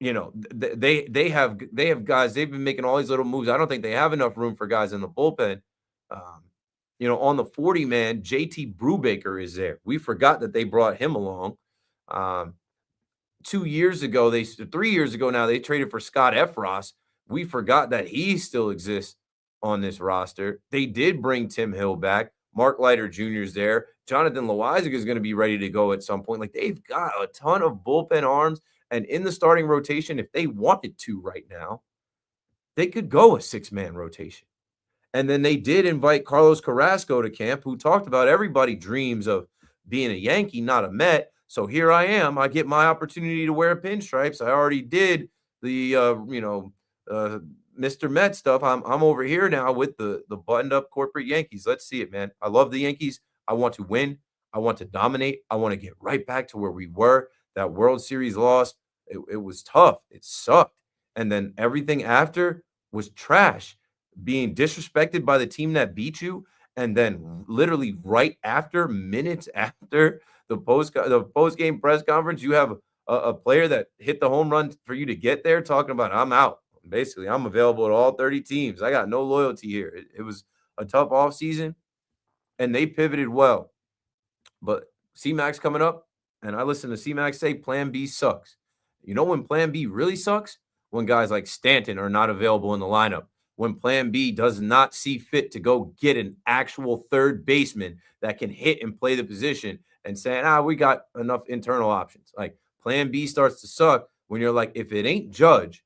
They have guys. They've been making all these little moves. I don't think they have enough room for guys in the bullpen. On the 40-man, JT Brubaker is there. We forgot that they brought him along. 3 years ago now, they traded for Scott Effross. We forgot that he still exists on this roster. They did bring Tim Hill back. Mark Leiter Jr. is there. Jonathan Loizaga is going to be ready to go at some point. Like, they've got a ton of bullpen arms. And in the starting rotation, if they wanted to right now, they could go a 6-man rotation. And then they did invite Carlos Carrasco to camp, who talked about everybody dreams of being a Yankee, not a Met. So here I am. I get my opportunity to wear pinstripes. I already did the, Mr. Met stuff. I'm over here now with the buttoned up corporate Yankees. Let's see it, man. I love the Yankees. I want to win. I want to dominate. I want to get right back to where we were. That World Series loss, it was tough. It sucked. And then everything after was trash. Being disrespected by the team that beat you, and then literally right after, minutes after the post game press conference, you have a player that hit the home run for you to get there talking about, I'm out. Basically, I'm available at all 30 teams. I got no loyalty here. It was a tough offseason, and they pivoted well. But C-Max coming up, and I listen to C-Max say Plan B sucks. You know when Plan B really sucks? When guys like Stanton are not available in the lineup. When Plan B does not see fit to go get an actual third baseman that can hit and play the position and saying, we got enough internal options. Like, Plan B starts to suck when you're like, if it ain't Judge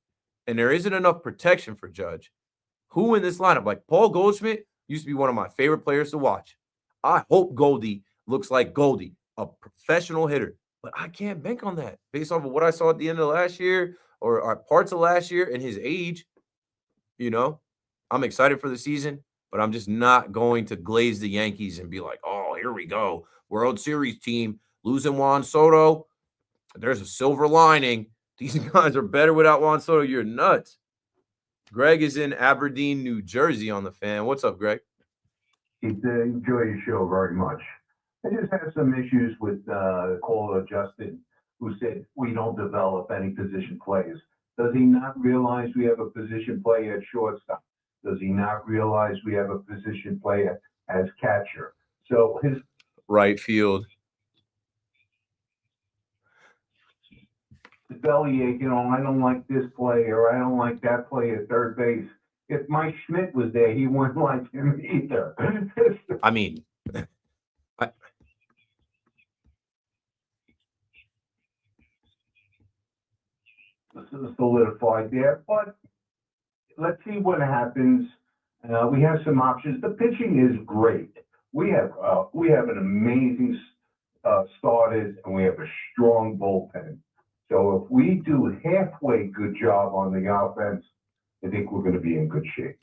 and there isn't enough protection for Judge, who in this lineup? Like, Paul Goldschmidt used to be one of my favorite players to watch. I hope Goldie looks like Goldie, a professional hitter. But I can't bank on that based off of what I saw at the end of last year or parts of last year and his age. You know, I'm excited for the season, but I'm just not going to glaze the Yankees and be like, oh, here we go. World Series team losing Juan Soto. There's a silver lining. These guys are better without Juan Soto. You're nuts. Greg is in Aberdeen, New Jersey on the Fan. What's up, Greg? Enjoy your show very much. I just have some issues with caller Justin, who said we don't develop any position players. Does he not realize we have a position player at shortstop? Does he not realize we have a position player as catcher? So his right field. Bellyache, I don't like this player, I don't like that player at third base. If Mike Schmidt was there, he wouldn't like him either. I mean, This is solidified there, but let's see what happens. We have some options. The pitching is great. We have an amazing starters, and we have a strong bullpen. So if we do halfway good job on the offense, I think we're going to be in good shape.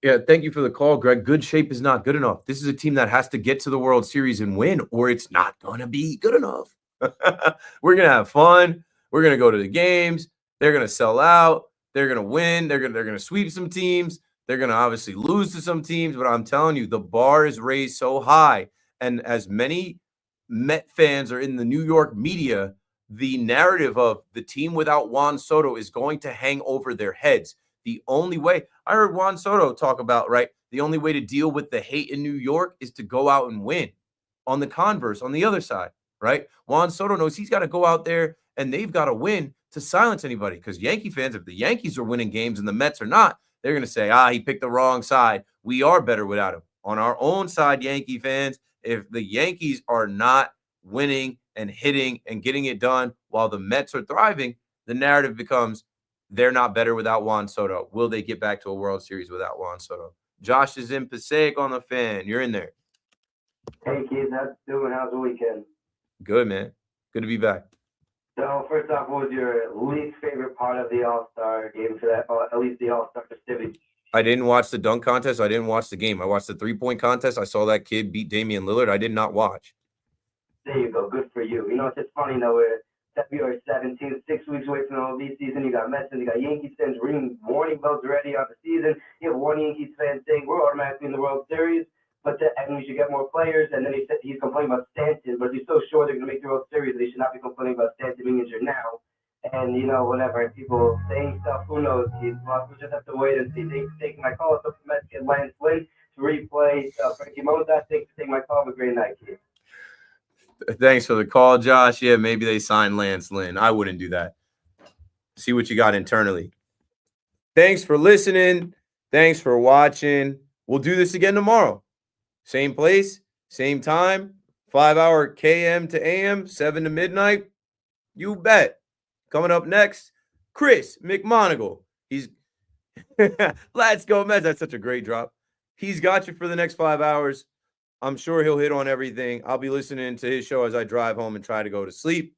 Yeah, thank you for the call, Greg. Good shape is not good enough. This is a team that has to get to the World Series and win, or it's not going to be good enough. We're going to have fun. We're going to go to the games. They're going to sell out. They're going to win. They're going to sweep some teams. They're going to obviously lose to some teams, but I'm telling you, the bar is raised so high. And as many Met fans are in the New York media, the narrative of the team without Juan Soto is going to hang over their heads. The only way, I heard Juan Soto talk about, right, the only way to deal with the hate in New York is to go out and win. On the converse, on the other side, right? Juan Soto knows he's got to go out there and they've got to win to silence anybody. Because Yankee fans, if the Yankees are winning games and the Mets are not, they're going to say, he picked the wrong side. We are better without him. On our own side, Yankee fans, if the Yankees are not winning and hitting and getting it done while the Mets are thriving, the narrative becomes they're not better without Juan Soto. Will they get back to a World Series without Juan Soto? Josh is in Passaic on the Fan. You're in there. Hey, Keith, how's it doing? How's the weekend? Good, man. Good to be back. So, first off, what was your least favorite part of the All-Star game for that, or at least the All-Star festivities? I didn't watch the dunk contest. I didn't watch the game. I watched the three-point contest. I saw that kid beat Damian Lillard. I did not watch. There you go. Good for you. You know, it's just funny, though, we're February 17th, 6 weeks away from the MLB season. You got Mets and you got Yankees fans ringing warning bells already on the season. You have one Yankees fan saying we're automatically in the World Series, and we should get more players. And then he's complaining about Stanton, but he's so sure they're going to make the World Series that he should not be complaining about Stanton being injured now. And, whenever people saying stuff, who knows? We'll just have to wait and see. Thanks for taking my call. So, Mets get Lance Lynn to replay Frankie Montas. Thanks for taking my call. Have a great night, Keith. Thanks for the call, Josh. Yeah, maybe they signed Lance Lynn. I wouldn't do that. See what you got internally. Thanks for listening. Thanks for watching. We'll do this again tomorrow. Same place, same time, 5-hour KM to AM, 7 to midnight. You bet. Coming up next, Chris McMonagle. Let's go, Mets. That's such a great drop. He's got you for the next 5 hours. I'm sure he'll hit on everything. I'll be listening to his show as I drive home and try to go to sleep.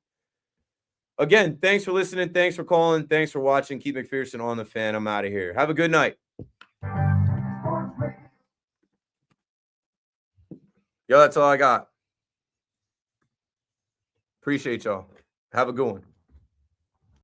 Again, thanks for listening. Thanks for calling. Thanks for watching. Keith McPherson on the Fan. I'm out of here. Have a good night. Yo, that's all I got. Appreciate y'all. Have a good one.